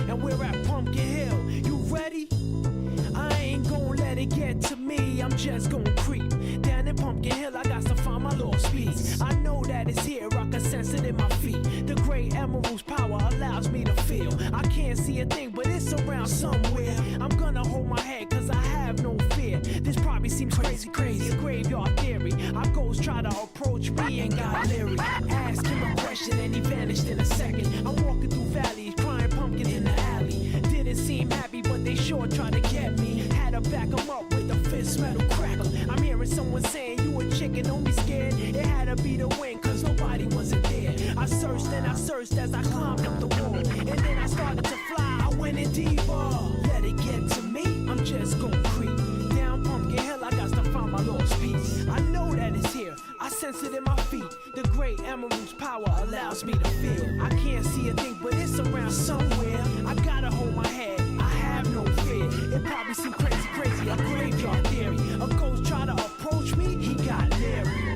And we're at Pumpkin Hill. You ready? I ain't gon' let it get to me. I'm just gon' creep down in Pumpkin Hill. I got to find my lost piece. I know that it's here. I can sense it in my feet. The great emerald's power allows me to feel. I can't see a thing, but it's around somewhere. I'm gonna hold my head, cause I have no fear. This probably seems crazy, a graveyard theory. Our ghosts try to approach me and got leery. Ask him a question and he vanished in a second. I'm walking through valleys, crying pumpkin in the alley. Didn't seem happy, but they sure tried to get me. Had to back him up with a fist metal crackle. I'm hearing someone saying, you a chicken, don't be scared. It had to be the wind, cause nobody wasn't there. I searched and I searched as I climbed up the wall. And then I started to fly, I went in deeper. Let it get to me, I'm just gon' creep down Pumpkin Hill, I got to find my lost piece. I know that it's here, I sense it in my feet. The great emerald's power allows me to feel. I can't see a thing, but it's around somewhere. I gotta hold my head, I have no fear. It probably seems crazy, a graveyard theory. A ghost try to approach me, he got leery.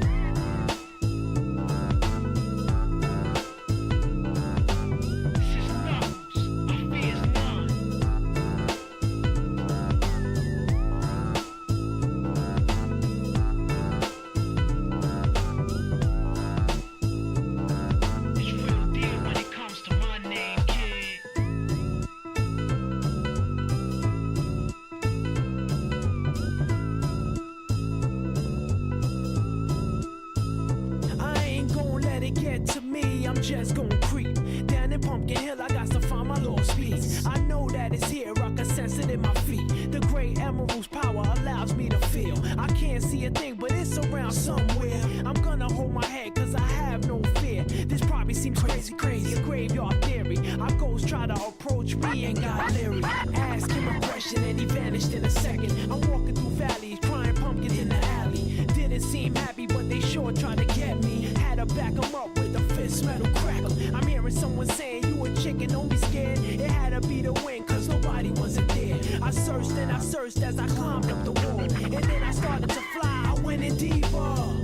Just gon' creep down in Pumpkin Hill, I got to find my lost piece. I know that it's here, I can sense it in my feet. The great emerald's power allows me to feel. I can't see a thing, but it's around somewhere. I'm gonna hold my head, cause I have no fear. This probably seems crazy, a graveyard theory. Our ghosts try to approach me and got leery. Ask him a question and he vanished in a second. I'm walking through valleys, crying pumpkin in the alley. Didn't seem happy, but they sure tried to get me. Had to back him up with a fist metal crackle. I'm hearing someone saying, you a chicken, don't be scared. It had to be the wind, cause nobody wasn't there. I searched and I searched as I climbed up the wall. And then I started to fly, I went in deeper.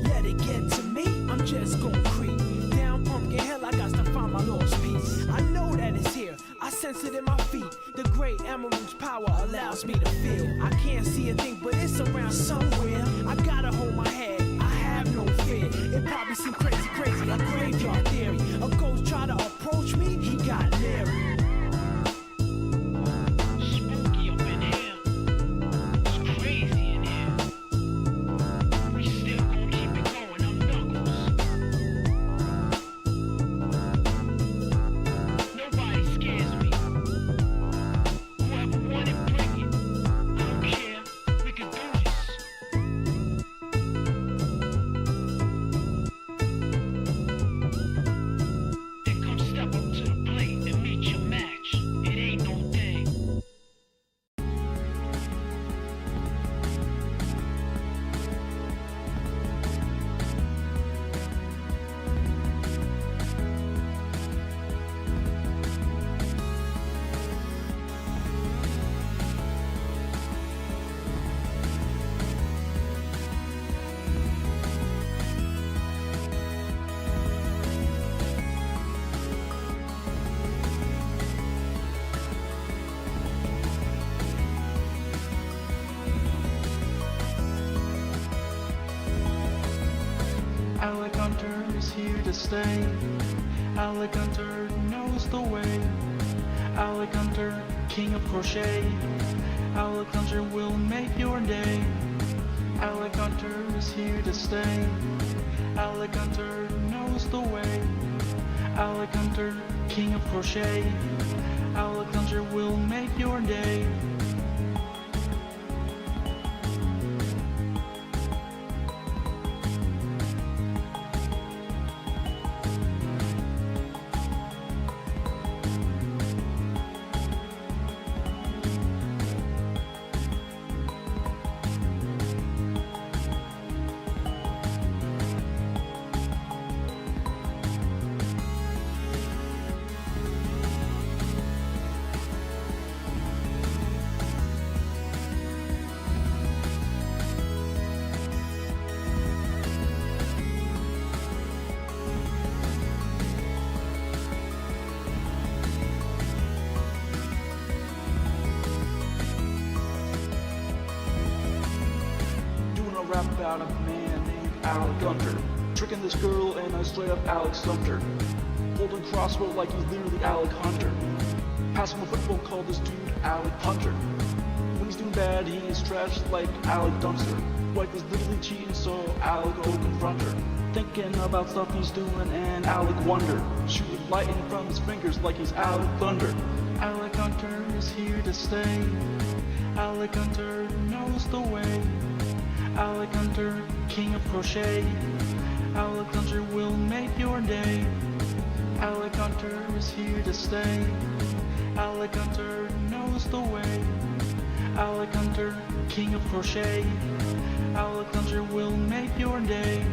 Let it get to me, I'm just gon' creep down around somewhere. I gotta hold my head, I have no fear. It probably seem crazy, a graveyard theory. A ghost try to approach me, he got leery. Spooky up in here, it's crazy in here. We still gon' keep it going, I'm Knuckles. Nobody scares me. Whoever want it, bring it. I don't care, we can do this. Then come step up to the plate and meet your match. It ain't no thing. Alec Hunter is here to stay. Alec Hunter knows the way. Alec Hunter, king of crochet. Alec Hunter will make your day. Alec Hunter is here to stay. Alec Hunter knows the way. Alec Hunter, king of crochet. Alec Hunter will make your day. Rap about a man named Alec Hunter, tricking this girl and I straight up Alec stumped her. Holding crossbow like he's literally Alec Hunter. Passing a football, called this dude Alec Hunter. When he's doing bad, he is trash like Alec Dumpster. Wife is literally cheating, so Alec go confront her. Thinking about stuff he's doing and Alec wonder. Shooting lightning from his fingers like he's Alec Thunder. Alec Hunter is here to stay. Alec Hunter knows the way. Alec Hunter, king of crochet. Alec Hunter will make your day. Alec Hunter is here to stay. Alec Hunter knows the way. Alec Hunter, king of crochet. Alec Hunter will make your day.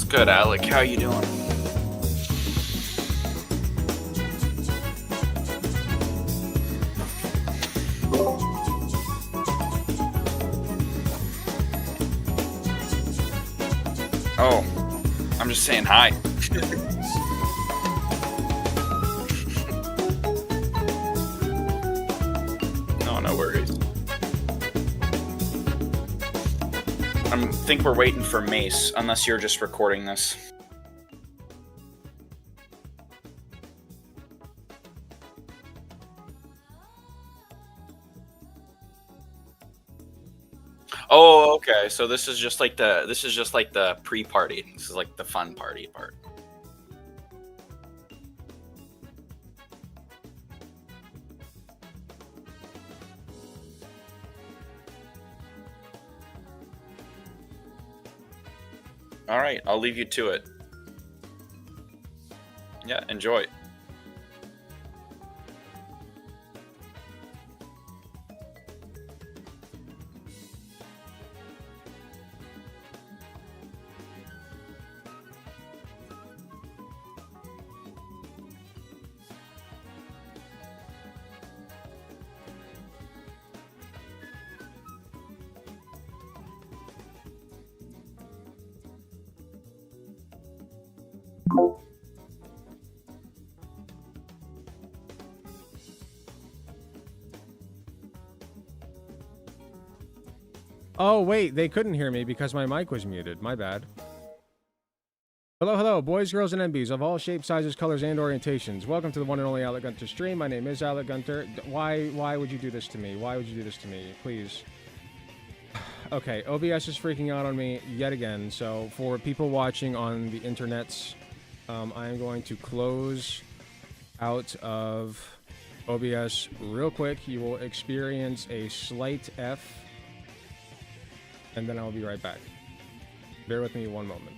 good, Alec? How you doing? Oh, I'm just saying hi. No, no worries. I think we're waiting for Mace, unless you're just recording this. Oh, okay. So this is just like the pre-party. This is like the fun party part. All right, I'll leave you to it. Yeah, enjoy. Oh, wait, they couldn't hear me because my mic was muted. My bad. Hello, hello, boys, girls, and MBs of all shapes, sizes, colors, and orientations. Welcome to the one and only Alec Gunter stream. My name is Alec Gunter. Why would you do this to me? Why would you do this to me? Please. Okay, OBS is freaking out on me yet again. So for people watching on the internets, I am going to close out of OBS real quick. You will experience a slight F. And then I'll be right back. Bear with me one moment.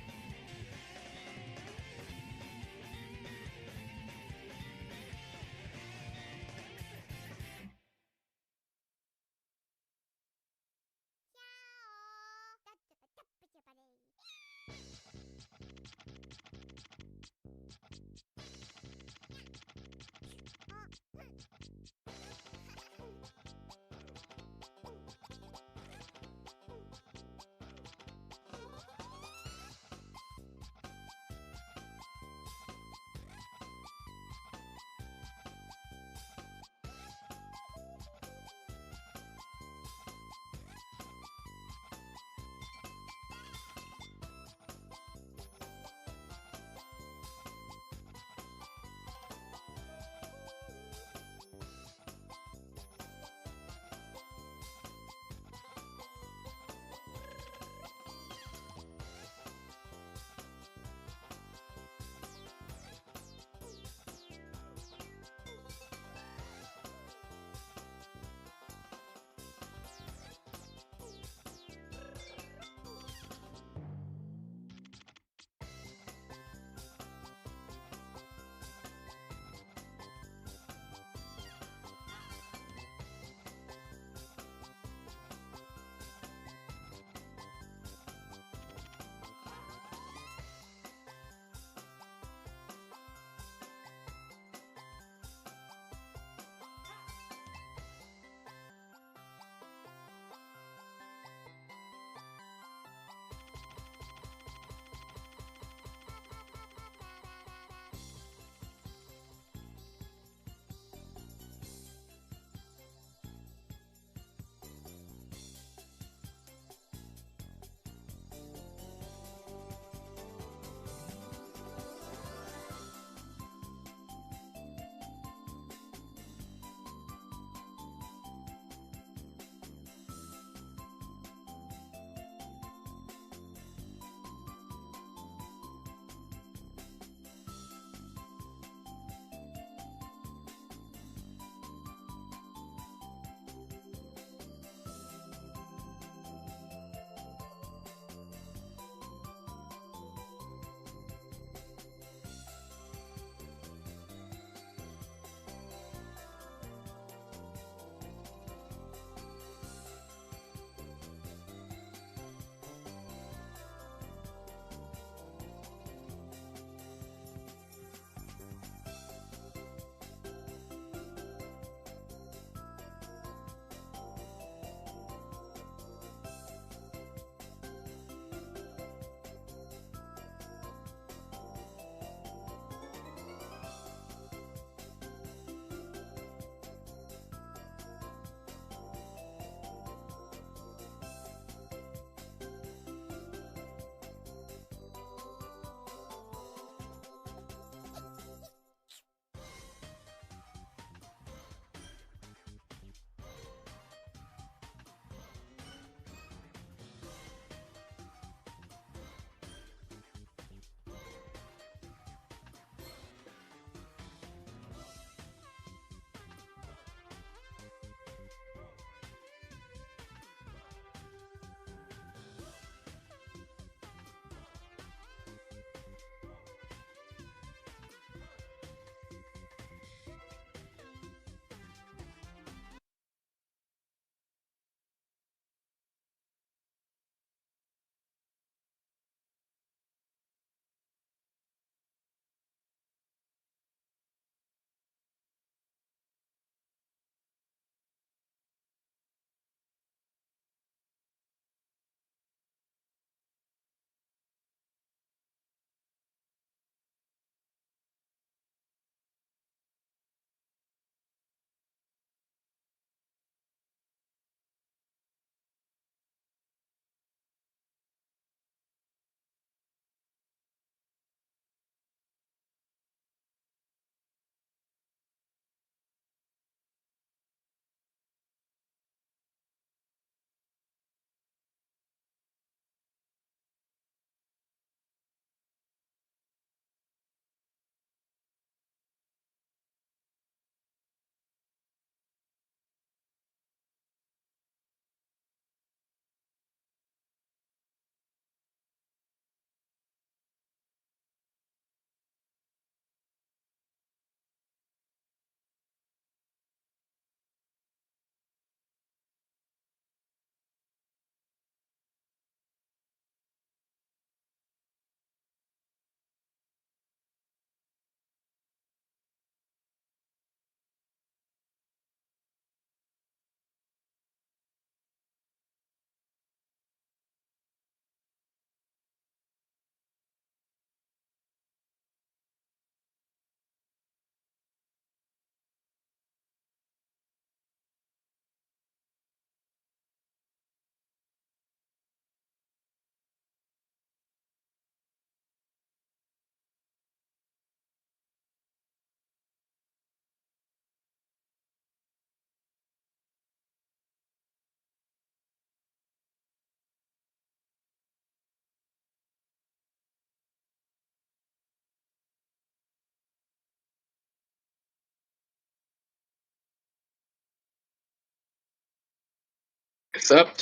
Except,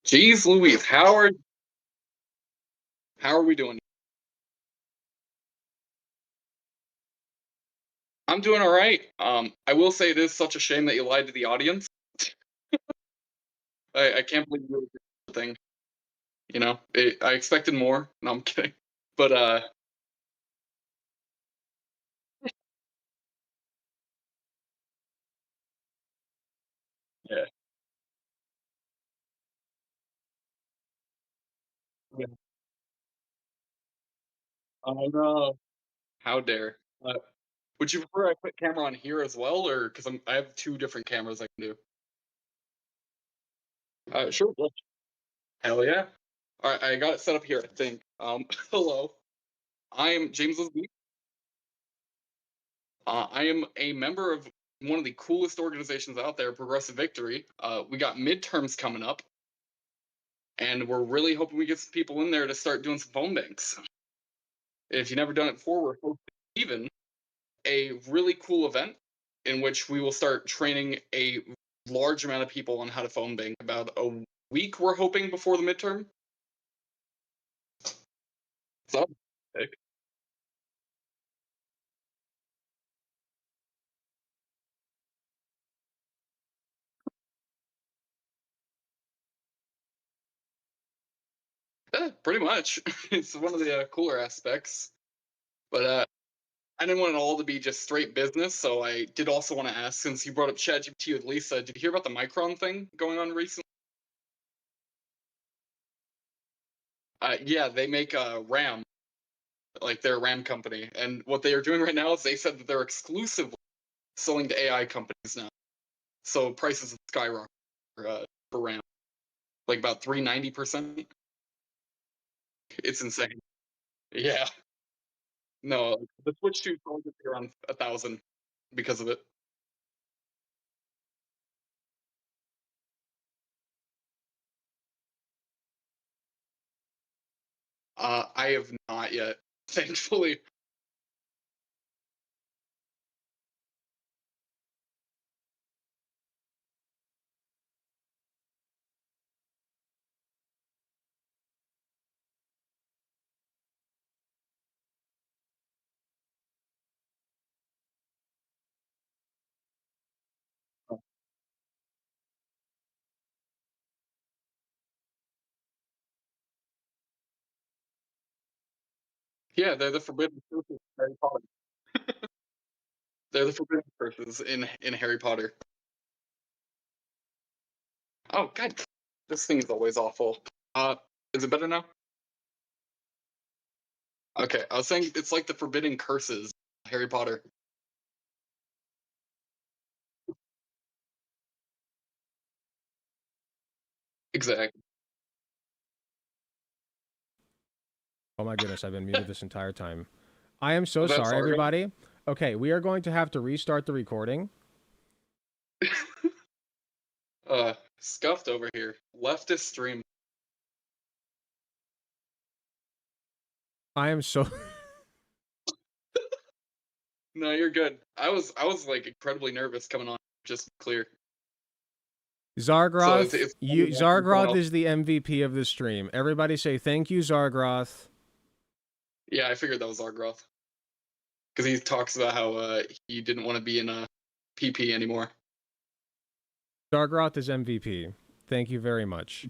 geez Louise, how are we doing? I'm doing all right. I will say it is such a shame that you lied to the audience. I can't believe you did the thing. You know, I expected more. No, I'm kidding. But yeah. Yeah. Oh no! How dare? Would you prefer I put camera on here as well, or because I have two different cameras I can do? Sure. Hell yeah! All right, I got it set up here. I think. Hello. I am James Lisby. I am a member of one of the coolest organizations out there, Progressive Victory. We got midterms coming up, and we're really hoping we get some people in there to start doing some phone banks. If you've never done it before, we're hosting even a really cool event in which we will start training a large amount of people on how to phone bank. About a week, we're hoping, before the midterm. So, pretty much, it's one of the cooler aspects. But I didn't want it all to be just straight business, so I did also want to ask, since you brought up ChatGPT with Lisa, did you hear about the Micron thing going on recently? Yeah, they make RAM, like their RAM company, and what they are doing right now is they said that they're exclusively selling to AI companies now. So prices have skyrocketed for RAM, like about 390%. It's insane. Yeah, no, the Switch 2 probably gonna be around 1,000 because of it. I have not yet, thankfully. Yeah, they're the forbidden curses in Harry Potter. They're the forbidden curses in Harry Potter. Oh god, this thing is always awful. Uh, is it better now? Okay, I was saying it's like the forbidden curses, Harry Potter. Exactly. Oh my goodness, I've been muted this entire time. I am so That's sorry, all right. everybody. Okay, we are going to have to restart the recording. Scuffed over here. Leftist stream. I am so. No, you're good. I was like incredibly nervous coming on. Just to be clear. So Zargroth, it's funny watching someone Zargroth else. is the MVP of the stream. Everybody say thank you, Zargroth. Yeah, I figured that was Argroth because he talks about how he didn't want to be in a PP anymore. Zargroth is MVP. Thank you very much.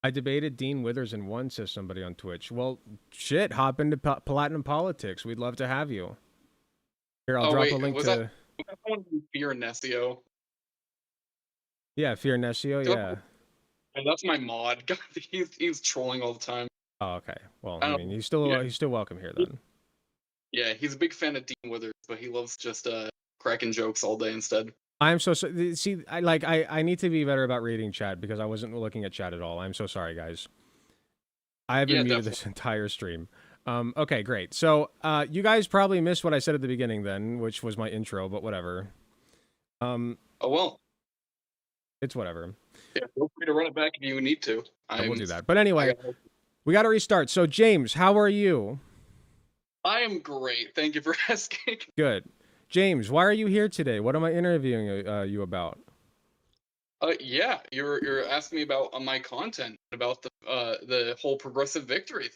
I debated Dean Withers and won, says somebody on Twitch. Well, shit, hop into Platinum Politics. We'd love to have you. Here, I'll Oh drop a wait, link was to. that someone from Fear Nessio? Yeah, Fear Nessio, yeah. And that's my mod. God, he's trolling all the time. Oh, okay. Well, I I don't mean, know. he's still welcome here then. Yeah, he's a big fan of Dean Withers, but he loves just cracking jokes all day instead. I'm so sorry. See, I need to be better about reading chat because I wasn't looking at chat at all. I'm so sorry, guys. I have been Yeah, muted definitely. this entire stream. Okay, great. So, you guys probably missed what I said at the beginning then, which was my intro, but whatever. Oh well. It's whatever. Yeah, feel free to run it back if you need to. I will I'm. do that. But I anyway, got. we got to restart. So, James, how are you? I am great. Thank you for asking. Good. James, why are you here today? What am I interviewing you about? Yeah, you're asking me about my content, about the whole progressive victory.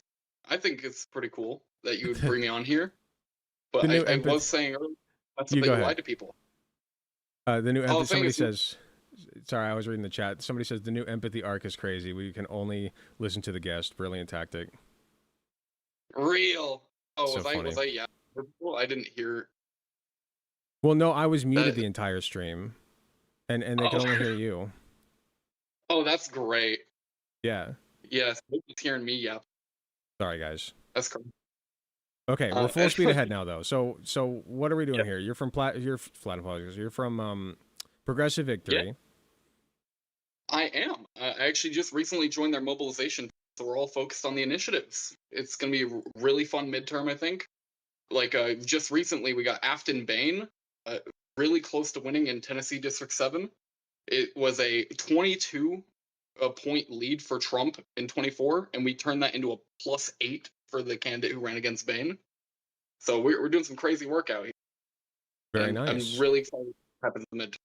I think it's pretty cool that you would bring me on here. But The new I was empathy. saying earlier, that's You that go you lied ahead. to people. The new I empathy. was saying Somebody if you says. Sorry, I was reading the chat. Somebody says the new empathy arc is crazy. We can only listen to the guest. Brilliant tactic. real. Oh, So was funny. I yeah? Well, I didn't hear Well, no, I was muted that. the entire stream, and they could Oh, only hear you. oh, that's great. Yeah. Yes, nobody's hearing me. Yeah, Sorry, guys. that's great. Okay, we're full speed ahead now, though. So what are we doing yeah, here? You're from Flat Apologies. You're from Progressive yeah, Victory. I am. I actually just recently joined their mobilization, so we're all focused on the initiatives. It's gonna be a really fun midterm, I think. Like just recently, we got Afton Bain, uh, really close to winning in Tennessee District 7. It was a 22 point lead for Trump in 24, and we turned that into a +8 for the candidate who ran against Bain. So we're doing some crazy work out here, Very and I'm nice. really excited to happen in the midterm.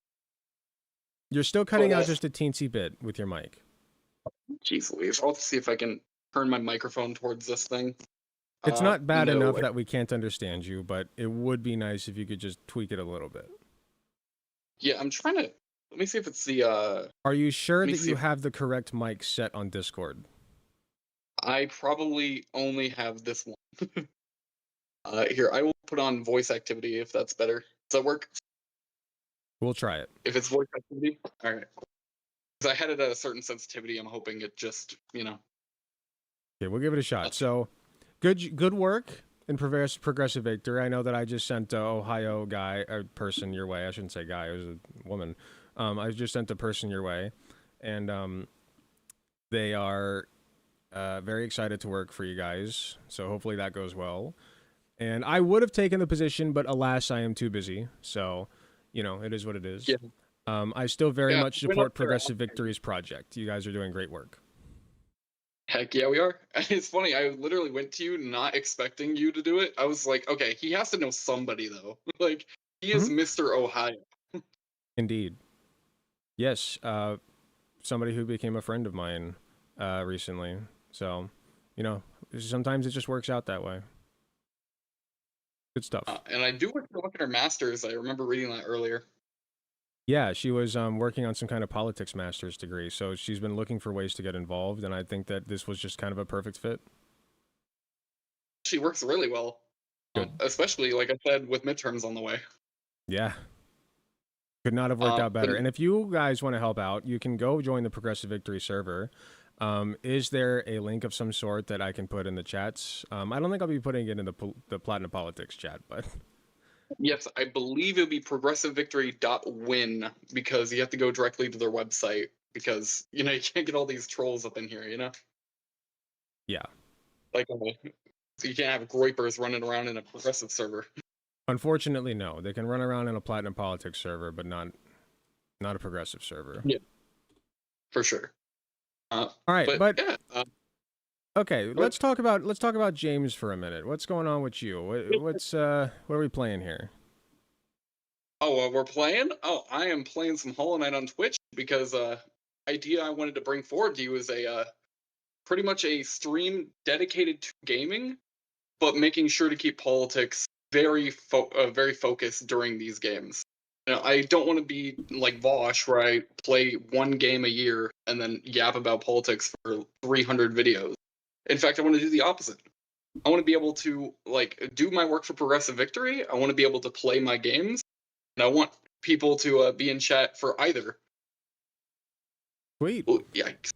You're still cutting But out just a teensy bit with your mic. geez Louise, I'll see if I can turn my microphone towards this thing. It's not bad No, enough that we can't understand you, but it would be nice if you could just tweak it a little bit. yeah, I'm trying to. Let me see if it's the. Are you sure Let me that see you if have the correct mic set on Discord? I probably only have this one. Here, I will put on voice activity if that's better. Does that work? We'll try it. If it's voice activity, all right. Because I had it at a certain sensitivity, I'm hoping it just, Okay, we'll give it a shot. that's So, good work in Progressive Victory. I know that I just sent a Ohio guy, a person your way. I shouldn't say guy; it was a woman. I just sent a person your way, and they are very excited to work for you guys. So hopefully that goes well. And I would have taken the position, but alas, I am too busy. So, it is what it is. yeah, I still very yeah. much Went up support there. Progressive Victory's project. You guys are doing great work. Heck yeah, we are. It's funny. I literally went to you not expecting you to do it. I was like, okay, he has to know somebody though. Like he is Mhm. Mr. Ohio. Indeed. Yes. Somebody who became a friend of mine recently. So, sometimes it just works out that way. Good stuff. And I do want to look at her masters. I remember reading that earlier. Yeah, she was working on some kind of politics master's degree, so she's been looking for ways to get involved, and I think that this was just kind of a perfect fit. She works really well, Good. especially like I said with midterms on the way. Yeah. Could not have worked out But better. And if you guys want to help out, you can go join the Progressive Victory server. Is there a link of some sort that I can put in the chats? I don't think I'll be putting it in the Platinum Politics chat, but yes, I believe it would be progressivevictory.win because you have to go directly to their website because you can't get all these trolls up in here. yeah. Like so you can't have groypers running around in a progressive server. Unfortunately, no. They can run around in a Platinum Politics server, but not a Progressive server. Yeah, for sure. All right, but yeah, okay, let's talk about James for a minute. What's going on with you? What are we playing here? oh, we're playing. Oh, I am playing some Hollow Knight on Twitch because idea I wanted to bring forward to you is a pretty much a stream dedicated to gaming, but making sure to keep politics very focused during these games. I don't want to be like Vosh, where I play one game a year and then yap about politics for 300 videos. In fact, I want to do the opposite. I want to be able to do my work for Progressive Victory. I want to be able to play my games, and I want people to be in chat for either. Sweet. Oh, yikes!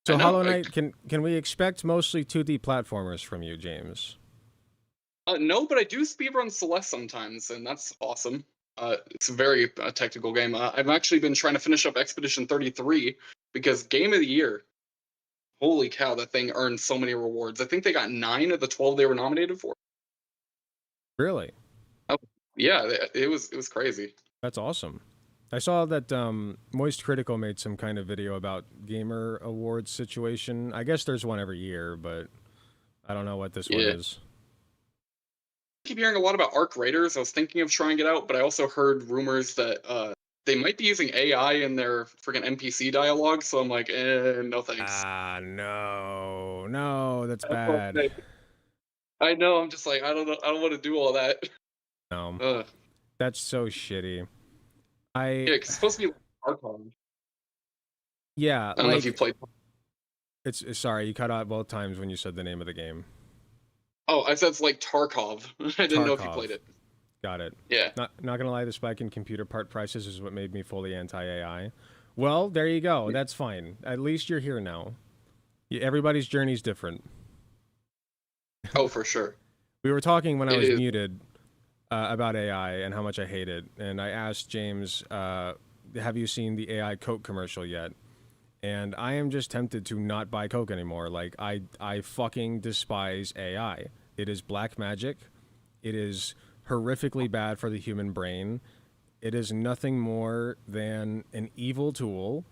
So I know. Hollow Knight, can we expect mostly 2D platformers from you, James? No, but I do speedrun Celeste sometimes, and that's awesome. It's a very technical game. I've actually been trying to finish up Expedition 33 because Game of the Year. Holy cow, that thing earned so many rewards. I think they got 9 of the 12 they were nominated for. Really? Oh, yeah, it was crazy. That's awesome. I saw that Moist Critical made some kind of video about Gamer Awards situation. I guess there's one every year, but I don't know what this one Yeah. is. I keep hearing a lot about Arc Raiders. I was thinking of trying it out, but I also heard rumors that they might be using AI in their freaking NPC dialogue, so I'm like, no thanks. No, that's That's what I'm bad. saying. I know. I'm just like, I don't know. I don't want to do all that. No, Ugh. that's so shitty. Yeah, 'cause it's supposed to be like Tarkov. Yeah, I don't know if you like played. it's sorry, you cut out both times when you said the name of the game. Oh, I said it's like Tarkov. I didn't know if you Tarkov. played it. Got it. Yeah. Not gonna lie, the spike in computer part prices is what made me fully anti-AI. Well, there you go. That's fine. At least you're here now. Everybody's journey's different. Oh, for sure. We were talking when I It was is. muted about AI and how much I hate it, and I asked James, "Have you seen the AI Coke commercial yet?" And I am just tempted to not buy Coke anymore. Like I fucking despise AI. It is black magic. It is horrifically bad for the human brain. It is nothing more than an evil tool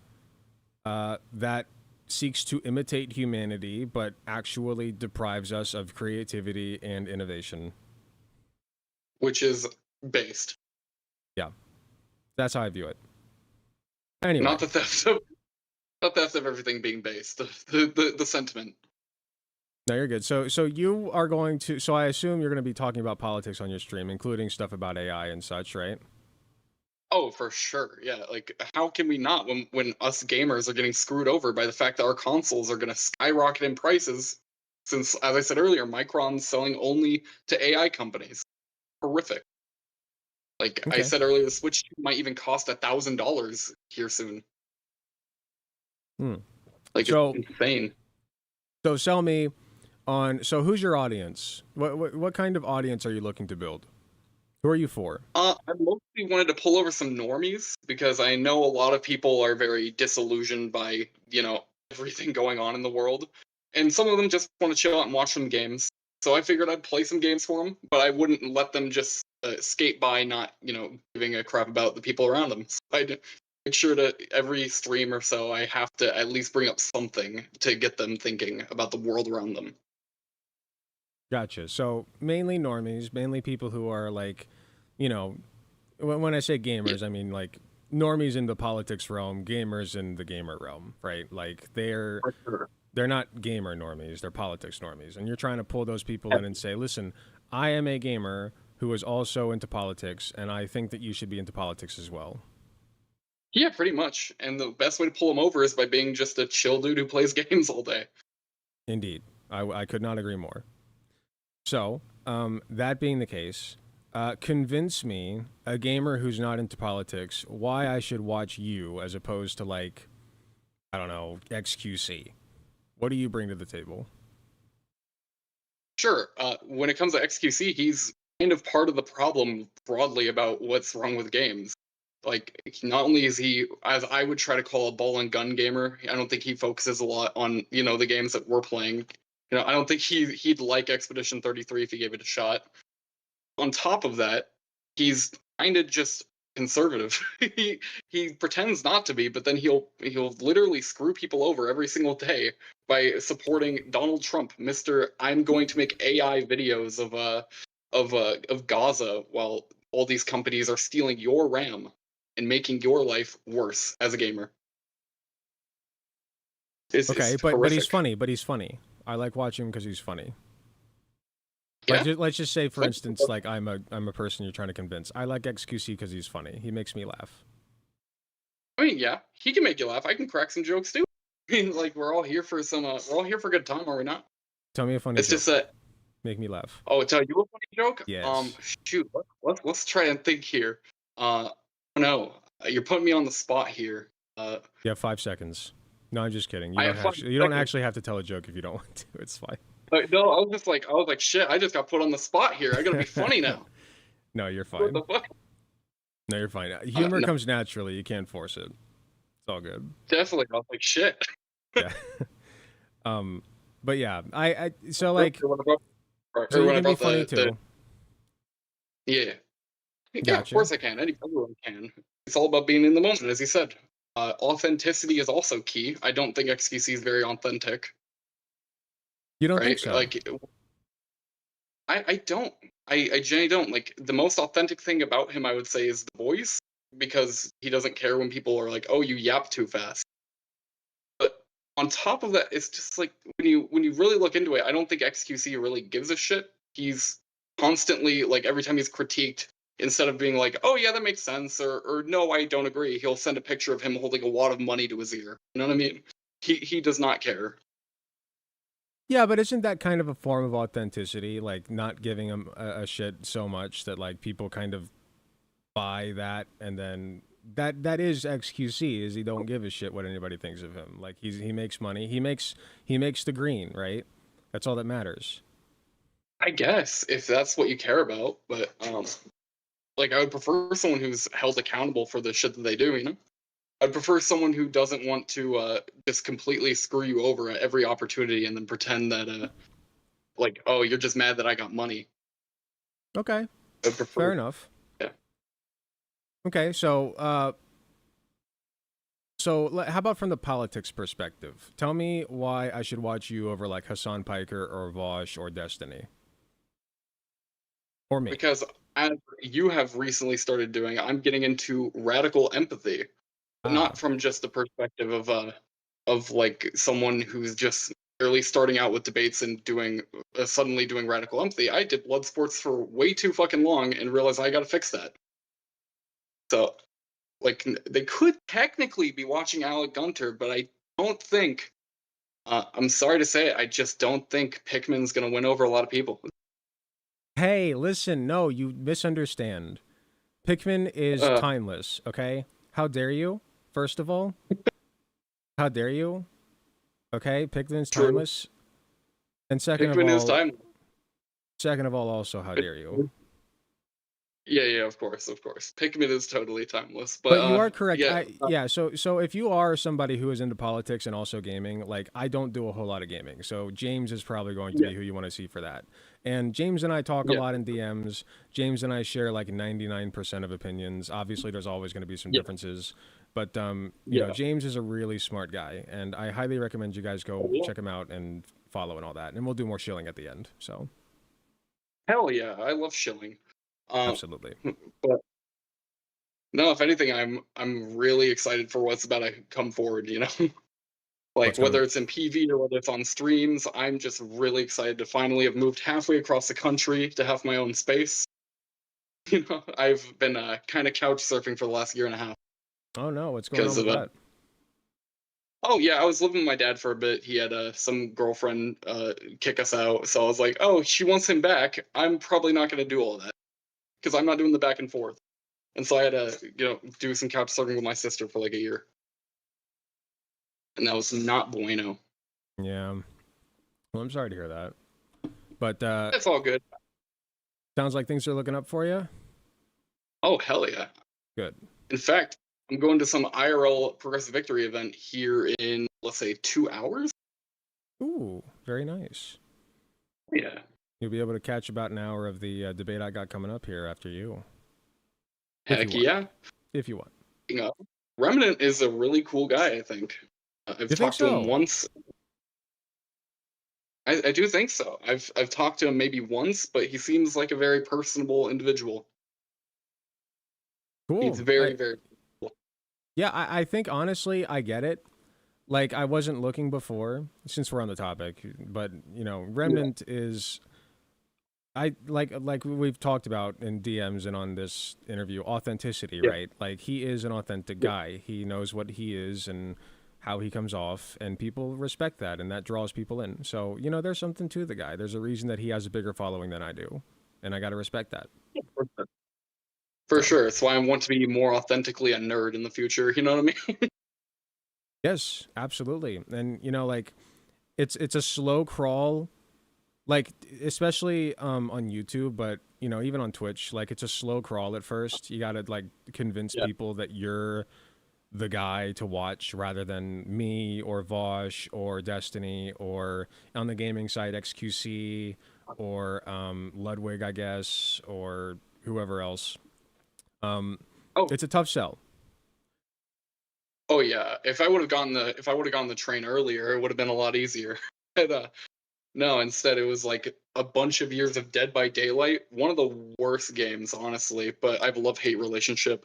that seeks to imitate humanity, but actually deprives us of creativity and innovation. Which is based. Yeah, that's how I view it. Anyway, Not the theft of everything being based. The sentiment. no, you're good. So you are going to. So I assume you're going to be talking about politics on your stream, including stuff about AI and such, right? Oh, for sure. Yeah. Like, how can we not when us gamers are getting screwed over by the fact that our consoles are going to skyrocket in prices? Since, as I said earlier, Micron's selling only to AI companies. Horrific. Like I Okay. said earlier, the Switch 2 might even cost $1,000 here soon. Hmm. Like, So it's insane. so sell me on. So who's your audience? What kind of audience are you looking to build? Who are you for? I mostly wanted to pull over some normies because I know a lot of people are very disillusioned by, everything going on in the world. And some of them just want to chill out and watch some games. So I figured I'd play some games for them, but I wouldn't let them just skate by, not, giving a crap about the people around them. So I'd make sure to every stream or so, I have to at least bring up something to get them thinking about the world around them. Gotcha. So mainly normies, mainly people who are like, you know, when I say Yeah, gamers, I mean like normies in the politics realm, gamers in the gamer realm, right? Like for sure. they're not gamer normies, they're politics normies. And you're trying to pull those people in and say, "Listen, I am a gamer who is also into politics, and I think that you should be into politics as well." Yeah, pretty much. And the best way to pull them over is by being just a chill dude who plays games all day. Indeed. I could not agree more. So, that being the case, convince me, a gamer who's not into politics, why I should watch you as opposed to, like, I don't know, XQC. What do you bring to the table? Sure, when it comes to XQC, he's kind of part of the problem broadly about what's wrong with games. Like, not only is he, as I would try to call a ball and gun gamer, I don't think he focuses a lot on, the games that we're playing. I don't think he'd like Expedition 33 if he gave it a shot. On top of that, he's kind of just conservative. he pretends not to be, but then he'll literally screw people over every single day by supporting Donald Trump, Mister I'm going to make AI videos of Gaza while all these companies are stealing your RAM and making your life worse as a gamer. Okay, It's but he's horrific. funny, but he's funny. I like watching him because he's funny. Like Yeah. let's just say, for instance, like I'm a person you're trying to convince. I like XQC because he's funny. He makes me laugh. I mean, yeah, he can make you laugh. I can crack some jokes too. I mean, like we're all here for we're all here for a good time, are we not? Tell me a funny It's just joke. that. Make me laugh. Oh, tell you a funny joke. Yes. Shoot, let's try and think here. No, you're putting me on the spot here. You have 5 seconds. No, I'm just kidding. I have 5 You don't seconds. actually have to tell a joke if you don't want to. It's fine. No, I was like, shit, I just got put on the spot here. I gotta be funny now. No, you're What the fine. fuck? No, you're fine. Humor No, comes naturally. You can't force it. It's all good. definitely. I was like, shit. Yeah. But yeah, I so like Or when I brought, so or you when I can be brought funny the too. yeah. Yeah, of Gotcha. course I can. Everyone can. It's all about being in the moment, as you said. Authenticity is also key. I don't think XQC is very authentic, You don't think right? so? Like, I don't. I genuinely don't. Like, the most authentic thing about him, I would say, is the voice. because he doesn't care when people are like, "Oh, you yap too fast." But on top of that, it's just like when you really look into it, I don't think XQC really gives a shit. He's constantly like every time he's critiqued, instead of being like, "Oh yeah, that makes sense," or "No, I don't agree," he'll send a picture of him holding a wad of money to his ear. You know what I mean? He does not care. Yeah, but isn't that kind of a form of authenticity? Like not giving him a shit so much that like people kind of buy that, and then that is XQC, is he don't give a shit what anybody thinks of him. Like he makes money. He makes the green, right? That's all that matters. I guess if that's what you care about, but like I would prefer someone who's held accountable for the shit that they do. You know, I'd prefer someone who doesn't want to just completely screw you over at every opportunity and then pretend that like, oh, you're just mad that I got money. Okay, I'd prefer, fair enough. yeah. Okay, so how about from the politics perspective? Tell me why I should watch you over like Hassan Piker or Vosh or Destiny or me. Because as you have recently started doing, I'm getting into radical empathy, but Ah, not from just the perspective of like someone who's just barely starting out with debates and doing suddenly doing radical empathy. I did blood sports for way too fucking long and realized I got to fix that. So like they could technically be watching Alec Gunter, but I don't think. I'm sorry to say it, I just don't think Pikmin's gonna win over a lot of people. hey, listen, no, you misunderstand. Pikmin is Uh, timeless, okay? How dare you? First of all, how dare you? Okay, Pikmin's True. timeless. And Pikmin is time. second of all, also, how dare you? Yeah, yeah, of course, of course. Pikmin is totally timeless, but But you are correct. yeah, Yeah, so if you are somebody who is into politics and also gaming, like I don't do a whole lot of gaming. So James is probably going to yeah, be who you want to see for that. And James and I talk a yeah, lot in DMs. James and I share like 99% of opinions. Obviously there's always going to be some yeah, differences, but yeah. James is a really smart guy and I highly recommend you guys Oh, go yeah. check him out and follow and all that. And we'll do more shilling at the end. So, Hell yeah, I love shilling. Um, absolutely. but no, if anything, I'm really excited for what's about to come forward. You know, like What's coming? whether it's in PV or whether it's on streams, I'm just really excited to finally have moved halfway across the country to have my own space. You know, I've been kind of couch surfing for the last year and a half Oh no, what's going on because with of that? oh yeah, I was living with my dad for a bit. He had some girlfriend kick us out, so I was like, oh, she wants him back. I'm probably not going to do all that because I'm not doing the back and forth. And so I had to, do some couch surfing with my sister for like a year, and that was not bueno. Yeah. Well, I'm sorry to hear that. But That's all good. sounds like things are looking up for you. Oh hell yeah! Good. In fact, I'm going to some IRL Progressive Victory event here in let's say 2 hours. Ooh, very nice. Yeah. You'll be able to catch about an hour of the debate I got coming up here after you, if you Heck want. yeah. If you want. Remnant is a really cool guy. I think I've You think talked to him so? once. I do think so. I've talked to him maybe once, but he seems like a very personable individual. He's Cool. very, very cool. Yeah, I think honestly, I get it. Like, I wasn't looking before, since we're on the topic, but Yeah, Remnant is. I like we've talked about in DMs and on this interview, authenticity, yeah, right? Like he is an authentic yeah. guy. He knows what he is and how he comes off, and people respect that, and that draws people in. So there's something to the guy. There's a reason that he has a bigger following than I do, and I got to respect that. For So sure. It's why I want to be more authentically a nerd in the future. You know what I mean? yes, absolutely, and like it's a slow crawl, like especially on YouTube, but even on Twitch, like it's a slow crawl at first. You got to like convince Yeah. people that you're the guy to watch rather than me or Vosh or Destiny or on the gaming side XQC or Ludwig, I guess, or whoever else. Um, Oh, it's a tough sell. oh yeah. If I would have gone the train earlier, it would have been a lot easier. But, no, instead it was like a bunch of years of Dead by Daylight. One of the worst games, honestly. But I have a love-hate relationship.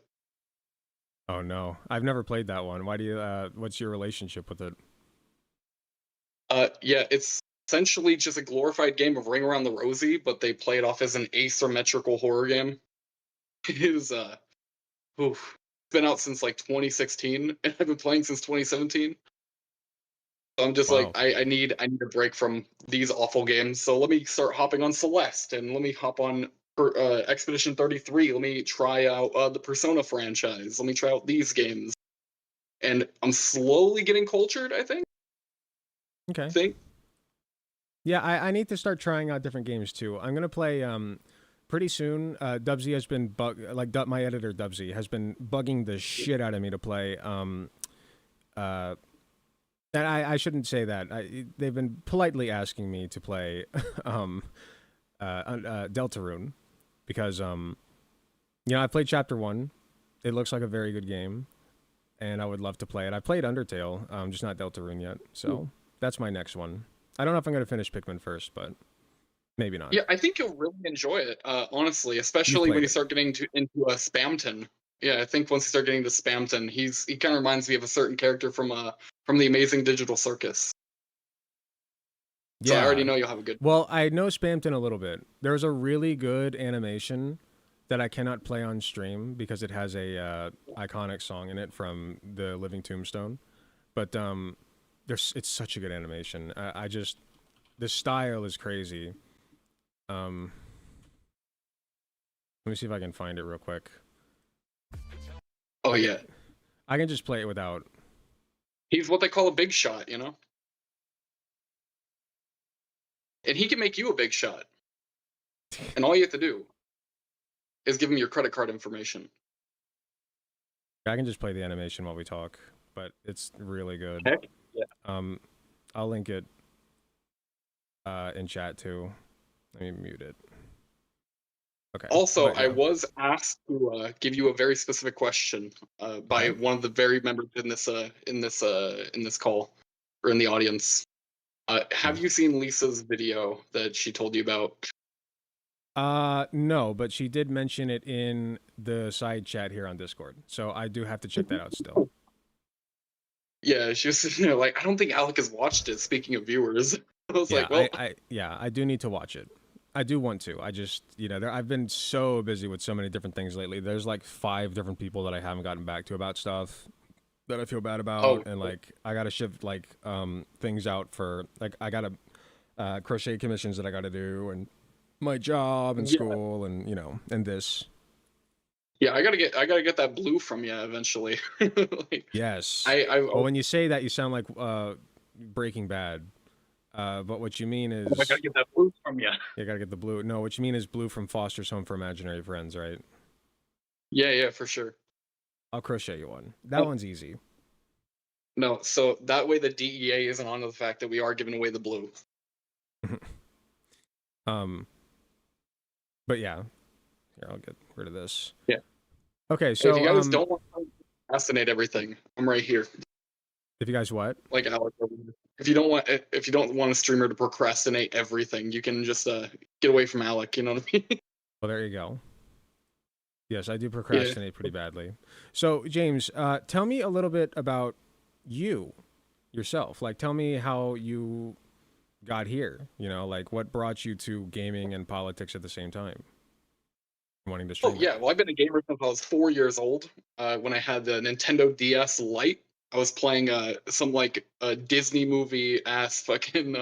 Oh no, I've never played that one. Why do you? What's your relationship with it? Yeah, it's essentially just a glorified game of Ring Around the Rosie, but they play it off as an asymmetrical horror game. It is oof, it's been out since like 2016, and I've been playing since 2017. So I'm just like, Wow. I need a break from these awful games. So let me start hopping on Celeste, and let me hop on Expedition 33. Let me try out the Persona franchise. Let me try out these games, and I'm slowly getting cultured. I think. Okay. Think. Yeah, I need to start trying out different games too. I'm gonna play pretty soon. Dubsy has been my editor Dubsy has been bugging the shit out of me to play. And I shouldn't say that. They've been politely asking me to play Deltarune because I played Chapter 1. It looks like a very good game, and I would love to play it. I played Undertale, just not Deltarune yet. So that's my next one. I don't know if I'm going to finish Pikmin first, but maybe not. Yeah, I think you'll really enjoy it. Honestly, You've especially when played you it. start getting into Spamton. Yeah, I think once you start getting to Spamton, he kind of reminds me of a certain character from the Amazing Digital Circus. So I Yeah. already know you'll have a good. Well, I know Spamton a little bit. There's a really good animation that I cannot play on stream because it has a iconic song in it from the Living Tombstone. But it's such a good animation. I just the style is crazy. Let me see if I can find it real quick. Oh Like, yeah, I can just play it without. he's what they call a big shot, you know. And he can make you a big shot. And all you have to do is give him your credit card information. I can just play the animation while we talk, but it's really good. Heck yeah. I'll link it in chat too. Let me mute it. Okay. Also, But I yeah. was asked to give you a very specific question by Okay. one of the very members in this call or in the audience. Have you seen Lisa's video that she told you about? No, but she did mention it in the side chat here on Discord. So I do have to check that out still. Yeah, she was sitting there like, I don't think Alec has watched it. Speaking of viewers, I was Yeah, like, well, I do need to watch it. I do want to. I just, I've been so busy with so many different things lately. There's like 5 different people that I haven't gotten back to about stuff that I feel bad oh, about, and like I gotta shift like things out for like I gotta crochet commissions that I gotta do, and my job and yeah, school, and and this. yeah, I gotta get that blue from you eventually. Like, Yes. I Well, when you say that, you sound like Breaking Bad. But what you mean I is gotta get that blue from you. you gotta get the blue. No, what you mean is blue from Foster's Home for Imaginary Friends, right? Yeah, yeah, for sure. I'll crochet you one. That one's easy. No, so that way the DEA isn't on to the fact that we are giving away the blue. um, but yeah, here I'll get rid of this. Yeah. Okay, If you so guys don't want to procrastinate everything, I'm right here. if you guys what? Like Alec. If you don't want a streamer to procrastinate everything, you can just get away from Alec. You know what I mean? Well, there you go. Yes, I do Yeah. procrastinate pretty badly. So James, tell me a little bit about you yourself. Like, tell me how you got here. Like what brought you to gaming and politics at the same time, wanting to Oh stream it. yeah. Well, I've been a gamer since I was 4 years old. When I had the Nintendo DS Lite, I was playing some like Disney movie ass fucking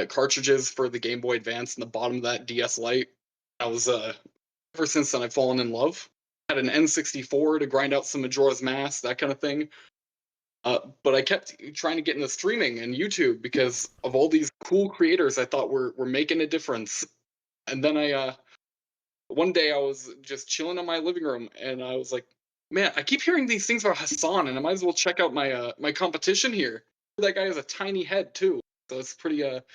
cartridges for the Game Boy Advance in the bottom of that DS Lite. I was ever since then I've fallen in love. Had an N64 to grind out some Majora's Mask, that kind of thing. But I kept trying to get into streaming and YouTube because of all these cool creators I thought were making a difference. And then I one day I was just chilling in my living room and I was like, man, I keep hearing these things about Hassan and I might as well check out my competition here. That guy has a tiny head too. So it's pretty it's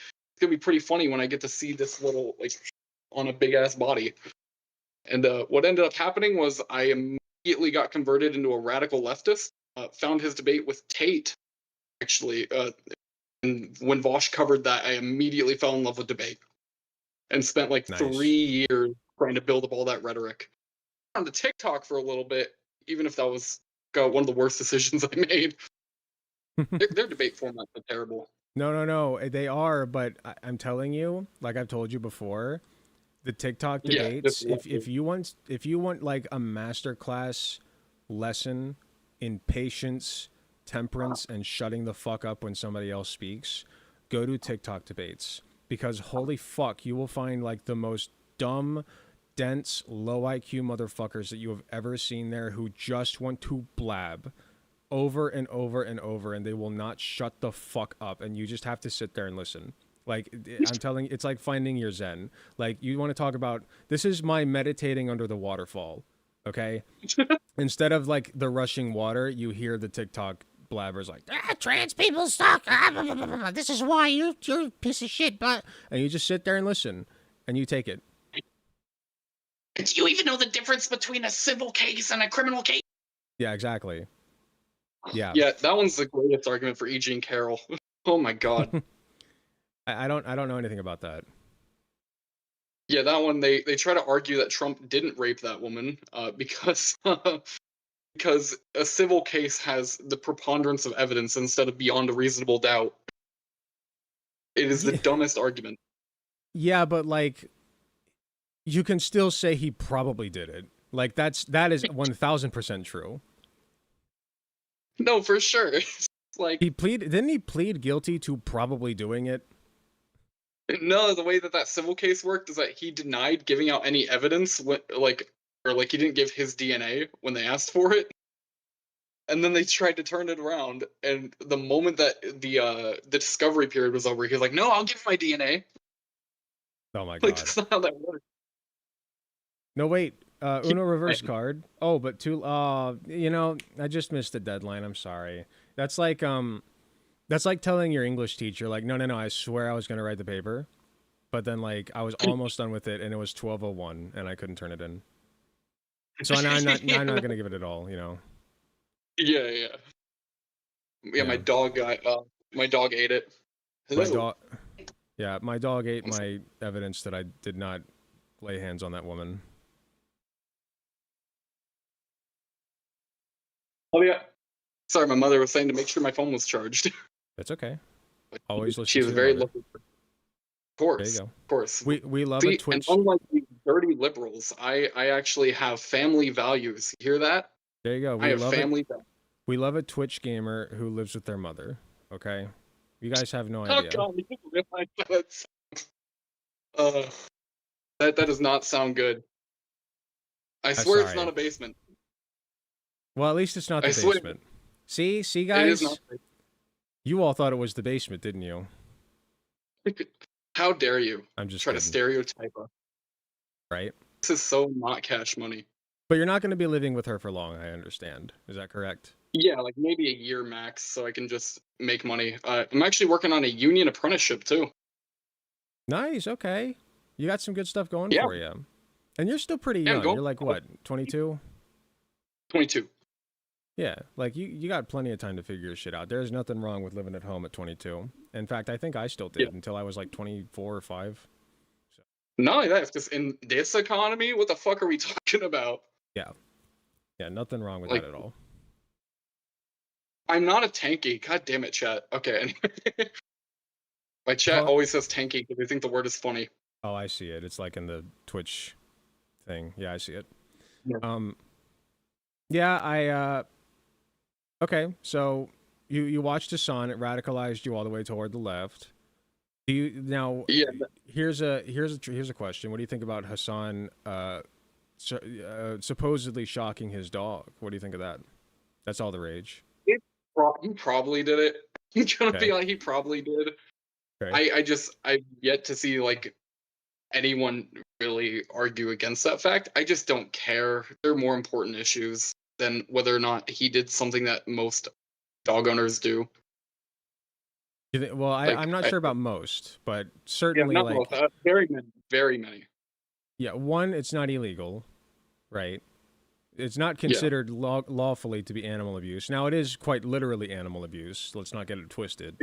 gonna be pretty funny when I get to see this little like on a big ass body. And what ended up happening was I immediately got converted into a radical leftist. Found his debate with Tate actually. And when Vosh covered that, I immediately fell in love with debate and spent like Nice. 3 years trying to build up all that rhetoric. On the TikTok for a little bit, even if that was one of the worst decisions I made. Their debate formats are terrible. No. They are, but I'm telling you, like I've told you before, the TikTok Yeah, debates. just If you want like a masterclass lesson in patience, temperance, and shutting the fuck up when somebody else speaks, go to TikTok debates, because holy fuck, you will find like the most dumb, dense, low IQ motherfuckers that you have ever seen there, who just want to blab over and over and over, and they will not shut the fuck up, and you just have to sit there and listen. Like, I'm telling you, it's like finding your zen. Like, you want to talk about, this is my meditating under the waterfall, okay? Instead of like the rushing water, you hear the TikTok blabbers like, trans people suck, blah, blah, blah. This is why you're a piece of shit, but, and you just sit there and listen, and you take it. Do you even know the difference between a civil case and a criminal case? Yeah, exactly. Yeah. Yeah, that one's the greatest argument for E.G. and Carroll. Oh my god. I don't know anything about that. Yeah, that one they try to argue that Trump didn't rape that woman because because a civil case has the preponderance of evidence instead of beyond a reasonable doubt. It is the dumbest argument. Yeah, but like, you can still say he probably did it. Like, that is 1000% true. No, for sure. It's like, Didn't he plead guilty to probably doing it? no, the way that civil case worked is that he denied giving out any evidence when, or like he didn't give his DNA when they asked for it. And then they tried to turn it around, and the moment that the discovery period was over, he was like, "No, I'll give my DNA." Oh my Like, god. that's not how that works. No, wait. Uno reverse card. Oh, but you know, I just missed the deadline. I'm sorry. That's like telling your English teacher, like, no, I swear I was going to write the paper. But then, like, I was almost done with it, and it was 12:01, and I couldn't turn it in. So now I'm not going to give it at all, you know? Yeah. My dog ate it. My dog ate my evidence that I did not lay hands on that woman. Oh yeah. Sorry, my mother was saying to make sure my phone was charged. That's okay. Always listen She was to very your mother. lucky. Of course. There you go. Of course. We love See, a Twitch. and unlike these dirty liberals, I actually have family values. You hear that? There you go. I have family values. We love a Twitch gamer who lives with their mother. Okay, you guys have no idea. Oh god, you realize that? That does not sound good. I swear it's not a basement. Well, at least it's not the basement. See, It guys. is not. You all thought it was the basement, didn't you? How dare you? I'm just try to kidding. stereotype us. Right. This is so not cash money. But you're not going to be living with her for long, I understand. Is that correct? Yeah, like maybe a year max, so I can just make money. I'm actually working on a union apprenticeship too. Nice. Okay. You got some good stuff going for you. And you're still pretty young. You're like, what, 22? 22. Yeah, like you got plenty of time to figure your shit out. There's nothing wrong with living at home at 22. In fact, I think I still did until I was like 24 or 5. So. Not only that, it's just in this economy, what the fuck are we talking about? Yeah, nothing wrong with that at all. I'm not a tanky. God damn it, chat. Okay, anyway. My chat always says tanky because they think the word is funny. Oh, I see it. It's like in the Twitch thing. Yeah, I see it. Yeah. Okay, so you watched Hassan. It radicalized you all the way toward the left. Do you now? Yeah. Here's a question. What do you think about Hassan supposedly shocking his dog? What do you think of that? That's all the rage. He probably did it. I'm gonna be like, he probably did. Okay. I've yet to see like anyone really argue against that fact. I just don't care. There are more important issues than whether or not he did something that most dog owners do. Well, I'm not sure about most, but certainly most, very many. Yeah, one, it's not illegal, right? It's not considered lawfully to be animal abuse. Now, it is quite literally animal abuse. Let's not get it twisted.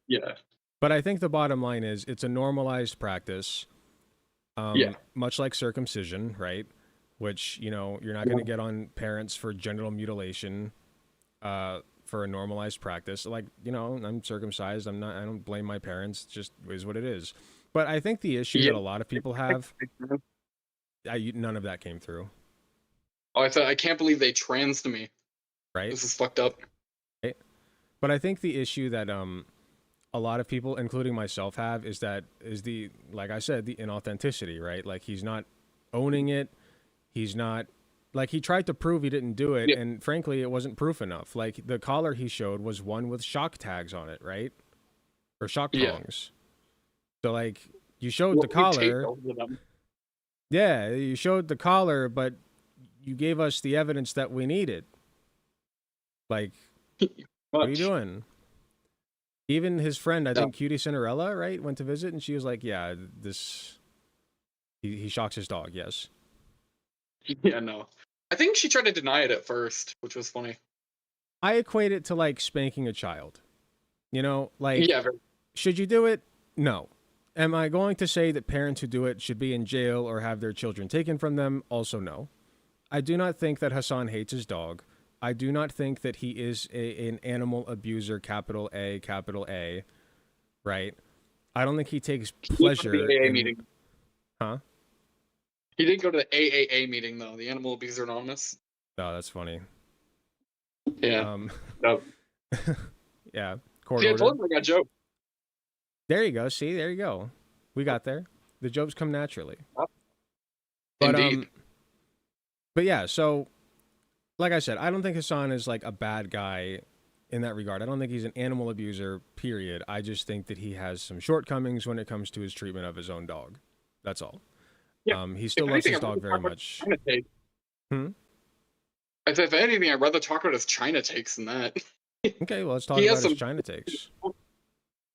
Yeah. But I think the bottom line is it's a normalized practice, much like circumcision, right? which, you know, you're not going to get on parents for genital mutilation for a normalized practice. Like, you know, I'm circumcised. I don't blame my parents. It just is what it is. But I think the issue that a lot of people have, none of that came through. Oh, I can't believe they transed me. Right? This is fucked up. Right? But I think the issue that a lot of people, including myself, have is the, like I said, the inauthenticity, right? Like, he's not owning it. He's not, like, he tried to prove he didn't do it, and frankly, it wasn't proof enough. Like, the collar he showed was one with shock tags on it, right? Or shock tongs. So, like, you showed the collar. Yeah, you showed the collar, but you gave us the evidence that we needed. Like, what are you doing? Even his friend, I think Cutie Cinderella, right, went to visit, and she was like, yeah, he shocks his dog, yes. Yeah, no. I think she tried to deny it at first, which was funny. I equate it to, like, spanking a child. You know, like, Yeah, should you do it? No. Am I going to say that parents who do it should be in jail or have their children taken from them? Also, no. I do not think that Hassan hates his dog. I do not think that he is an animal abuser, capital A, right? I don't think he takes pleasure in the AA in... meeting. Huh? He did go to the AAA meeting, though, the Animal Abuser Anonymous. Oh, that's funny. Yeah. No. Yeah. Court See, I order. told him I got Joe. There you go. See, there you go. We got there. The jokes come naturally. But, Indeed. But yeah, so like I said, I don't think Hassan is like a bad guy in that regard. I don't think he's an animal abuser, period. I just think that he has some shortcomings when it comes to his treatment of his own dog. That's all. Yeah. He still loves his dog very much. Hmm? I said, if anything, I'd rather talk about his China takes than that. Okay, well, let's talk about his China takes.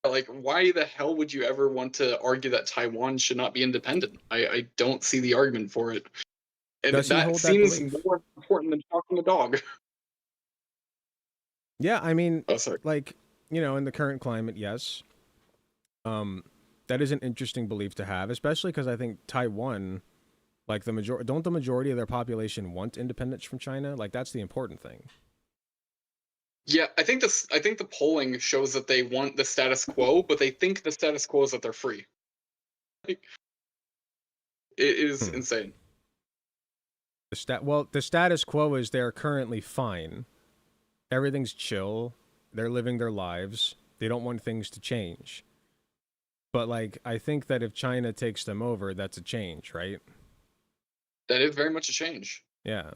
Like, why the hell would you ever want to argue that Taiwan should not be independent? I don't see the argument for it. And that seems more important than talking a dog. Yeah, I mean, oh, sorry. Like, you know, in the current climate, yes. That is an interesting belief to have, especially because I think Taiwan, like don't the majority of their population want independence from China? Like, that's the important thing. Yeah, I think the polling shows that they want the status quo, but they think the status quo is that they're free. Like, it is insane. The status quo is they're currently fine. Everything's chill. They're living their lives. They don't want things to change. But, like, I think that if China takes them over, that's a change, right? That is very much a change. Yeah.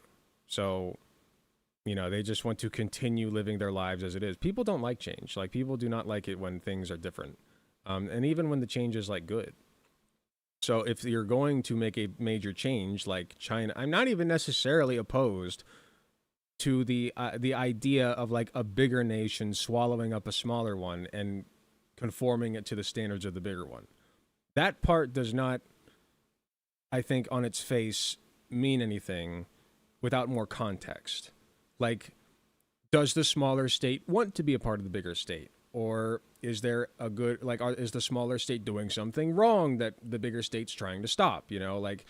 So, you know, they just want to continue living their lives as it is. People don't like change. Like, people do not like it when things are different. And even when the change is, like, good. So if you're going to make a major change like China, I'm not even necessarily opposed to the idea of, like, a bigger nation swallowing up a smaller one and conforming it to the standards of the bigger one. That part does not, I think, on its face mean anything without more context. Like, does the smaller state want to be a part of the bigger state? Or is there a good, like, is the smaller state doing something wrong that the bigger state's trying to stop? You know, like,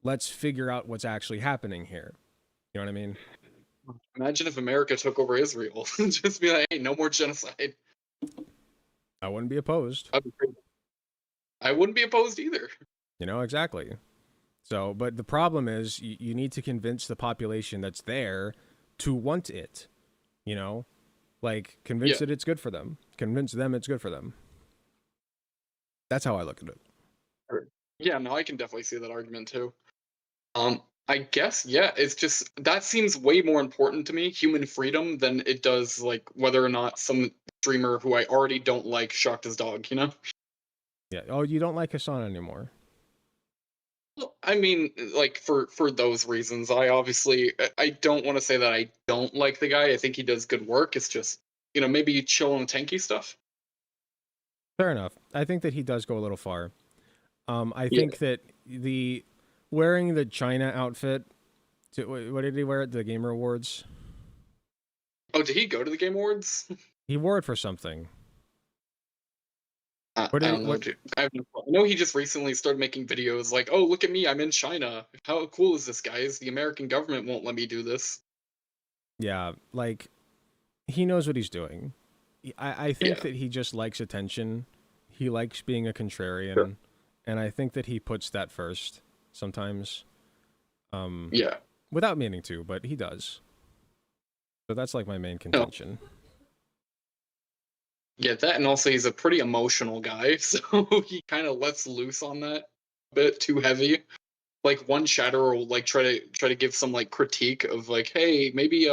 let's figure out what's actually happening here. You know what I mean? Imagine if America took over Israel. Just be like, hey, no more genocide. I wouldn't be opposed. I wouldn't be opposed either. You know, exactly. So, but the problem is you need to convince the population that's there to want it, you know? Like, convince that it's good for them. Convince them it's good for them. That's how I look at it. Yeah, no, I can definitely see that argument too. I guess, yeah, it's just, that seems way more important to me, human freedom, than it does, like, whether or not some streamer who I already don't like shocked his dog, you know? Yeah. Oh, you don't like Hassan anymore? Well, I mean, like, for those reasons, I don't want to say that I don't like the guy. I think he does good work. It's just, you know, maybe you chill on tanky stuff. Fair enough. I think that he does go a little far. I think that wearing the China outfit, what did he wear at the Gamer Awards? Oh, did he go to the Game Awards? He wore it for something. What I did don't know. Dude. I have no clue. I know he just recently started making videos like, "Oh, look at me! I'm in China. How cool is this, guys? The American government won't let me do this." Yeah, like he knows what he's doing. I think Yeah. that he just likes attention. He likes being a Sure. contrarian, and I think that he puts that first sometimes, Yeah. without meaning to, but he does. So that's like my main No. contention. Yeah, that and also he's a pretty emotional guy, so he kind of lets loose on that a bit too heavy. Like one chatterer will like try to give some like critique of like, hey, maybe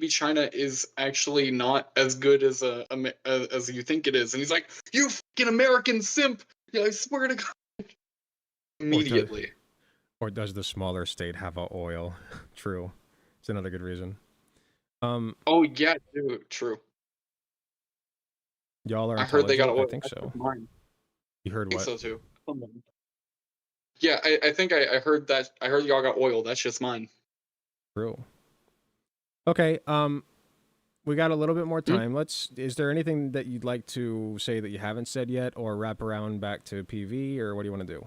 China is actually not as good as as you think it is, and he's like, you fucking American simp! Yeah, I swear to God, Or does, immediately. or does the smaller state have a oil? True. It's another good reason. Um, Oh yeah, dude, true. y'all are I heard they got intelligent. I oil. think That's so. just mine. You heard I think what? so too. Yeah, I think I heard that. I heard y'all got oil. That's just mine. True. Okay. We got a little bit more Hmm? time. Is there anything that you'd like to say that you haven't said yet, or wrap around back to PV, or what do you want to do?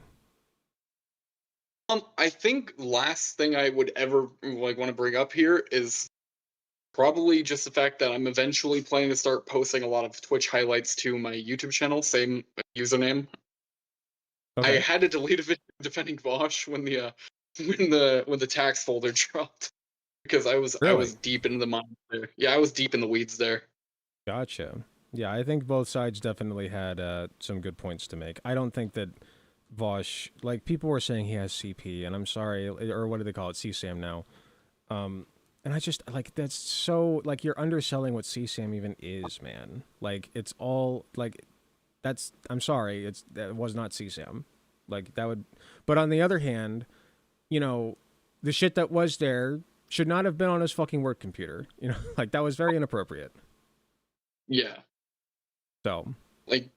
I think last thing I would ever like want to bring up here is probably just the fact that I'm eventually planning to start posting a lot of Twitch highlights to my YouTube channel, same username. I Okay. had to delete a video defending Vosh when the when the tax folder dropped because I Really? was deep into the mine there. Yeah, I was deep in the weeds there. Gotcha. Yeah, I think both sides definitely had some good points to make. I don't think that Vosh, like people were saying he has CP, and I'm sorry, or what do they call it, CSAM now. And I just like that's so like you're underselling what CSAM even is, man. Like it's all like that's I'm sorry, that was not CSAM. Like that would, but on the other hand, you know, the shit that was there should not have been on his fucking work computer. You know, like that was very inappropriate. Yeah, So like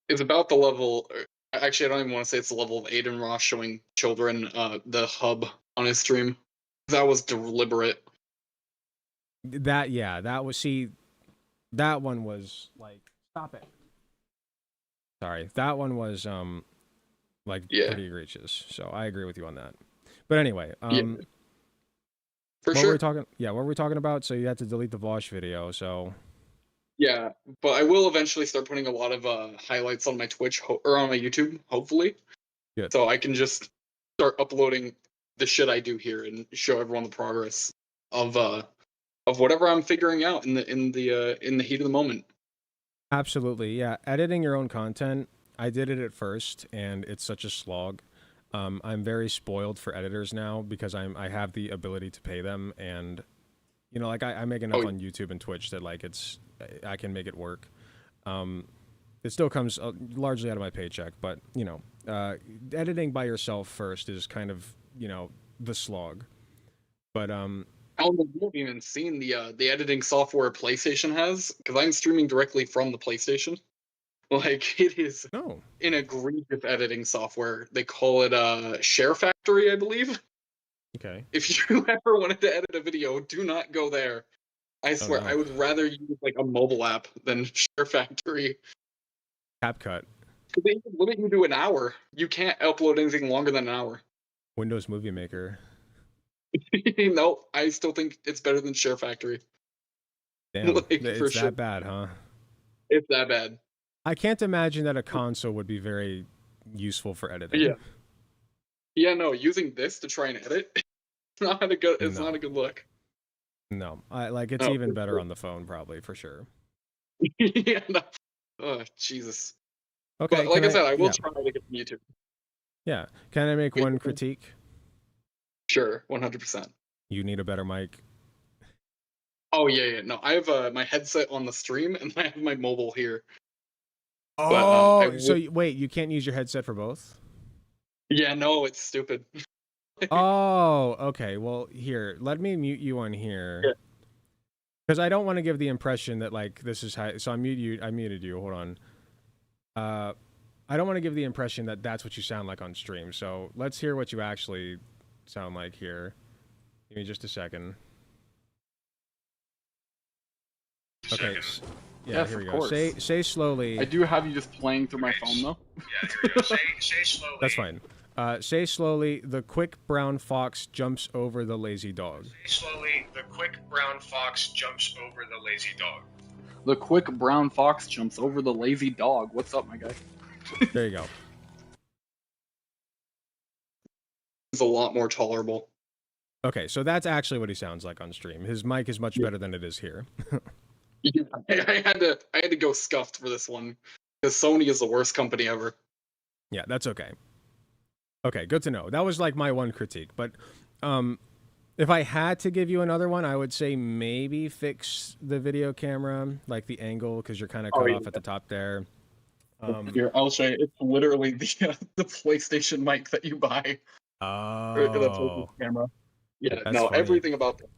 it's about the level. Actually, I don't even want to say it's the level of Aiden Ross showing children the hub on his stream. That was deliberate. that yeah, that was see that one was like stop it. Sorry, that one was like Yeah, pretty egregious. So I agree with you on that. But anyway, yeah, for what were we sure. talking? Yeah, what were we talking about? So you had to delete the Vosh video. So Yeah, but I will eventually start putting a lot of highlights on my Twitch or on my YouTube, hopefully, good. so I can just start uploading the shit I do here and show everyone the progress of whatever I'm figuring out in the heat of the moment. Absolutely, yeah. Editing your own content, I did it at first, and it's such a slog. I'm very spoiled for editors now because I have the ability to pay them, and you know, like I make enough Oh on YouTube and Twitch that like I can make it work. It still comes largely out of my paycheck, but you know, editing by yourself first is kind of the slog. But I don't know if you've even seen the editing software PlayStation has, because I'm streaming directly from the PlayStation. Like it is no, an egregious editing software. They call it Share Factory, I believe. okay, If you ever wanted to edit a video, do not go there. I oh swear, I no, would rather use like a mobile app than Share Factory. CapCut, Because they even limit you to an hour. You can't upload anything longer than an hour. Windows Movie Maker. No, I still think it's better than Share Factory. Damn, Like for it's sure, that bad, huh? it's that bad. I can't imagine that a console would be very useful for Yeah, editing. yeah. No, using this to try and edit, it's not a good. It's not No, a good look. no, I like it's No, even for better sure. on the phone, probably for sure. Yeah. No. Oh Jesus. But Okay, can like I I? said, I will Yeah, try to get from YouTube. yeah. Can I make Wait, one critique? sure, 100%. You need a better mic. Oh yeah, yeah. No, I have my headset on the stream, and I have my mobile here. But I Oh, so would. wait, you can't use your headset for both? Yeah, no, it's stupid. Oh, okay. Well, here, let me mute you on Yeah. here because I don't want to give the impression that like this is how. So I muted you. Hold on. Uh, I don't want to give the impression that that's what you sound like on stream. So let's hear what you actually sound like here. Give me just a second. Okay. Yeah, Yes, here we of go. course. Say slowly. I do have you just playing through my phone though. Yeah, here we go. Say slowly. That's fine. Say slowly. The quick brown fox jumps over the lazy dog. Say slowly. The quick brown fox jumps over the lazy dog. The quick brown fox jumps over the lazy dog. What's up, my guy? There you go. It's a lot more tolerable. Okay, so that's actually what he sounds like on stream. His mic is much better than it is here. I had to go scuffed for this one because Sony is the worst company ever. Yeah, that's okay. Okay, good to know. That was like my one critique. But if I had to give you another one, I would say maybe fix the video camera, like the angle, because you're kind of cut off at the top there. Here, I'll show you. It's literally the PlayStation mic that you buy. Or the PlayStation camera. Yeah, That's no, funny. everything about that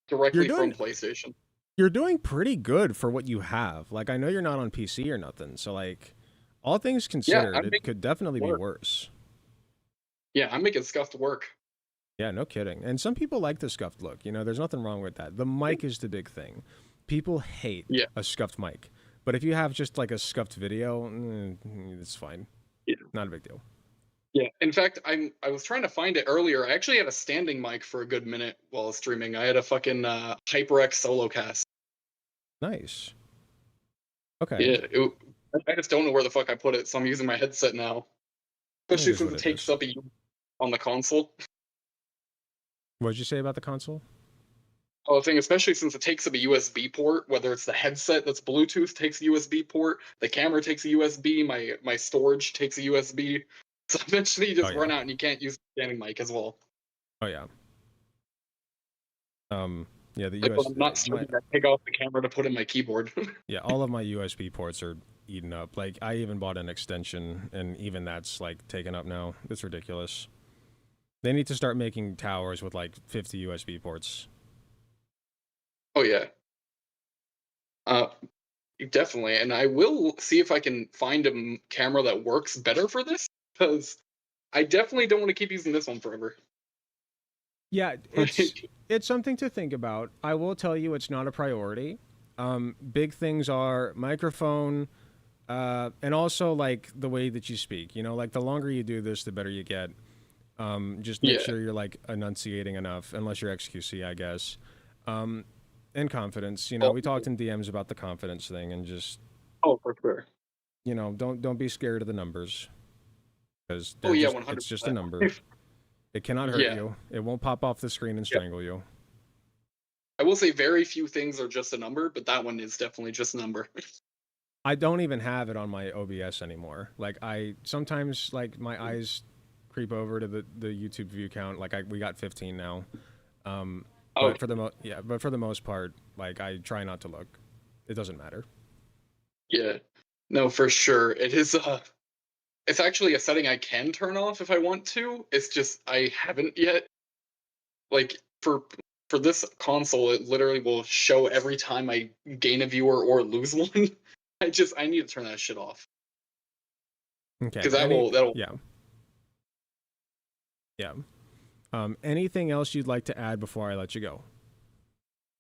directly You're doing- from PlayStation. You're doing pretty good for what you have. Like, I know you're not on PC or nothing, so like, all things considered, I'm it making could definitely be work. worse. Yeah, I'm making scuffed work. Yeah, no kidding. And some people like the scuffed look. You know, there's nothing wrong with that. The mic is the big thing. People hate a scuffed mic. But if you have just like a scuffed video, it's fine. Yeah. Not a big deal. Yeah, in fact, I was trying to find it earlier. I actually had a standing mic for a good minute while streaming. I had a fucking HyperX solo cast. Nice. Okay. Yeah, I just don't know where the fuck I put it, so I'm using my headset now. Especially is since what it it takes is. up a on the console. What did you say about the console? I was saying, especially since it takes up a USB port, whether it's the headset that's Bluetooth takes a USB port, the camera takes a USB, my storage takes a USB. So eventually you just run out and you can't use the standing mic as well. Oh yeah. Yeah, the Like, USB. I'm not starting to take off the camera to put in my keyboard. Yeah, all of my USB ports are eaten up. Like, I even bought an extension, and even that's like taken up now. It's ridiculous. They need to start making towers with like 50 USB ports. Oh yeah. Definitely, and I will see if I can find a camera that works better for this, because I definitely don't want to keep using this one forever. Yeah, it's something to think about. I will tell you, it's not a priority. Big things are microphone, and also like the way that you speak. You know, like the longer you do this, the better you get. Just make sure you're like enunciating enough, unless you're XQC, I guess. And confidence. You know, we talked in DMs about the confidence thing, and just for sure. You know, don't be scared of the numbers, because 100%. it's just a number. It cannot hurt you. It won't pop off the screen and strangle you. I will say very few things are just a number, but that one is definitely just a number. I don't even have it on my OBS anymore. Like, I sometimes, like, my eyes creep over to the YouTube view count. Like, we got 15 now. But for the most part, like, I try not to look. It doesn't matter. Yeah, no, for sure. It is. It's actually a setting I can turn off if I want to. It's just I haven't yet. Like for this console, it literally will show every time I gain a viewer or lose one. I need to turn that shit off. Okay. Because that'll. Yeah. Anything else you'd like to add before I let you go?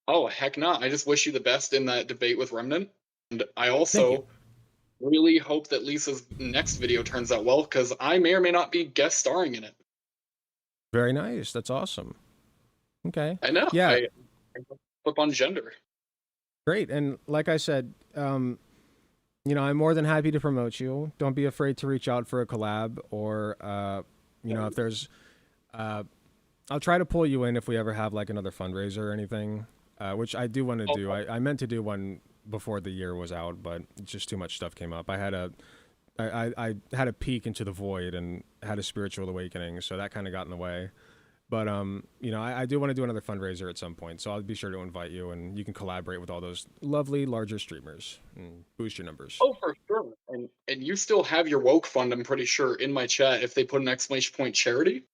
Oh, heck not. I just wish you the best in that debate with Remnant. And I also really hope that Lisa's next video turns out well, because I may or may not be guest starring in it. Very nice. That's awesome. Okay. I know. Yeah. I flip on gender. Great. And like I said, you know, I'm more than happy to promote you. Don't be afraid to reach out for a collab, or, you know, if there's... I'll try to pull you in if we ever have like another fundraiser or anything, which I do want to do. I meant to do one before the year was out, but just too much stuff came up. I had a peek into the void and had a spiritual awakening, so that kind of got in the way. But you know, I do want to do another fundraiser at some point, so I'll be sure to invite you, and you can collaborate with all those lovely larger streamers and boost your numbers. Oh, for sure. And you still have your woke fund, I'm pretty sure, in my chat. If they put an exclamation point charity,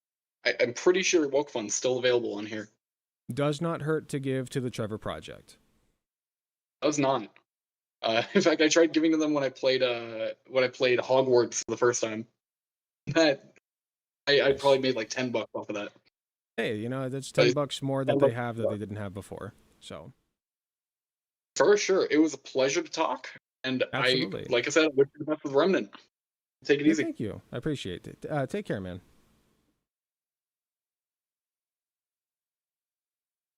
I'm pretty sure woke fund's still available on here. Does not hurt to give to the Trevor Project. Does not. In fact, I tried giving to them when I played Hogwarts for the first time. That I probably made like $10 off of that. Hey, you know, that's $10 more that they have that they didn't have before. So For sure. It was a pleasure to talk. And Absolutely. like I said, I wish you the best with Remnant. Take it Yeah, easy. thank you. I appreciate it. Take care, man.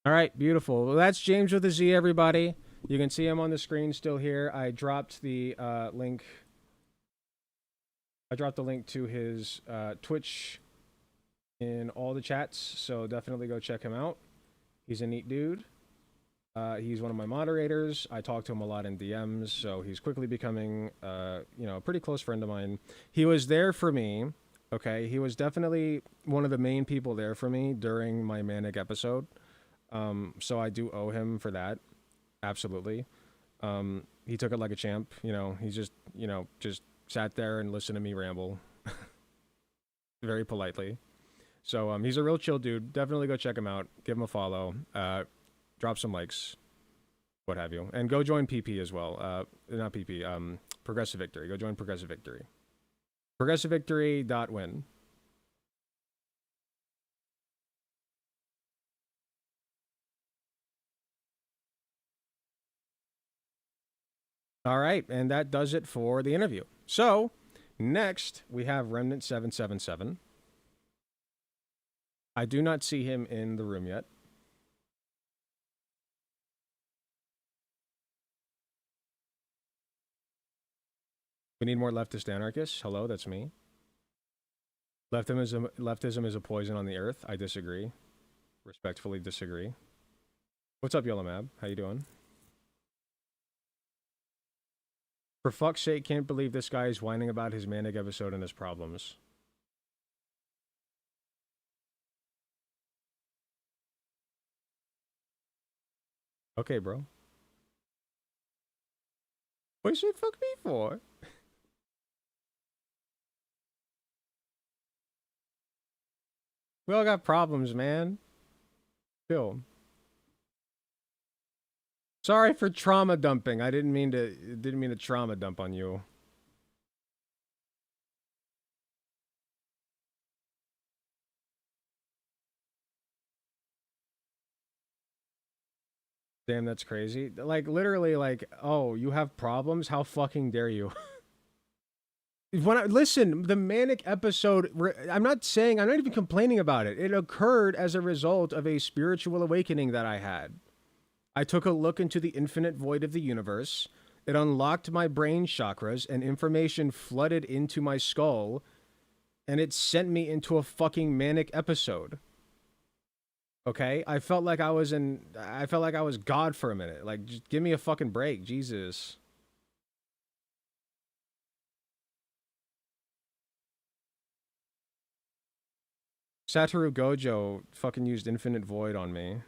All right, beautiful. Well, that's James with a Z, everybody. You can see him on the screen still here. I dropped the link. I dropped the link to his Twitch in all the chats, so definitely go check him out. He's a neat dude. He's one of my moderators. I talk to him a lot in DMs, so he's quickly becoming, a pretty close friend of mine. He was there for me, okay? He was definitely one of the main people there for me during my manic episode. So I do owe him for that. Absolutely. He took it like a champ. He just sat there and listened to me ramble very politely. So he's a real chill dude. Definitely go check him out. Give him a follow. Drop some likes, what have you. And go join PP as well. Not PP, Progressive Victory. Go join Progressive Victory. ProgressiveVictory.win. All right, and that does it for the interview. So, next, we have Remnant 777. I do not see him in the room yet. We need more leftist anarchists. Hello, that's me. Leftism is a poison on the earth. I disagree. Respectfully disagree. What's up, Yolamab? How you doing? For fuck's sake, can't believe this guy is whining about his manic episode and his problems. Okay, bro. What you fuck me for? We all got problems, man. Chill. Sorry for trauma dumping. I didn't mean to trauma dump on you. Damn, that's crazy. Like, literally, like, oh, you have problems? How fucking dare you? Listen, the manic episode, I'm not even complaining about it. It occurred as a result of a spiritual awakening that I had. I took a look into the infinite void of the universe. It unlocked my brain chakras and information flooded into my skull, and it sent me into a fucking manic episode. Okay? I felt like I was God for a minute. Like, just give me a fucking break, Jesus. Satoru Gojo fucking used infinite void on me.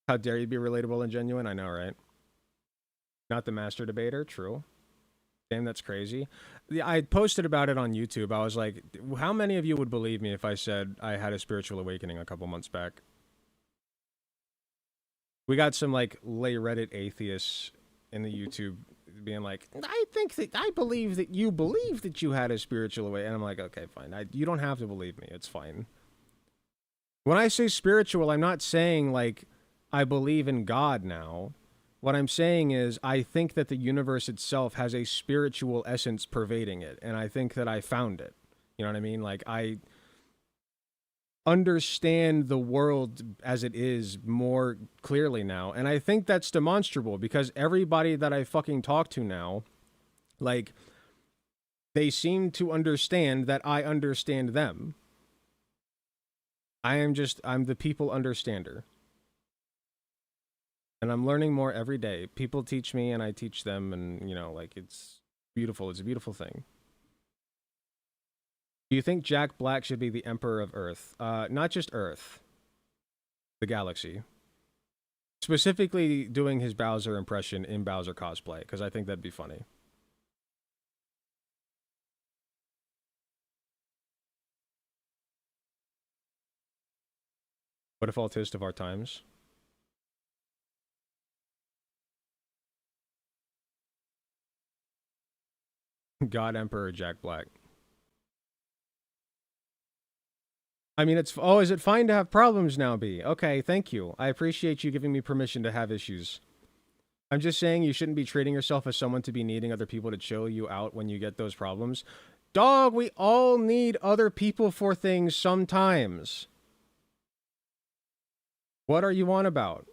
How dare you be relatable and genuine? I know, right? Not the master debater, true. Damn, that's crazy. I posted about it on YouTube. I was like, how many of you would believe me if I said I had a spiritual awakening a couple months back? We got some, like, lay Reddit atheists in the YouTube being like, I believe that you had a spiritual awakening. And I'm like, okay, fine. You don't have to believe me. It's fine. When I say spiritual, I'm not saying, like, I believe in God now. What I'm saying is I think that the universe itself has a spiritual essence pervading it, and I think that I found it. You know what I mean? Like, I understand the world as it is more clearly now, and I think that's demonstrable because everybody that I fucking talk to now, like, they seem to understand that I understand them. I'm the people understander. And I'm learning more every day. People teach me and I teach them, and, like, it's beautiful. It's a beautiful thing. Do you think Jack Black should be the Emperor of Earth? Not just Earth. The galaxy. Specifically doing his Bowser impression in Bowser cosplay, because I think that'd be funny. What a faultist of our times. God Emperor Jack Black. I mean, it's... Oh, is it fine to have problems now, B? Okay, thank you. I appreciate you giving me permission to have issues. I'm just saying you shouldn't be treating yourself as someone to be needing other people to chill you out when you get those problems. Dog, we all need other people for things sometimes. What are you on about?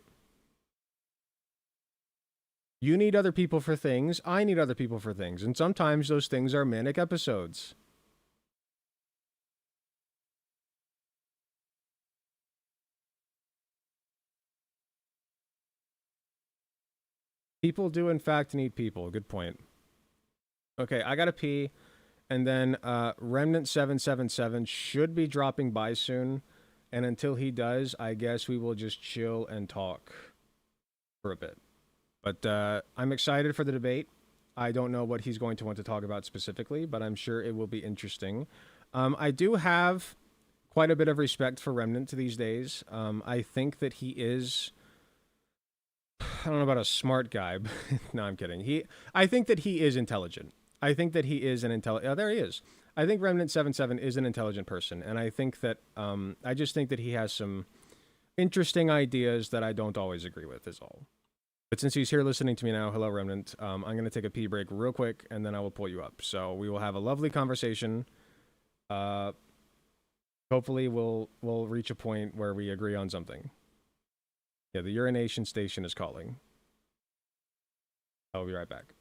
You need other people for things. I need other people for things. And sometimes those things are manic episodes. People do, in fact, need people. Good point. Okay, I gotta pee. And then Remnant 777 should be dropping by soon. And until he does, I guess we will just chill and talk for a bit. But I'm excited for the debate. I don't know what he's going to want to talk about specifically, but I'm sure it will be interesting. I do have quite a bit of respect for Remnant these days. I think that he is... I don't know about a smart guy, but no, I'm kidding. I think that he is intelligent. I think that he is an intelligent... Oh, there he is. I think Remnant 77 is an intelligent person, and I think that... I just think that he has some interesting ideas that I don't always agree with, is all. But since he's here listening to me now, hello, Remnant, I'm going to take a pee break real quick, and then I will pull you up. So we will have a lovely conversation. Hopefully we'll reach a point where we agree on something. Yeah, the urination station is calling. I'll be right back.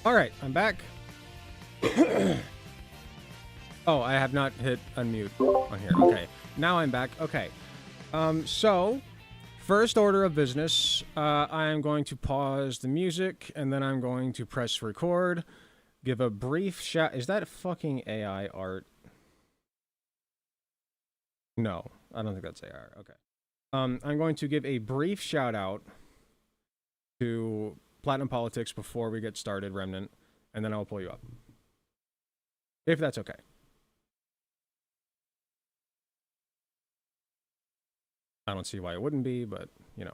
All right, I'm back. Oh, I have not hit unmute on here. Okay, now I'm back. Okay, So, first order of business, I am going to pause the music, and then I'm going to press record. Give a brief shout. Is that fucking AI art? No, I don't think that's AI art. Okay. I'm going to give a brief shout out to Platinum Politics before we get started, Remnant, and then I'll pull you up. If that's okay. I don't see why it wouldn't be, but, you know.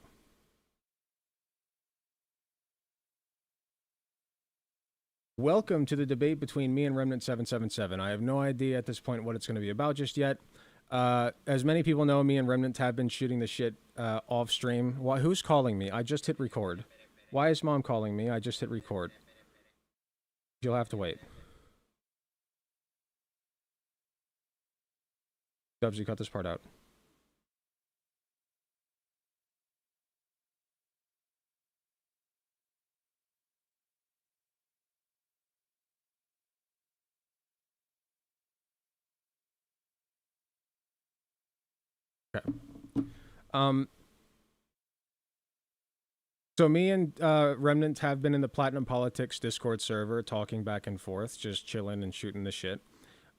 Welcome to the debate between me and Remnant777. I have no idea at this point what it's going to be about just yet. As many people know, me and Remnant have been shooting the shit off stream. Who's calling me? I just hit record. Why is Mom calling me? I just hit record. You'll have to wait. Dubs, you cut this part out. Okay. So me and Remnant have been in the Platinum Politics Discord server talking back and forth, just chilling and shooting the shit.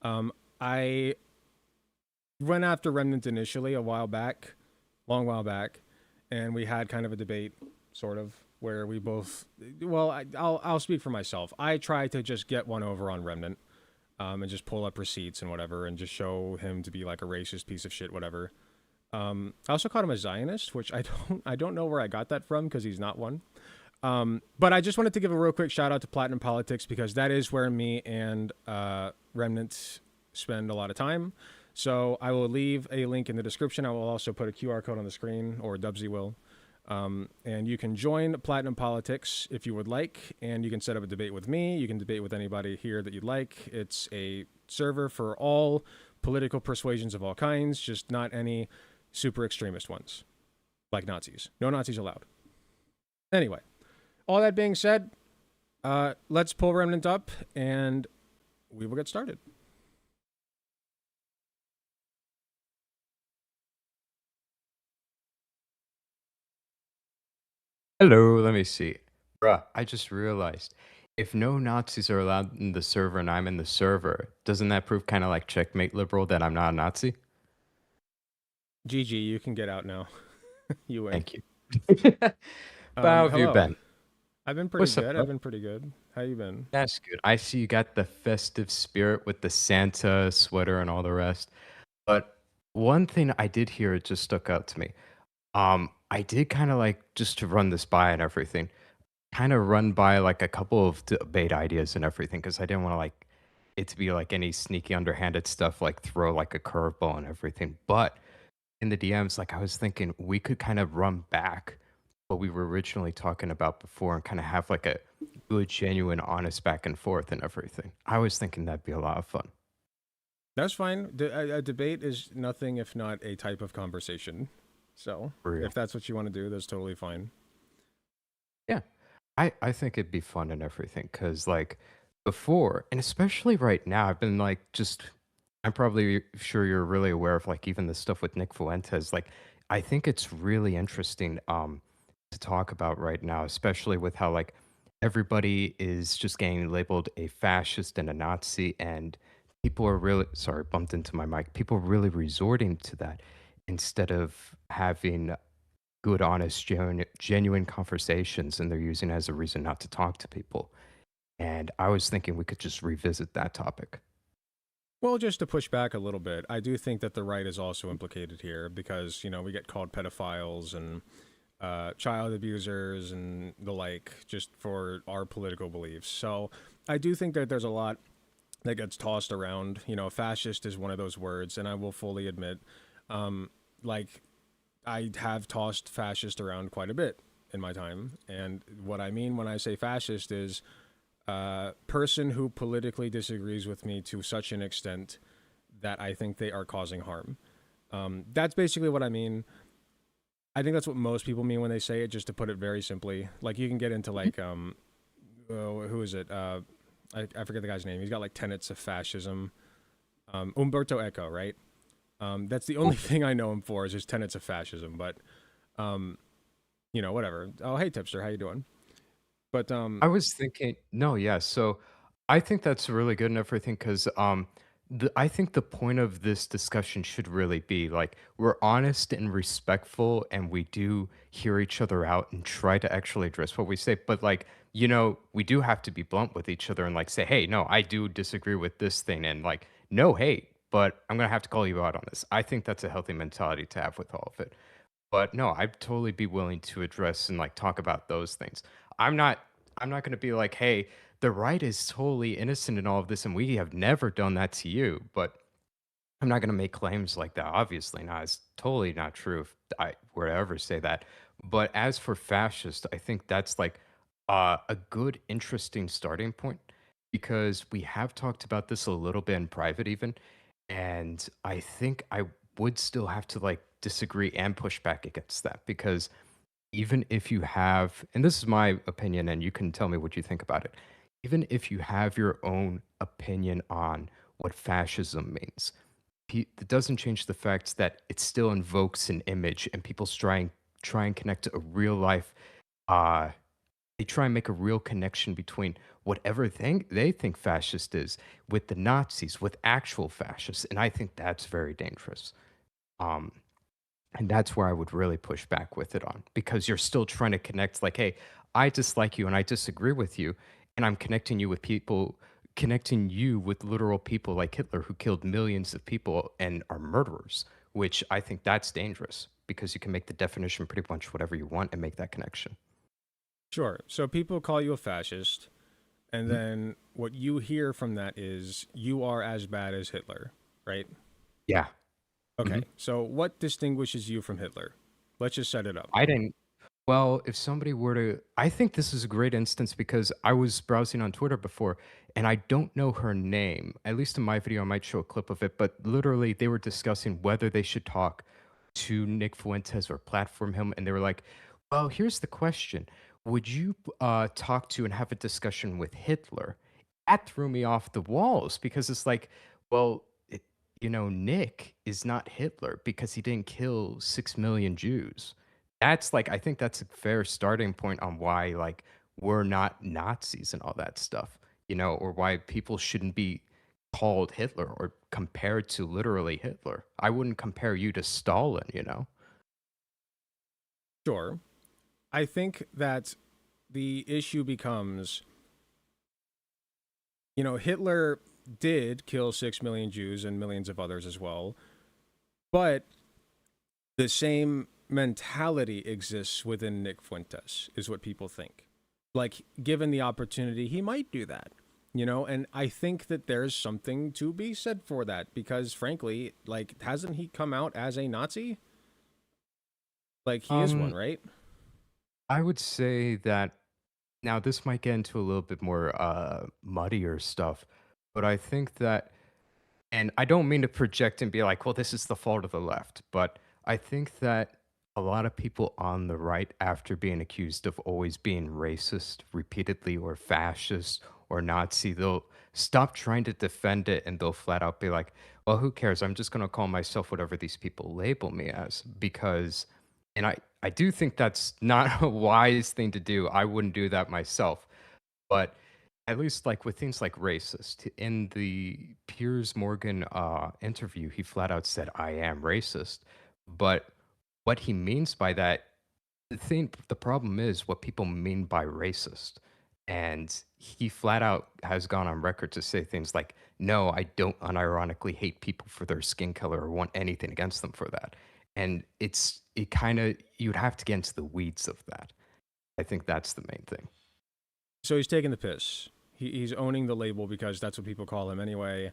I went after Remnant initially a while back, long while back, and we had kind of a debate, sort of, where we both, well, I'll speak for myself. I tried to just get one over on Remnant, and just pull up receipts and whatever, and just show him to be like a racist piece of shit, whatever. I also called him a Zionist, which I don't know where I got that from because he's not one. But I just wanted to give a real quick shout out to Platinum Politics because that is where me and Remnant spend a lot of time. So I will leave a link in the description. I will also put a QR code on the screen, or Dubsy will. And you can join Platinum Politics if you would like, and you can set up a debate with me. You can debate with anybody here that you'd like. It's a server for all political persuasions of all kinds, just not any super extremist ones, like Nazis. No Nazis allowed. Anyway, all that being said, let's pull Remnant up, and we will get started. Hello, let me see. Bruh, I just realized if no Nazis are allowed in the server and I'm in the server, doesn't that prove kind of like checkmate liberal that I'm not a Nazi? GG, you can get out now. You win. Thank you. How have you hello. been? I've been pretty What's up, good. bro? I've been pretty good. How you been? That's good. I see you got the festive spirit with the Santa sweater and all the rest. But one thing I did hear, it just stuck out to me. I did kind of like, just to run this by and everything, kind of run by like a couple of debate ideas and everything because I didn't want to like it to be like any sneaky underhanded stuff, like throw like a curveball and everything. But in the DMs, like I was thinking we could kind of run back what we were originally talking about before and kind of have like a good, genuine, honest back and forth and everything. I was thinking that'd be a lot of fun. That's fine. A debate is nothing if not a type of conversation. So Real. if that's what you want to do, that's totally fine. Yeah, I think it'd be fun and everything because like before, and especially right now, I've been like just I'm probably sure you're really aware of like even the stuff with Nick Fuentes. Like I think it's really interesting to talk about right now, especially with how like everybody is just getting labeled a fascist and a Nazi, and people are really sorry, bumped into my mic. People are really resorting to that instead of having good, honest, genuine conversations, and they're using it as a reason not to talk to people. And I was thinking we could just revisit that topic. Well, just to push back a little bit, I do think that the right is also implicated here because, you know, we get called pedophiles and child abusers and the like just for our political beliefs. So I do think that there's a lot that gets tossed around. You know, fascist is one of those words, and I will fully admit, like, I have tossed fascist around quite a bit in my time. And what I mean when I say fascist is person who politically disagrees with me to such an extent that I think they are causing harm. That's basically what I mean. I think that's what most people mean when they say it, just to put it very simply. Like, you can get into, like, who is it? I forget the guy's name. He's got, like, tenets of fascism. Umberto Eco, right? That's the only thing I know him for is his tenets of fascism. But, whatever. Oh, hey, Tipster, how you doing? But I was thinking, no, yeah. So I think that's really good and everything because I think the point of this discussion should really be like we're honest and respectful, and we do hear each other out and try to actually address what we say. But like, we do have to be blunt with each other and like say, hey, no, I do disagree with this thing, and like, no hate, but I'm gonna have to call you out on this. I think that's a healthy mentality to have with all of it. But no, I'd totally be willing to address and like talk about those things. I'm not I'm not going to be like, "Hey, the right is totally innocent in all of this and we have never done that to you." But I'm not going to make claims like that. Obviously not. It's totally not true if I were to ever say that. But as for fascist, I think that's like a good interesting starting point because we have talked about this a little bit in private even, and I think I would still have to like disagree and push back against that because even if you have, and this is my opinion, and you can tell me what you think about it, even if you have your own opinion on what fascism means, it doesn't change the fact that it still invokes an image, and people try and connect to a real life. Uh, they try and make a real connection between whatever thing they think fascist is with the Nazis, with actual fascists, and I think that's very dangerous. Um, and that's where I would really push back with it on because you're still trying to connect like, hey, I dislike you and I disagree with you. And I'm connecting you with literal people like Hitler who killed millions of people and are murderers, which I think that's dangerous because you can make the definition pretty much whatever you want and make that connection. sure. So people call you a fascist, and Mhm. then what you hear from that is you are as bad as Hitler, right? Yeah. Okay. Mhm. So what distinguishes you from Hitler? Let's just set it up. I didn't Well, if somebody were to I think this is a great instance because I was browsing on Twitter before and I don't know her name. At least in my video, I might show a clip of it, but literally they were discussing whether they should talk to Nick Fuentes or platform him. And they were like, well, here's the question. Would you talk to and have a discussion with Hitler? That threw me off the walls because it's like, well, Nick is not Hitler because he didn't kill 6 million Jews. That's like I think that's a fair starting point on why like we're not Nazis and all that stuff, or why people shouldn't be called Hitler or compared to literally Hitler. I wouldn't compare you to Stalin. Sure. I think that the issue becomes, Hitler did kill 6 million Jews and millions of others as well, but the same mentality exists within Nick Fuentes, is what people think. Like, given the opportunity, he might do that, and I think that there's something to be said for that because, frankly, like, hasn't he come out as a Nazi? Like, he is one, Um, right? I would say that now this might get into a little bit more muddier stuff, but I think that and I don't mean to project and be like, well, this is the fault of the left, but I think that a lot of people on the right, after being accused of always being racist repeatedly or fascist or Nazi, they'll stop trying to defend it and they'll flat out be like, well, who cares? I'm just going to call myself whatever these people label me as because, and I do think that's not a wise thing to do. I wouldn't do that myself. But at least like with things like racist, in the Piers Morgan interview, he flat out said, I am racist. But what he means by that, the problem is what people mean by racist. And he flat out has gone on record to say things like, no, I don't unironically hate people for their skin color or want anything against them for that. And it kind of, you'd have to get into the weeds of that. I think that's the main thing. So he's taking the piss. He's owning the label because that's what people call him anyway.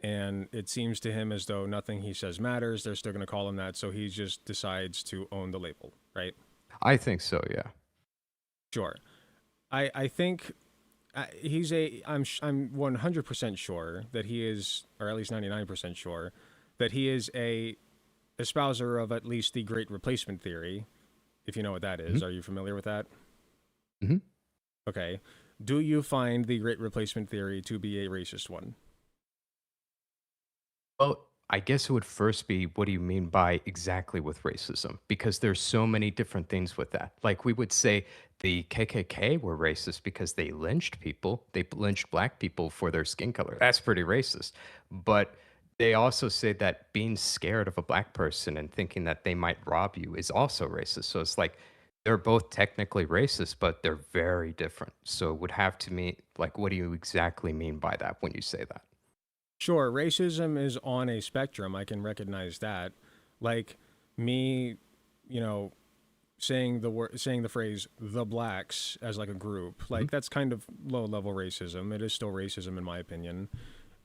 And it seems to him as though nothing he says matters. They're still going to call him that. So he just decides to own the label, right? I think so, yeah. Sure. I think I'm 100% sure that he is, or at least 99% sure, that he is a espouser of at least the Great Replacement Theory, if you know what that is. Mhm. Are you familiar with that? Mhm. Okay. Do you find the Great Replacement Theory to be a racist one? Well, I guess it would first be, what do you mean by exactly with racism? Because there's so many different things with that. Like we would say the KKK were racist because they lynched people. They lynched black people for their skin color. That's pretty racist. But they also say that being scared of a black person and thinking that they might rob you is also racist. So it's like they're both technically racist, but they're very different. So it would have to mean, like, what do you exactly mean by that when you say that? Sure, racism is on a spectrum. I can recognize that. Like me, you know, saying the phrase "the blacks" as like a group, like that's kind of low level racism. It is still racism in my opinion,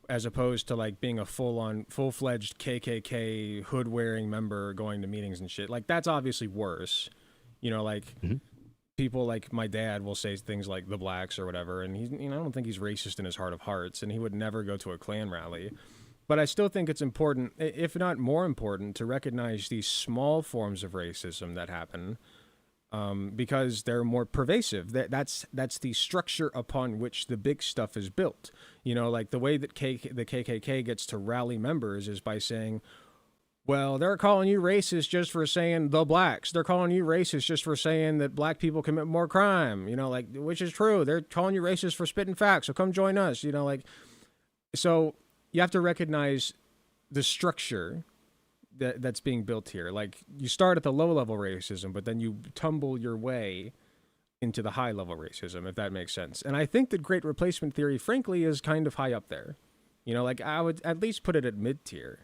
as opposed to like being a full fledged KKK hood wearing member going to meetings and shit. Like that's obviously worse. You know, like Mhm. people like my dad will say things like "the blacks" or whatever, and he's, I don't think he's racist in his heart of hearts, and he would never go to a Klan rally. But I still think it's important, if not more important, to recognize these small forms of racism that happen, because they're more pervasive. That's the structure upon which the big stuff is built. You know, like the way that the KKK gets to rally members is by saying, well, they're calling you racist just for saying the blacks. They're calling you racist just for saying that black people commit more crime. You know, like, which is true. They're calling you racist for spitting facts. So come join us. You know, like, so you have to recognize the structure that's being built here. Like, you start at the low level racism, but then you tumble your way into the high level racism, if that makes sense. And I think that great replacement theory, frankly, is kind of high up there. You know, like, I would at least put it at mid tier.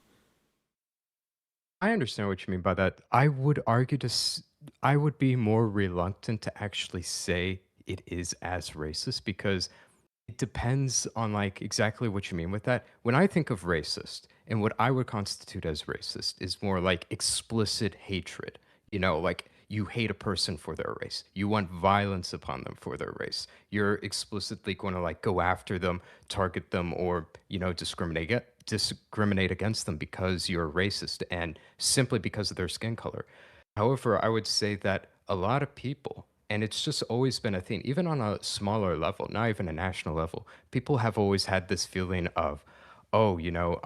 I understand what you mean by that. I would argue I would be more reluctant to actually say it is as racist because it depends on like exactly what you mean with that. When I think of racist and what I would constitute as racist is more like explicit hatred. You know, like you hate a person for their race. You want violence upon them for their race. You're explicitly going to like go after them, target them, or, you know, discriminate against them because you're racist and simply because of their skin color. However, I would say that a lot of people, and it's just always been a thing, even on a smaller level, not even a national level, people have always had this feeling of, oh, you know,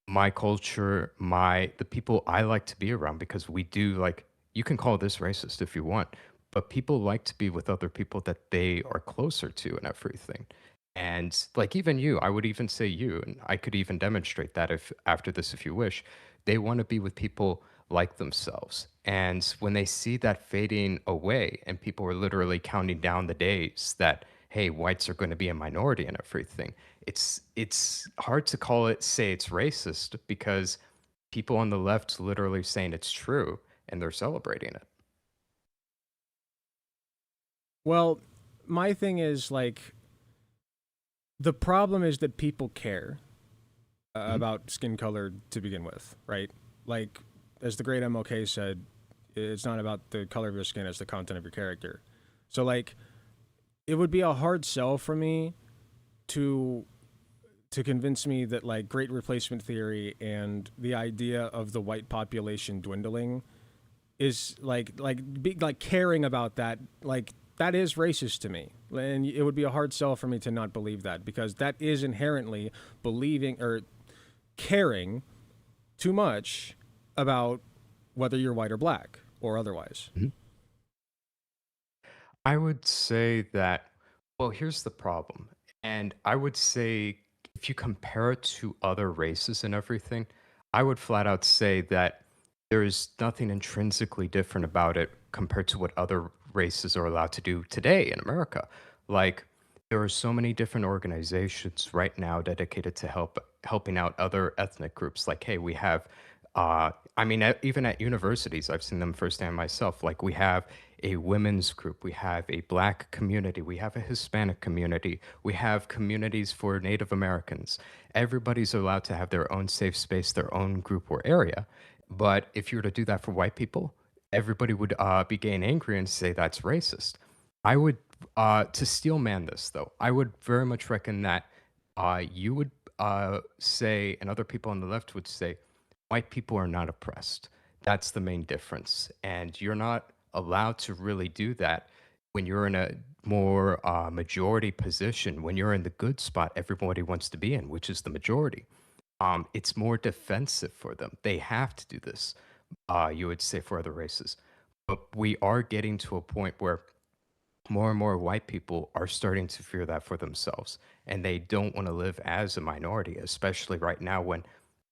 my culture, the people I like to be around, because we do like, you can call this racist if you want, but people like to be with other people that they are closer to and everything. And like even you, I would even say you, and I could even demonstrate that if after this, if you wish, they want to be with people like themselves. And when they see that fading away and people are literally counting down the days that, hey, whites are going to be a minority and everything, it's hard to say it's racist because people on the left literally saying it's true and they're celebrating it. Well, my thing is like, the problem is that people care Mhm. about skin color to begin with, right? Like, as the great MLK said, it's not about the color of your skin, it's the content of your character. So, like, it would be a hard sell for me to convince me that like great replacement theory and the idea of the white population dwindling is like caring about that, like that is racist to me. And it would be a hard sell for me to not believe that, because that is inherently believing or caring too much about whether you're white or black or otherwise. Mhm. I would say that, well, here's the problem. And I would say if you compare it to other races and everything, I would flat out say that there's nothing intrinsically different about it compared to what other races are allowed to do today in America. Like there are so many different organizations right now dedicated to helping out other ethnic groups. Like, hey, we have I mean, even at universities, I've seen them firsthand myself. Like, we have a women's group, we have a black community, we have a Hispanic community, we have communities for Native Americans. Everybody's allowed to have their own safe space, their own group or area. But if you were to do that for white people, everybody would be getting angry and say that's racist. I would, to steel man this though, I would very much reckon that you would say, and other people on the left would say, white people are not oppressed. That's the main difference. And you're not allowed to really do that when you're in a more majority position, when you're in the good spot everybody wants to be in, which is the majority. it's more defensive for them. They have to do this, you would say, for other races. But we are getting to a point where more and more white people are starting to fear that for themselves. And they don't want to live as a minority, especially right now when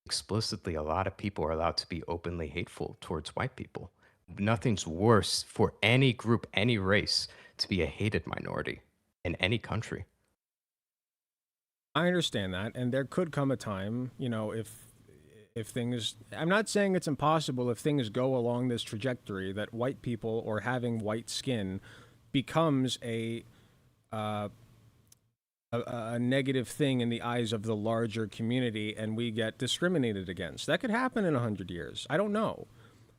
explicitly a lot of people are allowed to be openly hateful towards white people. Nothing's worse for any group, any race, to be a hated minority in any country. I understand that, and there could come a time, if things, I'm not saying it's impossible if things go along this trajectory that white people or having white skin becomes uh, a negative thing in the eyes of the larger community and we get discriminated against. That could happen in 100 years. I don't know.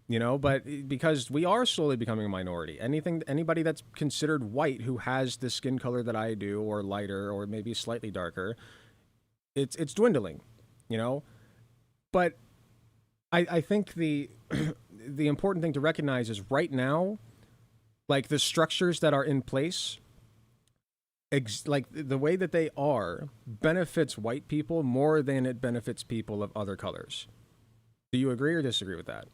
But because we are slowly becoming a minority, anybody that's considered white who has the skin color that I do, or lighter, or maybe slightly darker, it's dwindling, you know. But I think the the important thing to recognize is right now, like the structures that are in place, like the way that they are, benefits white people more than it benefits people of other colors. Do you agree or disagree with that?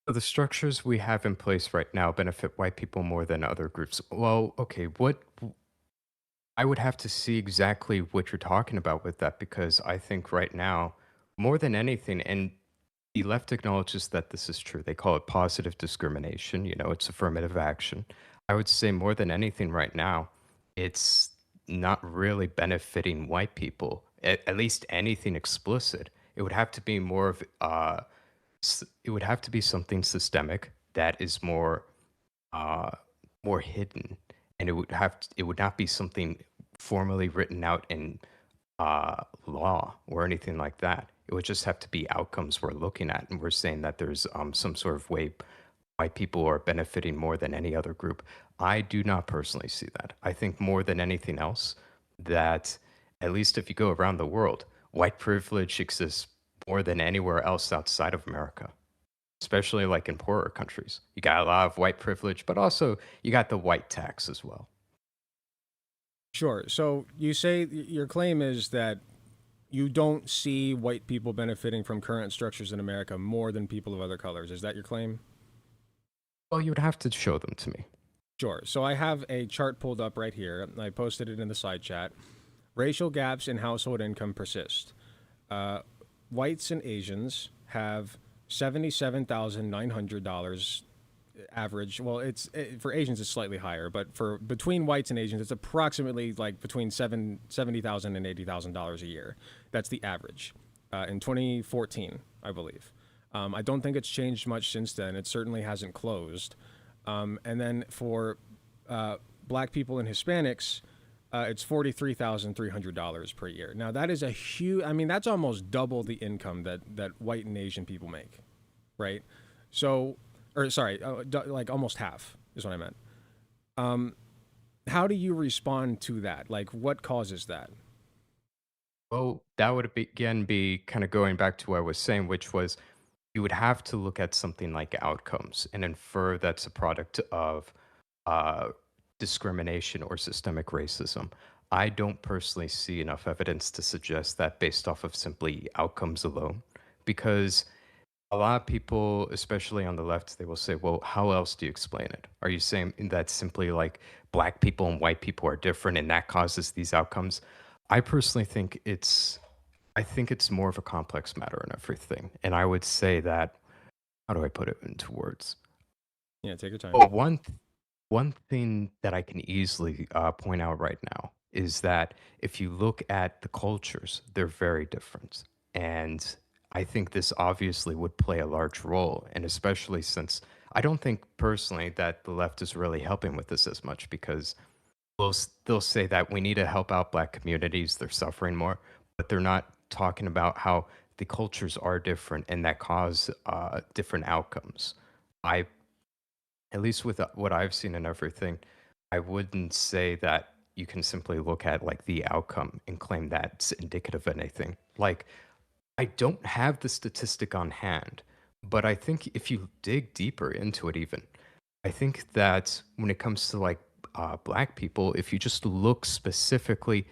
So the structures we have in place right now benefit white people more than other groups. Well, okay, what I would have to see exactly what you're talking about with that because I think right now, more than anything, and the left acknowledges that this is true. They call it positive discrimination. It's affirmative action. I would say more than anything right now, it's not really benefiting white people, at least anything explicit. It would have to be more of, it would have to be something systemic that is uh, more hidden, and it would not be something formally written out in law or anything like that. It would just have to be outcomes we're looking at, and we're saying that there's some sort of way white people are benefiting more than any other group. I do not personally see that. I think more than anything else, that at least if you go around the world, white privilege exists more than anywhere else outside of America, especially like in poorer countries. You got a lot of white privilege, but also you got the white tax as well. Sure. So you say your claim is that you don't see white people benefiting from current structures in America more than people of other colors. Is that your claim? Well, you would have to show them to me. Sure. So I have a chart pulled up right here. I posted it in the side chat. Racial gaps in household income persist. Whites and Asians have $77,900 average. Well, for Asians it's slightly higher, but for between whites and Asians it's approximately like between $70,000 and $80,000 a year. That's the average in 2014, I believe. I don't think it's changed much since then. It certainly hasn't closed. And then for black people and Hispanics, it's $43,300 per year. Now that is a huge. I mean, that's almost double the income that white and Asian people make, right? So, or sorry, like almost half is what I meant. How do you respond to that? Like, what causes that? Well, that would again be kind of going back to what I was saying, which was you would have to look at something like outcomes and infer that's a product of uh, discrimination or systemic racism. I don't personally see enough evidence to suggest that based off of simply outcomes alone, because a lot of people, especially on the left, they will say, well, how else do you explain it? Are you saying that simply like black people and white people are different and that causes these outcomes? I personally think it's more of a complex matter and everything. And I would say that, how do I put it into words? Yeah, take your time. Well, one thing that I can easily point out right now is that if you look at the cultures, they're very different. And I think this obviously would play a large role. And especially since I don't think personally that the left is really helping with this as much because they'll say that we need to help out black communities, they're suffering more, but they're not talking about how the cultures are different and that cause different outcomes. I at least with what I've seen and everything, I wouldn't say that you can simply look at like the outcome and claim that's indicative of anything. Like, I don't have the statistic on hand, but I think if you dig deeper into it, even, I think that when it comes to like black people, if you just look specifically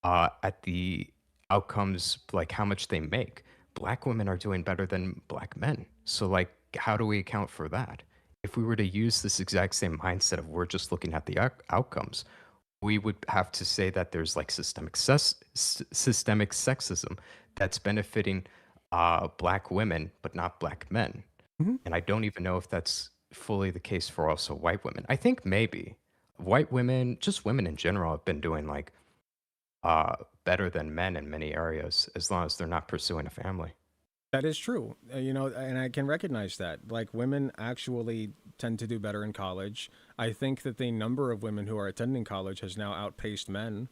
at the outcomes, like how much they make. Black women are doing better than black men. So, like, how do we account for that? If we were to use this exact same mindset of we're just looking at the outcomes, we would have to say that there's like systemic sexism that's benefiting black women, but not black men. Mhm. And I don't even know if that's fully the case for also white women. I think maybe white women, just women in general, have been doing like uh, better than men in many areas as long as they're not pursuing a family. That is true. You know, and I can recognize that. Like, women actually tend to do better in college. I think that the number of women who are attending college has now outpaced men,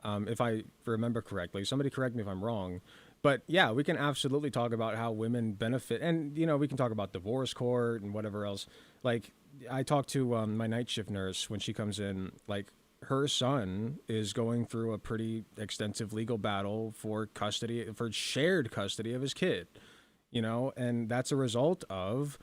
if I remember correctly. Somebody correct me if I'm wrong. But yeah, we can absolutely talk about how women benefit. And, you know, we can talk about divorce court and whatever else. Like, I talked to my night shift nurse when she comes in. Like, her son is going through a pretty extensive legal battle for custody, for shared custody of his kid, you know, and that's a result of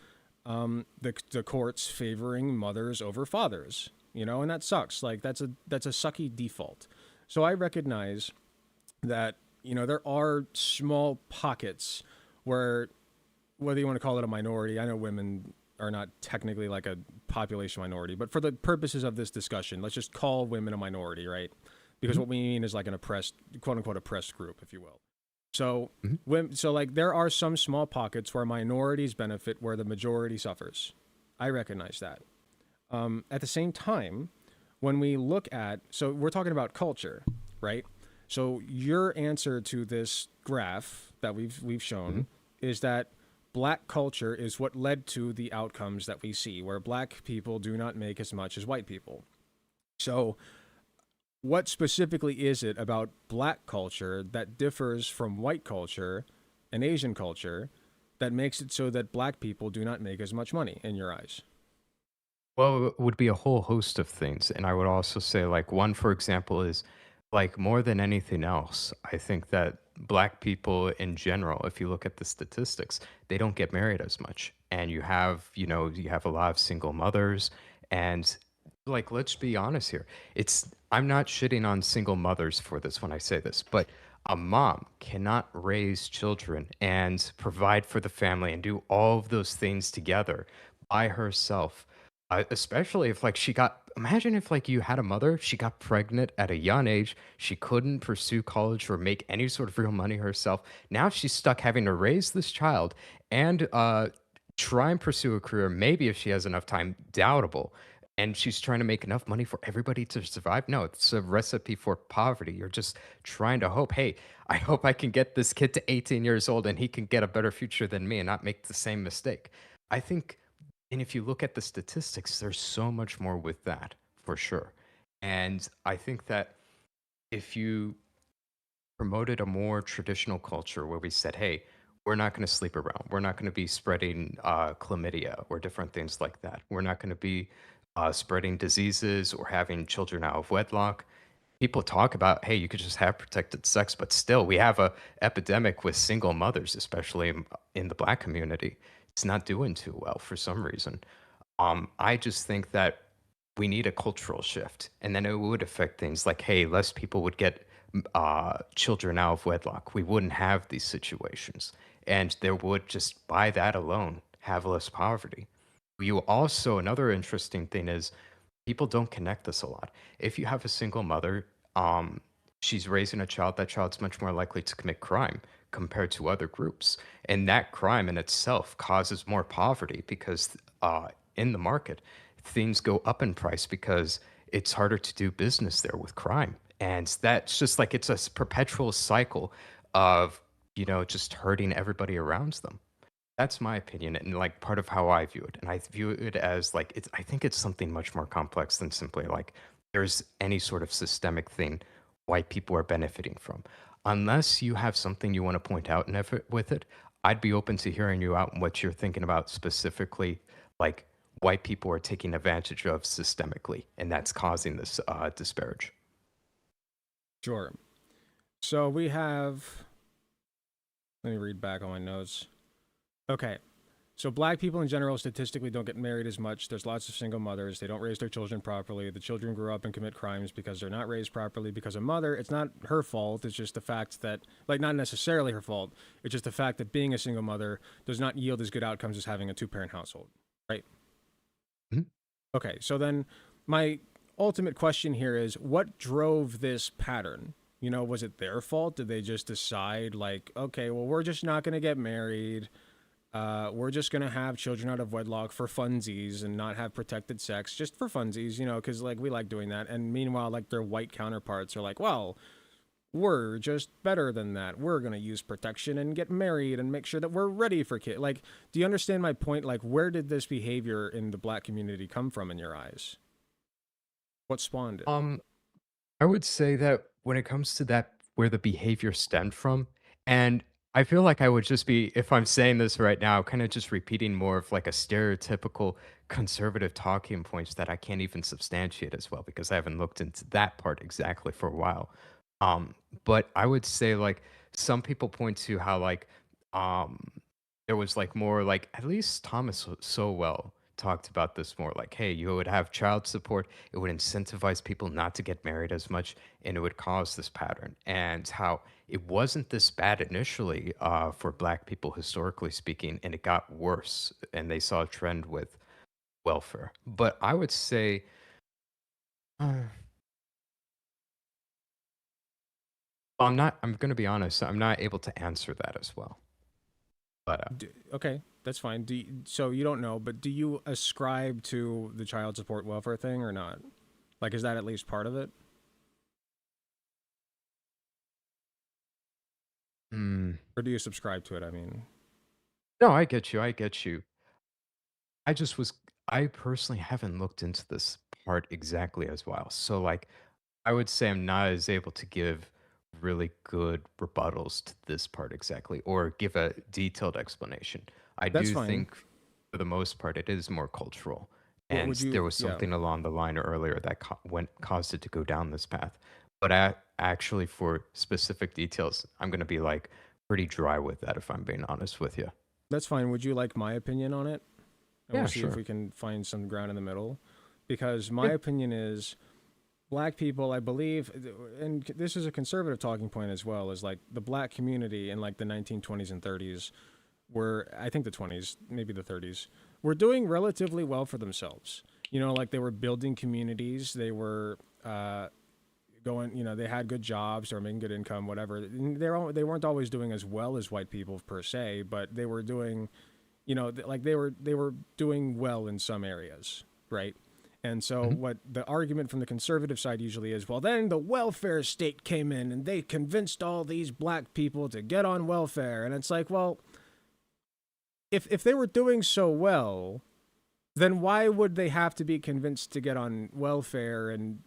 the courts favoring mothers over fathers, you know, and that sucks. Like, that's a sucky default. So I recognize that, you know, there are small pockets where, whether you want to call it a minority, I know women are not technically like a population minority, but for the purposes of this discussion, let's just call women a minority, right? Because what we mean is like an oppressed, quote unquote, oppressed group, if you will. So, so like there are some small pockets where minorities benefit, where the majority suffers. I recognize that. At the same time, when we look at, so we're talking about culture, right? So your answer to this graph that we've shown is that black culture is what led to the outcomes that we see, where black people do not make as much as white people. So what specifically is it about black culture that differs from white culture and Asian culture that makes it so that black people do not make as much money in your eyes? Well, it would be a whole host of things. And I would also say, like, one, for example, is like more than anything else, I think that black people in general, if you look at the statistics, they don't get married as much. And you have a lot of single mothers. And like, let's be honest here. I'm not shitting on single mothers for this when I say this, but a mom cannot raise children and provide for the family and do all of those things together by herself, especially if like imagine if like you had a mother, she got pregnant at a young age, she couldn't pursue college or make any sort of real money herself. Now she's stuck having to raise this child and try and pursue a career, maybe if she has enough time, doubtable. And she's trying to make enough money for everybody to survive. No, it's a recipe for poverty. You're just trying to hope, hey, I hope I can get this kid to 18 years old and he can get a better future than me and not make the same mistake. I think, and if you look at the statistics, there's so much more with that for sure. And I think that if you promoted a more traditional culture where we said, hey, we're not going to sleep around, we're not going to be spreading chlamydia or different things like that, we're not going to be spreading diseases or having children out of wedlock. People talk about, hey, you could just have protected sex, but still, we have a epidemic with single mothers, especially in the black community. It's not doing too well for some reason. I just think that we need a cultural shift, and then it would affect things like, hey, less people would get children out of wedlock. We wouldn't have these situations, and there would just by that alone have less poverty. You also, another interesting thing is people don't connect this a lot. If you have a single mother, she's raising a child, that child's much more likely to commit crime compared to other groups. And that crime in itself causes more poverty because in the market, things go up in price because it's harder to do business there with crime. And that's just like it's a perpetual cycle of, just hurting everybody around them. That's my opinion and like part of how I view it. And I view it as like I think it's something much more complex than simply like there's any sort of systemic thing white people are benefiting from. Unless you have something you want to point out and effort with it, I'd be open to hearing you out and what you're thinking about specifically, like white people are taking advantage of systemically, and that's causing this disparage. Sure. So we have, let me read back on my notes. Okay. So black people in general statistically don't get married as much. There's lots of single mothers. They don't raise their children properly. The children grow up and commit crimes because they're not raised properly because a mother, it's not her fault. It's just the fact that, like, not necessarily her fault. It's just the fact that being a single mother does not yield as good outcomes as having a two-parent household, right? Mhm. Okay, so then my ultimate question here is, what drove this pattern? You know, was it their fault? Did they just decide, like, okay, well, we're just not going to get married. We're just going to have children out of wedlock for funsies and not have protected sex just for funsies, you know, because, like, we like doing that. And meanwhile, like, their white counterparts are like, well, we're just better than that. We're going to use protection and get married and make sure that we're ready for kids. Like, do you understand my point? Like, where did this behavior in the black community come from in your eyes? What spawned it? I would say that when it comes to that, where the behavior stemmed from, and I feel like I would just be, if I'm saying this right now, kind of just repeating more of like a stereotypical conservative talking points that I can't even substantiate as well because I haven't looked into that part exactly for a while. Um, but I would say like some people point to how like um there was like more like at least Thomas Sowell talked about this more like, hey, you would have child support, it would incentivize people not to get married as much, and it would cause this pattern. And how it wasn't this bad initially for Black people, historically speaking, and it got worse, and they saw a trend with welfare. But I would say, uh, I'm not. I'm going to be honest. I'm not able to answer that as well. But Okay, that's fine. So you don't know, but do you ascribe to the child support welfare thing or not? Like, is that at least part of it? mm, Or do you subscribe to it? I mean, no, I get you. I get you. I just was. I personally haven't looked into this part exactly as well. So like, I would say I'm not as able to give really good rebuttals to this part exactly, or give a detailed explanation. I that's do fine. think, for the most part, it is more cultural, What and would you, there was yeah, something along the line earlier that caused it to go down this path. But actually, for specific details, I'm gonna be like pretty dry with that if I'm being honest with you. that's fine. Would you like my opinion on it? And we'll Yeah, see if sure. we can find some ground in the middle. Because my Yeah. opinion is black people, I believe, and this is a conservative talking point as well, is like the black community in like the 1920s and 30s were, I think the 20s, maybe the 30s, were doing relatively well for themselves. You know, like they were building communities, they were going, you know, they had good jobs or making good income, whatever. They weren't always doing as well as white people per se, but they were doing, you know, like they were doing well in some areas, right? And so Mhm. what the argument from the conservative side usually is, well, then the welfare state came in and they convinced all these black people to get on welfare. And it's like, well, if they were doing so well, then why would they have to be convinced to get on welfare? And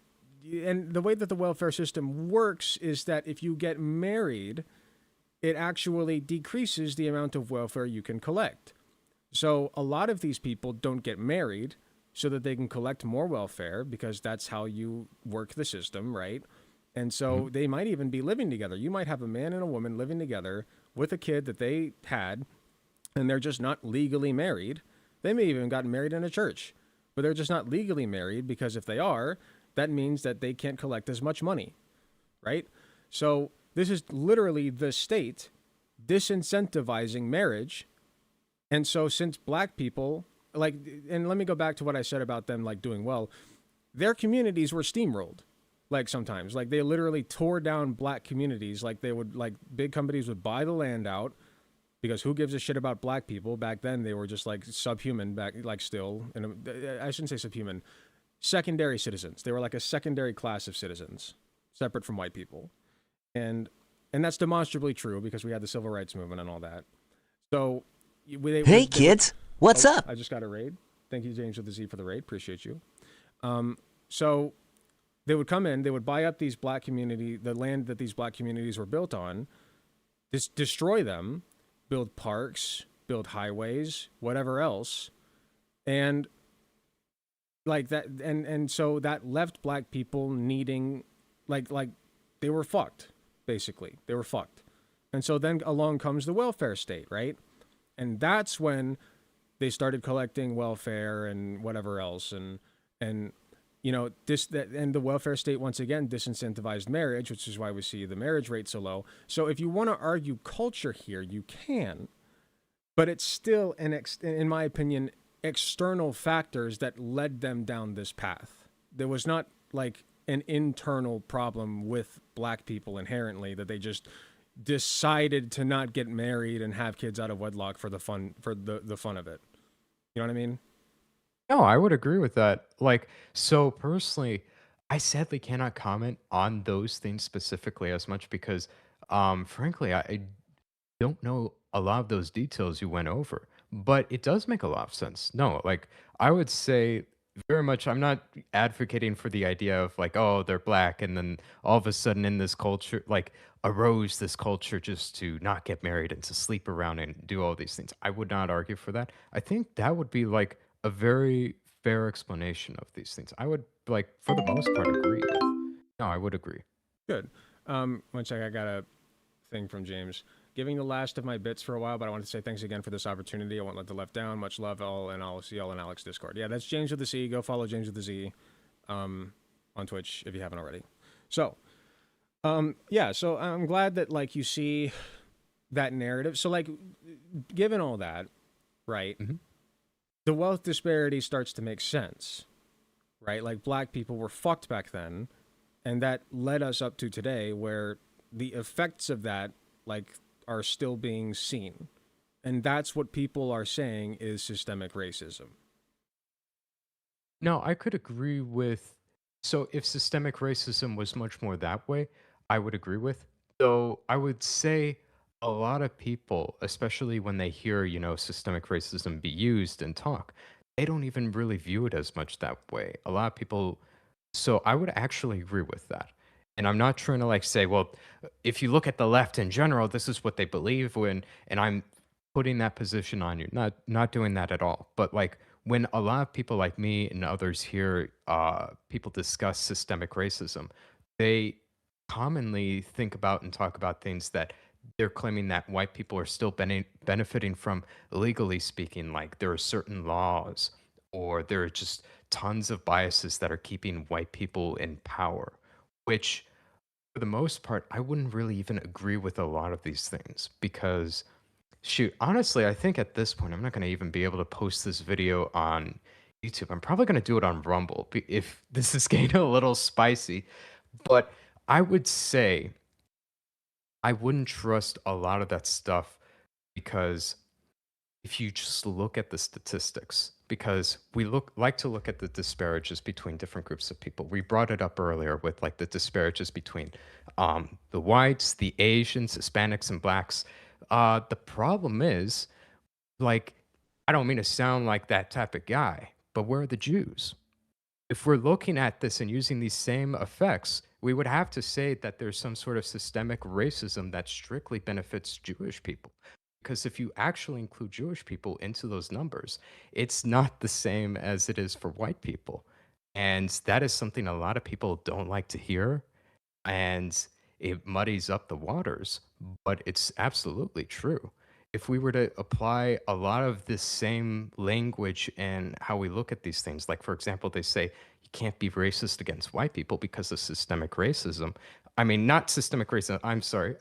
the way that the welfare system works is that if you get married, it actually decreases the amount of welfare you can collect. So a lot of these people don't get married so that they can collect more welfare because that's how you work the system, right? And so Mhm. they might even be living together. You might have a man and a woman living together with a kid that they had, and they're just not legally married. They may even gotten married in a church, but they're just not legally married because if they are, that means that they can't collect as much money, right? So this is literally the state disincentivizing marriage. And so since black people, like, and let me go back to what I said about them like doing well, their communities were steamrolled. Like sometimes, like they literally tore down black communities. Like they would, like big companies would buy the land out because who gives a shit about black people? Back then they were just like subhuman back, like still, and I shouldn't say subhuman, secondary citizens. They were like a secondary class of citizens, separate from white people. And and that's demonstrably true because we had the civil rights movement and all that. So Hey they would, kids, what's oh, up? I just got a raid. Thank you, James with the Z, for the raid. Appreciate you. So they would come in, they would buy up these black community, the land that these black communities were built on, destroy them, build parks, build highways, whatever else, and like that, and so that left black people needing, like they were fucked, basically. They were fucked, and so then along comes the welfare state, right? And that's when they started collecting welfare and whatever else, and you know and the welfare state once again disincentivized marriage, which is why we see the marriage rate so low. So if you want to argue culture here, you can, but it's still in my opinion, external factors that led them down this path. There was not like an internal problem with black people inherently that they just decided to not get married and have kids out of wedlock for the fun of it. You know what I mean? No, I would agree with that. Like, so personally, I sadly cannot comment on those things specifically as much because, frankly, I don't know a lot of those details you went over, but it does make a lot of sense. No, like I would say very much I'm not advocating for the idea of like, oh, they're black and then all of a sudden in this culture like arose this culture just to not get married and to sleep around and do all these things. I would not argue for that. I think that would be like a very fair explanation of these things. I would like for the most part agree with. No, I would agree. Good. One sec, I got a thing from James. Giving the last of my bits for a while, but I want to say thanks again for this opportunity. I won't let the left down. Much love, all, and I'll see y'all in Alex Discord. Yeah, that's James with the Z. Go follow James with the Z on Twitch if you haven't already. So, yeah, so I'm glad that like you see that narrative. So like, given all that, right, the wealth disparity starts to make sense, right? Like black people were fucked back then, and that led us up to today where the effects of that like are still being seen. And that's what people are saying is systemic racism. No, I could agree with. So, if systemic racism was much more that way, I would agree with. Though I would say a lot of people, especially when they hear, systemic racism be used and talk, they don't even really view it as much that way. A lot of people. So, I would actually agree with that. And I'm not trying to like say, well, if you look at the left in general, this is what they believe when, and I'm putting that position on you. Not doing that at all. But like when a lot of people like me and others hear people discuss systemic racism, they commonly think about and talk about things that they're claiming that white people are still benefiting from, legally speaking. Like there are certain laws or there are just tons of biases that are keeping white people in power, which for the most part, I wouldn't really even agree with a lot of these things because shoot, honestly, I think at this point, I'm not going to even be able to post this video on YouTube. I'm probably going to do it on Rumble if this is getting a little spicy. But I would say I wouldn't trust a lot of that stuff because if you just look at the statistics, because we like to look at the disparages between different groups of people. We brought it up earlier with like the disparages between the whites, the Asians, Hispanics, and blacks. The problem is, like, I don't mean to sound like that type of guy, but where are the Jews? If we're looking at this and using these same effects, we would have to say that there's some sort of systemic racism that strictly benefits Jewish people. Because if you actually include Jewish people into those numbers, it's not the same as it is for white people. And that is something a lot of people don't like to hear. And it muddies up the waters, but it's absolutely true. If we were to apply a lot of this same language and how we look at these things, like for example, they say you can't be racist against white people because of systemic racism. I mean, not systemic racism, I'm sorry,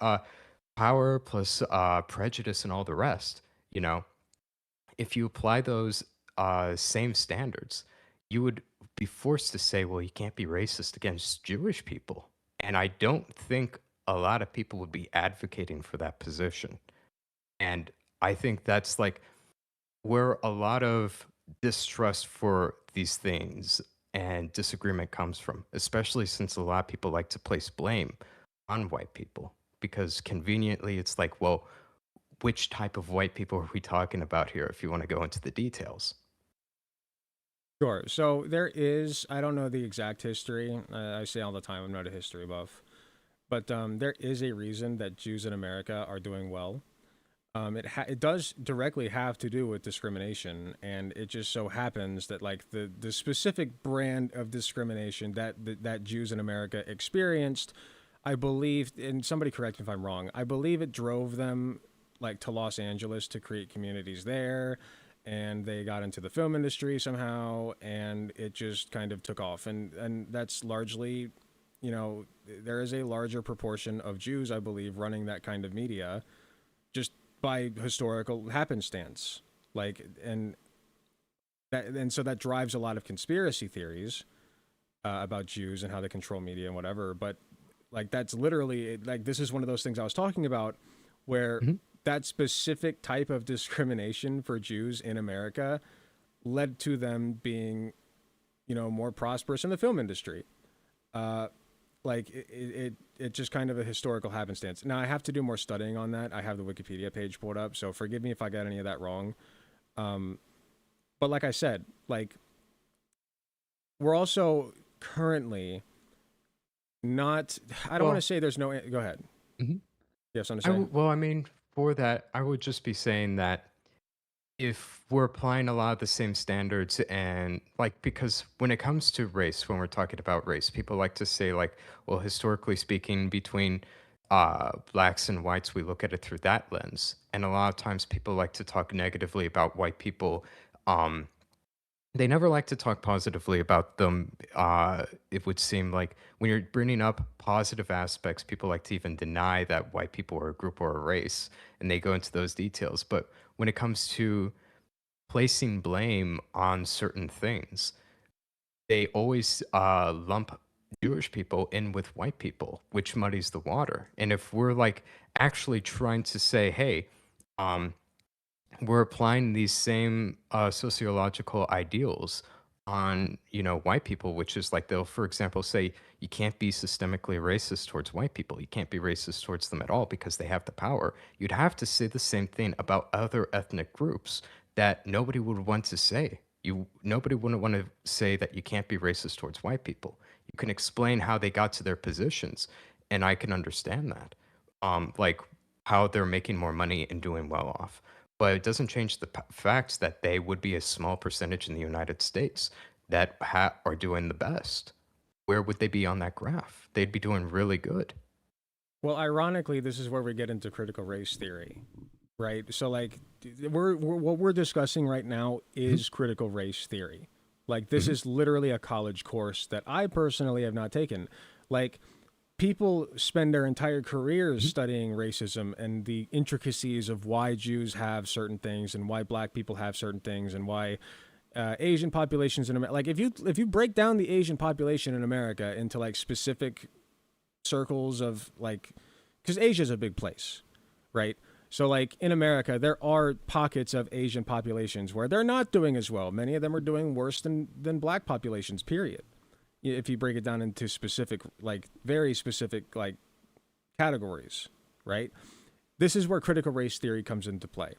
power plus prejudice and all the rest, you know, if you apply those same standards, you would be forced to say, well, you can't be racist against Jewish people. And I don't think a lot of people would be advocating for that position. And I think that's like where a lot of distrust for these things and disagreement comes from, especially since a lot of people like to place blame on white people because conveniently it's like, well, which type of white people are we talking about here if you want to go into the details? Sure. So there is, I don't know the exact history. I say all the time, I'm not a history buff. But there is a reason that Jews in America are doing well. It does directly have to do with discrimination, and it just so happens that like the specific brand of discrimination that Jews in America experienced, I believe, and somebody correct me if I'm wrong, I believe it drove them like to Los Angeles to create communities there, and they got into the film industry somehow, and it just kind of took off. And that's largely, you know, there is a larger proportion of Jews, I believe, running that kind of media, just by historical happenstance. Like, and so that drives a lot of conspiracy theories about Jews and how they control media and whatever. But like, that's literally like, this is one of those things I was talking about, where that specific type of discrimination for Jews in America led to them being, you know, more prosperous in the film industry. Like it just kind of a historical happenstance. Now I have to do more studying on that. I have the Wikipedia page pulled up, so forgive me if I got any of that wrong. But like I said, like, we're also currently not, I don't Well, want to say there's no, go ahead. Mhm. You have something to say? well, I mean, for that, I would just be saying that if we're applying a lot of the same standards and like because when it comes to race, when we're talking about race, people like to say like, well, historically speaking, between blacks and whites, we look at it through that lens. And a lot of times people like to talk negatively about white people. Um, they never like to talk positively about them. It would seem like when you're bringing up positive aspects, people like to even deny that white people are a group or a race, and they go into those details. But when it comes to placing blame on certain things, they always lump Jewish people in with white people, which muddies the water. And if we're like actually trying to say, hey, um, we're applying these same sociological ideals on white people, which is like they'll for example say you can't be systemically racist towards white people, you can't be racist towards them at all because they have the power. You'd have to say the same thing about other ethnic groups that nobody would want to say. Nobody wouldn't want to say that you can't be racist towards white people. You can explain how they got to their positions, and I can understand that, like how they're making more money and doing well off, but it doesn't change the fact that they would be a small percentage in the United States that are doing the best. Where would they be on that graph? They'd be doing really good. Well, ironically, this is where we get into critical race theory, right? So, like, we're what we're discussing right now is critical race theory. Like, this is literally a college course that I personally have not taken. Like, people spend their entire careers studying racism and the intricacies of why Jews have certain things and why Black people have certain things and why Asian populations in America. Like, if you break down the Asian population in America into like specific circles of like, because Asia is a big place, right? So like in America, there are pockets of Asian populations where they're not doing as well. Many of them are doing worse than Black populations. Period. If you break it down into specific, like very specific, like categories, right? This is where critical race theory comes into play.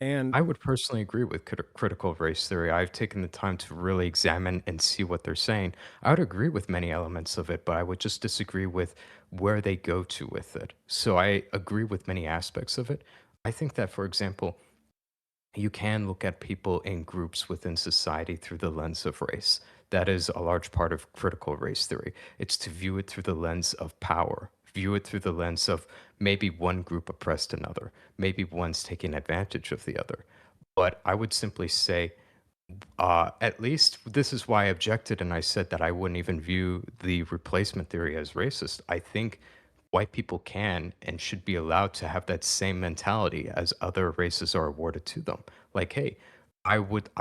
And I would personally agree with critical race theory. I've taken the time to really examine and see what they're saying. I would agree with many elements of it, but I would just disagree with where they go to with it. So I agree with many aspects of it. I think that, for example, you can look at people in groups within society through the lens of race. That is a large part of critical race theory. It's to view it through the lens of power, view it through the lens of maybe one group oppressed another, maybe one's taking advantage of the other. But I would simply say, at least this is why I objected and I said that I wouldn't even view the replacement theory as racist. I think white people can and should be allowed to have that same mentality as other races are awarded to them. Like, hey, I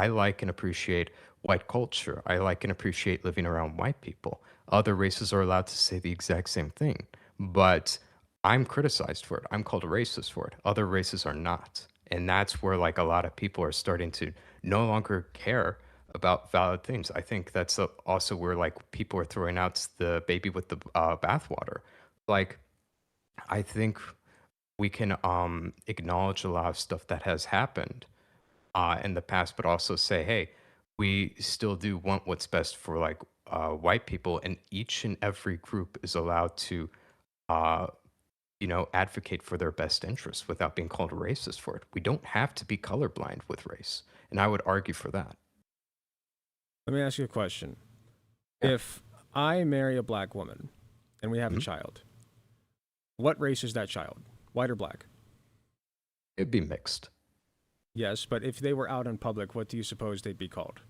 like and appreciate white culture. I like and appreciate living around white people. Other races are allowed to say the exact same thing, but I'm criticized for it. I'm called a racist for it. Other races are not. And that's where like a lot of people are starting to no longer care about valid things. I think that's also where like people are throwing out the baby with the bathwater. Like, I think we can acknowledge a lot of stuff that has happened in the past, but also say, hey, we still do want what's best for like white people, and each and every group is allowed to, uh, advocate for their best interests without being called a racist for it. We don't have to be colorblind with race, and I would argue for that. let me ask you a question. Yeah. If I marry a Black woman and we have a Mhm. child, what race is that child? White or Black? It'd be mixed. Yes, but if they were out in public, what do you suppose they'd be called?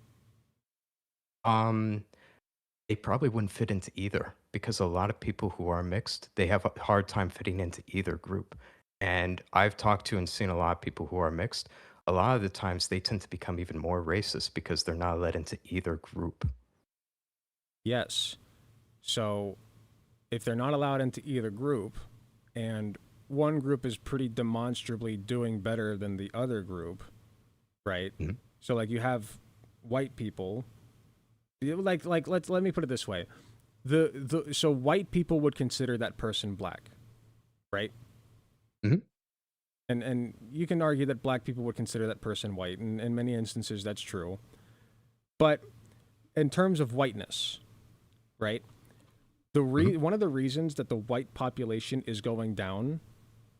Um, they probably wouldn't fit into either because a lot of people who are mixed, they have a hard time fitting into either group. And I've talked to and seen a lot of people who are mixed. A lot of the times they tend to become even more racist because they're not let into either group. Yes. So if they're not allowed into either group, and one group is pretty demonstrably doing better than the other group, right? Mhm. So like you have white people, like let me put it this way. So white people would consider that person black, right? Mhm. And you can argue that black people would consider that person white, and in many instances that's true. But in terms of whiteness, right? Mhm. One of the reasons that the white population is going down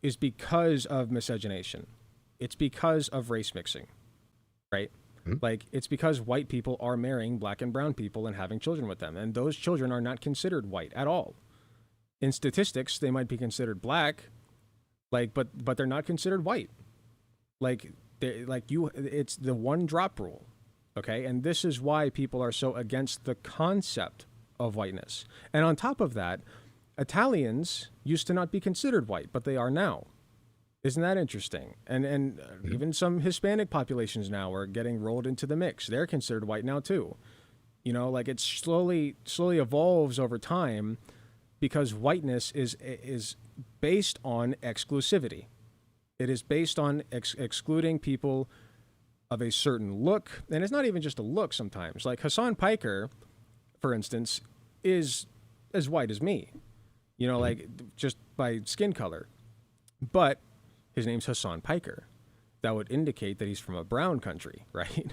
is because of miscegenation. It's because of race mixing, right? Mhm. Like it's because white people are marrying black and brown people and having children with them, and those children are not considered white at all. In statistics, they might be considered black, like but they're not considered white. Like it's the one drop rule, okay? And this is why people are so against the concept of whiteness. And on top of that, Italians used to not be considered white, but they are now. Isn't that interesting? And Mhm. even some Hispanic populations now are getting rolled into the mix. They're considered white now too. You know, like it slowly evolves over time because whiteness is based on exclusivity. It is based on excluding people of a certain look, and it's not even just a look sometimes. Like Hassan Piker, for instance, is as white as me, you know, Mhm. like just by skin color. But his name's Hassan Piker. That would indicate that he's from a brown country, right?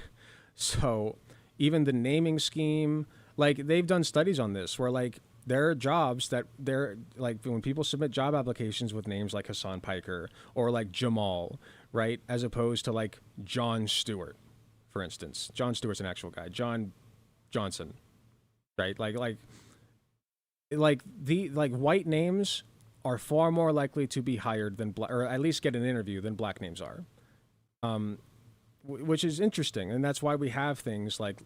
So even the naming scheme, like they've done studies on this where like there are jobs that they're like when people submit job applications with names like Hassan Piker or like Jamal, right? As opposed to like John Stewart, for instance. John Stewart's an actual guy. John Johnson, right? Like white names are far more likely to be hired than black, or at least get an interview than black names are. Which is interesting, and that's why we have things like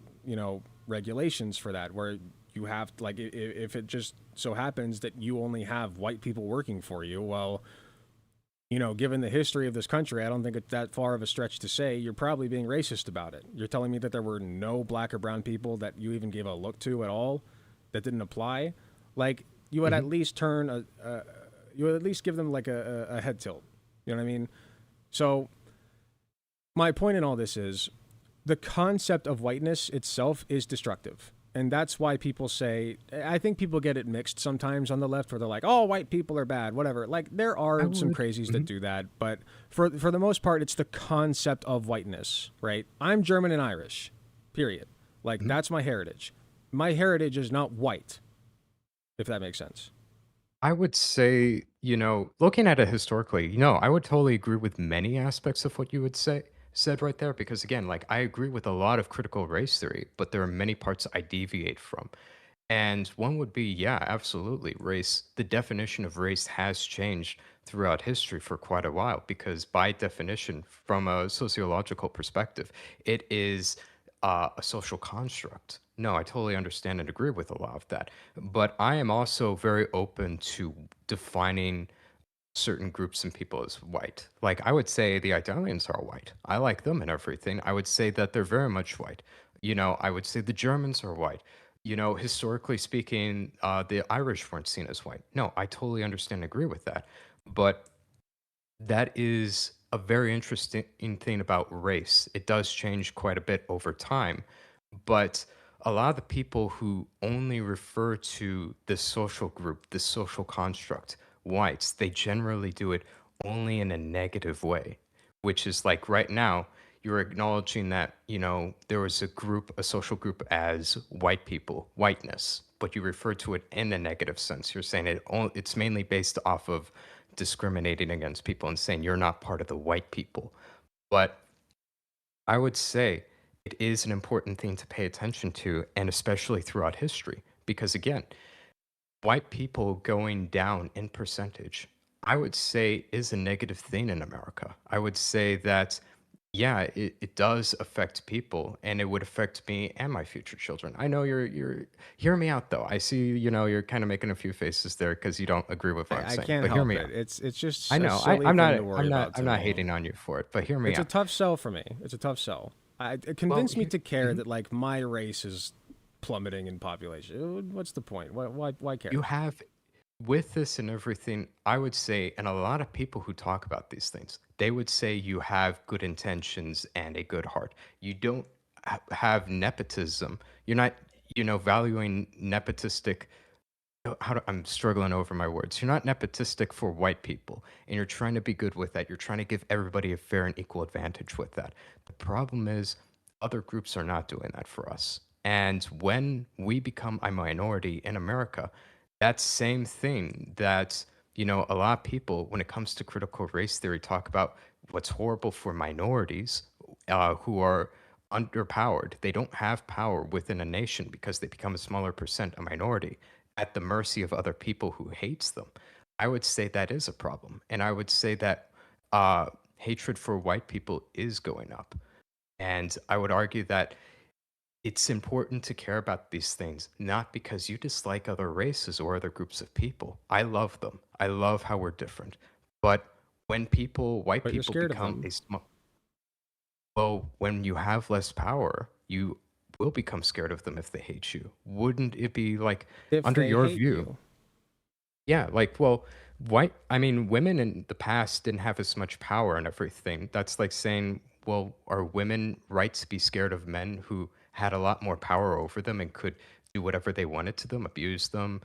regulations for that, where you have like if it just so happens that you only have white people working for you, well, given the history of this country, I don't think it's that far of a stretch to say you're probably being racist about it. You're telling me that there were no black or brown people that you even gave a look to at all that didn't apply. Like you would at Mhm. least you would at least give them like a head tilt. You know what I mean? So my point in all this is the concept of whiteness itself is destructive. And that's why people say, I think people get it mixed sometimes on the left where they're like, oh, white people are bad, whatever. Like, there I are some would. crazies that Mhm. do that. But for the most part, it's the concept of whiteness, right? I'm German and Irish, period. Like, Mhm. that's my heritage. My heritage is not white, if that makes sense. I would say, looking at it historically, I would totally agree with many aspects of what you would say said right there because again, like I agree with a lot of critical race theory, but there are many parts I deviate from. And one would be, yeah, absolutely. Race, the definition of race has changed throughout history for quite a while because, by definition, from a sociological perspective, it is a social construct. No, I totally understand and agree with a lot of that. But I am also very open to defining certain groups and people as white. Like, I would say the Italians are white. I like them and everything. I would say that they're very much white. I would say the Germans are white. Historically speaking, the Irish weren't seen as white. No, I totally understand and agree with that. But that is a very interesting thing about race. It does change quite a bit over time, but a lot of the people who only refer to this social group, this social construct, whites, they generally do it only in a negative way, which is like right now, you're acknowledging that, there was a social group as white people, whiteness, but you refer to it in a negative sense. You're saying it's mainly based off of discriminating against people and saying you're not part of the white people. But I would say it is an important thing to pay attention to, and especially throughout history, because again, white people going down in percentage, I would say is a negative thing in America. I would say that yeah, it does affect people, and it would affect me and my future children. I know you're hear me out though. I see, you're kind of making a few faces there because you don't agree with what I'm I saying. can't But hear help me it. out. It's I just a know. silly thing to worry about I'm to not me. hating on you for it, but hear me It's a out. tough sell for me. It's a tough sell. It Well, convinced me to care mhm. that like my race is plummeting in population. What's the point? Why You care? have with this and everything, I would say, and a lot of people who talk about these things, they would say you have good intentions and a good heart. You don't have nepotism. You're not, valuing nepotistic. I'm struggling over my words. You're not nepotistic for white people, and you're trying to be good with that. You're trying to give everybody a fair and equal advantage with that. The problem is, other groups are not doing that for us. And when we become a minority in America, that same thing that, a lot of people, when it comes to critical race theory, talk about what's horrible for minorities who are underpowered. They don't have power within a nation because they become a smaller percent, a minority, at the mercy of other people who hates them. I would say that is a problem. And I would say that hatred for white people is going up. And I would argue that it's important to care about these things, not because you dislike other races or other groups of people. I love them. I love how we're different. But when white But you're people scared of become them. a small, well, when you have less power, you will become scared of them if they hate you. Wouldn't it be like, If under they your hate view? you, Yeah, like, well, I mean, women in the past didn't have as much power and everything. That's like saying, well, are women right to be scared of men who had a lot more power over them and could do whatever they wanted to them, abuse them,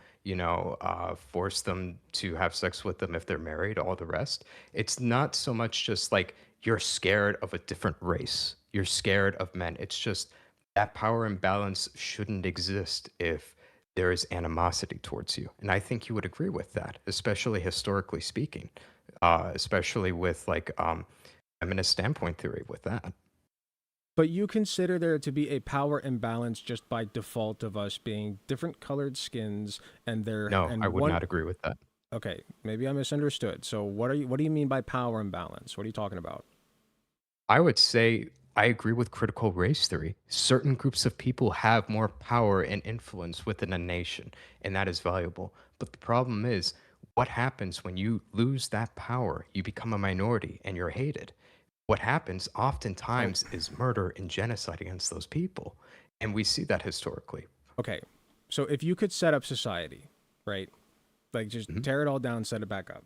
force them to have sex with them if they're married, all the rest? It's not so much just like you're scared of a different race. You're scared of men. It's just that power imbalance shouldn't exist if there is animosity towards you. And I think you would agree with that, especially historically speaking, especially with like feminist standpoint theory with that. but you consider there to be a power imbalance just by default of us being different colored skins and there No, I and would one not agree with that. okay, maybe I misunderstood. So what do you mean by power imbalance? What are you talking about? I would say I agree with critical race theory. Certain groups of people have more power and influence within a nation, and that is valuable. But the problem is, what happens when you lose that power? You become a minority and you're hated. What happens Oh, oftentimes is murder and genocide against those people. And we see that historically. okay. So if you could set up society, right? Like just Mhm. tear it all down, set it back up.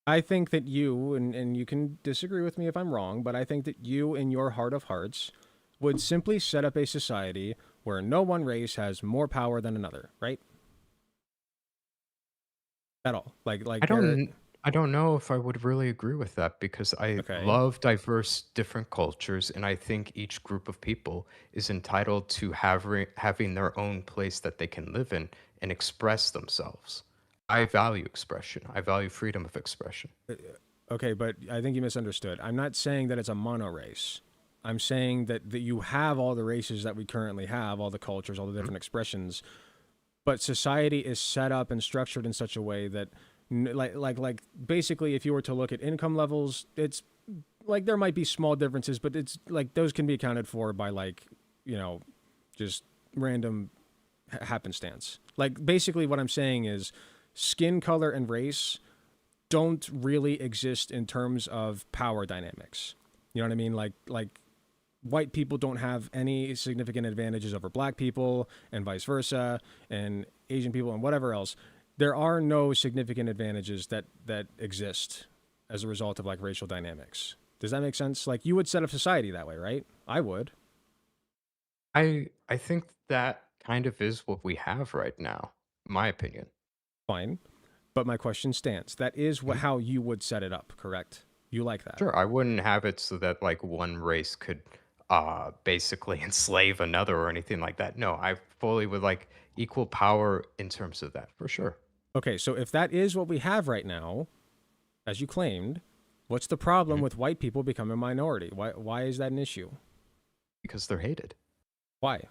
I think that you, and you can disagree with me if I'm wrong, but I think that you, in your heart of hearts, would simply set up a society where no one race has more power than another, right? At all. I Like there. don't I don't know if I would really agree with that because I Okay. love diverse different cultures and I think each group of people is entitled to having their own place that they can live in and express themselves. I value expression. I value freedom of expression. Okay, but I think you misunderstood. I'm not saying that it's a mono race. I'm saying that you have all the races that we currently have, all the cultures, all the Mhm. different expressions, but society is set up and structured in such a way that like basically if you were to look at income levels, it's like there might be small differences, but it's like those can be accounted for by like, you know, just random happenstance. Like basically what I'm saying is skin color and race don't really exist in terms of power dynamics. You know what I mean? Like white people don't have any significant advantages over black people and vice versa and Asian people and whatever else. There are no significant advantages that exist as a result of like racial dynamics. Does that make sense? Like you would set up society that way, right? I would. I think that kind of is what we have right now, my opinion. Fine. But my question stands. That is how you would set it up, correct? You like that. Sure, I wouldn't have it so that like one race could basically enslave another or anything like that. No, I fully would like equal power in terms of that, for sure. Okay, so if that is what we have right now, as you claimed, what's the problem Mhm. with white people becoming a minority? Why is that an issue? Because they're hated. Why?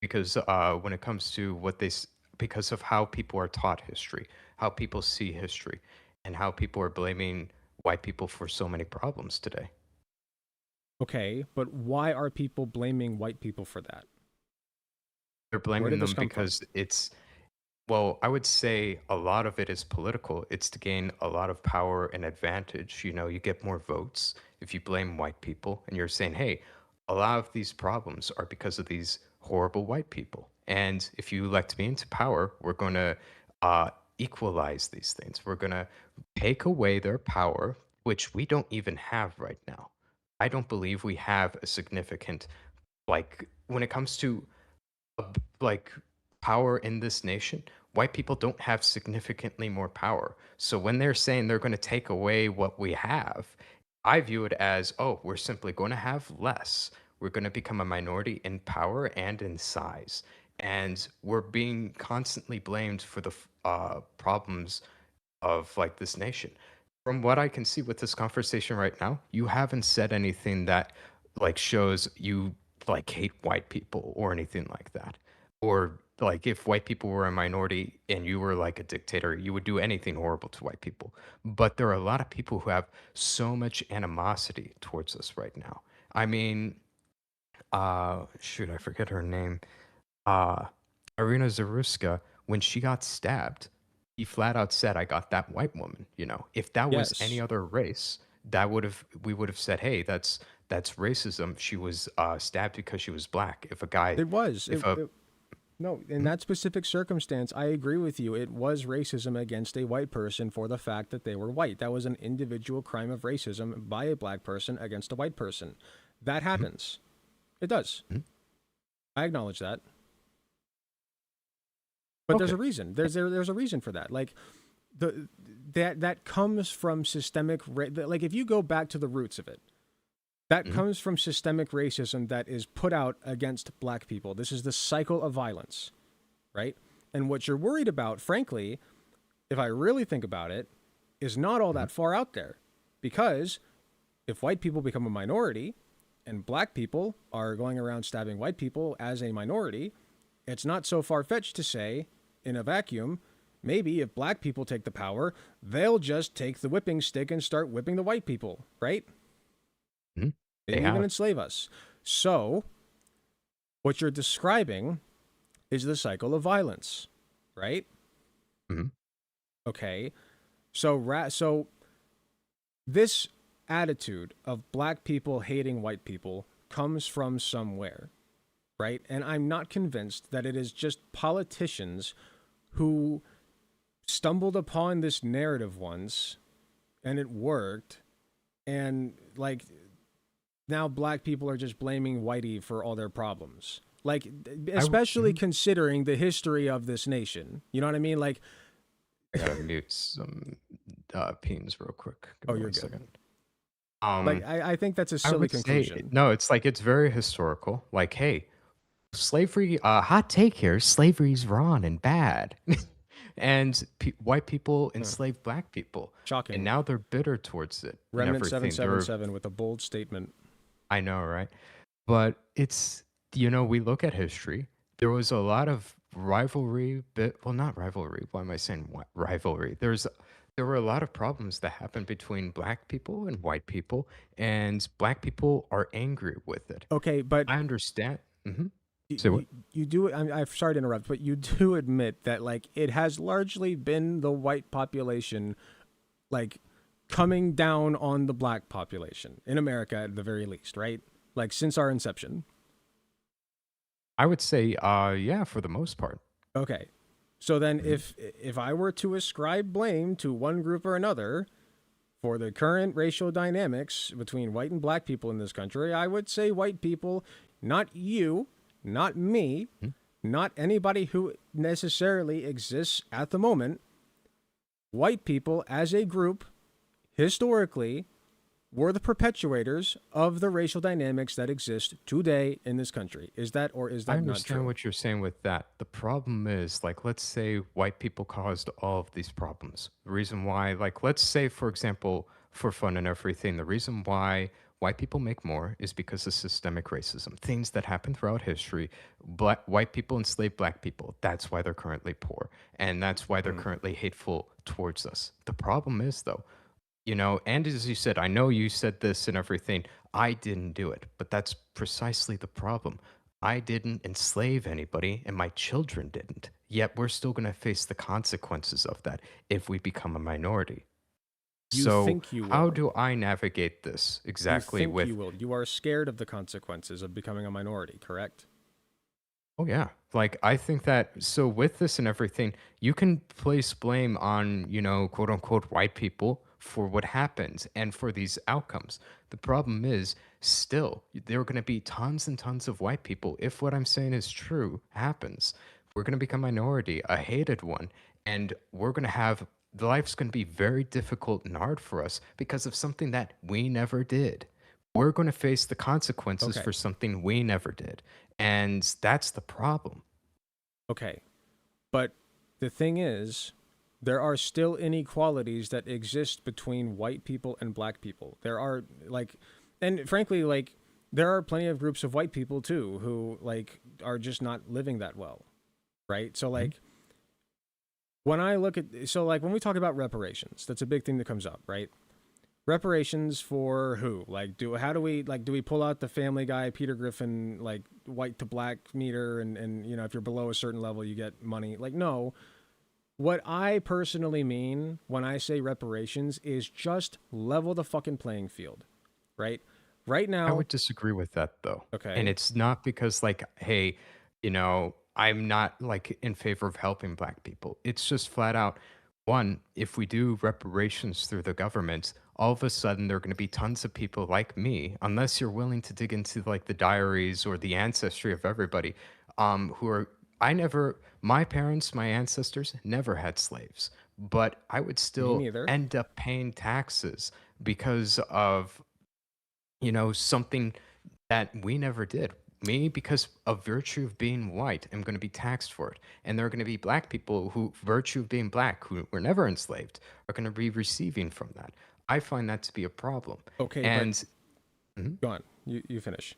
Because when it comes to because of how people are taught history, how people see history, and how people are blaming white people for so many problems today. Okay, but why are people blaming white people for that? They're Where blaming did this them come from? because well, I would say a lot of it is political. It's to gain a lot of power and advantage. You get more votes if you blame white people and you're saying, hey, a lot of these problems are because of these horrible white people. And if you elect me into power, we're going to equalize these things. We're going to take away their power, which we don't even have right now. I don't believe we have a significant, like, when it comes to like power in this nation, white people don't have significantly more power. So when they're saying they're going to take away what we have, I view it as, oh, we're simply going to have less. We're going to become a minority in power and in size. And we're being constantly blamed for the problems of like this nation. From what I can see with this conversation right now, you haven't said anything that like shows you like hate white people or anything like that. Or like if white people were a minority and you were like a dictator, you would do anything horrible to white people. But there are a lot of people who have so much animosity towards us right now. I mean, shoot, I forget her name. uh Irina Zaruska, when she got stabbed, he flat out said, I got that white woman. If that was any Yes, other race, we would have said, hey, that's racism. She was stabbed because she was black. If a guy it was. if a No, in Mhm, that specific circumstance, I agree with you. It was racism against a white person for the fact that they were white. That was an individual crime of racism by a black person against a white person. That mhm, happens. It does. mhm. I acknowledge that. But there's Okay. a reason. There's a reason for that. Like the that comes from like if you go back to the roots of it, that Mhm, comes from systemic racism that is put out against black people. This is the cycle of violence, right? And what you're worried about, frankly, if I really think about it, is not all mhm. that far out there. Because if white people become a minority and black people are going around stabbing white people as a minority, it's not so far fetched to say, in a vacuum, maybe if black people take the power, they'll just take the whipping stick and start whipping the white people, right? Mhm. They Maybe even have. enslave us. So, what you're describing is the cycle of violence, right? Mhm, Okay. So this attitude of black people hating white people comes from somewhere, right? And I'm not convinced that it is just politicians who stumbled upon this narrative once and it worked, and like now black people are just blaming whitey for all their problems. Like especially mhm. considering the history of this nation. You know what I mean? Like I gotta mute some pings real quick. Give oh, me you're one good. second. Like Um, I think that's a I silly would say conclusion. no. It's very historical. Like, hey, slavery, hot take here, slavery's wrong and bad. And white people Huh. enslaved black people, and Shocking. now they're bitter towards it and Remnant everything. '777 with a bold statement. I know, right? But we look at history. There was a lot of rivalry, but well, not rivalry. Why am I saying rivalry? There were a lot of problems that happened between black people and white people, and black people are angry with it. Okay, but I understand. Say what? you do. I'm sorry to interrupt, but you do admit that like it has largely been the white population, like coming down on the black population in America at the very least, right? Like since our inception. I would say, yeah, for the most part. Okay. So then Mhm. if I were to ascribe blame to one group or another for the current racial dynamics between white and black people in this country, I would say white people, not you, not me, Mhm. not anybody who necessarily exists at the moment. White people as a group historically were the perpetuators of the racial dynamics that exist today in this country. Is that or is I that not understand true? what you're saying with that. The problem is, like, let's say white people caused all of these problems. The reason why, like, let's say, for example, for fun and everything, the reason why white people make more is because of systemic racism. Things that happen throughout history. White people enslaved black people. That's why they're currently poor. And that's why they're Mm. currently hateful towards us. The problem is, though, and as you said, I know you said this and everything. I didn't do it, but that's precisely the problem. I didn't enslave anybody, and my children didn't. Yet we're still going to face the consequences of that if we become a minority. You So, think you how will. do I navigate this You exactly think you with will. You are scared of the consequences of becoming a minority, correct? Oh yeah. Like I think that so with this and everything, you can place blame on, quote unquote white people for what happens and for these outcomes. The problem is still there are going to be tons and tons of white people if what I'm saying is true happens. We're going to become minority, a hated one, and we're going to have life's going to be very difficult and hard for us because of something that we never did. We're going to face the consequences Okay. for something we never did. And that's the problem. Okay. But the thing is, there are still inequalities that exist between white people and black people. There are like, and frankly, like, there are plenty of groups of white people too who like are just not living that well, right? So Mhm. like, when I look at, so like when we talk about reparations, that's a big thing that comes up, right? Reparations for who? Like, how do we like do we pull out the Family Guy, Peter Griffin, like white to black meter, and if you're below a certain level, you get money? Like, no. What I personally mean when I say reparations is just level the fucking playing field, right? Right I now, would disagree with that though. And okay. it's not because like, hey, I'm not like in favor of helping black people. It's just flat out one, if we do reparations through the government, all of a sudden there are going to be tons of people like me, unless you're willing to dig into like the diaries or the ancestry of everybody, who are I never my parents, my ancestors never had slaves, but I would Me still neither. end up paying taxes because of something that we never did. Me, because of virtue of being white, am going to be taxed for it. And there are going to be black people who, virtue of being black, who were never enslaved, are going to be receiving from that. I find that to be a problem. Okay, but And Mhm. go on. You finish.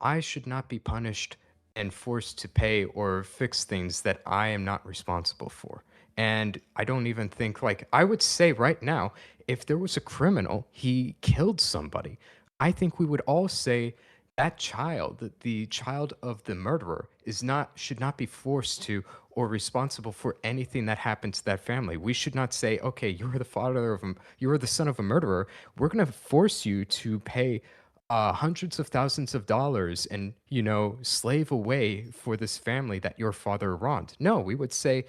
I should not be punished and forced to pay or fix things that I am not responsible for. And I don't even think, like, I would say right now, if there was a criminal, he killed somebody, I think we would all say that child, the child of the murderer, should not be forced to or responsible for anything that happened to that family. We should not say, okay, you're the son of a murderer. We're going to force you to pay hundreds of thousands of dollars and slave away for this family that your father wronged. No, we would say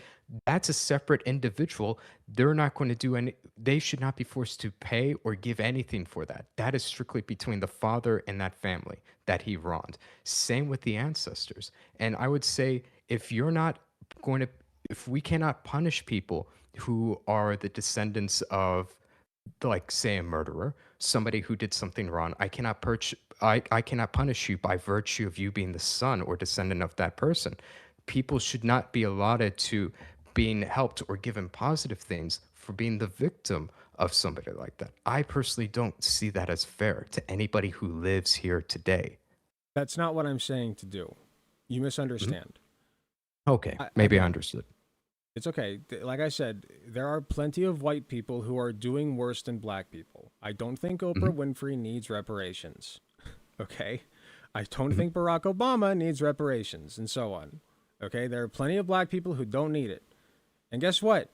that's a separate individual. They're not going to do any They should not be forced to pay or give anything for that. That is strictly between the father and that family that he wronged. Same with the ancestors. And I would say going to if we cannot punish people who are the descendants of, like, say, a murderer, somebody who did something wrong, I cannot punish you by virtue of you being the son or descendant of that person. People should not be allotted to being helped or given positive things for being the victim of somebody like that. I personally don't see that as fair to anybody who lives here today. That's not what I'm saying to do. You Mhm. misunderstand. Okay, maybe I Again, understood. it's okay. Like I said, there are plenty of white people who are doing worse than black people. I don't think Mhm, Oprah Winfrey needs reparations. Okay? I don't mhm. think Barack Obama needs reparations, and so on. Okay? There are plenty of black people who don't need it. And guess what?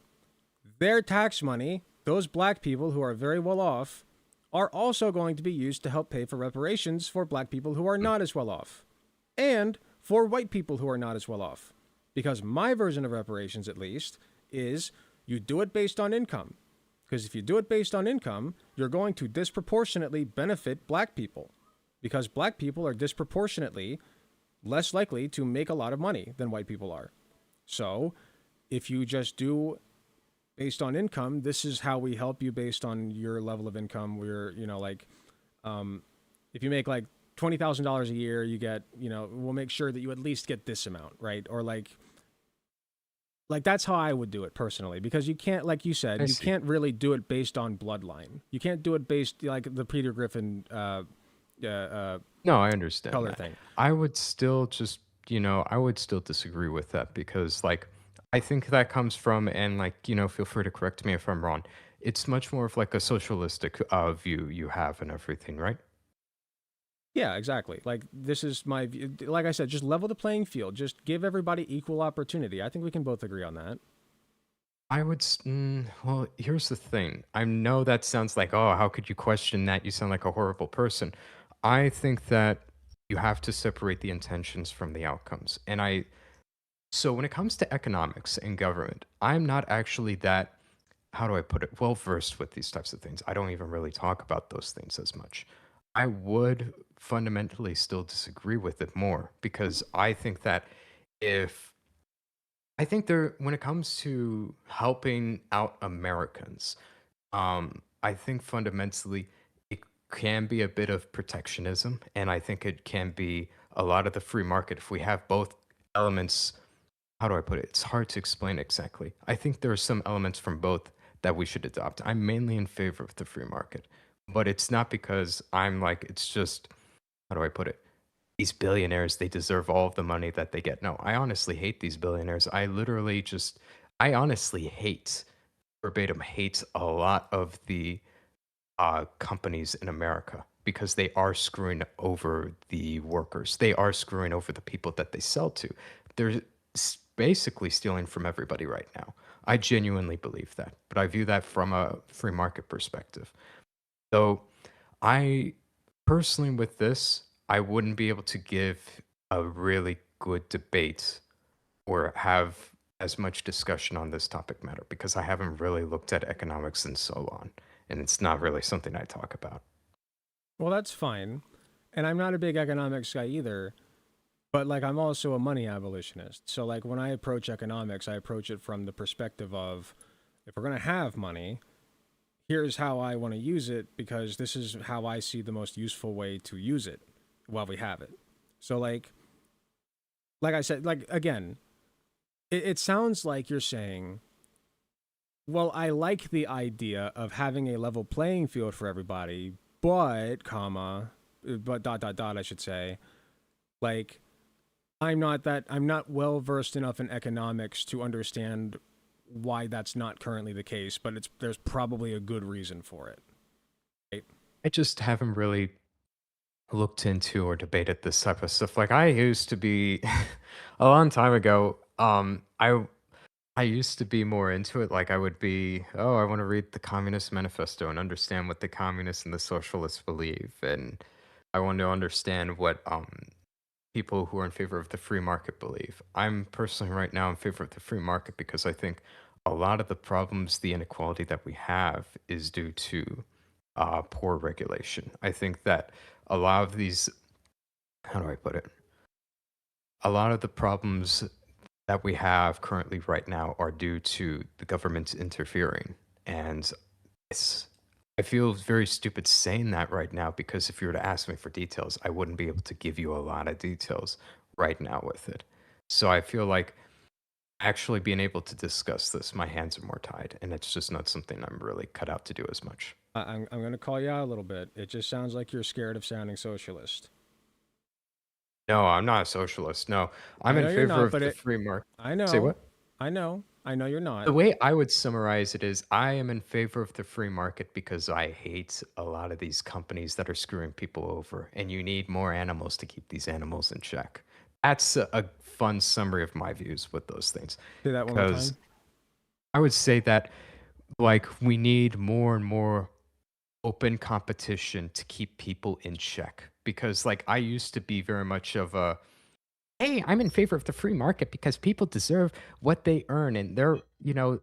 Their tax money, those black people who are very well off, are also going to be used to help pay for reparations for black people who are not as well off. And for white people who are not as well off. Because my version of reparations, at least, is you do it based on income. Because if you do it based on income, you're going to disproportionately benefit black people. Because black people are disproportionately less likely to make a lot of money than white people are. So if you just do based on income, this is how we help you based on your level of income. We're, if you make like $20,000 a year, you get, we'll make sure that you at least get this amount, right? Or like that's how I would do it personally, because you can't, like you I said, you see. can't really do it based on bloodline. You can't do it based like the Peter Griffin No, I understand color that. thing. I would still just, I would still disagree with that because, like, I think that comes from, and like, feel free to correct me if I'm wrong. It's much more of like a socialistic view you have and everything, right? Yeah, exactly. Like this is my view. Like I said, just level the playing field. Just give everybody equal opportunity. I think we can both agree on that. Well, here's the thing. I know that sounds like, oh, how could you question that? You sound like a horrible person. I think that you have to separate the intentions from the outcomes. So when it comes to economics and government, I'm not actually that, how do I put it, well versed with these types of things. I don't even really talk about those things as much. I would fundamentally still disagree with it more because I think that if I think there, when it comes to helping out Americans, I think fundamentally it can be a bit of protectionism, and I think it can be a lot of the free market. If we have both elements, how do I put it? It's hard to explain exactly. I think there are some elements from both that we should adopt. I'm mainly in favor of the free market, but it's not because I'm like, it's just, how do I put it? These billionaires, they deserve all of the money that they get. No, I honestly hate these billionaires. I honestly hate, verbatim, hate a lot of the companies in America because they are screwing over the workers. They are screwing over the people that they sell to. They're basically stealing from everybody right now. I genuinely believe that, but I view that from a free market perspective. So I personally, with this, I wouldn't be able to give a really good debate or have as much discussion on this topic matter because I haven't really looked at economics in so long, and it's not really something I talk about. Well, that's fine. And I'm not a big economics guy either, but like I'm also a money abolitionist. So like when I approach economics, I approach it from the perspective of if we're going to have money, here's how I want to use it because this is how I see the most useful way to use it while we have it. So like I said, like again, it sounds like you're saying, well, I like the idea of having a level playing field for everybody, but comma, but dot dot dot I should say, like I'm not well versed enough in economics to understand why that's not currently the case, but there's probably a good reason for it. Right? I just haven't really looked into or debated this type of stuff. Like I used to be a long time ago, I used to be more into it. Like I would be, oh, I want to read the Communist Manifesto and understand what the communists and the socialists believe, and I want to understand what people who are in favor of the free market believe. I'm personally right now in favor of the free market because I think a lot of the problems, the inequality that we have, is due to poor regulation. I think that a lot of these, how do I put it? A lot of the problems that we have currently right now are due to the government interfering. And it's, I feel very stupid saying that right now because if you were to ask me for details, I wouldn't be able to give you a lot of details right now with it. So I feel like actually being able to discuss this, my hands are more tied, and it's just not something I'm really cut out to do as much. I'm going to call you out a little bit. It just sounds like you're scared of sounding socialist. No, I'm not a socialist. No, I'm I in know you're favor not, of but the free market. I Say know, what? I know you're The not. way I would summarize it is I am in favor of the free market because I hate a lot of these companies that are screwing people over, and you need more animals to keep these animals in check. That's a fun summary of my views with those things. Say that one more Because time. I would say that, like, we need more and more open competition to keep people in check. Because, like, I used to be very much of a, hey, I'm in favor of the free market because people deserve what they earn and they're,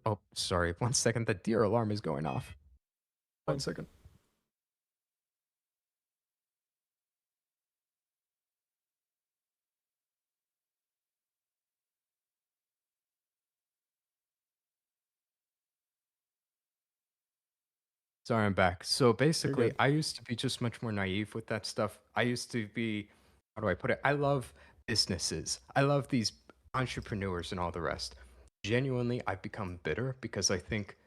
oh, sorry, one second, the deer alarm is going off. One Fine. second. Sorry, I'm back. So You're basically, good. I used to be just much more naive with that stuff. I used to be, how do I put it? I love businesses. I love these entrepreneurs and all the rest. Genuinely, I've become bitter because I think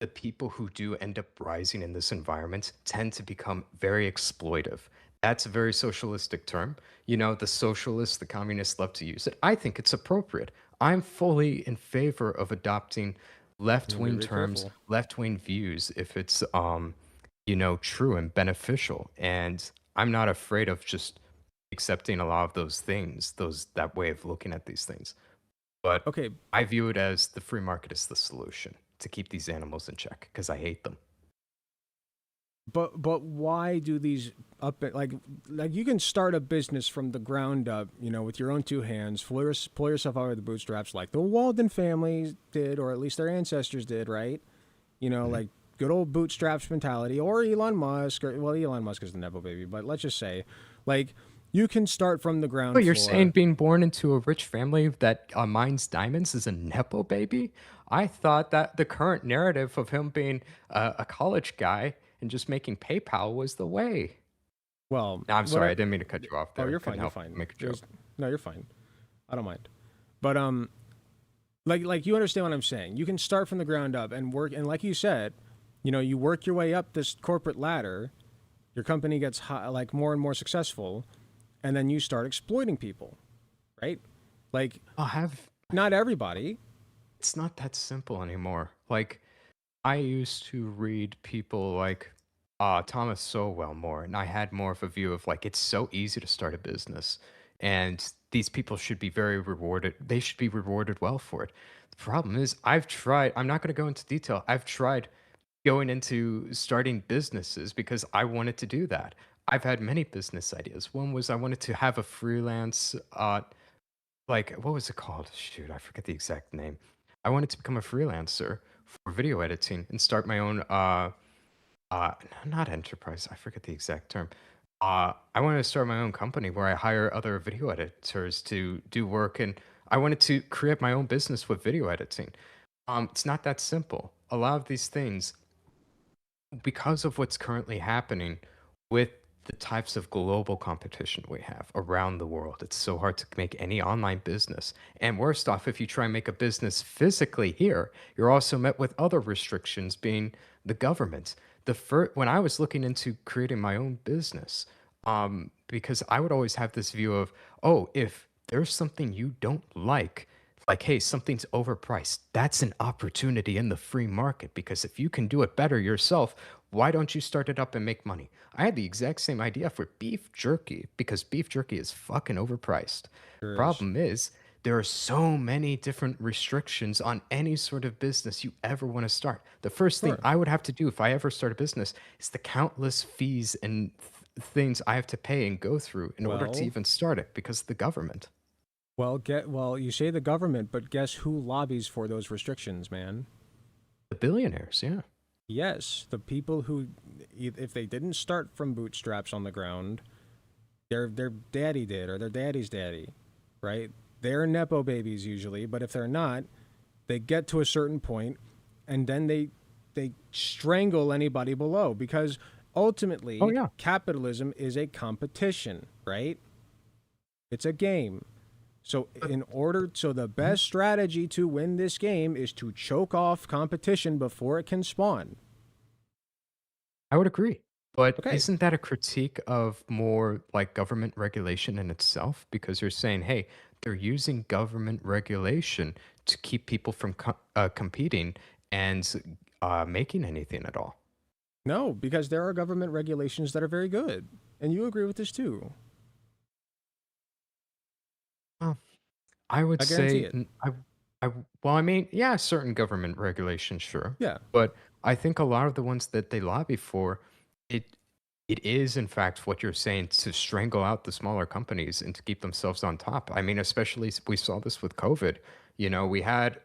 the people who do end up rising in this environment tend to become very exploitive. That's a very socialistic term. The socialists, the communists love to use it. I think it's appropriate. I'm fully in favor of adopting You need to be left-wing very terms, careful. left-wing views if it's true and beneficial. And I'm not afraid of just accepting a lot of those things, that way of looking at these things. But Okay, I view it as the free market is the solution to keep these animals in check because I hate them. but why do these like you can start a business from the ground up, with your own two hands, pull yourself out of the bootstraps, like the Walden family did, or at least their ancestors did, right? Like good old bootstraps mentality, or Elon Musk, or well, Elon Musk is the nepo baby, but let's just say, like, you can start from the Oh, ground you're saying floor. being born into a rich family that mines diamonds is a nepo baby? I thought that the current narrative of him being a college guy and just making PayPal was the way. Well, No, I'm what sorry, I I didn't mean to cut you off oh, there. you're Couldn't fine, you're help fine. make a It joke. was no, you're fine. I don't mind. But like you understand what I'm saying. You can start from the ground up and work, and like you said, you work your way up this corporate ladder. Your company gets like more and more successful, and then you start exploiting people, right? Like, I'll have not everybody. it's not that simple anymore. Like I used to read people like Thomas Sowell more, and I had more of a view of like it's so easy to start a business, and these people should be very rewarded. They should be rewarded well for it. The problem is, I've tried. I'm not going to go into detail. I've tried going into starting businesses because I wanted to do that. I've had many business ideas. One was I wanted to have a freelance like what was it called? Shoot, I forget the exact name. I wanted to become a freelancer for video editing and start my own uh not enterprise, I forget the exact term. I wanted to start my own company where I hire other video editors to do work, and I wanted to create my own business with video editing. It's not that simple. A lot of these things, because of what's currently happening with the types of global competition we have around the world, it's so hard to make any online business. And worst off, if you try and make a business physically here, you're also met with other restrictions, being the government. When I was looking into creating my own business, because I would always have this view of, oh, if there's something you don't like, hey, something's overpriced. That's an opportunity in the free market because if you can do it better yourself, why don't you start it up and make money? I had the exact same idea for beef jerky because beef jerky is fucking overpriced. There is. Problem is, there are so many different restrictions on any sort of business you ever want to start. The first thing Sure. I would have to do if I ever start a business is the countless fees and things I have to pay and go through in order to Well, even start it because of the government. you say the government, but guess who lobbies for those restrictions, man? The billionaires, yeah. Yes, the people who, if they didn't start from bootstraps on the ground, their daddy did, or their daddy's daddy, right? They're nepo babies usually, but if they're not, they get to a certain point, and then they strangle anybody below because Oh, ultimately yeah. capitalism is a competition, right? It's a game. So the Mhm. best strategy to win this game is to choke off competition before it can spawn. I would agree. But Okay. isn't that a critique of more like government regulation in itself? Because you're saying, hey, they're using government regulation to keep people from competing and making anything at all. No, because there are government regulations that are very good. And you agree with this too. Well, I would I guarantee say, it. well, I mean, yeah, certain government regulations, sure. Yeah. But I think a lot of the ones that they lobby for, it it is in fact what you're saying to strangle out the smaller companies and to keep themselves on top. I mean, especially we saw this with COVID. We had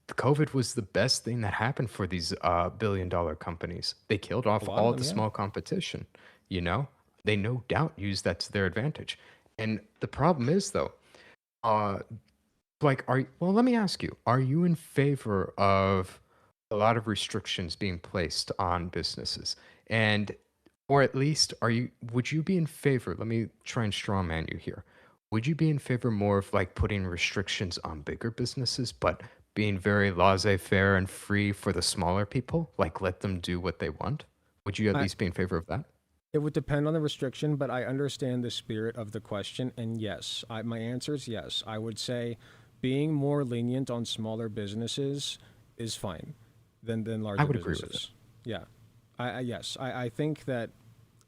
COVID was the best thing that happened for these billion-dollar companies. They killed A off lot of all them, the yeah. small competition. You know, they no doubt used that to their advantage. And the problem is though, uh, well, let me ask you, are you in favor of a lot of restrictions being placed on businesses? And, or at least, would you be in favor? Let me try and strawman you here. Would you be in favor more of like putting restrictions on bigger businesses, but being very laissez-faire and free for the smaller people? Like let them do what they want? Would you at I, least be in favor of that? it would depend on the restriction, but I understand the spirit of the question. And yes, my answer is yes. I would say being more lenient on smaller businesses is fine than I larger would agree with it. businesses. Yeah. Yes. I think that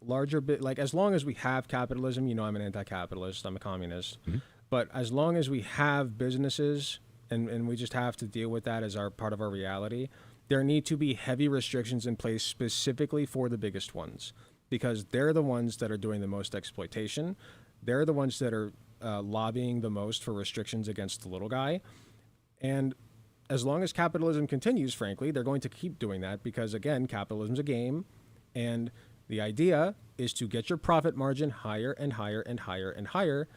larger bit, like as long as we have capitalism, I'm an anti-capitalist, I'm a communist, Mhm. but as long as we have businesses and we just have to deal with that as our part of our reality, there need to be heavy restrictions in place specifically for the biggest ones because they're the ones that are doing the most exploitation. They're the ones that are lobbying the most for restrictions against the little guy. And as long as capitalism continues, frankly, they're going to keep doing that because, again, capitalism's a game. And the idea is to get your profit margin higher and higher and higher and higher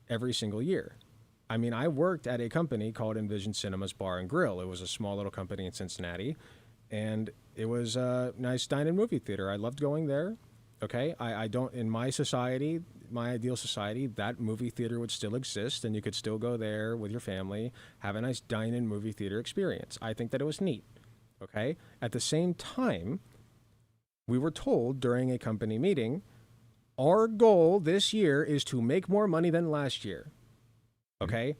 every single year. I mean, I worked at a company called Envision Cinemas Bar and Grill. It was a small little company in Cincinnati, and it was a nice dine-in movie theater. I loved going there. Okay, I don't, in my society, my ideal society, that movie theater would still exist, and you could still go there with your family, have a nice dine-in movie theater experience. I think that it was neat. Okay, at the same time, we were told during a company meeting, our goal this year is to make more money than last year. Okay?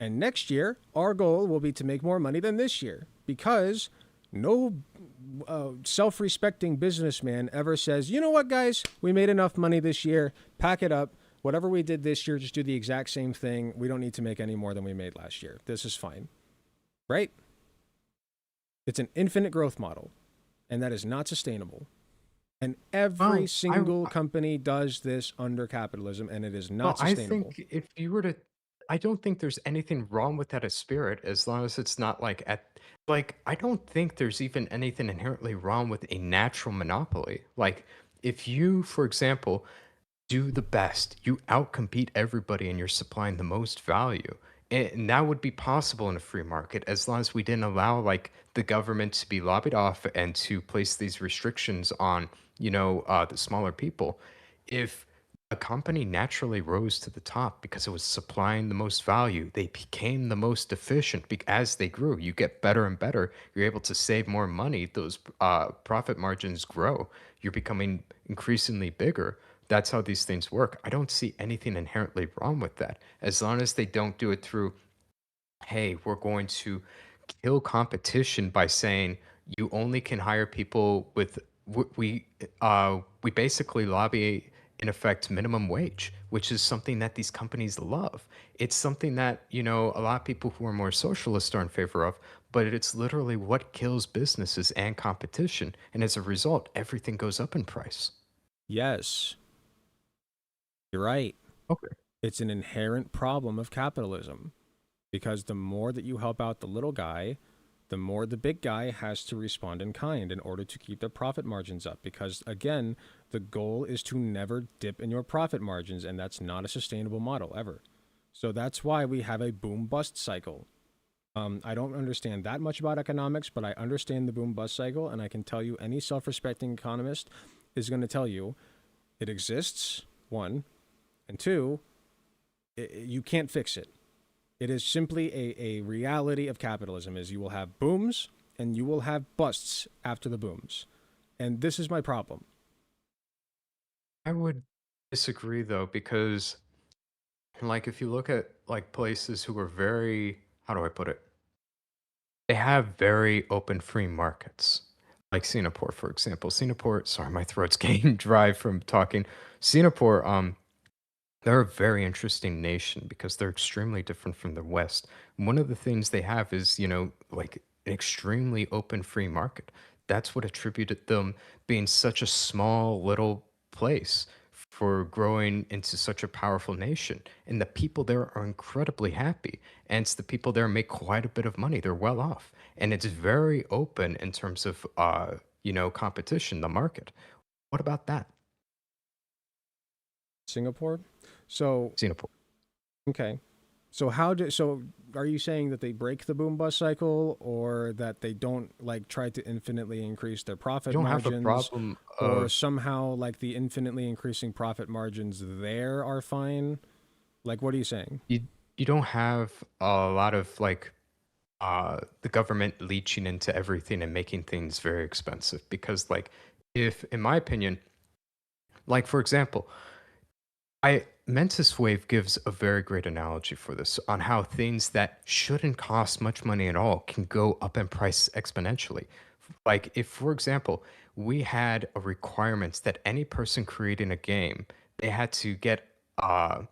And next year, our goal will be to make more money than this year because no self respecting businessman ever says, you know what, guys, we made enough money this year, pack it up. Whatever we did this year, just do the exact same thing. We don't need to make any more than we made last year. This is fine. Right? It's an infinite growth model, and that is not sustainable. And every single company does this under capitalism, and it is not I sustainable. think if you were to, I don't think there's anything wrong with that as spirit, as long as it's not like I don't think there's even anything inherently wrong with a natural monopoly. Like, if you, for example, do the best, you outcompete everybody and you're supplying the most value. And that would be possible in a free market as long as we didn't allow like the government to be lobbied off and to place these restrictions on, the smaller people. If a company naturally rose to the top because it was supplying the most value, they became the most efficient as they grew. You get better and better. You're able to save more money. Those profit margins grow. You're becoming increasingly bigger. That's how these things work. I don't see anything inherently wrong with that. As long as they don't do it through, hey, we're going to kill competition by saying you only can hire people with we basically lobby in effect minimum wage, which is something that these companies love. It's something that, a lot of people who are more socialist are in favor of, but it's literally what kills businesses and competition. And as a result, everything goes up in price. Yes, you're right. Okay. It's an inherent problem of capitalism because the more that you help out the little guy, the more the big guy has to respond in kind in order to keep their profit margins up. Because again, the goal is to never dip in your profit margins, and that's not a sustainable model ever. So that's why we have a boom bust cycle. I don't understand that much about economics, but I understand the boom bust cycle, and I can tell you any self respecting economist is going to tell you it exists, one, and two, you can't fix it. It is simply a reality of capitalism is you will have booms and you will have busts after the booms. And this is my problem. I would disagree though, because like if you look at like places who are very, how do I put it? They have very open free markets. Like Singapore, for example. Singapore, sorry, my throat's getting dry from talking. Singapore, they're a very interesting nation because they're extremely different from the West. One of the things they have is, like an extremely open free market. That's what attributed them being such a small little place for growing into such a powerful nation. And the people there are incredibly happy. And it's the people there make quite a bit of money. They're well off. And it's very open in terms of competition, the market. What about that? Singapore? So, Singapore. okay. So are you saying that they break the boom bust cycle or that they don't like try to infinitely increase their You profit don't have a margins problem or of somehow like the infinitely increasing profit margins there are fine? Like what are you saying? you don't have a lot of like the government leeching into everything and making things very expensive because like if in my opinion, like for example, I Mentis Wave gives a very great analogy for this on how things that shouldn't cost much money at all can go up in price exponentially. like if for example we had a requirements that any person creating a game, they had to get uh,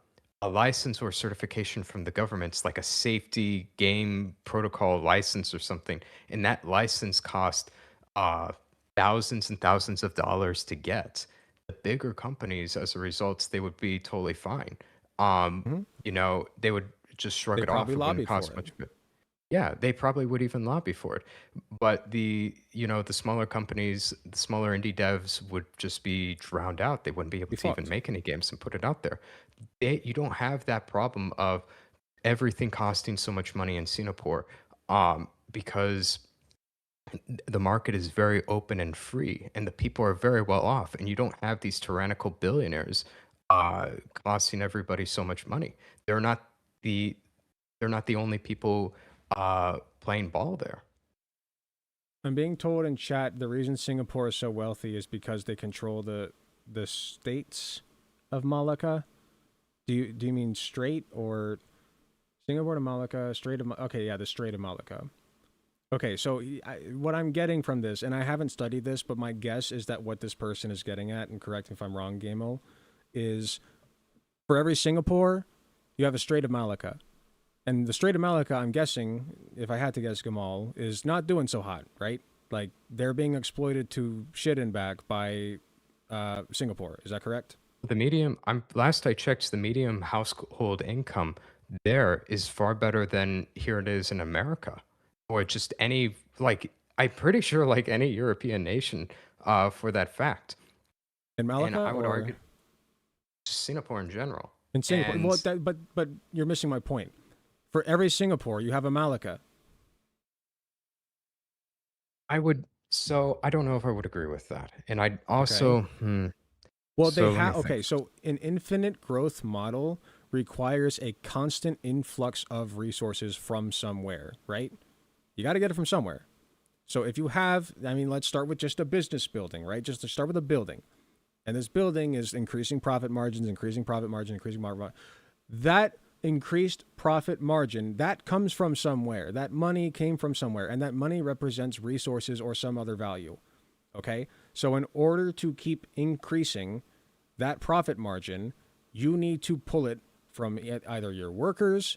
a license or certification from the governments, like a safety game protocol license or something, and that license cost uh, thousands and thousands of dollars to get. The bigger companies, as a result, they would be totally fine. Mhm. They would just shrug They it off. probably It wouldn't lobby for cost it. much of it. Yeah, they probably would even lobby for it. But the smaller companies, the smaller indie devs would just be drowned out. They wouldn't be able Be to even fucked. make any games and put it out there. You don't have that problem of everything costing so much money in Singapore, because the market is very open and free, and the people are very well off, and you don't have these tyrannical billionaires costing everybody so much money. They're not the they're not the only people playing ball there. I'm being told in chat the reason Singapore is so wealthy is because they control the states of Malacca. Do you mean Strait or Singapore to Malacca, Strait of okay, yeah, the Strait of Malacca. Okay, so what I'm getting from this, and I haven't studied this, but my guess is that what this person is getting at, and correct me if I'm wrong, Gamo, is for every Singapore, you have a Strait of Malacca. And the Strait of Malacca, I'm guessing, if I had to guess, Gamal, is not doing so hot, right? Like they're being exploited to shit and back by Singapore. Is that correct? Last I checked, the medium household income there is far better than here it is in America, or just I'm pretty sure like any European nation, for that fact. In And Malacca I would or argue Singapore in general. in Singapore? And Well, but you're missing my point. For every Singapore, you have a Malacca. I don't know if I would agree with that. And I'd Okay. also, Well, they so let me have. think. Okay, so an infinite growth model requires a constant influx of resources from somewhere, right? You got to get it from somewhere. So if you have, I mean, let's start with just a business building, right? Just to start with a building. And this building is increasing profit margins, increasing profit margin, increasing margin. That increased profit margin, that comes from somewhere. That money came from somewhere, and that money represents resources or some other value. Okay? So in order to keep increasing that profit margin, you need to pull it from either your workers,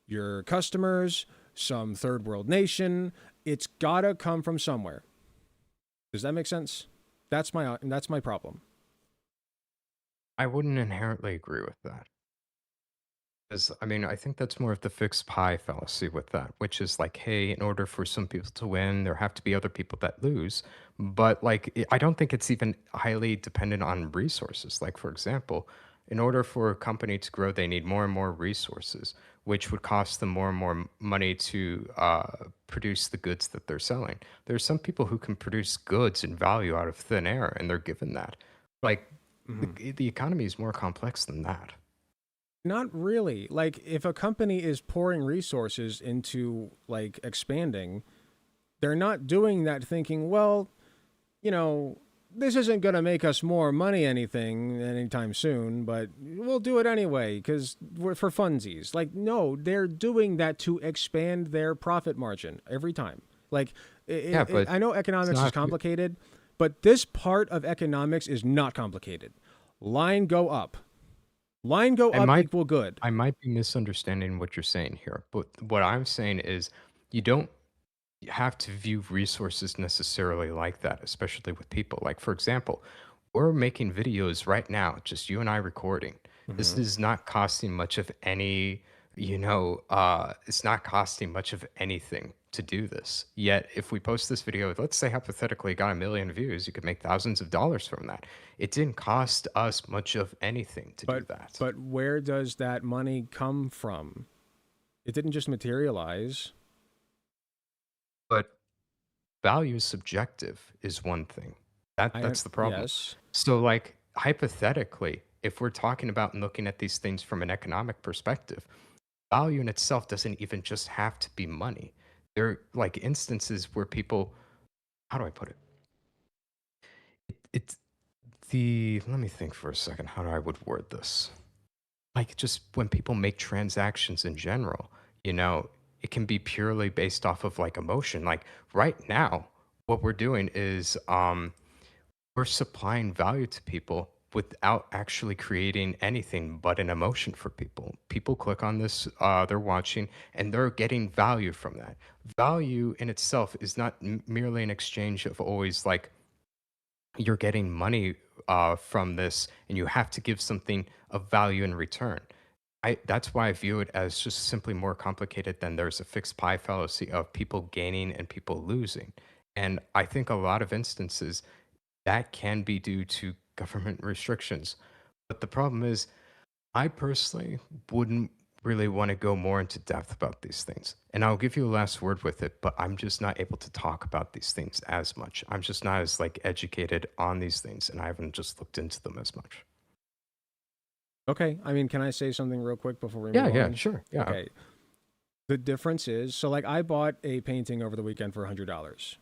your customers, some third world nation. It's got to come from somewhere. Does that make sense? That's my problem. I wouldn't inherently agree with that. Because, I mean, I think that's more of the fixed pie fallacy with that, which is like, hey, in order for some people to win, there have to be other people that lose. But like, I don't think it's even highly dependent on resources. Like, for example, in order for a company to grow, they need more and more resources, which would cost them more and more money to produce the goods that they're selling. There's some people who can produce goods and value out of thin air, and they're given that. But Like, the economy is more complex than that. not really. Like if a company is pouring resources into like expanding, they're not doing that thinking, well, you know, this isn't going to make us more money anytime soon, but we'll do it anyway because we're for funsies. Like, no, they're doing that to expand their profit margin every time. Like, Yeah, but I know it's economics is not. complicated, but this part of economics is not complicated. Line go up. Line go I up might equal good. I might be misunderstanding what you're saying here, but what I'm saying is you don't have to view resources necessarily like that, especially with people. Like, for example, we're making videos right now, just you and I recording. This Hmm. is not costing much of any, it's not costing much of anything to do this. Yet, if we post this video, let's say hypothetically it got 1 million views, you could make thousands of dollars from that. It didn't cost us much of anything to do But that. but where does that money come from? It didn't just materialize. But value is subjective is one thing. That's the problem. Yes. So like hypothetically, if we're talking about and looking at these things from an economic perspective, value in itself doesn't even just have to be money. There are like instances where people, how do I put it? It's let me think for a second how I would word this. Like just when people make transactions in general, it can be purely based off of like emotion. Like right now, what we're doing is we're supplying value to people without actually creating anything but an emotion for people. People click on this, they're watching, and they're getting value from that. Value in itself is not merely an exchange of always like you're getting money from this and you have to give something of value in return. That's why I view it as just simply more complicated than there's a fixed pie fallacy of people gaining and people losing. And I think a lot of instances that can be due to government restrictions. But the problem is, I personally wouldn't really want to go more into depth about these things. And I'll give you a last word with it, but I'm just not able to talk about these things as much. I'm just not as like educated on these things and I haven't just looked into them as much. Okay. I mean, can I say something real quick before we Yeah, move yeah, on? sure. Yeah. Okay. The difference is, so like I bought a painting over the weekend for $100.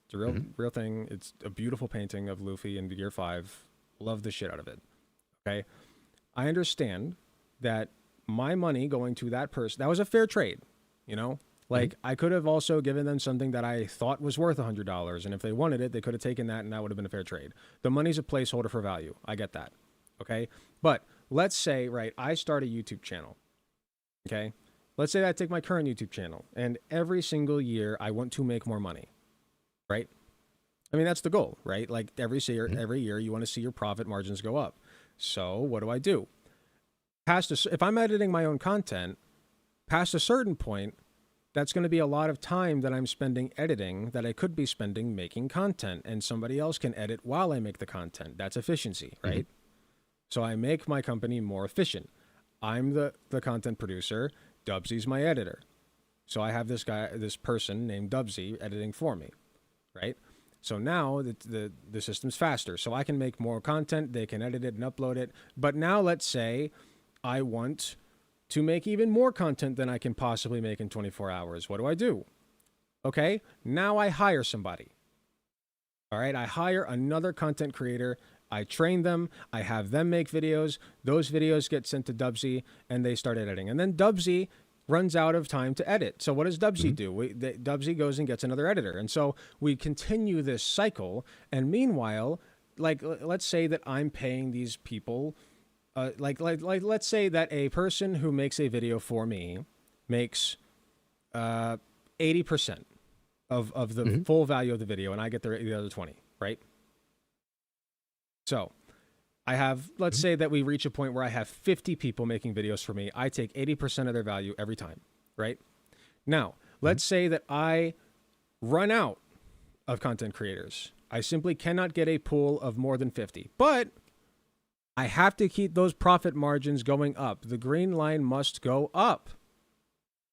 It's a real thing. It's a beautiful painting of Luffy in Gear 5. Love the shit out of it. Okay. I understand that my money going to that person, that was a fair trade, you know? Like I could have also given them something that I thought was worth $100. And if they wanted it, they could have taken that and that would have been a fair trade. The money's a placeholder for value. I get that. Okay. But let's say, right, I start a YouTube channel. Okay. Let's say I take my current YouTube channel and every single year I want to make more money, right? I mean, that's the goal, right? Like every year you want to see your profit margins go up. So what do? If I'm editing my own content, past a certain point, that's going to be a lot of time that I'm spending editing that I could be spending making content, and somebody else can edit while I make the content. That's efficiency, right? So I make my company more efficient. I'm the content producer. Dubsy's my editor. So I have this person named Dubsy editing for me, right? So now the system's faster. So I can make more content. They can edit it and upload it. But now let's say I want to make even more content than I can possibly make in 24 hours. What do? Okay, now I hire somebody. All right, I hire another content creator. I train them. I have them make videos. Those videos get sent to Dubsy, and they start editing. And then Dubsy runs out of time to edit. So what does Dubsy do? Dubsy goes and gets another editor. And so we continue this cycle. And meanwhile, like let's say that I'm paying these people, let's say that a person who makes a video for me makes 80% of the full value of the video, and I get the other 20, right? So I have, let's say that we reach a point where I have 50 people making videos for me. I take 80% of their value every time, right? Now, let's say that I run out of content creators. I simply cannot get a pool of more than 50, but I have to keep those profit margins going up. The green line must go up,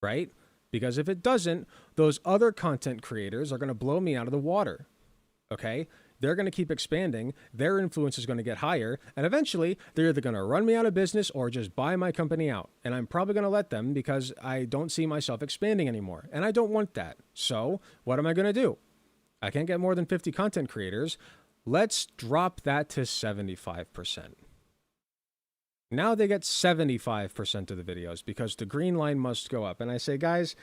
right? Because if it doesn't, those other content creators are going to blow me out of the water, okay? They're going to keep expanding. Their influence is going to get higher. And eventually, they're either going to run me out of business or just buy my company out. And I'm probably going to let them because I don't see myself expanding anymore. And I don't want that. So what am I going to do? I can't get more than 50 content creators. Let's drop that to 75%. Now they get 75% of the videos because the green line must go up. And I say, guys,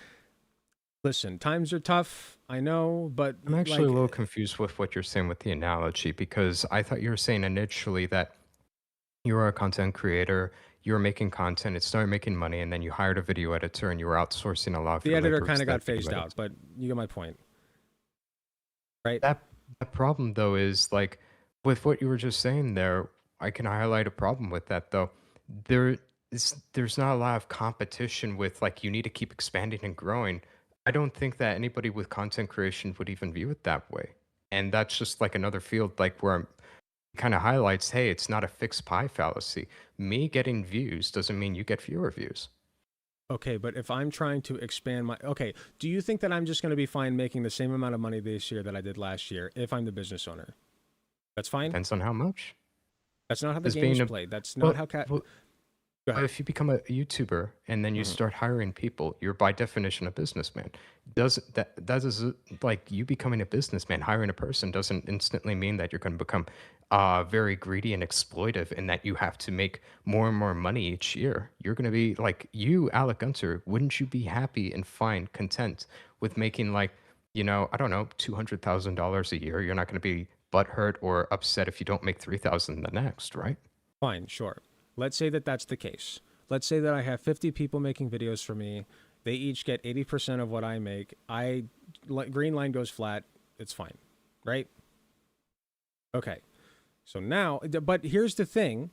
listen, times are tough, I know, but I'm actually a little confused with what you're saying with the analogy because I thought you were saying initially that you were a content creator, you were making content, it started making money, and then you hired a video editor and you were outsourcing a lot of the your editor labor kind to of that got video phased editor. out, but you get my point, right? That problem though is like with what you were just saying there, I can highlight a problem with that though. There's not a lot of competition with like you need to keep expanding and growing. I don't think that anybody with content creation would even view it that way. And that's just like another field like where kind of highlights, hey, it's not a fixed pie fallacy. Me getting views doesn't mean you get fewer views. Okay, but if I'm trying to expand okay, do you think that I'm just going to be fine making the same amount of money this year that I did last year if I'm the business owner? That's fine? Depends on how much. That's not how the As game being is a played. That's well, not how well, Go ahead. if you become a YouTuber and then you start hiring people, you're by definition a businessman. That is like you becoming a businessman, hiring a person doesn't instantly mean that you're going to become very greedy and exploitive and that you have to make more and more money each year. You're going to be like you, Alec Gunter, wouldn't you be happy and fine, content with making like I don't know, $200,000 a year. You're not going to be butthurt or upset if you don't make 3,000 the next, right? Fine, sure. Let's say that that's the case. Let's say that I have 50 people making videos for me. They each get 80% of what I make. Green line goes flat. It's fine, right? Okay. So now, but here's the thing.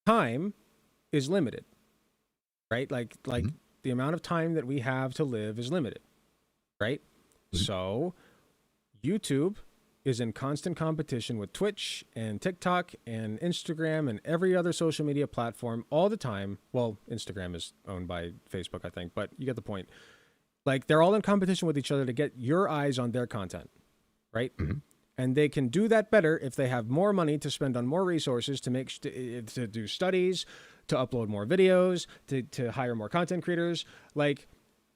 Time is limited, right? Like Mhm. the amount of time that we have to live is limited, right? Mhm. So YouTube is in constant competition with Twitch and TikTok and Instagram and every other social media platform all the time. Well, Instagram is owned by Facebook, I think, but you get the point. Like they're all in competition with each other to get your eyes on their content, right? Mhm. And they can do that better if they have more money to spend on more resources to do studies, to upload more videos, to hire more content creators. Like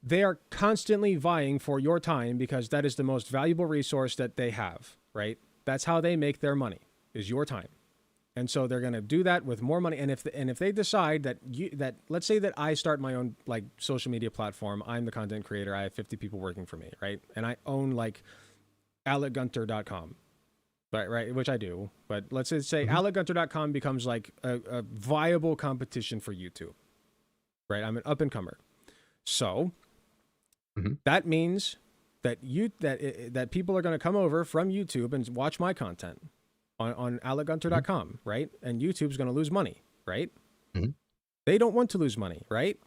they are constantly vying for your time because that is the most valuable resource that they have, right? That's how they make their money, is your time. And so they're going to do that with more money. And if they decide that let's say that I start my own like social media platform, I'm the content creator, I have 50 people working for me, right? And I own like alecgunter.com, right, which I do. But let's say Mhm. alecgunter.com becomes like a viable competition for YouTube, right? I'm an up and comer. So Mhm. that means that that people are going to come over from YouTube and watch my content on Mhm. alecgunter.com, right? And YouTube's going to lose money, right? Mhm. They don't want to lose money, right?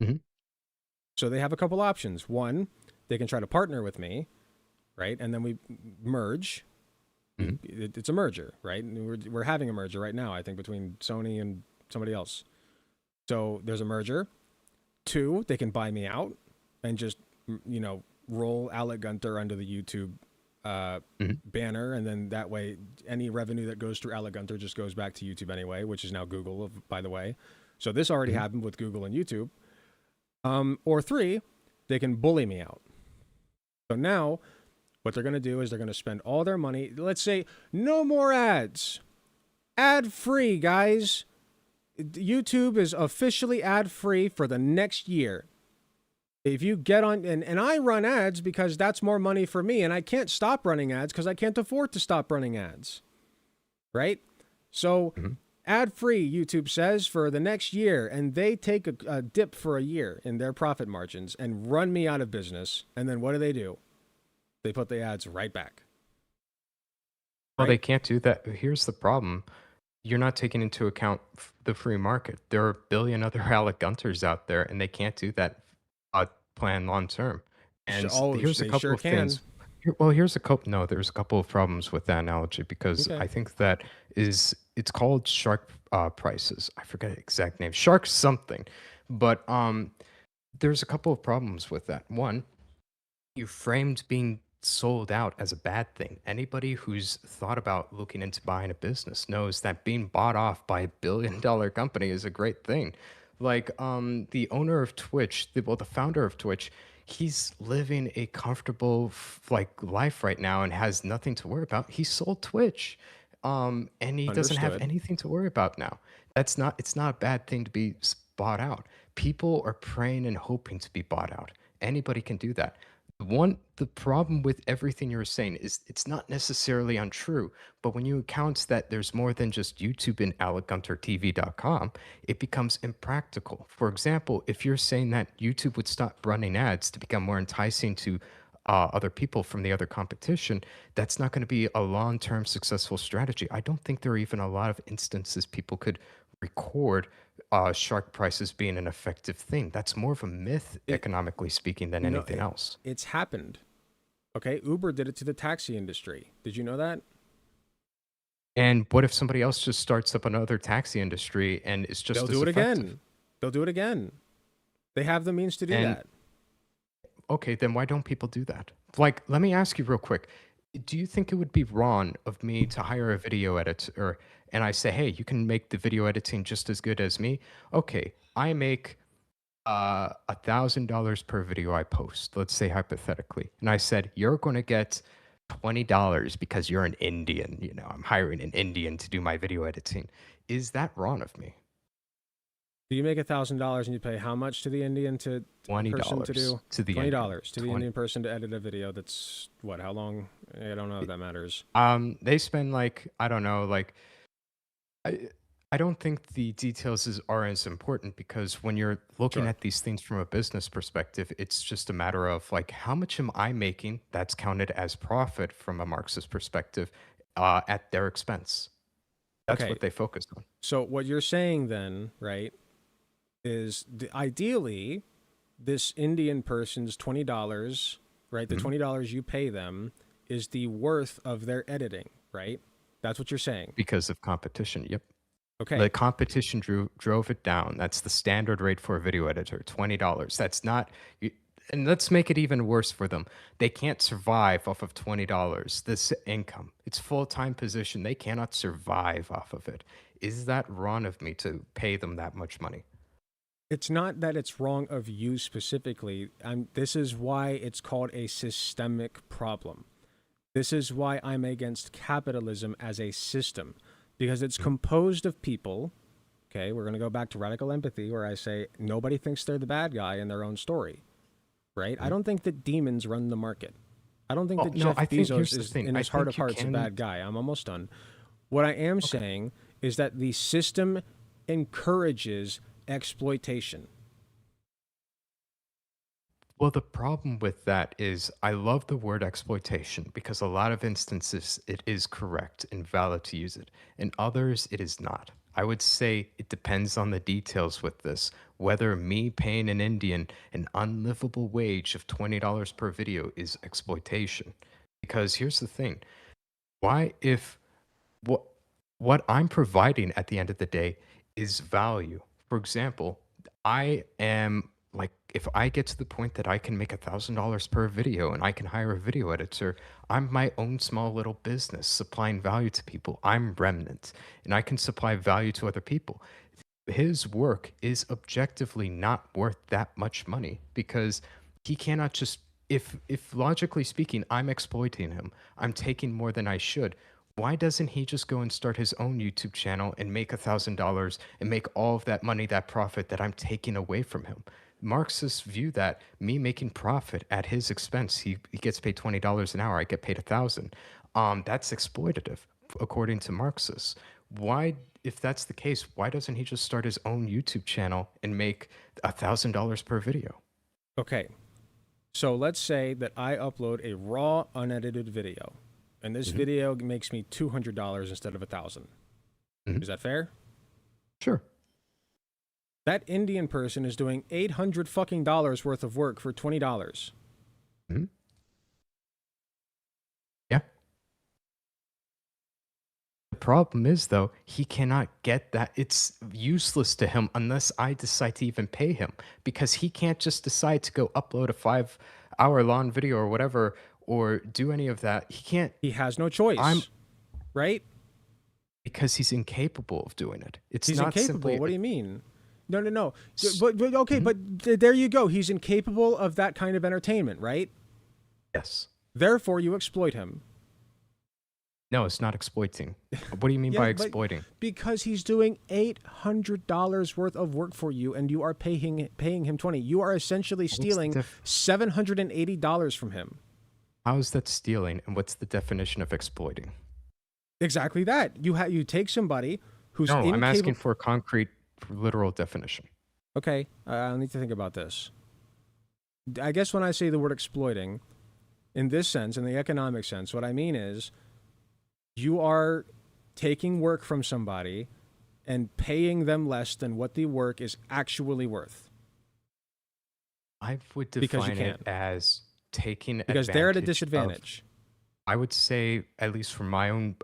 Mhm. So they have a couple options. One, they can try to partner with me, right? And then we merge. Mhm. It's a merger, right? And we're having a merger right now, I think, between Sony and somebody else. So there's a merger. Two, they can buy me out and just, roll Alec Gunter under the YouTube Mhm. banner. And then that way, any revenue that goes through Alec Gunter just goes back to YouTube anyway, which is now Google, by the way. So this already Mhm. happened with Google and YouTube. Or three, they can bully me out. So now what they're going to do is they're going to spend all their money. Let's say no more ads. Ad free, guys. YouTube is officially ad free for the next year. If you get on, and I run ads because that's more money for me, and I can't stop running ads because I can't afford to stop running ads. Right? So, Mhm. ad free, YouTube says, for the next year, and they take a dip for a year in their profit margins and run me out of business. And then what do? They put the ads right back. Well, they Right? can't do that. Here's the problem. You're not taking into account the free market. There are a billion other Alec Gunters out there, and they can't do that plan long term. And here's a They couple sure of can. things. Well, here's a couple. No, there's a couple of problems with that analogy because Okay. I think that it's called shark prices. I forget the exact name. Shark something, but there's a couple of problems with that. One, you framed being sold out as a bad thing. Anybody who's thought about looking into buying a business knows that being bought off by a $1 billion company is a great thing. Like the owner of Twitch, the founder of Twitch, he's living a comfortable life right now and has nothing to worry about. He sold Twitch. And he doesn't have Understood. anything to worry about now. It's not a bad thing to be bought out. People are praying and hoping to be bought out. Anybody can do that. The problem with everything you're saying is it's not necessarily untrue, but when you account that there's more than just YouTube and AlecGunterTV.com, it becomes impractical. For example, if you're saying that YouTube would stop running ads to become more enticing to other people from the other competition, that's not going to be a long-term successful strategy. I don't think there are even a lot of instances people could record shark prices being an effective thing. That's more of a myth, It economically speaking, than no, anything else. it's happened. Okay, Uber did it to the taxi industry. Did you know that? And what if somebody else just starts up another taxi industry and it's They'll just do as it effective? again. They'll do it again. They have the means to do And that. okay, then why don't people do that? Like, let me ask you real quick. Do you think it would be wrong of me to hire a video editor and I say, hey, you can make the video editing just as good as me? Okay, I make $1,000 per video I post, let's say hypothetically. And I said, you're going to get $20 because you're an Indian. I'm hiring an Indian to do my video editing. Is that wrong of me? Do you make $1,000 and you pay how much to the Indian person to do? $20 to the $20 Indian. to the Indian person to edit a video that's what? How long? I don't know if that matters. They spend like, I don't know, like I I don't think the are as important because when you're looking Sure. at these things from a business perspective, it's just a matter of like how much am I making that's counted as profit from a Marxist perspective at their expense. That's Okay. what they focus on. So what you're saying then, right, is ideally this Indian person's $20, right? The Mhm. $20 you pay them is the worth of their editing, right? That's what you're saying. Because of competition. Yep. The Okay. competition drove it down. That's the standard rate for a video editor, $20. That's not, and let's make it even worse for them. They can't survive off of $20. This income, it's full-time position. They cannot survive off of it. Is that wrong of me to pay them that much money? It's not that it's wrong of you specifically. This is why it's called a systemic problem. This is why I'm against capitalism as a system, because it's composed of people. Okay, we're going to go back to radical empathy, where I say nobody thinks they're the bad guy in their own story, right? I don't think that demons run the market. I don't think Well, that no, Jeff I think here's Bezos the is, thing. in I his heart think of you hearts, a can. bad guy. I'm almost done. What I am saying is that the system encourages exploitation. Well, the problem with that is I love the word exploitation because a lot of instances it is correct and valid to use it. In others, it is not. I would say it depends on the details with this, whether me paying an Indian an unlivable wage of $20 per video is exploitation. Because here's the thing. Why if what what I'm providing at the end of the day is value. For example, I am like if I get to the point that I can make $1,000 per video and I can hire a video editor, I'm my own small little business supplying value to people. I'm remnant and I can supply value to other people. His work is objectively not worth that much money because he cannot just if logically speaking I'm exploiting him, I'm taking more than I should. Why doesn't he just go and start his own YouTube channel and make $1,000 and make all of that money, that profit that I'm taking away from him? Marxists view that me making profit at his expense, he gets paid $20 an hour, I get paid 1,000. That's exploitative, according to Marxists. Why, if that's the case, why doesn't he just start his own YouTube channel and make $1,000 per video? Okay, so let's say that I upload a raw, unedited video, and this video makes me $200 instead of 1,000. Mhm. Is that fair? Sure. That Indian person is doing $800 fucking dollars worth of work for $20. Mhm. Yeah. The problem is, though, he cannot get that. It's useless to him unless I decide to even pay him because he can't just decide to go upload a 5 hour long video or whatever or do any of that. He can't He has no choice, right? because he's incapable of doing it. It's He's not incapable. simply. What do you mean? No, no, no. S- But okay, but there you go. He's incapable of that kind of entertainment, right? Yes. Therefore, you exploit him. No, it's not exploiting. What do you mean Yeah, by but- exploiting? Because he's doing $800 worth of work for you, and you are paying him 20. You are essentially the stealing $780 from him. How is that stealing, and what's the definition of exploiting? Exactly that. You take somebody who's No, I'm incapable. asking for a concrete, literal definition. Okay, I'll need to think about this. I guess when I say the word exploiting, in this sense, in the economic sense, what I mean is you are taking work from somebody and paying them less than what the work is actually worth. I would Because you define it can. as taking Because they're at a advantage of- disadvantage. I would say, at least from my own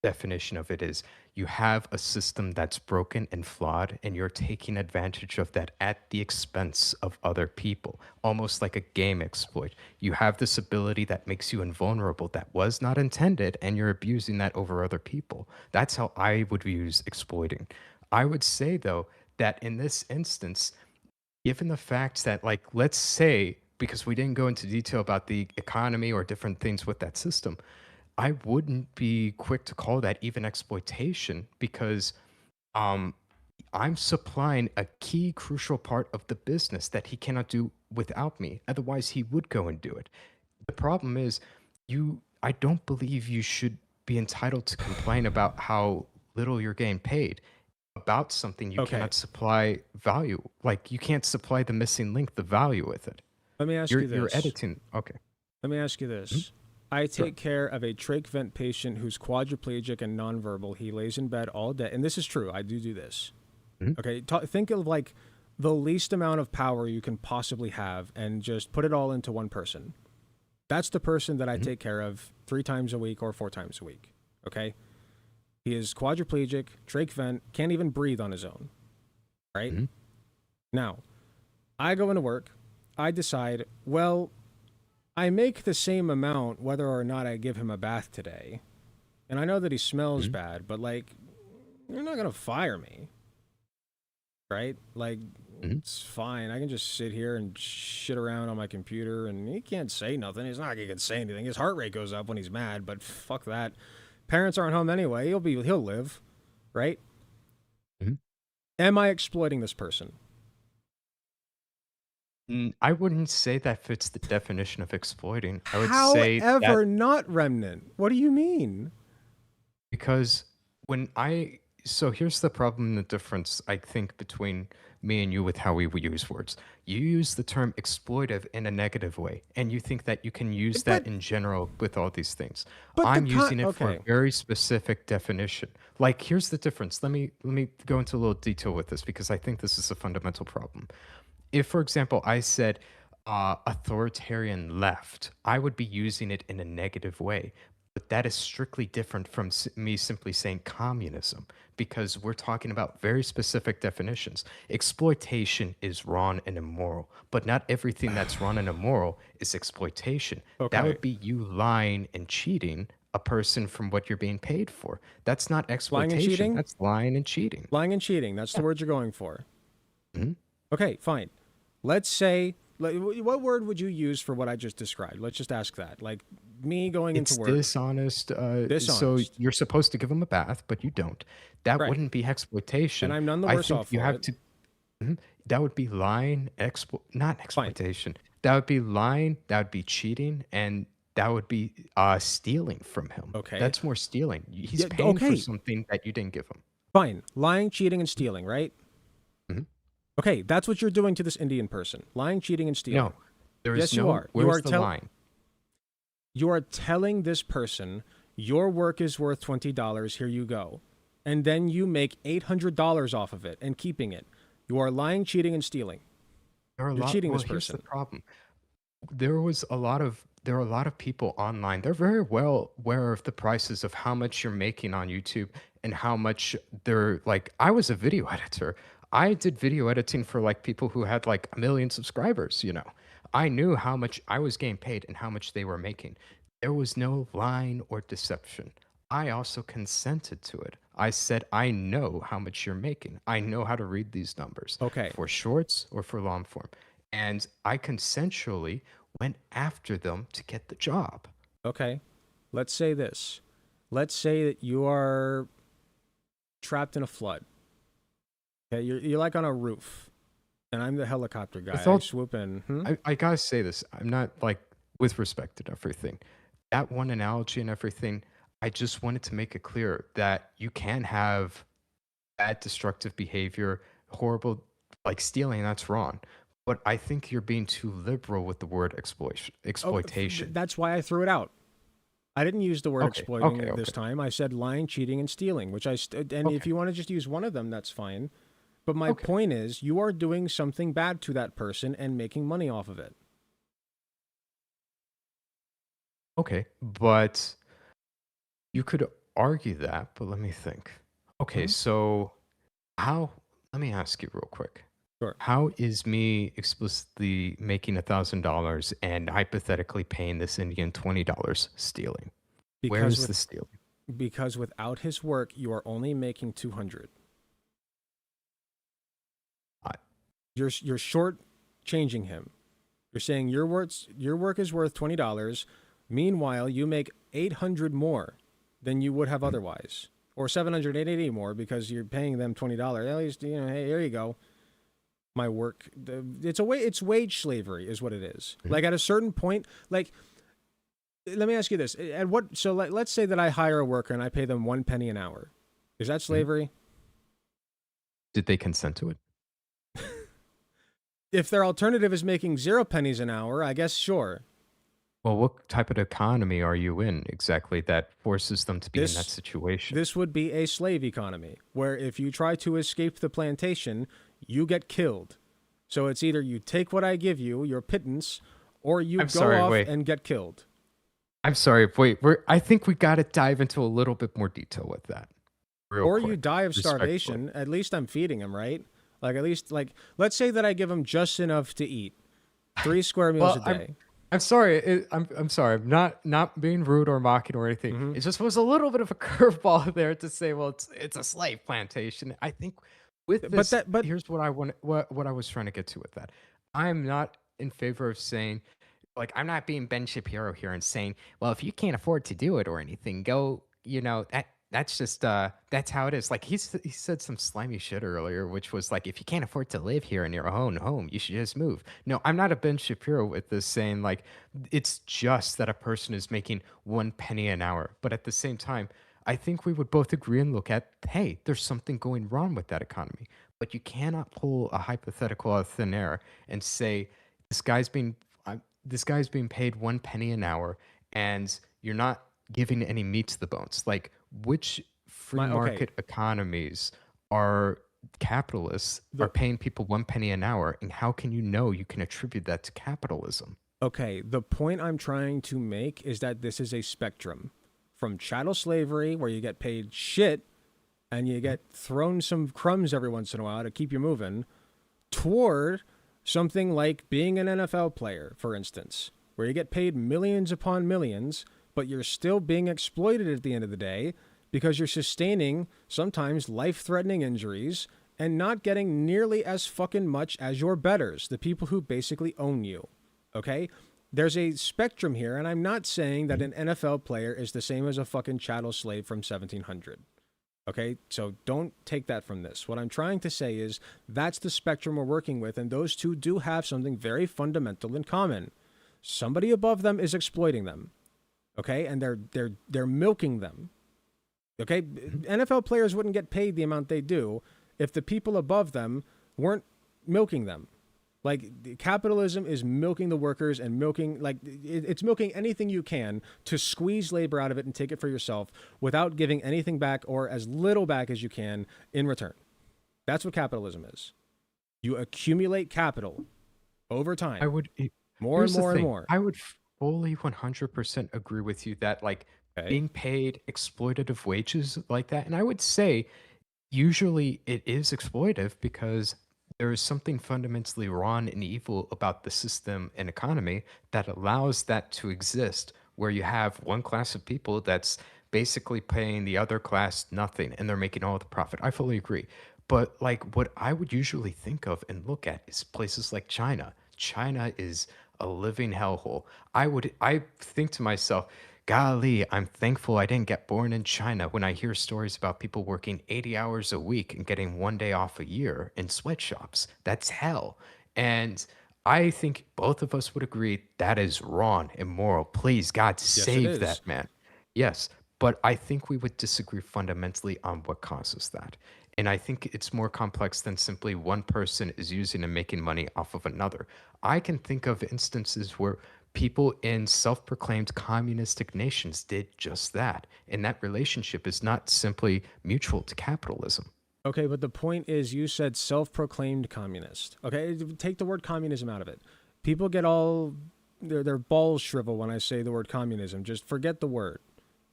definition of it, is you have a system that's broken and flawed, and you're taking advantage of that at the expense of other people, almost like a game exploit. You have this ability that makes you invulnerable that was not intended, and you're abusing that over other people. That's how I would use exploiting. I would say, though, that in this instance, given the fact that, like, let's say, because we didn't go into detail about the economy or different things with that system, I wouldn't be quick to call that even exploitation because I'm supplying a key crucial part of the business that he cannot do without me. Otherwise, he would go and do it. The problem is, I don't believe you should be entitled to complain about how little you're getting paid about something you Okay. cannot supply value. Like you can't supply the missing link, the value with it. Let me ask You're you this. editing. Okay. Let me ask you this. I take care of a trach vent patient who's quadriplegic and nonverbal. He lays in bed all day. And this is true. I do this. Okay. Think of like the least amount of power you can possibly have and just put it all into one person. That's the person that I take care of 3 times a week or 4 times a week. Okay. He is quadriplegic, trach vent, can't even breathe on his own. Right? Now, I go into work. I decide, well, I make the same amount whether or not I give him a bath today. And I know that he smells bad, but like, you're not going to fire me. Right? Like, it's fine. I can just sit here and shit around on my computer and he can't say nothing. It's not like he can say anything. His heart rate goes up when he's mad, but fuck that. Parents aren't home anyway. He'll live. Right? Am I exploiting this person? I wouldn't say that fits the definition of exploiting. I would say However, that not remnant. What do you mean? because so here's the problem and the difference I think between me and you with how we use words. You use the term exploitive in a negative way, and you think that you can use that in general with all these things. But I'm the using it for okay. a very specific definition. Like here's the difference. Let me go into a little detail with this because I think this is a fundamental problem. If, for example, I said authoritarian left, I would be using it in a negative way. But that is strictly different from me simply saying communism because we're talking about very specific definitions. Exploitation is wrong and immoral, but not everything that's wrong and immoral is exploitation. That Okay. would be you lying and cheating a person from what you're being paid for. That's not exploitation. cheating? That's lying and cheating. Lying and cheating. That's the word you're going for. Mhm. Okay, fine. Let's say, what word would you use for what I just described? Let's just ask that. Like me going It's into work. dishonest. So Dishonest. you're supposed to give them a bath, but you don't. That Right. wouldn't be exploitation. And I'm none the I worse think off you for have it. to. That would be lying, not exploitation. That would be lying. That would be cheating, and that would be stealing from him. Okay. That's more stealing. He's Yeah, paying for okay. something that you didn't give him. Fine. Lying, cheating, and stealing, right? Mhm. Okay, that's what you're doing to this Indian person. Lying, cheating, and stealing. No, there is Yes, you no. are. You Where's are the line? You are telling this person, your work is worth $20, here you go. And then you make $800 off of it and keeping it. You are lying, cheating, and stealing. There are a You're lot. cheating Well, this here's the person. problem. There are a lot of people online. They're very well aware of the prices of how much you're making on YouTube and how much they're like. I was a video editor. I did video editing for like people who had like 1 million subscribers. I knew how much I was getting paid and how much they were making. There was no line or deception. I also consented to it. I said, I know how much you're making. I know how to read these numbers Okay. for shorts or for long form. And I consensually went after them to get the job. Okay. Let's say this. Let's say that you are trapped in a flood. Okay, you're like on a roof. And I'm the helicopter guy. all- I swoop in. I gotta say this. I'm not like, with respect to everything, that one analogy and everything, I just wanted to make it clear that you can have bad destructive behavior, horrible, like stealing, that's wrong. But I think you're being too liberal with the word exploitation. That's why I threw it out. I didn't use the word Okay, exploiting okay, this okay. time. I said lying, cheating, and stealing, which and if Okay. you want to just use one of them, that's fine. But my Okay. point is, you are doing something bad to that person and making money off of it. Okay, but you could argue that, but let me think. Okay, Mhm. so let me ask you real quick. Sure. How is me explicitly making $1,000 and hypothetically paying this Indian $20 stealing? Where Because is the stealing? because without his work, you are only making 200. I- You're short changing him. You're saying your work is worth $20. Meanwhile, you make 800 more than you would have otherwise. or 780 more because you're paying them $20. At least, hey, here you go. My work. It's wage slavery is what it is. Like at a certain point, like, let me ask you this. At what, so let's say that I hire a worker and I pay them 1 penny an hour. Is that slavery? Did they consent to it? If their alternative is making 0 pennies an hour, I guess sure. Well, what type of economy are you in exactly that forces them to be in that situation? This would be a slave economy where if you try to escape the plantation, you get killed. So it's either you take what I give you, your pittance, or you off and get killed. I'm sorry. Wait, I think we got to dive into a little bit more detail with that. Or you die of starvation. At least I'm feeding him, right? Like, at least, like, let's say that I give him just enough to eat. 3 square meals a day. I'm sorry. I'm sorry. I'm not being rude or mocking or anything. It just was a little bit of a curveball there to say, well, it's a slave plantation. I think with this, but here's what I want. What I was trying to get to with that. I'm not in favor of saying, like, I'm not being Ben Shapiro here and saying, well, if you can't afford to do it or anything, go. That's just that's how it is. Like he said some slimy shit earlier, which was like, if you can't afford to live here in your own home, you should just move. No, I'm not a Ben Shapiro with this saying like it's just that a person is making 1 penny an hour. But at the same time, I think we would both agree and look at, hey, there's something going wrong with that economy. But you cannot pull a hypothetical out of thin air and say this guy's being paid 1 penny an hour, and you're not giving any meat to the bones. Like, which free market economies are capitalists are paying people 1 penny an hour, and how can you know you can attribute that to capitalism? Okay, the point I'm trying to make is that this is a spectrum from chattel slavery, where you get paid shit and you get thrown some crumbs every once in a while to keep you moving, toward something like being an NFL player, for instance, where you get paid millions upon millions, but you're still being exploited at the end of the day because you're sustaining sometimes life-threatening injuries and not getting nearly as fucking much as your betters, the people who basically own you, okay? There's a spectrum here, and I'm not saying that an NFL player is the same as a fucking chattel slave from 1700, okay? So don't take that from this. What I'm trying to say is that's the spectrum we're working with, and those two do have something very fundamental in common. Somebody above them is exploiting them. Okay, and they're milking them. Okay, NFL players wouldn't get paid the amount they do if the people above them weren't milking them. Like, capitalism is milking the workers and milking, like, it's milking anything you can to squeeze labor out of it and take it for yourself without giving anything back or as little back as you can in return. That's what capitalism is. You accumulate capital over time. I would more and more and more. I would fully 100% agree with you that like being paid exploitative wages like that, and I would say usually it is exploitative because there is something fundamentally wrong and evil about the system and economy that allows that to exist, where you have one class of people that's basically paying the other class nothing and they're making all the profit. I fully agree. But like what I would usually think of and look at is places like China. China is a living hellhole. I think to myself, golly, I'm thankful I didn't get born in China when I hear stories about people working 80 hours a week and getting 1 day off a year in sweatshops. That's hell. And I think both of us would agree that is wrong, immoral. Please, God, save that man. Yes, but I think we would disagree fundamentally on what causes that. And I think it's more complex than simply one person is using and making money off of another. I can think of instances where people in self-proclaimed communistic nations did just that. And that relationship is not simply mutual to capitalism. Okay, but the point is you said self-proclaimed communist. Okay, take the word communism out of it. People get all their balls shrivel when I say the word communism. Just forget the word.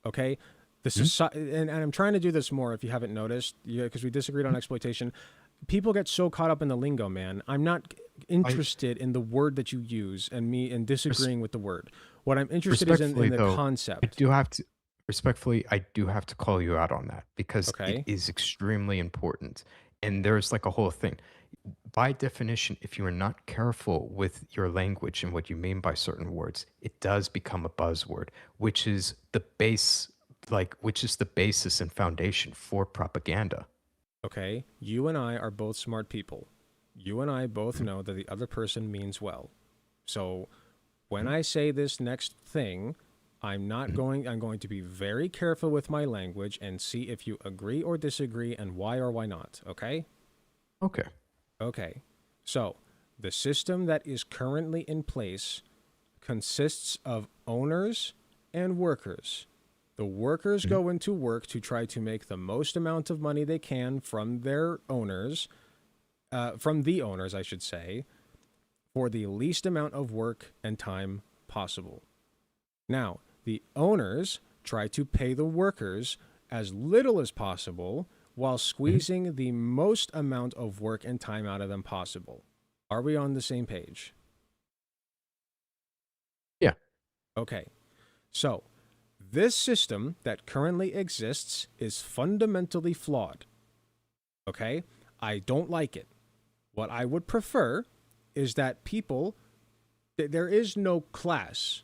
Okay? The society, and I'm trying to do this more if you haven't noticed, because we disagreed on exploitation. People get so caught up in the lingo, man. I'm not interested in the word that you use and disagreeing with the word. What I'm interested is in the concept. I do have to call you out on that because it is extremely important. And there's like a whole thing. By definition, if you are not careful with your language and what you mean by certain words, it does become a buzzword, which is the base like which is the basis and foundation for propaganda. Okay, you and I are both smart people. You and I both Mhm, know that the other person means well. So when mhm, I say this next thing, mhm. I'm going to be very careful with my language and see if you agree or disagree and why or why not, okay? Okay. Okay. So, the system that is currently in place consists of owners and workers. The workers Mhm, go into work to try to make the most amount of money they can from their owners, from the owners, I should say, for the least amount of work and time possible. Now, the owners try to pay the workers as little as possible while mhm. squeezing the most amount of work and time out of them possible. Are we on the same page? Yeah. Okay. So, this system that currently exists is fundamentally flawed. Okay? I don't like it. What I would prefer is that people, there is no class.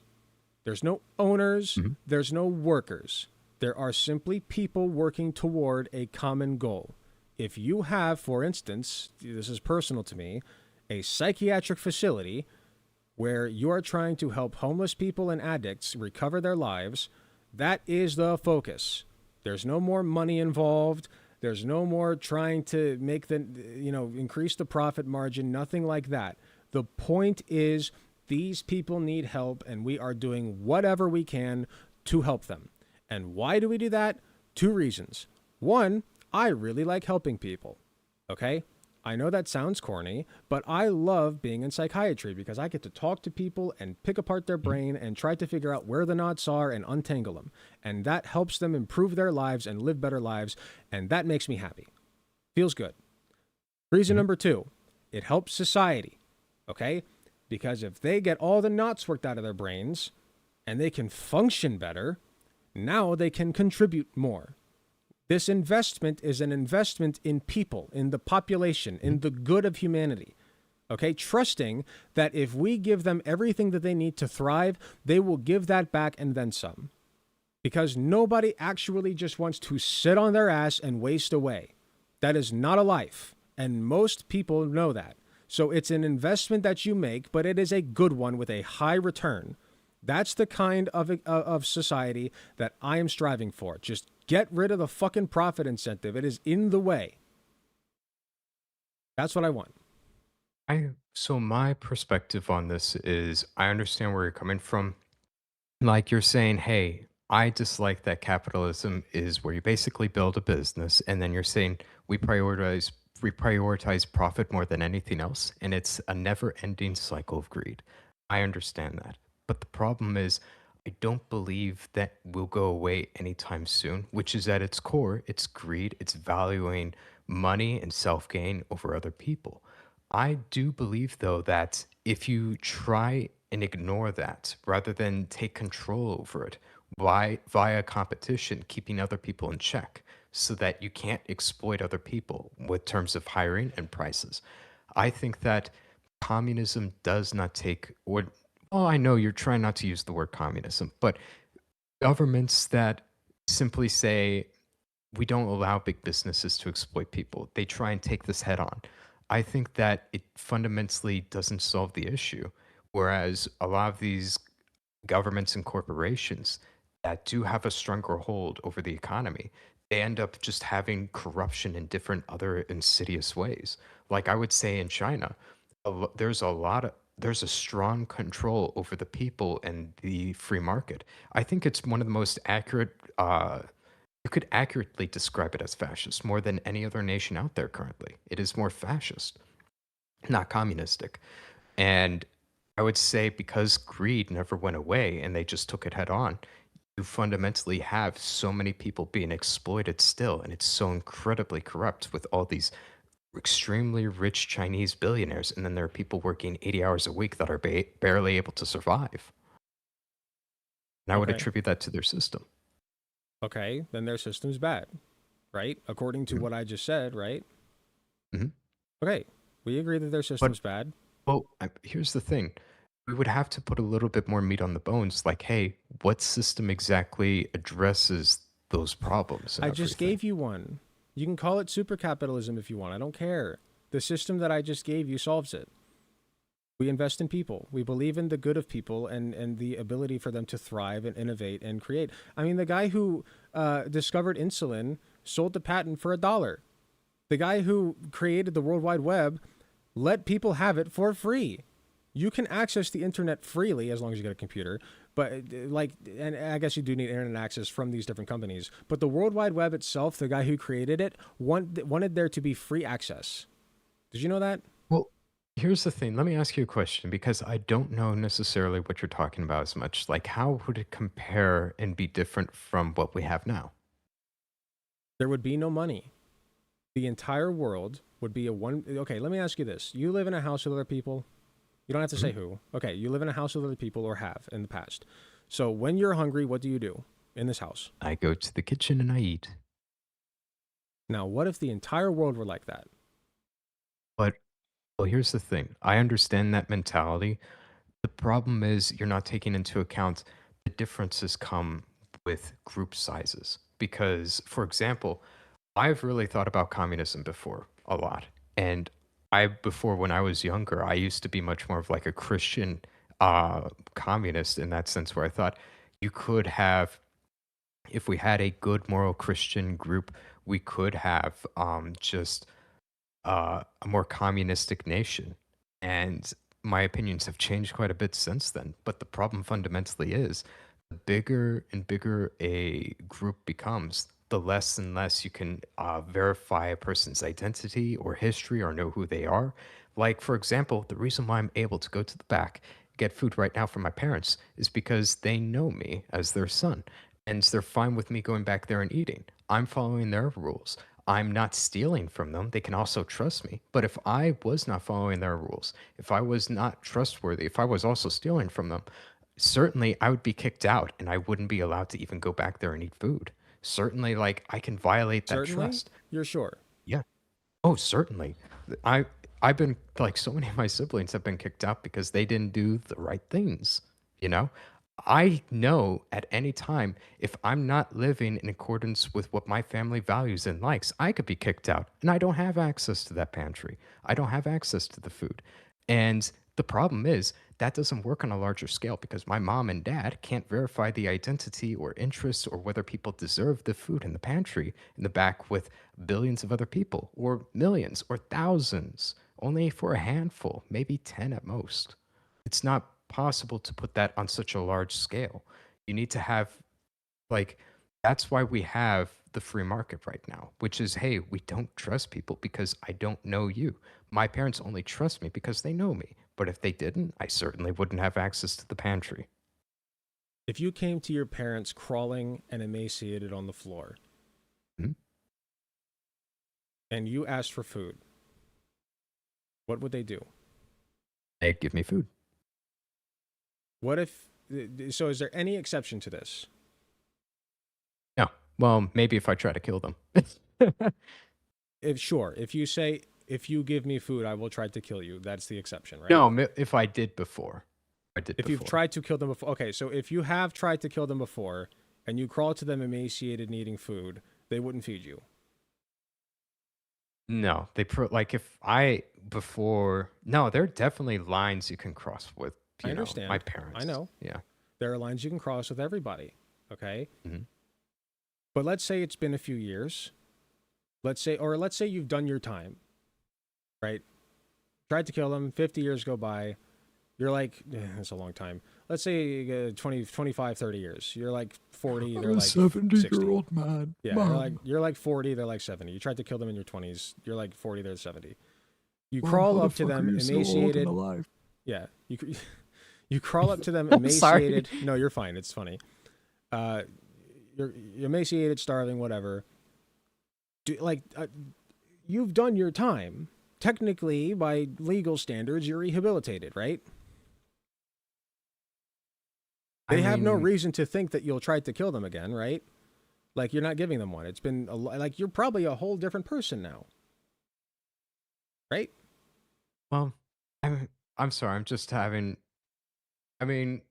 There's no owners, Mhm, there's no workers. There are simply people working toward a common goal. If you have, for instance, this is personal to me, a psychiatric facility where you are trying to help homeless people and addicts recover their lives, that is the focus. There's no more money involved. There's no more trying to make increase the profit margin, nothing like that. The point is these people need help and we are doing whatever we can to help them. And why do we do that? Two reasons. One, I really like helping people. Okay? I know that sounds corny, but I love being in psychiatry because I get to talk to people and pick apart their mhm, brain and try to figure out where the knots are and untangle them. And that helps them improve their lives and live better lives. And that makes me happy. Feels good. Reason mhm. number two, it helps society. Okay? Because if they get all the knots worked out of their brains and they can function better, now they can contribute more. This investment is an investment in people, in the population, in the good of humanity. Okay, trusting that if we give them everything that they need to thrive, they will give that back and then some. Because nobody actually just wants to sit on their ass and waste away. That is not a life. And most people know that. So it's an investment that you make, but it is a good one with a high return. That's the kind of society that I am striving for. Just get rid of the fucking profit incentive. It is in the way. That's what I want. So my perspective on this is I understand where you're coming from. Like you're saying, hey, I dislike that capitalism is where you basically build a business and then you're saying we prioritize profit more than anything else, and it's a never-ending cycle of greed. I understand that. But the problem is I don't believe that will go away anytime soon, which is at its core, it's greed, it's valuing money and self-gain over other people. I do believe, though, that if you try and ignore that rather than take control over it via competition, keeping other people in check so that you can't exploit other people with terms of hiring and prices. I think that communism does not take, or, well, I know you're trying not to use the word communism, but governments that simply say, we don't allow big businesses to exploit people. They try and take this head on. I think that it fundamentally doesn't solve the issue. Whereas a lot of these governments and corporations that do have a stronger hold over the economy, they end up just having corruption in different other insidious ways. Like I would say in China, there's a strong control over the people and the free market. I think it's one of the most accurate you could accurately describe it as fascist more than any other nation out there currently. It is more fascist, not communistic. And I would say because greed never went away and they just took it head on, you fundamentally have so many people being exploited still. And it's so incredibly corrupt with all these extremely rich Chinese billionaires. And then there are people working 80 hours a week that are barely able to survive. And I would Okay. attribute that to their system. Okay. Then their system's bad, right? According to Mhm, what I just said, right? mhm. Okay. We agree that their But system's bad. Well, here's the thing. We would have to put a little bit more meat on the bones. Like, hey, what system exactly addresses those problems and I just everything. gave you one. You can call it super capitalism if you want. I don't care. The system that I just gave you solves it. We invest in people. We believe in the good of people and the ability for them to thrive and innovate and create. I mean, the guy who discovered insulin sold the patent for $1. The guy who created the World Wide Web let people have it for free. You can access the internet freely as long as you get a computer. But and I guess you do need internet access from these different companies. But the World Wide Web itself, the guy who created it, wanted there to be free access. Did you know that? Well, here's the thing. Let me ask you a question because I don't know necessarily what you're talking about as much. Like, how would it compare and be different from what we have now? There would be no money. The entire world would be okay, let me ask you this. You live in a house with other people. You don't have to say who. Okay, you live in a house with other people or have in the past. So when you're hungry, what do you do in this house? I go to the kitchen and I eat. Now, what if the entire world were like that? But, well, here's the thing. I understand that mentality. The problem is you're not taking into account the differences come with group sizes. Because, for example, I've really thought about communism before a lot. And before when I was younger, I used to be much more of like a Christian communist in that sense, where I thought you could have, if we had a good moral Christian group, we could have just a more communistic nation. And my opinions have changed quite a bit since then. But the problem fundamentally is the bigger and bigger a group becomes, the less and less you can verify a person's identity or history or know who they are. Like, for example, the reason why I'm able to go to the back, get food right now from my parents, is because they know me as their son. And they're fine with me going back there and eating. I'm following their rules. I'm not stealing from them. They can also trust me. But if I was not following their rules, if I was not trustworthy, if I was also stealing from them, certainly I would be kicked out and I wouldn't be allowed to even go back there and eat food. Certainly, like, I can violate that Certainly? trust. You're sure? Yeah. Oh, certainly. I I've been like so many of my siblings have been kicked out because they didn't do the right things, you know? I know at any time if I'm not living in accordance with what my family values and likes, I could be kicked out and I don't have access to that pantry. I don't have access to the food. And the problem is that doesn't work on a larger scale because my mom and dad can't verify the identity or interests or whether people deserve the food in the pantry in the back with billions of other people or millions or thousands, only for a handful, maybe 10 at most. It's not possible to put that on such a large scale. You need to have, like, that's why we have the free market right now, which is, hey, we don't trust people because I don't know you. My parents only trust me because they know me. But if they didn't, I certainly wouldn't have access to the pantry. If you came to your parents crawling and emaciated on the floor, Mhm. and you asked for food, what would they do? They give me food. What if, so is there any exception to this? No. Well, maybe if I try to kill them. If you say, if you give me food, I will try to kill you. That's the exception, right? No, if I did before. If you've tried to kill them before. Okay, so if you have tried to kill them before and you crawl to them emaciated needing food, they wouldn't feed you. No, like if I before no, there are definitely lines you can cross with, I you know, understand. my parents. I know. Yeah. There are lines you can cross with everybody, okay? Mhm. But let's say it's been a few years. Let's say you've done your time, right? Tried to kill them, 50 years go by. You're like, that's a long time. Let's say 20, 25, 30 years. You're like 40, they're like 70-year-old man. Yeah, you're like 40, they're like 70. You tried to kill them in your 20s. You're like 40, they're 70. You crawl up to them emaciated. Yeah, you crawl up to them emaciated. No, you're fine. It's funny. You're emaciated, starving, whatever. You've done your time. Technically, by legal standards, you're rehabilitated, right? They have no reason to think that you'll try to kill them again, right? Like, you're not giving them one. It's been, like, you're probably a whole different person now. Right? Well, I'm sorry. I'm just having. I mean,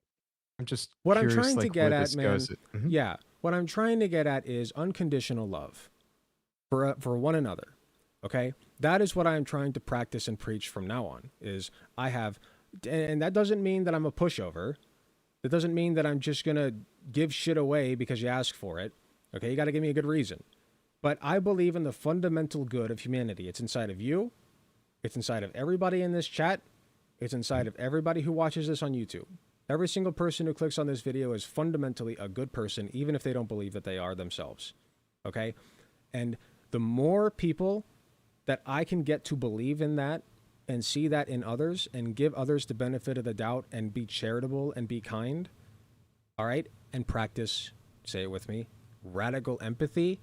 I'm just What I'm curious, trying to like get where at, this man, goes. Mhm. yeah. what I'm trying to get at is unconditional love for one another. Okay, that is what I am trying to practice and preach from now on. Is I have, and that doesn't mean that I'm a pushover. That doesn't mean that I'm just gonna give shit away because you ask for it. Okay, you got to give me a good reason. But I believe in the fundamental good of humanity. It's inside of you. It's inside of everybody in this chat. It's inside of everybody who watches this on YouTube. Every single person who clicks on this video is fundamentally a good person, even if they don't believe that they are themselves. Okay? And the more people that I can get to believe in that and see that in others and give others the benefit of the doubt and be charitable and be kind, all right? And practice, say it with me, radical empathy,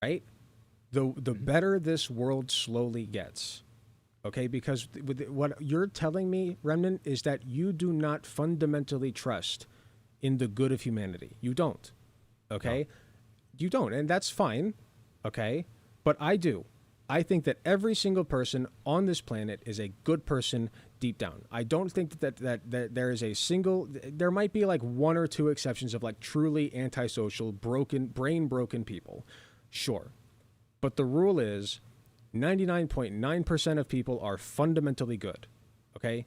right? The better this world slowly gets. Okay, because with what you're telling me, Remnant, is that you do not fundamentally trust in the good of humanity. You don't. Okay? No. You don't, and that's fine. Okay? But I do. I think that every single person on this planet is a good person deep down. I don't think that there is a single, there might be like one or two exceptions of like truly antisocial, brain broken people. Sure. But the rule is 99.9% of people are fundamentally good. Okay?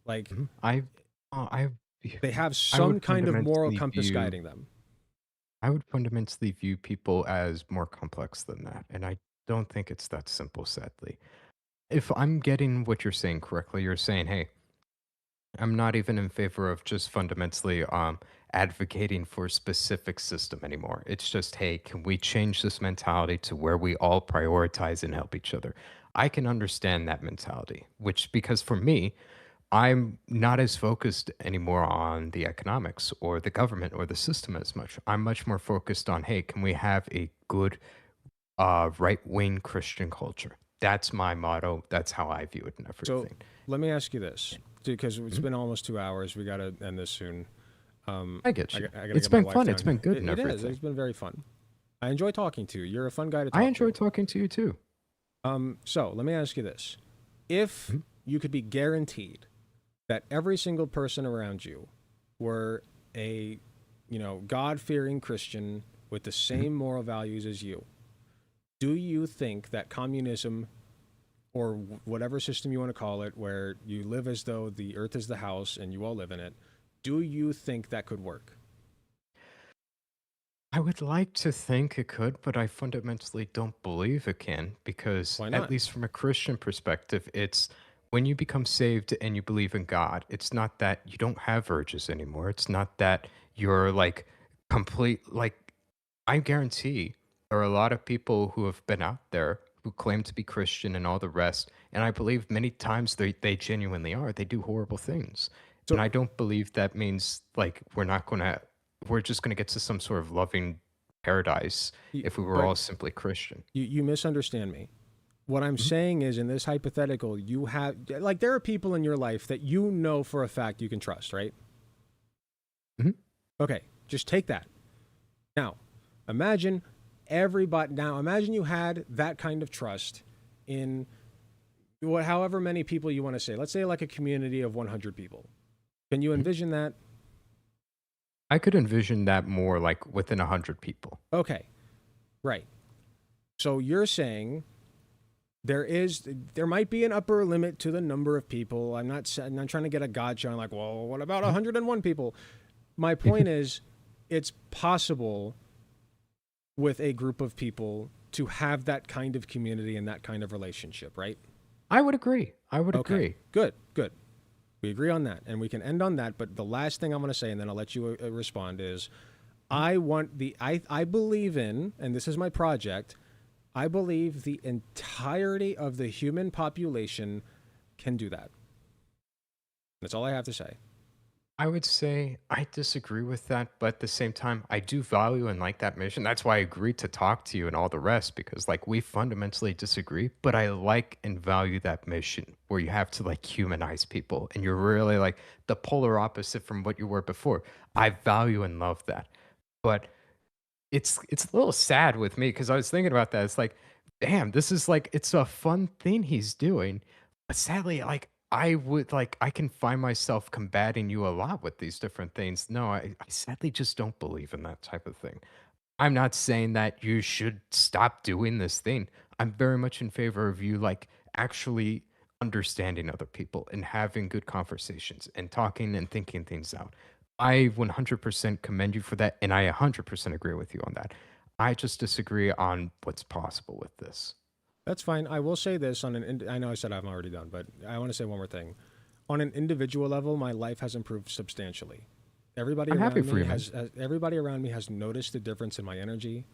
Like they have some kind of moral compass guiding them. I would fundamentally view people as more complex than that, and I don't think it's that simple, sadly. If I'm getting what you're saying correctly, you're saying, hey, I'm not even in favor of just fundamentally advocating for a specific system anymore. It's just, hey, can we change this mentality to where we all prioritize and help each other? I can understand that mentality, which, because for me, I'm not as focused anymore on the economics or the government or the system as much. I'm much more focused on, hey, can we have a good right-wing Christian culture? That's my motto. That's how I view it and everything. So let me ask you this, because it's been almost 2 hours. We got to end this soon. I get you. I gotta it's get my been wife fun. down It's been here. good and It everything. is. It's been very fun. I enjoy talking to you. You're a fun guy to talk to. I enjoy talking to you too. So let me ask you this. If you could be guaranteed that every single person around you were a, God-fearing Christian with the same moral values as you, do you think that communism, or whatever system you want to call it, where you live as though the earth is the house and you all live in it, do you think that could work? I would like to think it could, but I fundamentally don't believe it can, because Why not? at least from a Christian perspective, it's when you become saved and you believe in God, it's not that you don't have urges anymore. It's not that you're like complete, like, I guarantee there are a lot of people who have been out there who claim to be Christian and all the rest, and I believe many times they genuinely are. They do horrible things. So- And I don't believe that means like we're just gonna get to some sort of loving paradise if we were but all simply Christian. You misunderstand me. What I'm saying is, in this hypothetical, you have, like, there are people in your life that you know for a fact you can trust, right? Mhm. Okay, just take that. Now, imagine you had that kind of trust in however many people you want to say. Let's say like a community of 100 people. Can you envision that? I could envision that more like within 100 people. Okay, right. So you're saying there might be an upper limit to the number of people. I'm not trying to get a gotcha on like, well, what about 101 people? My point is, it's possible with a group of people to have that kind of community and that kind of relationship, right? I would agree. I would agree. Good. We agree on that, and we can end on that. But the last thing I'm going to say, and then I'll let you respond, is I believe in, and this is my project, I believe the entirety of the human population can do that. That's all I have to say. I would say I disagree with that, but at the same time, I do value and like that mission. That's why I agreed to talk to you and all the rest, because like we fundamentally disagree, but I like and value that mission where you have to like humanize people and you're really like the polar opposite from what you were before. I value and love that. But it's a little sad with me because I was thinking about that. It's like, damn, this is like it's a fun thing he's doing. But sadly, like I would like I can find myself combating you a lot with these different things. No, I sadly just don't believe in that type of thing. I'm not saying that you should stop doing this thing. I'm very much in favor of you like actually understanding other people and having good conversations and talking and thinking things out. I 100% commend you for that, and I 100% agree with you on that. I just disagree on what's possible with this. That's fine. I will say this on I know I said I'm already done, but I want to say one more thing. On an individual level, my life has improved substantially. Everybody I'm happy around for me you, man. everybody around me has noticed the difference in my energy.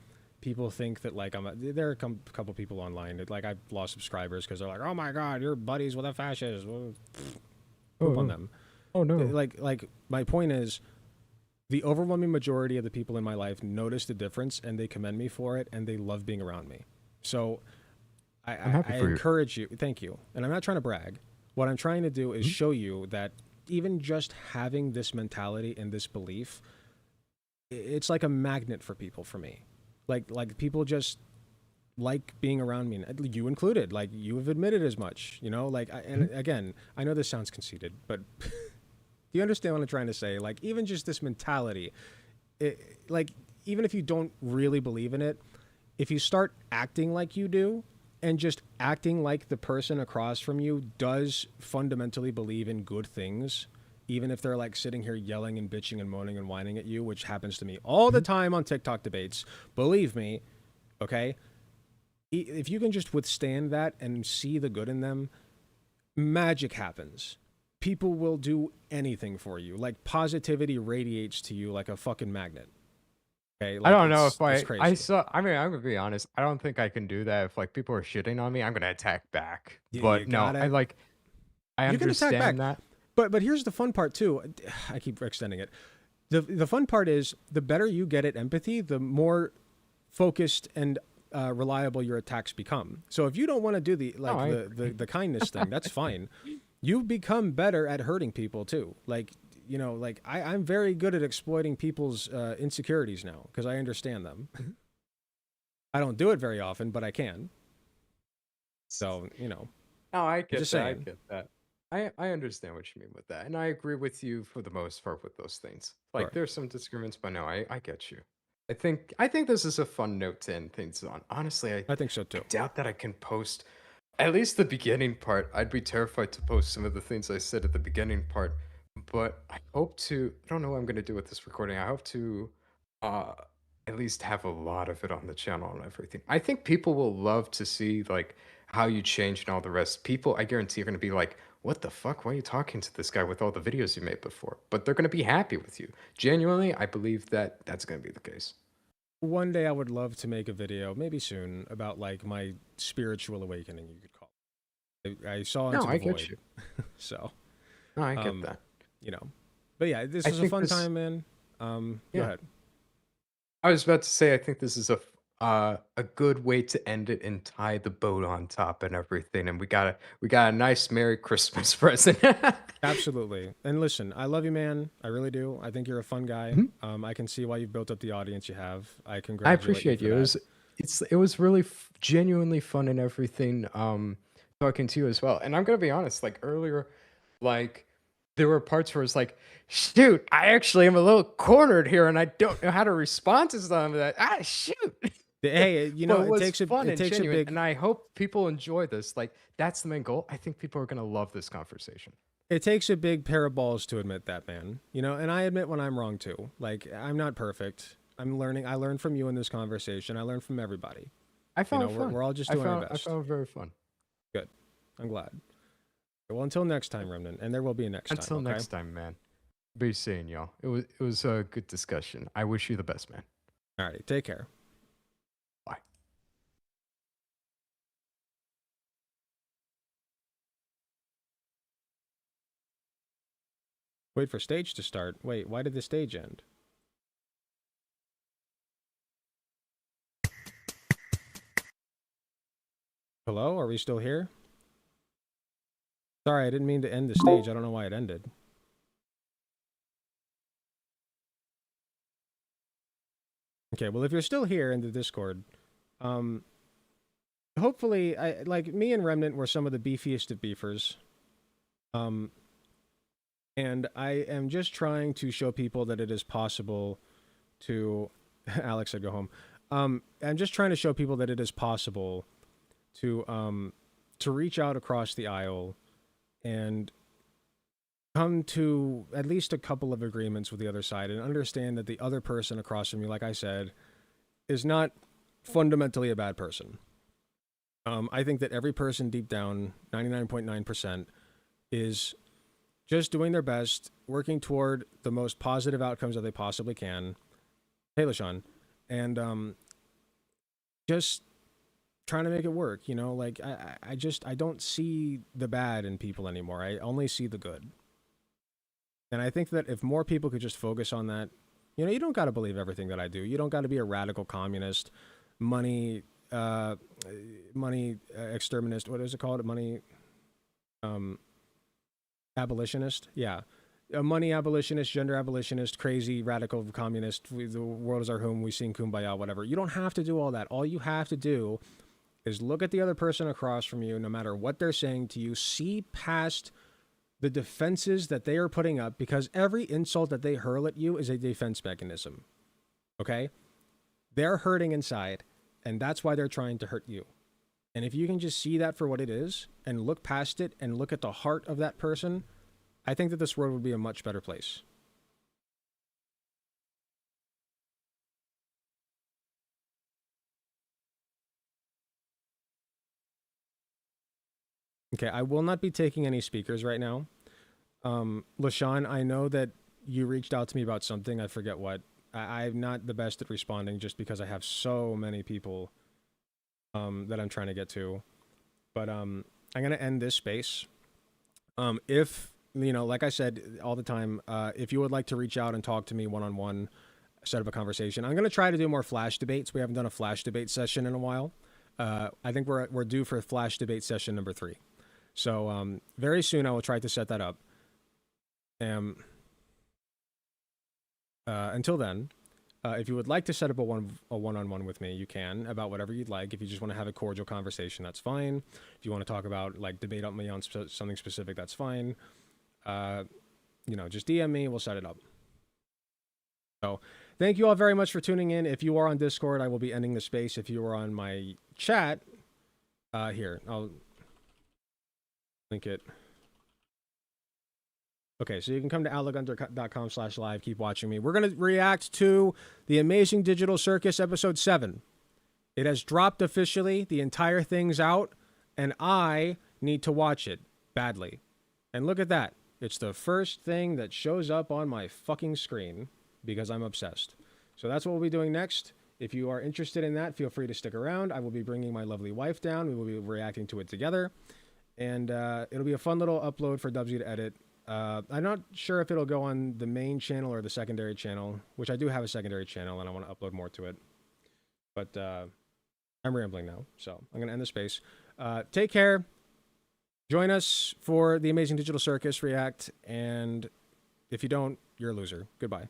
People think that like there are a couple people online that like I've lost subscribers because they're like, oh my god, you're buddies with a fascist. Well, poop on them. Oh no. Like my point is, the overwhelming majority of the people in my life notice the difference and they commend me for it and they love being around me. So I'm happy I for you. encourage you. Thank you. And I'm not trying to brag. What I'm trying to do is show you that even just having this mentality and this belief, it's like a magnet for people. For me, like people just like being around me, you included. Like you have admitted as much. You know, like and again, I know this sounds conceited, but do you understand what I'm trying to say? Like even just this mentality, like even if you don't really believe in it, if you start acting like you do and just acting like the person across from you does fundamentally believe in good things, even if they're like sitting here yelling and bitching and moaning and whining at you, which happens to me all the time on TikTok debates, believe me, okay? If you can just withstand that and see the good in them, magic happens. People will do anything for you. Like positivity radiates to you like a fucking magnet. Okay, I like, don't know if it's I crazy. saw. I mean, I'm gonna be honest. I don't think I can do that. If like people are shitting on me, I'm gonna attack back. You But no, gotta. I You can attack back. understand that. But here's the fun part too. I keep extending it. The fun part is the better you get at empathy, the more focused and reliable your attacks become. So if you don't want to do the kindness thing, that's fine. You become better at hurting people too. Like you know, like I'm very good at exploiting people's insecurities now because I understand them. I don't do it very often, but I can. So you know, No, I get just that. I saying. get that. I understand what you mean with that, and I agree with you for the most part with those things. Like Sure. there's some disagreements, but no, I get you. I think this is a fun note to end things on. Honestly, I think so I too. doubt that I can post at least the beginning part. I'd be terrified to post some of the things I said at the beginning part, but I hope to. I don't know what I'm gonna do with this recording. I hope to uh at least have a lot of it on the channel and everything. I think people will love to see like how you change and all the rest. People, I guarantee, are gonna be like, "What the fuck? Why are you talking to this guy with all the videos you made before?" But they're gonna be happy with you. Genuinely, I believe that that's gonna be the case. One day I would love to make a video, maybe soon, about like my spiritual awakening, you could call it. I saw No, into the I get void. you. So, No, I get um, that. you know. But yeah, this I was a think fun this. time, man. Go Yeah. ahead. I was about to say, I think this is a good way to end it and tie the boat on top and everything. And we got a nice Merry Christmas present. Absolutely. And listen, I love you, man. I really do. I think you're a fun guy. Mhm. I can see why you've built up the audience you have. I I congratulate you appreciate for you. that. It was really genuinely fun and everything. Talking to you as well. And I'm gonna be honest. Like earlier, like there were parts where it's like, shoot, I actually am a little cornered here, and I don't know how to respond to some of that. Ah, shoot. Hey, you know, But it was fun it and takes a genuine, big and I hope people enjoy this. Like that's the main goal. I think people are gonna love this conversation. it takes a big pair of balls to admit that, man. You know, and I admit when I'm wrong too. Like I'm not perfect. I'm learning. I learned from you in this conversation. I learned from everybody. I You found know, it fun. we're all just doing our I best. found it very fun. Good. I'm glad. Well, until next time, Remnant, and there will be a next Until time. Okay? next time, man. Be seeing y'all. It was a good discussion. I wish you the best, man. All right. Take care. Bye. Wait for stage to start. Wait, why did the stage end? Hello? Are we still here? Sorry, I didn't mean to end the stage. I don't know why it ended. Okay, well, if you're still here in the Discord, hopefully, like me and Remnant were some of the beefiest of beefers. And I am just trying to show people that it is possible to Alex said go home. I'm just trying to show people that it is possible to reach out across the aisle and come to at least a couple of agreements with the other side and understand that the other person across from you, like I said, is not fundamentally a bad person. I think that every person deep down, 99.9%, is just doing their best, working toward the most positive outcomes that they possibly can. Hey, LaShawn. And just trying to make it work, you know? Like, I don't see the bad in people anymore. I only see the good. And I think that if more people could just focus on that, you know, you don't got to believe everything that I do. You don't got to be a radical communist, money exterminist. What is it called? Money abolitionist? Yeah. A money abolitionist, gender abolitionist, crazy radical communist. The world is our home. We sing kumbaya, whatever. You don't have to do all that. All you have to do is look at the other person across from you, no matter what they're saying to you, see past the defenses that they are putting up, because every insult that they hurl at you is a defense mechanism. Okay? They're hurting inside, and that's why they're trying to hurt you. And if you can just see that for what it is and look past it and look at the heart of that person, I think that this world would be a much better place. Okay, I will not be taking any speakers right now. LaShawn, I know that you reached out to me about something. I forget what. I'm not the best at responding just because I have so many people that I'm trying to get to. But I'm going to end this space. If, you know, like I said all the time, if you would like to reach out and talk to me one-on-one, set up a conversation, I'm going to try to do more flash debates. We haven't done a flash debate session in a while. I think we're due for a flash debate session number 3. So very soon I will try to set that up. Until then, if you would like to set up a one-on-one with me, you can, about whatever you'd like. If you just want to have a cordial conversation, that's fine. If you want to talk about, like, debate on me on something specific, that's fine. You know, just DM me, we'll set it up. So thank you all very much for tuning in. If you are on Discord, I will be ending the space. If you are on my chat, here, I'll link it. Okay, so you can come to outlookgunter.com/live. Keep watching me. We're going to react to The Amazing Digital Circus Episode 7. It has dropped officially. The entire thing's out, and I need to watch it badly. And look at that. It's the first thing that shows up on my fucking screen because I'm obsessed. So that's what we'll be doing next. If you are interested in that, feel free to stick around. I will be bringing my lovely wife down. We will be reacting to it together. And it'll be a fun little upload for Dubsy to edit. I'm not sure if it'll go on the main channel or the secondary channel, which I do have a secondary channel and I want to upload more to it. But I'm rambling now, so I'm going to end the space. Take care. Join us for the Amazing Digital Circus React, and if you don't, you're a loser. Goodbye.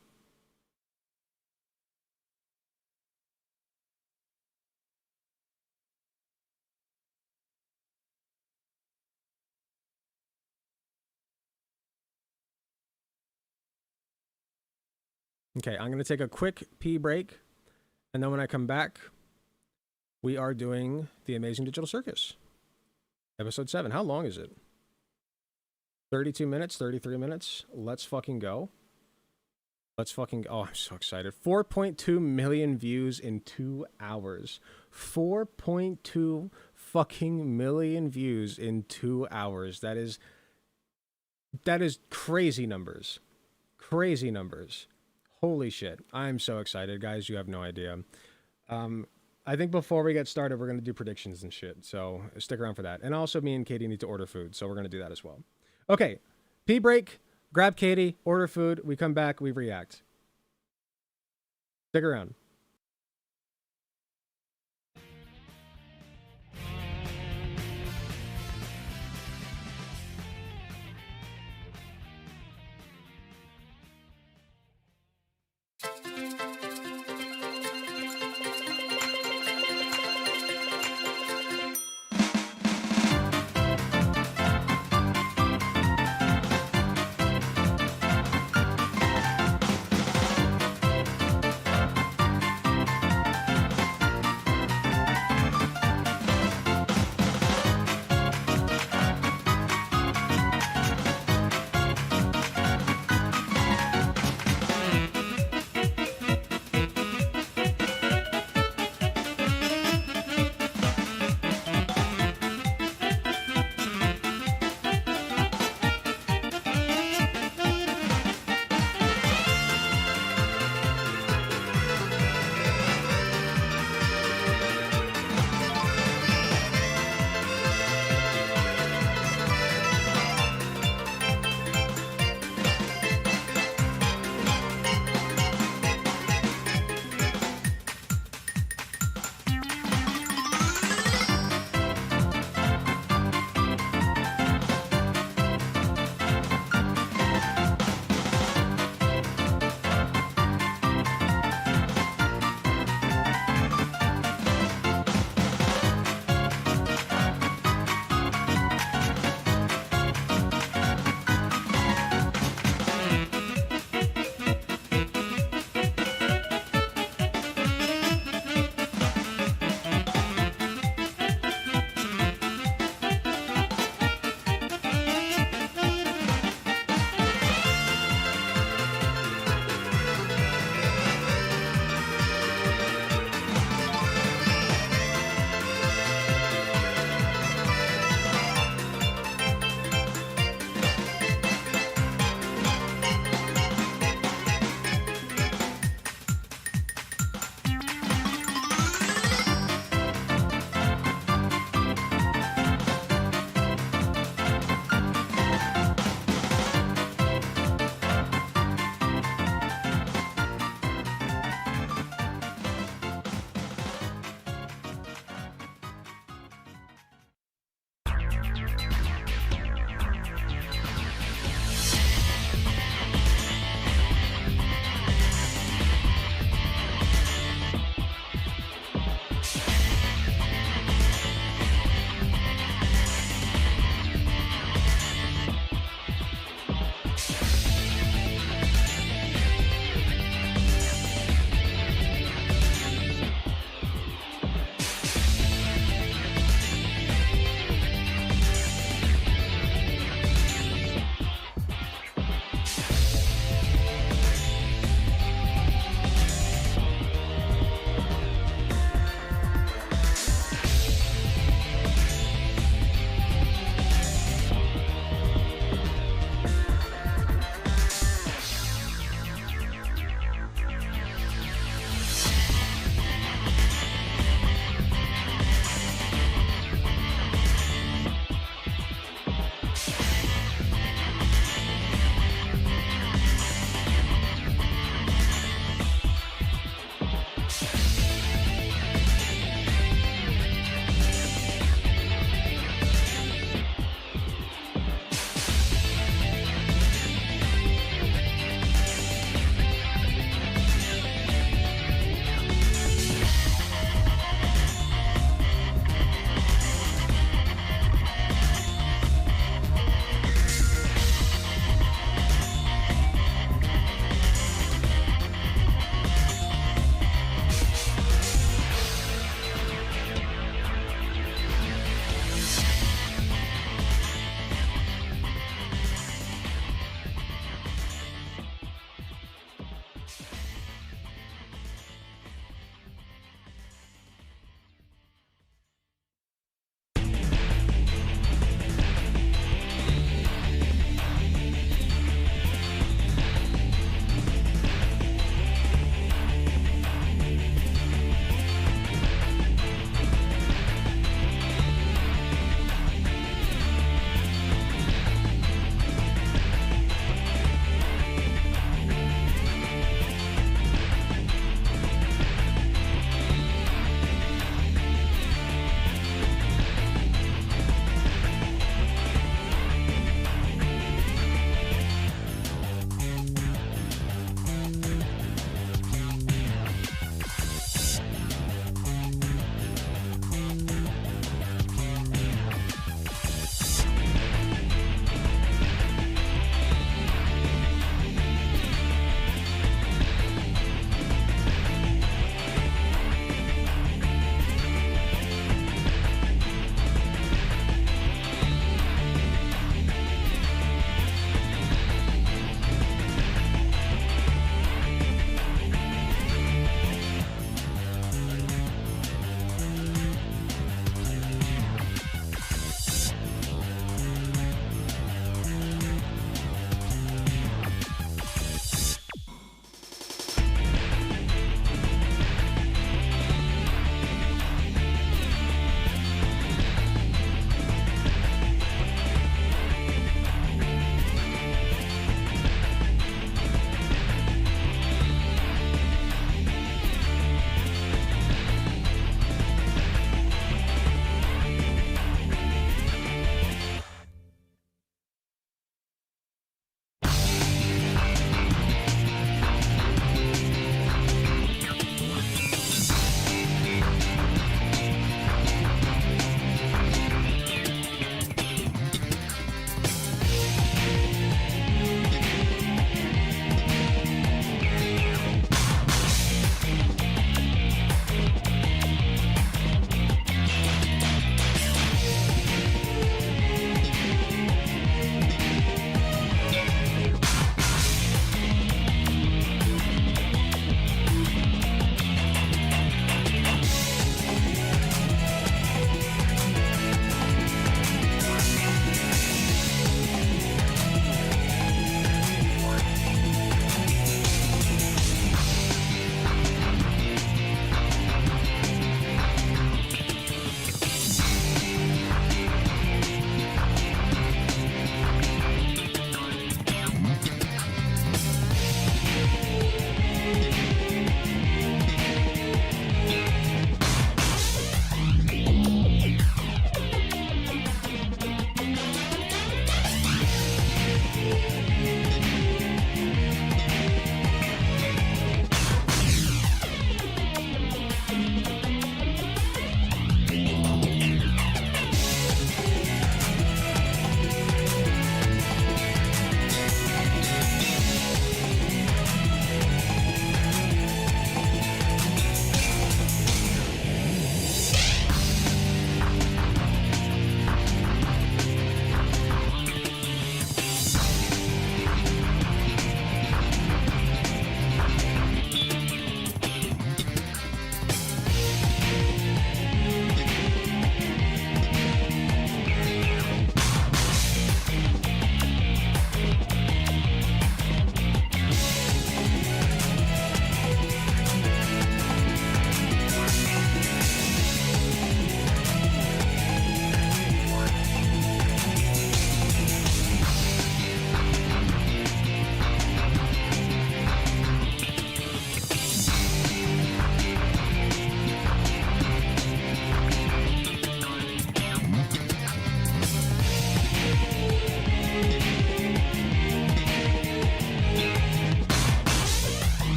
Okay, I'm going to take a quick pee break, and then when I come back, we are doing The Amazing Digital Circus, Episode 7. How long is it? 32 minutes, 33 minutes. Let's fucking go. Let's fucking go. Oh, I'm so excited. 4.2 million views in 2 hours. 4.2 fucking million views in 2 hours. That is crazy numbers. Crazy numbers. Holy shit. I'm so excited, guys. You have no idea. I think before we get started, we're going to do predictions and shit. So stick around for that. And also, me and Katie need to order food. So we're going to do that as well. Okay. Pee break. Grab Katie. Order food. We come back. We react. Stick around.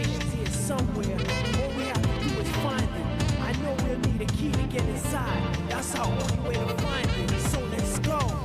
station's here somewhere. All we have to do is find it. I know we'll need a key to get inside. That's our only way to find it. So let's go.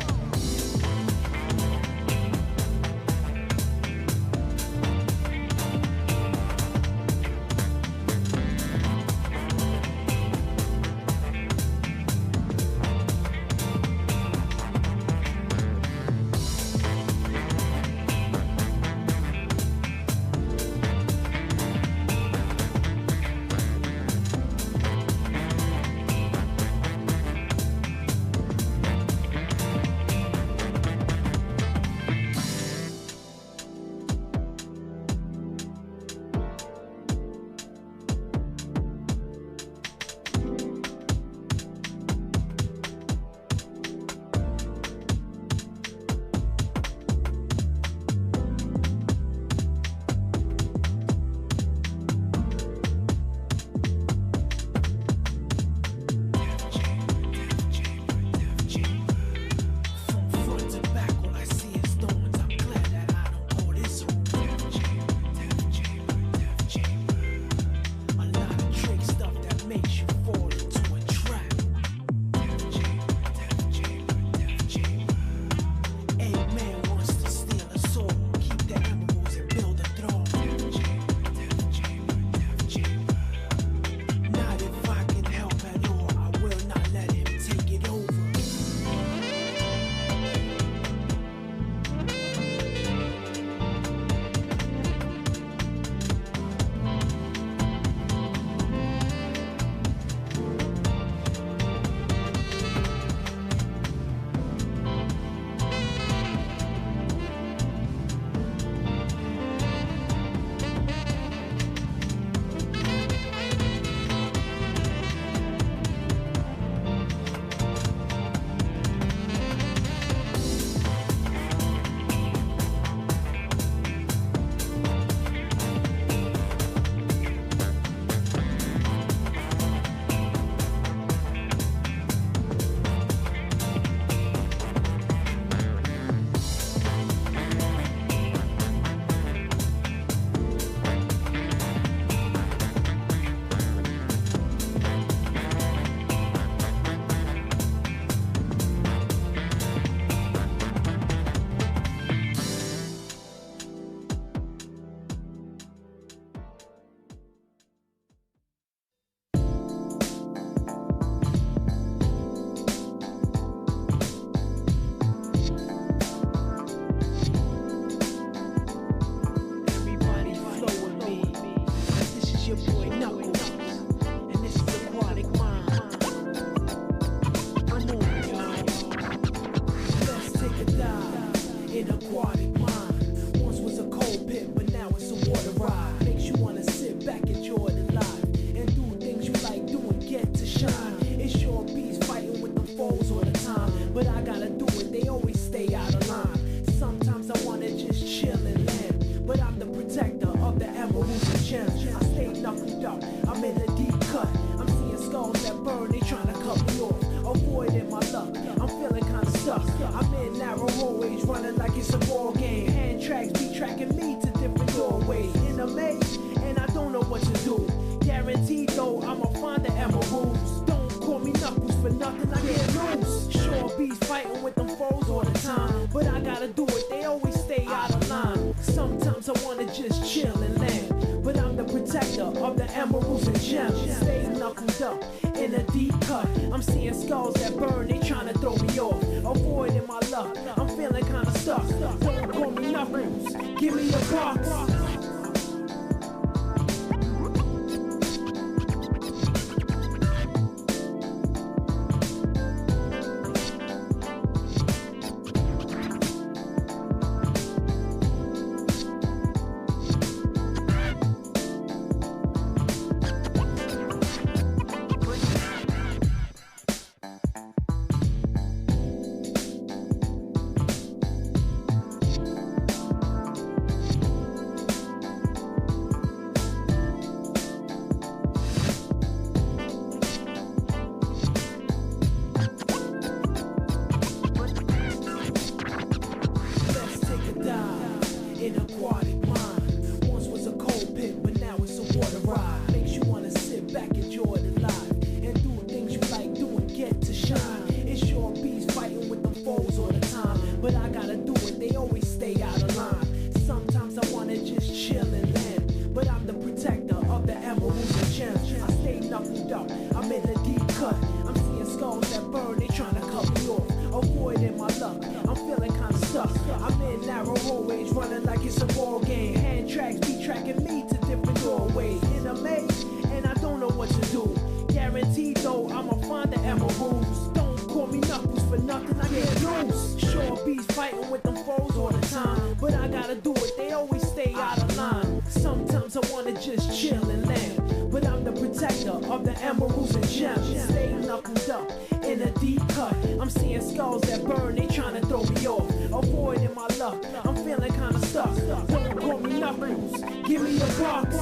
stuck. I'm in narrow hallways, running like it's a ball game. Hand tracks be tracking me to different doorways. In a maze, and I don't know what to do. Guaranteed though, I'ma find the emeralds. Don't call me Knuckles for nothing, I get loose. Sure beats fighting with them foes all the time, but I gotta do it, they always stay out of line. Sometimes I wanna just chill and land, but I'm the protector of the emeralds and gems. Stay knuckled up in a deep cut. I'm seeing skulls that burn, they tryna throw me off. Avoiding my luck, I'm feeling kinda stuck. Don't call me Knuckles, give me a box.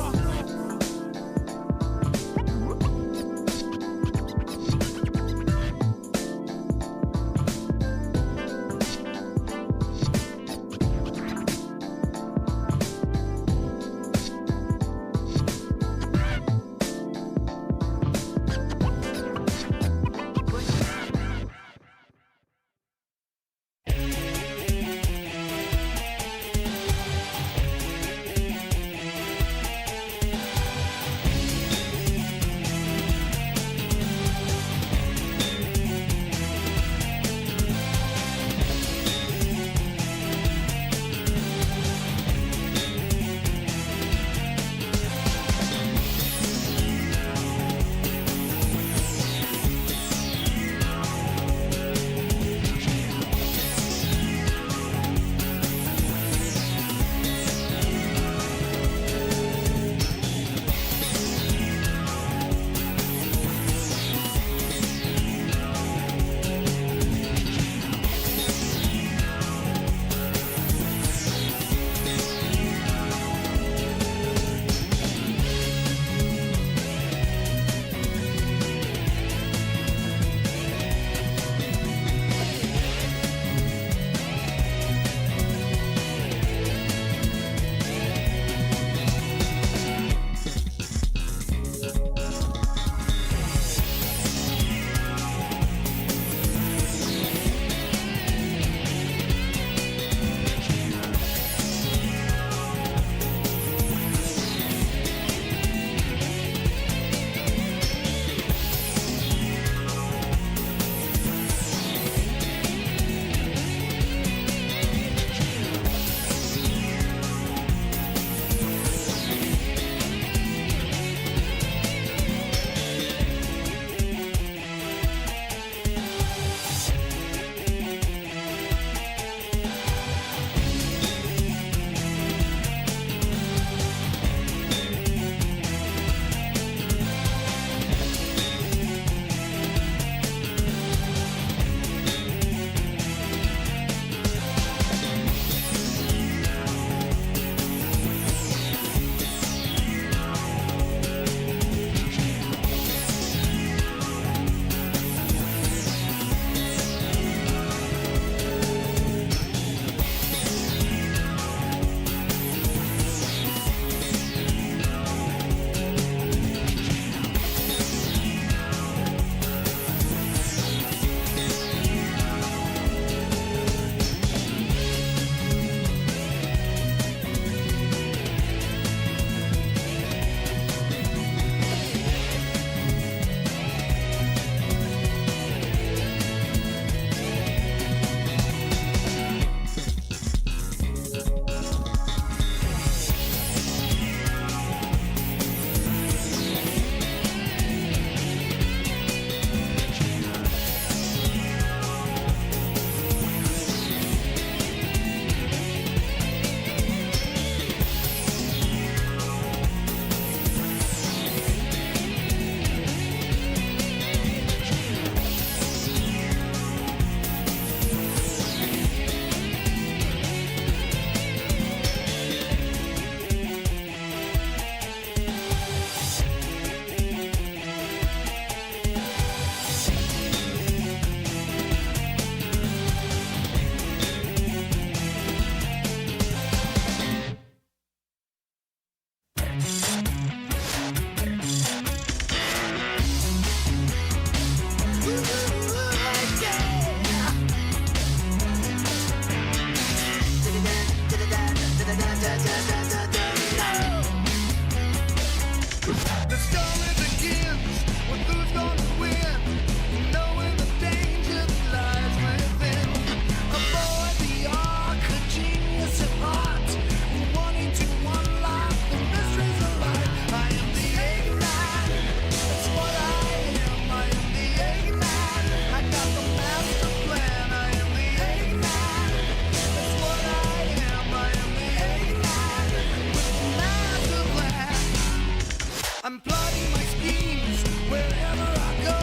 I'm plotting my schemes wherever I go.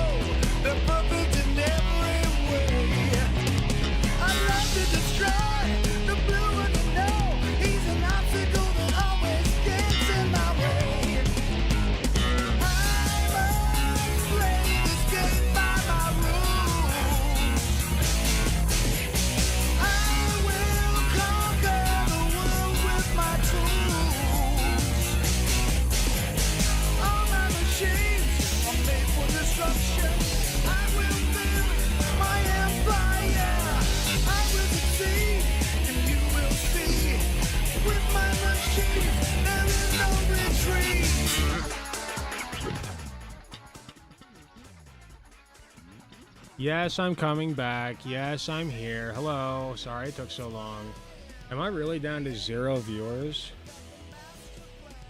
They're perfect in every way. I love to destroy the blue one, you know. He's an obstacle that always gets in my way. I must play this game by my rules. I will conquer the world with my tools. All my machines are made for destruction. I will build my empire. I will succeed, and you will see. With my machines, there is no retreat. Yes, I'm coming back. Yes, I'm here. Hello. Sorry it took so long. Am I really down to 0 viewers?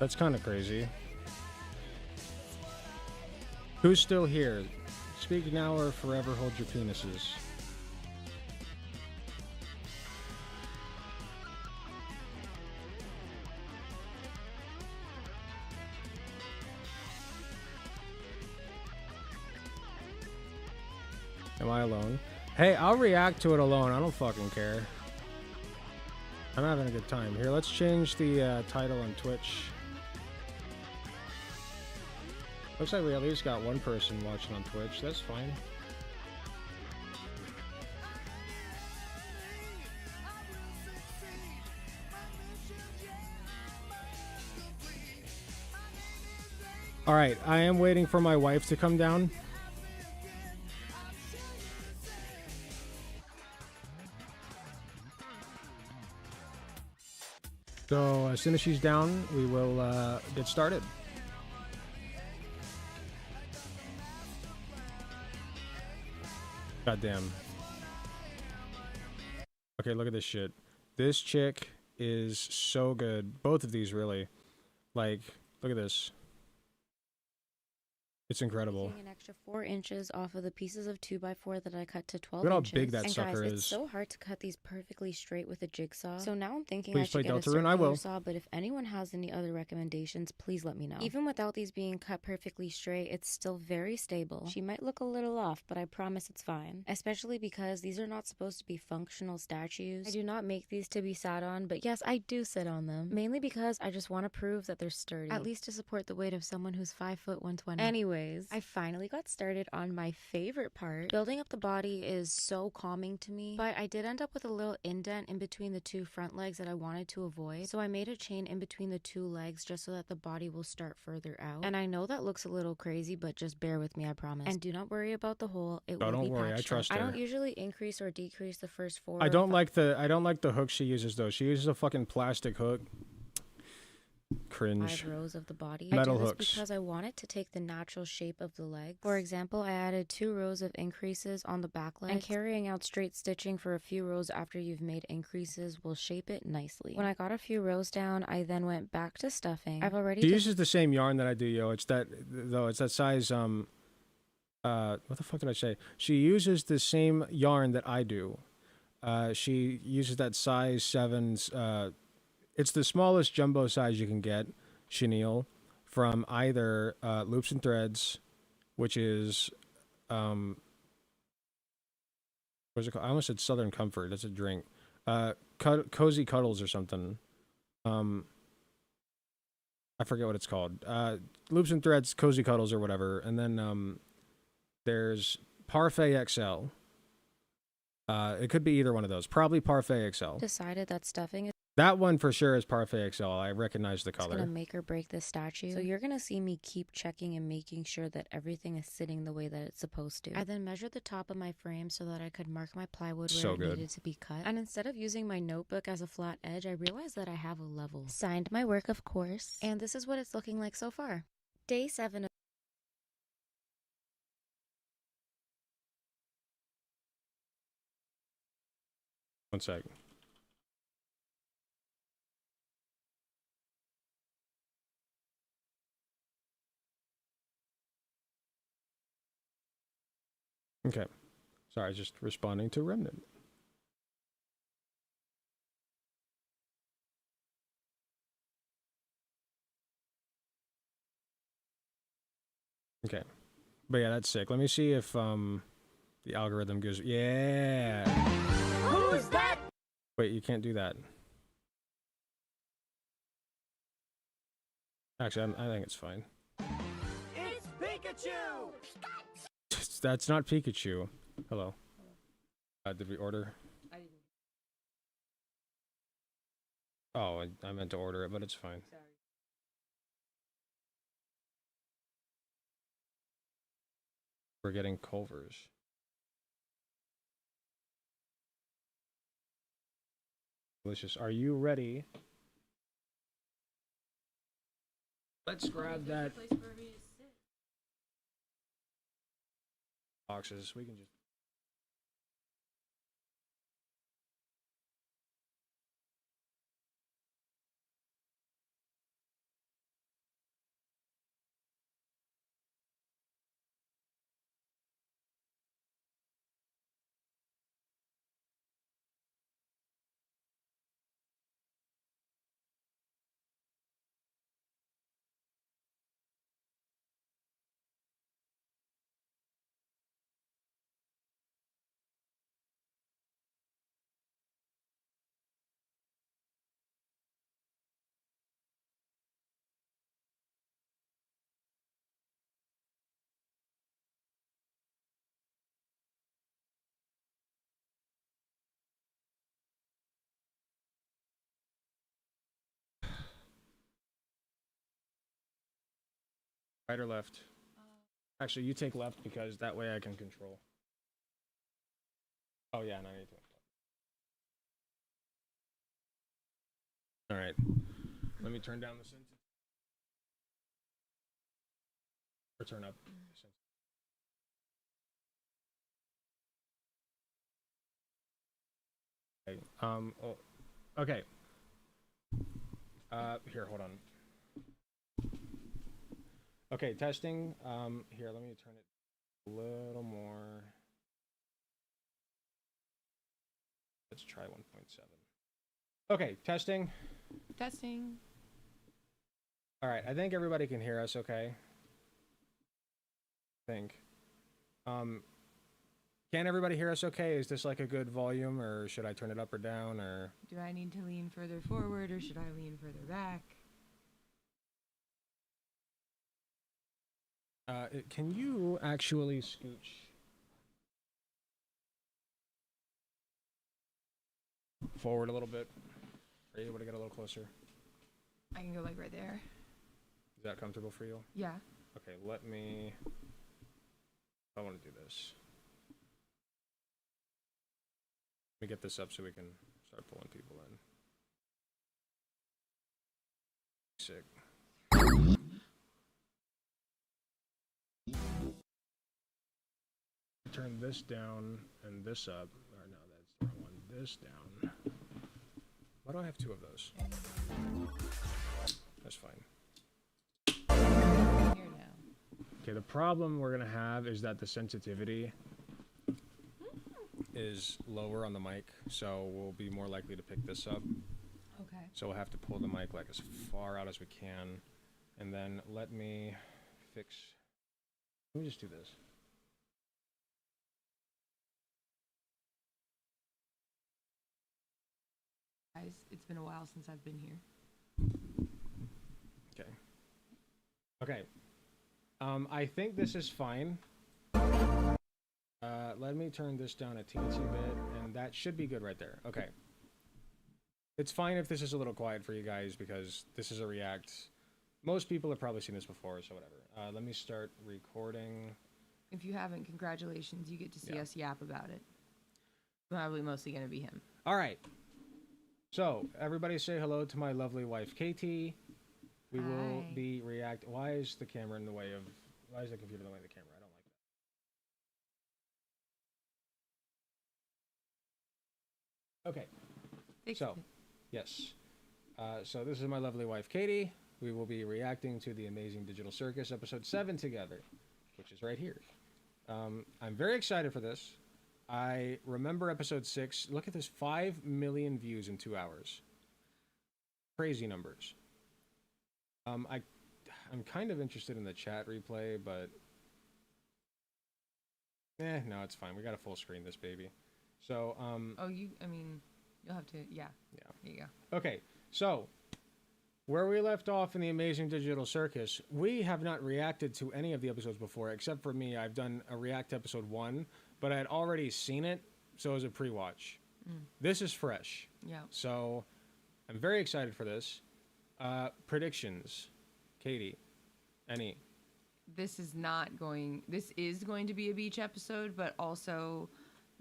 That's kind of crazy. Who's still here? Speak now or forever hold your penises. Am I alone? Hey, I'll react to it alone. I don't fucking care. I'm having a good time. Here, let's change the title on Twitch. Looks like we at least got one person watching on Twitch. That's fine. All right, I am waiting for my wife to come down. So as soon as she's down, we will get started. Goddamn. Okay, look at this shit. This chick is so good. Both of these, really. Like, look at this. It's incredible. Taking an extra 4 inches off of the pieces of 2x4 that I cut to 12 Look at how inches. big that and sucker guys, is. It's so hard to cut these perfectly straight with a jigsaw. So now I'm thinking Please I should play get a Deltarune. I will. circular saw, but if anyone has any other recommendations, please let me know. Even without these being cut perfectly straight, it's still very stable. She might look a little off, but I promise it's fine. Especially because these are not supposed to be functional statues. I do not make these to be sat on, but yes, I do sit on them. Mainly because I just want to prove that they're sturdy. At least to support the weight of someone who's 5 foot 120. Anyways, I finally got started on my favorite part. Building up the body is so calming to me, but I did end up with a little indent in between the 2 front legs that I wanted to avoid. So I made a chain in between the 2 legs just so that the body will start further out. And I know that looks a little crazy, but just bear with me, I promise. And do not worry about the hole. It will don't be worry, I patched trust up. I her. don't usually increase or decrease the first 4 I or don't 5 like the hook she uses though. She uses a fucking plastic hook. Cringe. rows of the body. Metal I do this hooks. because I want it to take the natural shape of the legs. For example, I added 2 rows of increases on the back leg, and carrying out straight stitching for a few rows after you've made increases will shape it nicely. When I got a few rows down, I then went back to stuffing. I've already She uses the same yarn that I do, yo. It's that size what the fuck did I say? She uses the same yarn that I do. She uses that size 7's it's the smallest jumbo size you can get, chenille, from either Loops and Threads, which is what's it called? I almost said Southern Comfort. That's a drink. Cozy Cuddles or something. I forget what it's called. Loops and Threads, Cozy Cuddles or whatever. And then there's Parfait XL. It could be either one of those. Probably Parfait XL. decided that stuffing is That one for sure is Parfait XL. I recognize the color. gonna make or break this statue. So you're gonna see me keep checking and making sure that everything is sitting the way that it's supposed to. I then measured the top of my frame so that I could mark my plywood where So it good. needed to be cut. And instead of using my notebook as a flat edge, I realized that I have a level. Signed my work, of course. And this is what it's looking like so far. Day 7 of One sec. Okay. Sorry, just responding to Remnant. Okay. But yeah, that's sick. Let me see if the algorithm goes. Yeah. Who's that? Wait, you can't do that. Actually, I think it's fine. It's Pikachu! That's not Pikachu. Hello. Did we order? I didn't. Oh, I meant to order it, but it's fine. Sorry. We're getting Culvers. Delicious. Are you ready? Let's grab that. Boxes. We can just. Right or left? Actually, you take left because that way I can control. Oh yeah, and I need to. All right. Let me turn down the sensitivity. Or turn up. Okay. Oh, okay. Here, hold on. Okay, testing. Here, let me turn it a little more. Let's try 1.7. Okay, testing. Testing. All right, I think everybody can hear us okay. I think. Can everybody hear us okay? Is this like a good volume, or should I turn it up or down, or? Do I need to lean further forward or should I lean further back? Can you actually scooch forward a little bit? Are you able to get a little closer? I can go like right there. Is that comfortable for you? Yeah. Okay, let me. I want to do this. Let me get this up so we can start pulling people in. Sick. Turn this down and this up. Or no, that's the wrong one. This down. Why do I have two of those? That's fine. Here now. Okay, the problem we're gonna have is that the sensitivity is lower on the mic, so we'll be more likely to pick this up. Okay. So we'll have to pull the mic like as far out as we can. And then let me just do this. Guys, it's been a while since I've been here. Okay. Okay. I think this is fine. Let me turn this down a teensy bit, and that should be good right there. Okay. It's fine if this is a little quiet for you guys because this is a React. Most people have probably seen this before, so whatever. Let me start recording. If you haven't, congratulations. You get to see Yeah. us yap about it. Probably mostly going to be him. All right. So, everybody say hello to my lovely wife, Katie. We will Hi. be react. Why is the computer in the way of the camera? I don't like that. Okay. Fix So, it. yes. So this is my lovely wife, Katie. We will be reacting to the Amazing Digital Circus episode 7 together, which is right here. I'm very excited for this. I remember episode 6. Look at this, 5 million views in 2 hours. Crazy numbers. I'm kind of interested in the chat replay, but No, it's fine. We got to full screen this baby. So, Oh, I mean, you'll have to, yeah. Yeah. There you go. Okay, so where we left off in the Amazing Digital Circus, we have not reacted to any of the episodes before, except for me. I've done a react to episode 1, but I had already seen it, so it was a pre-watch. This is fresh. Yeah. So I'm very excited for this. Predictions. Katie, any? This is going to be a beach episode, but also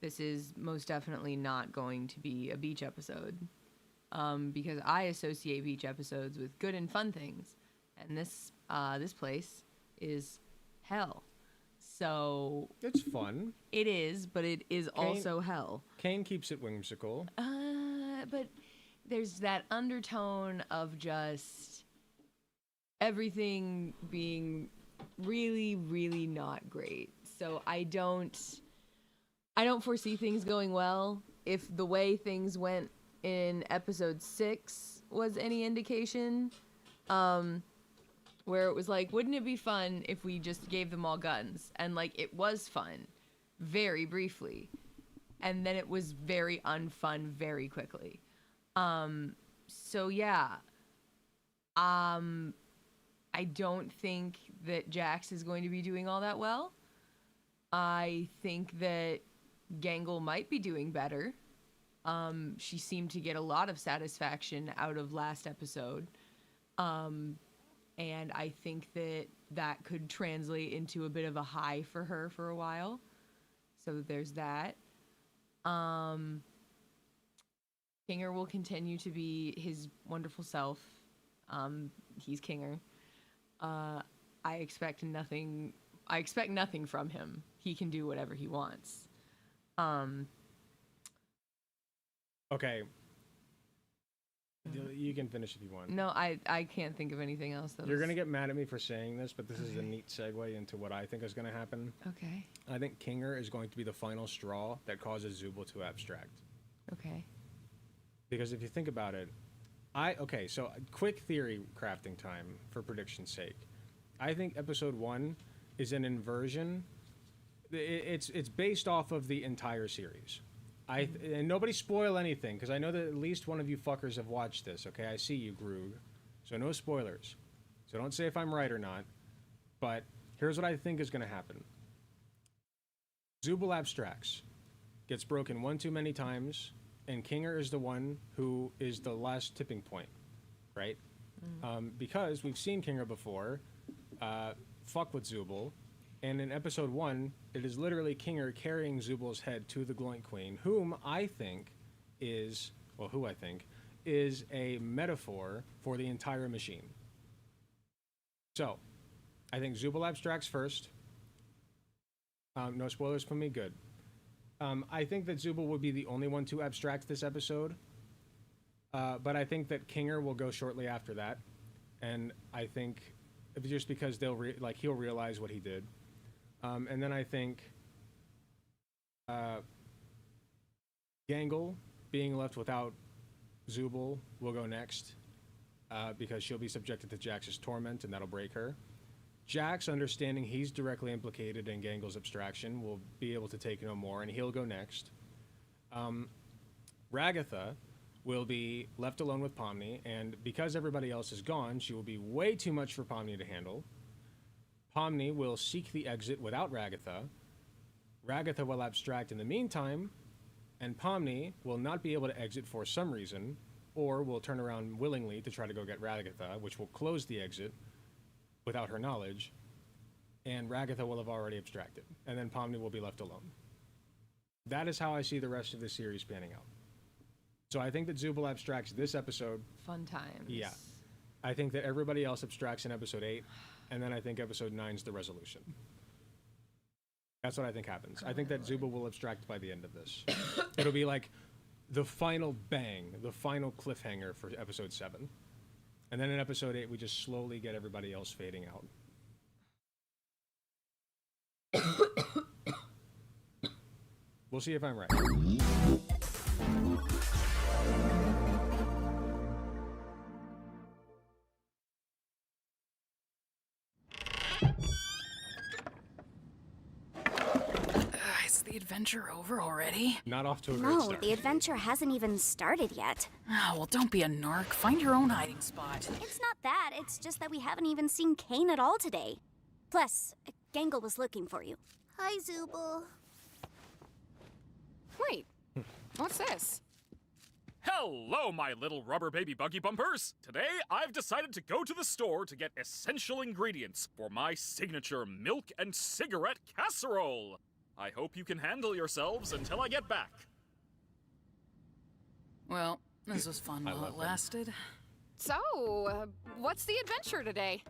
this is most definitely not going to be a beach episode. Because I associate beach episodes with good and fun things, and this place is hell. So It's fun. it is, but it is also hell. Kane keeps it whimsical. But there's that undertone of just everything being really, really not great. So I don't foresee things going well. If the way things went in episode 6 was any indication, where it was like, wouldn't it be fun if we just gave them all guns? And like, it was fun, very briefly, and then it was very unfun very quickly. So yeah, I don't think that Jax is going to be doing all that well. I think that Gangle might be doing better. She seemed to get a lot of satisfaction out of last episode. And I think that could translate into a bit of a high for her for a while. So there's that. Kinger will continue to be his wonderful self. He's Kinger. I expect nothing from him. He can do whatever he wants. Okay. You can finish if you want. No, I can't think of anything else. You're going to get mad at me for saying this, but this is a neat segue into what I think is going to happen. Okay. I think Kinger is going to be the final straw that causes Zubul to abstract. Okay. Because if you think about it, so quick theory crafting time for prediction's sake. I think episode 1 is an inversion. It's based off of the entire series. And nobody spoil anything, because I know that at least one of you fuckers have watched this, okay? I see you, Groog. So no spoilers. So don't say if I'm right or not. But here's what I think is going to happen. Zubul abstracts, gets broken one too many times, and Kinger is the one who is the last tipping point, right? Because we've seen Kinger before fuck with Zubul, and in episode 1, it is literally Kinger carrying Zubul's head to the Gloint Queen, who I think is a metaphor for the entire machine. So, I think Zubul abstracts first. No spoilers from me, good. I think that Zubul would be the only one to abstract this episode. But I think that Kinger will go shortly after that. And I think just because he'll realize what he did. And then I think Gangle being left without Zubul will go next. Because she'll be subjected to Jax's torment and that'll break her. Jax, understanding he's directly implicated in Gangle's abstraction, will be able to take no more, and he'll go next. Ragatha will be left alone with Pomni, and because everybody else is gone, she will be way too much for Pomni to handle. Pomni will seek the exit without Ragatha. Ragatha will abstract in the meantime, and Pomni will not be able to exit for some reason, or will turn around willingly to try to go get Ragatha, which will close the exit without her knowledge, and Ragatha will have already abstracted, and then Pomni will be left alone. That is how I see the rest of the series panning out. So I think that Zubul abstracts this episode. Fun times. Yeah. I think that everybody else abstracts in episode 8, and then I think episode 9 is the resolution. That's what I think happens. I think that Zubul will abstract by the end of this. It'll be like the final bang, the final cliffhanger for episode 7. And then in episode 8, we just slowly get everybody else fading out. We'll see if I'm right. the adventure over already? Not off to a great No, start. the adventure hasn't even started yet. Ah, well, don't be a narc. Find your own hiding spot. It's not that, it's just that we haven't even seen Kane at all today. Plus, Gangle was looking for you. Hi, Zooble. Wait, what's this? Hello, my little rubber baby buggy bumpers! Today, I've decided to go to the store to get essential ingredients for my signature milk and cigarette casserole. I hope you can handle yourselves until I get back. Well, this was fun while it lasted. So, what's the adventure today?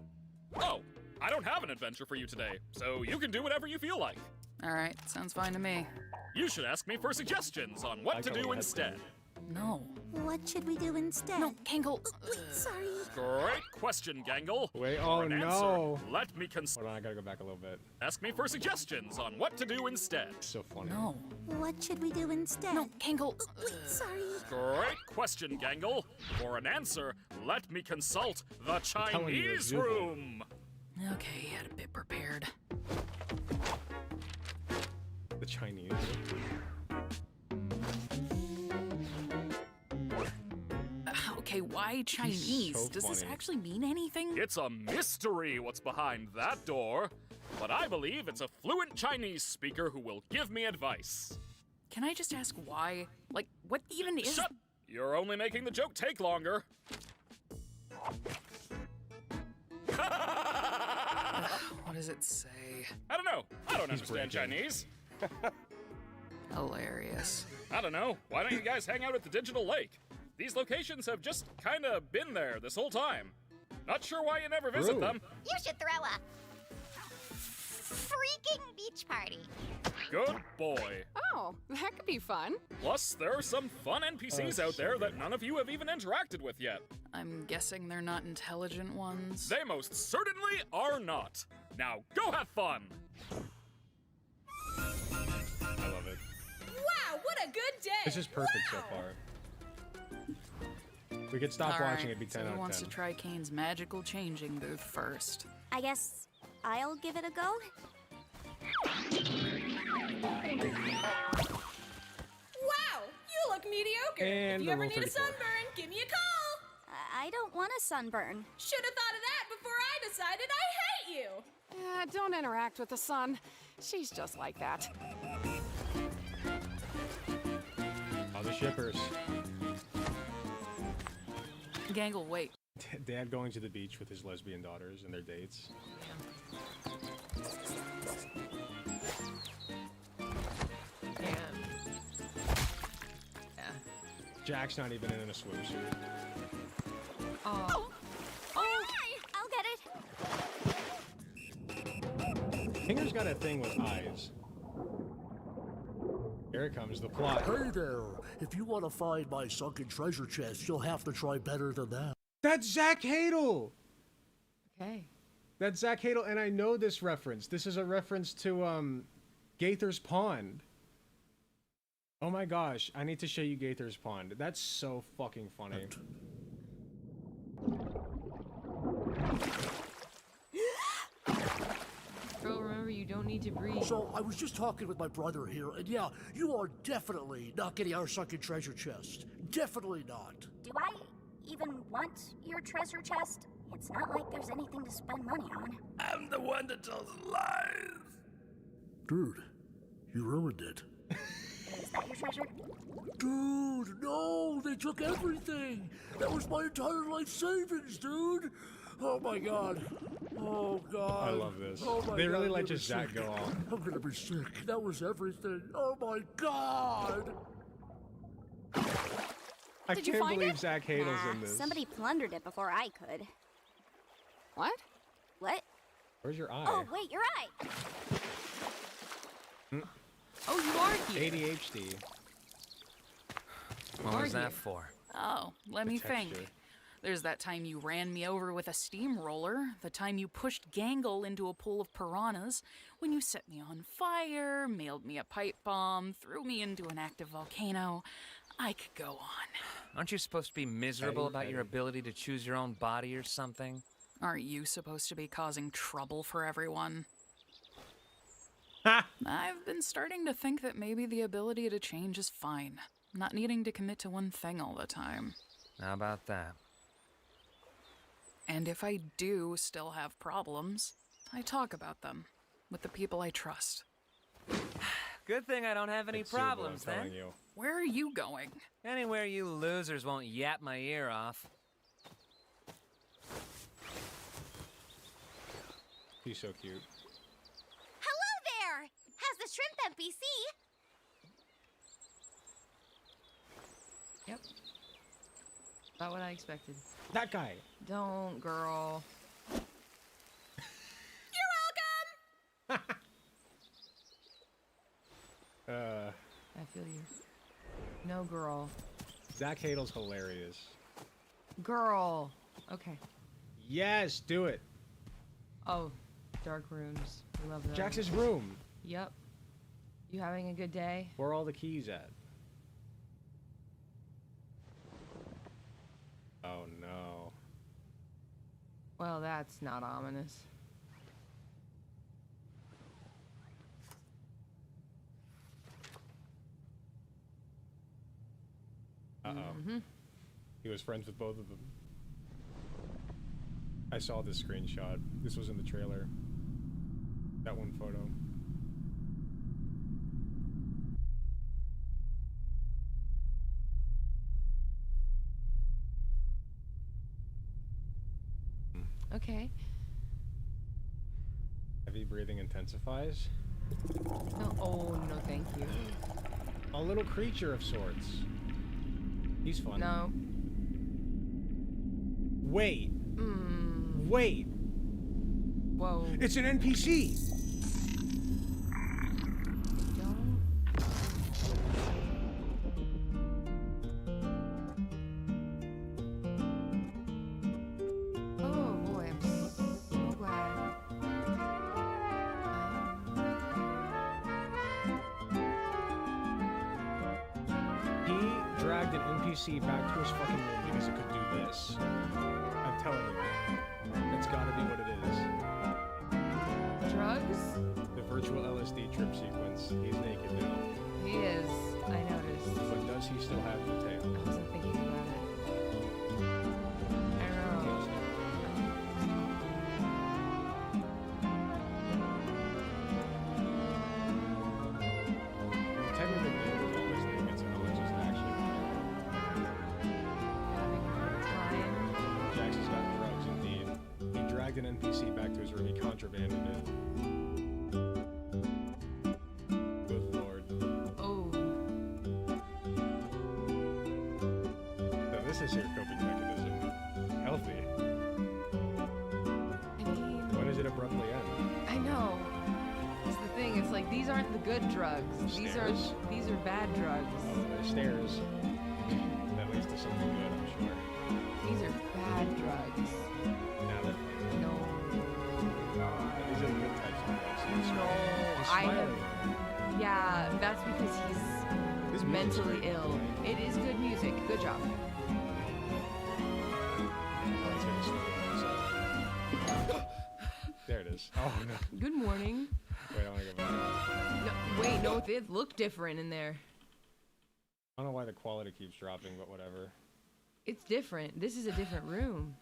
Oh, I don't have an adventure for you today, so you can do whatever you feel like. All right, sounds fine to me. You should ask me for suggestions on what to do instead. No. What should we do instead? No, Gangle. Sorry. Great question, Gangle. Wait, For oh an no. answer, let me Hold on, I gotta go back a little bit. ask me for suggestions on what to do instead. So funny. No. What should we do instead? No, Gangle. Sorry. Great question, Gangle. For an answer, let me consult the telling you, Chinese Zooble. room. Okay, he had a bit prepared. The Chinese. Okay, why Chinese? so Does this funny. actually mean anything? It's a mystery what's behind that door, but I believe it's a fluent Chinese speaker who will give me advice. Can I just ask why? Like, what even is... Shut! You're only making the joke take longer. What does it say? I don't know. I don't He's understand breaking. Chinese. Hilarious. I don't know. Why don't you guys hang out at the Digital Lake? These locations have just kinda been there this whole time. Not sure why you never visit True. them. You should throw a freaking beach party. Good boy. Oh, that could be fun. Plus, there are some fun NPCs out there that none of you have even interacted with yet. I'm guessing they're not intelligent ones. They most certainly are not. Now, go have fun! I love it. Wow, what a good day! This is perfect so far. We could stop All watching right, it, be 10 so out who of wants 10. to try Kane's magical changing booth first? I guess I'll give it a go. Wow, you look mediocre. And if you ever level need a 34. sunburn, give me a call. I don't want a sunburn. Should have thought of that before I decided I hate you. Don't interact with the sun. She's just like that. Oh, the shippers. Gangle, wait. Dad going to the beach with his lesbian daughters and their dates. Yeah. Jack's not even in a swimsuit. Oh. I'll get it. Hinger's got a thing with eyes. Here it comes, the plot. Hey there! If you want to find my sunken treasure chest, you'll have to try better than that. That's Zach Hadel! Okay. That's Zach Hadel, and I know this reference. This is a reference to, Gaither's Pond. Oh my gosh, I need to show you Gaither's Pond. That's so fucking funny. Girl, remember, you don't need to breathe. So, I was just talking with my brother here, and yeah, you are definitely not getting our sunken treasure chest. Definitely not. Do I even want your treasure chest? It's not like there's anything to spend money on. I'm the one that tells lies! Dude, you ruined it. Is that your treasure? Dude, no! They took everything! That was my entire life savings, dude! Oh my god. Oh god. I love this. Oh my They really god, let I'm just gonna Zach be go sick. off. I'm gonna be sick. That was everything. Oh my god! I Did you can't find believe it? Zach Hadel's Nah, in this. somebody plundered it before I could. What? What? Where's your eye? Oh, wait, you're right. Oh, you are here. ADHD. What was that for? Oh, let me think. texture. There's that time you ran me over with a steamroller, the time you pushed Gangle into a pool of piranhas, when you set me on fire, mailed me a pipe bomb, threw me into an active volcano. I could go on. Aren't you supposed to be miserable Petty, about your petty. ability to choose your own body or something? Aren't you supposed to be causing trouble for everyone? I've been starting to think that maybe the ability to change is fine. Not needing to commit to one thing all the time. How about that? And if I do still have problems, I talk about them with the people I trust. Good thing I don't have any It's Zubo, I'm problems then. telling you. Where are you going? Anywhere you losers won't yap my ear off. He's so cute. Hello there! How's the shrimp NPC? Yep. About what I expected. That guy. Don't, girl. You're welcome! I feel you. No, girl. Zach Hadel's hilarious. Girl. Okay. Yes, do it. Oh, dark rooms. We love those. Jax's room. Yep. You having a good day? Where are all the keys at? Oh no. Well, that's not ominous. Uh-oh. He was friends with both of them. I saw this screenshot. This was in the trailer. That one photo. Okay. Heavy breathing intensifies. No, oh, no, thank you. A little creature of sorts. He's fun. No. Wait. Wait. Whoa. It's an NPC. Don't. Oh boy, I'm so glad. He dragged an NPC back to his fucking room because it could do this. I'm telling you. That's gotta be what it is. Drugs? The virtual LSD trip sequence. He's naked now. He is. I noticed. But does he still have the tail? I wasn't thinking about it. I don't know. Technically, the was always the it's just actually. Jax has got drugs, indeed. He dragged an NPC back to his room. He contrabanded it. Good lord. Oh. So this is your coping mechanism. Healthy. I mean, When does it abruptly end? I know. That's the thing. It's like these aren't the good drugs. These are bad drugs. Oh, there's stairs. That leads to something good, I'm sure. These are bad drugs. Now that No. these are the good types of drugs. No. He's I have. smiling. Yeah, that's because This he's music's mentally great, ill. by the way. It is good music. Good job. Oh, it's gonna slow down, so. There it is. Oh no. Good morning. Wait, I wanna go back. No, wait, no, it looked different in there. I don't know why the quality keeps dropping, but whatever. It's different. This is a different room.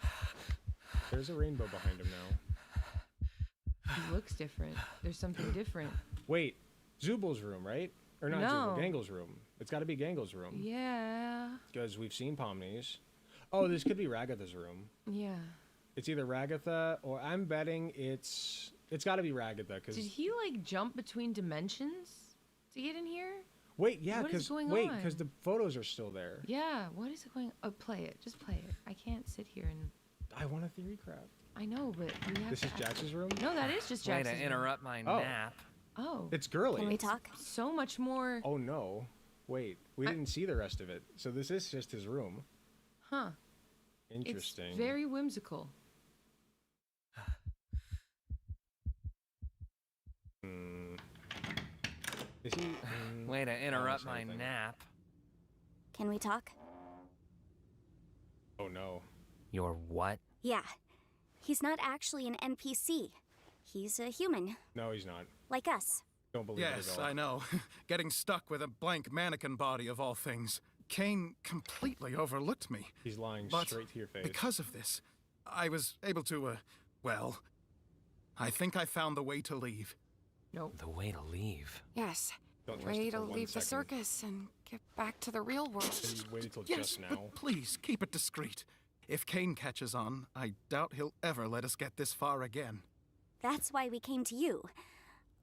There's a rainbow behind him now. He looks different. There's something different. Wait, Zubal's room, right? Or not No. Zubal, Gangel's room. It's gotta be Gangel's room. Yeah. Because we've seen Pomni's. Oh, this could be Ragatha's room. Yeah. It's either Ragatha or I'm betting it's gotta be Ragatha because Did he like jump between dimensions to get in here? wait, yeah, What is because going wait, on? because the photos are still there. Yeah. What is it going? Oh, play it. Just play it. I can't sit here and. I want a theory craft. I know, but we have This to is act- Jax's room? No, that is just Way Jax's to room. interrupt my Oh. nap. Oh. It's girly. Can we talk? So much more. Oh no. Wait, we didn't see the rest of it. So this is just his room. Huh. Interesting. It's very whimsical. Hmm. Is he? Way to interrupt my anything. nap. Can we talk? Oh no. Your what? Yeah. He's not actually an NPC. He's a human, No, he's not. like us. Don't believe it Yes, at all. I know. Getting stuck with a blank mannequin body of all things. Kane completely overlooked me. He's lying But straight to your face. because of this, I was able to, well, I think I found the way to leave. Nope. The way to leave. Yes. Don't trust Way it for to 1 leave the second. circus and get back to the real world. You waited till Yes, just now. but please, keep it discreet. If Kane catches on, I doubt he'll ever let us get this far again. That's why we came to you.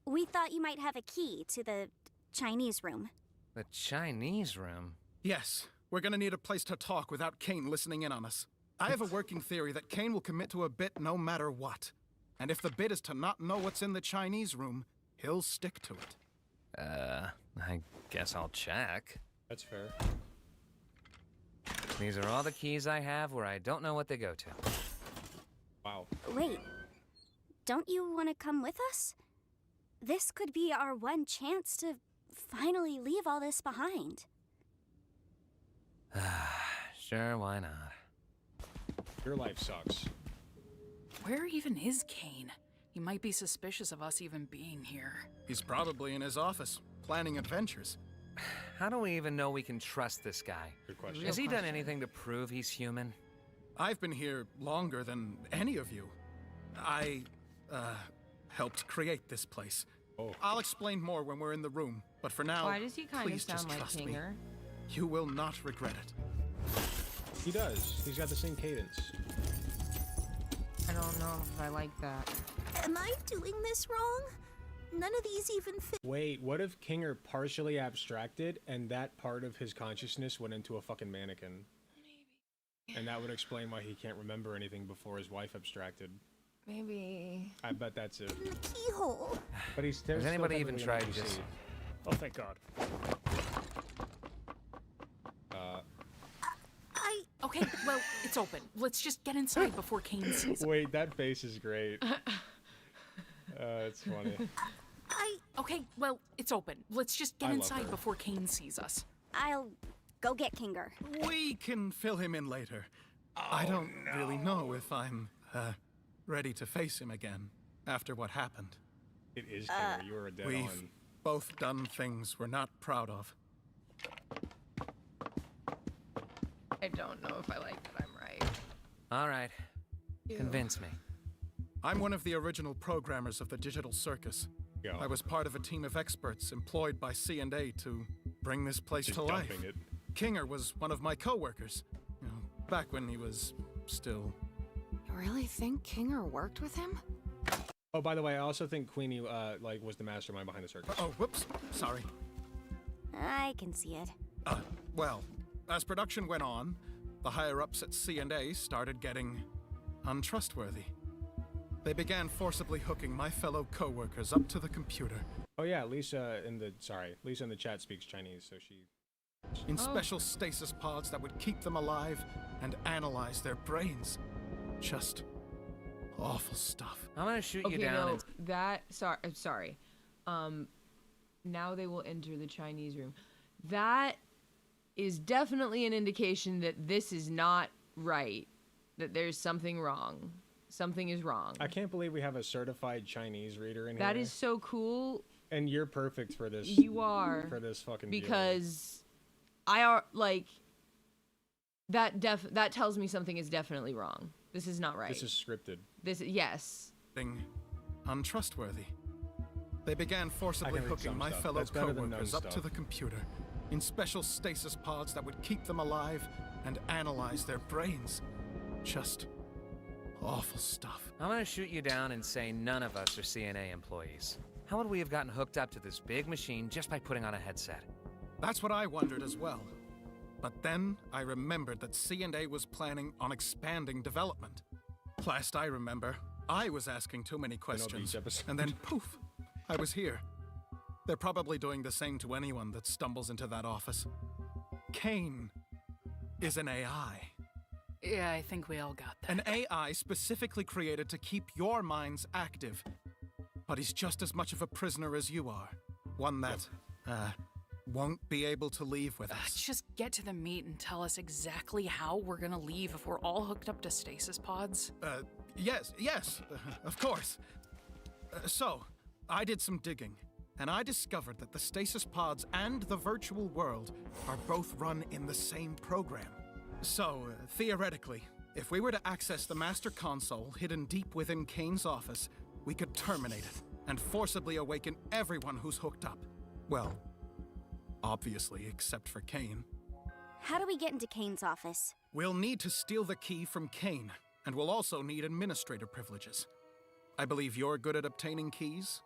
We thought you might have a key to the Chinese room. The Chinese room? Yes, we're gonna need a place to talk without Kane listening in on us. I have a working theory that Kane will commit to a bit no matter what. And if the bit is to not know what's in the Chinese room, he'll stick to it. I guess I'll check. That's fair. These are all the keys I have where I don't know what they go to. Wow. Wait, don't you want to come with us? This could be our one chance to finally leave all this behind. Sure, why not? Your life sucks. Where even is Kane? He might be suspicious of us even being here. He's probably in his office, planning adventures. How do we even know we can trust this guy? Good question. Has he done anything to prove he's human? I've been here longer than any of you. I, helped create this place. Oh. I'll explain more when we're in the room, but for now, Why does he kind of please just sound like trust me. Kinger? You will not regret it. He does. He's got the same cadence. I don't know if I like that. Am I doing this wrong? None of these even fit. Wait, what if Kinger partially abstracted and that part of his consciousness went into a fucking mannequin? Maybe. And that would explain why he can't remember anything before his wife abstracted. Maybe. I bet that's it. The keyhole. But he's Has anybody even tried just? just... Oh, thank God. Okay, well, it's open. Let's just get inside before Kane sees us. Wait, that face is great. It's funny. Okay, well, it's open. Let's just get I love inside her. before Kane sees us. I'll go get Kinger. We can fill him in later. I don't really know if I'm, ready to face him again after what happened. It is Kinger. You were dead We've on. both done things we're not proud of. I don't know if I like that I'm right. All right. Convince me. I'm one of the original programmers of the digital circus. Go. I was part of a team of experts employed by C&A to bring this place Just to life. dumping it. Kinger was one of my co-workers, you know, back when he was still... You really think Kinger worked with him? Oh, by the way, I also think Queenie, was the mastermind behind the circus. Oh, whoops, sorry. I can see it. Well, as production went on, the higher-ups at C&A started getting untrustworthy. They began forcibly hooking my fellow co-workers up to the computer. Oh yeah, Lisa in the chat speaks Chinese, so she. In special stasis pods that would keep them alive and analyze their brains. Just awful stuff. I'm gonna shoot you Okay, down. no, And... that sorry. Now they will enter the Chinese room. That is definitely an indication that this is not right. That there's something wrong. Something is wrong. I can't believe we have a certified Chinese reader in here. That is so cool. And you're perfect for this. You are. For this fucking. Because I are like that tells me something is definitely wrong. This is not right. This is scripted. Yes. Untrustworthy. They began forcibly hooking my fellow co-workers up to the computer in special stasis pods that would keep them alive and analyze their brains. Just awful stuff. I'm gonna shoot you down and say none of us are CNA employees. How would we have gotten hooked up to this big machine just by putting on a headset? That's what I wondered as well. But then I remembered that C&A was planning on expanding development. Last I remember, I was asking too many questions, and then poof, I was here. They're probably doing the same to anyone that stumbles into that office. Kane is an AI. Yeah, I think we all got that. An AI specifically created to keep your minds active. But he's just as much of a prisoner as you are. One that, won't be able to leave with us. Just get to the meat and tell us exactly how we're gonna leave if we're all hooked up to stasis pods. Yes, of course. So, I did some digging, and I discovered that the stasis pods and the virtual world are both run in the same program. So, theoretically, if we were to access the master console hidden deep within Kane's office, we could terminate it and forcibly awaken everyone who's hooked up. Well, obviously, except for Kane. How do we get into Kane's office? We'll need to steal the key from Kane, and we'll also need administrator privileges. I believe you're good at obtaining keys?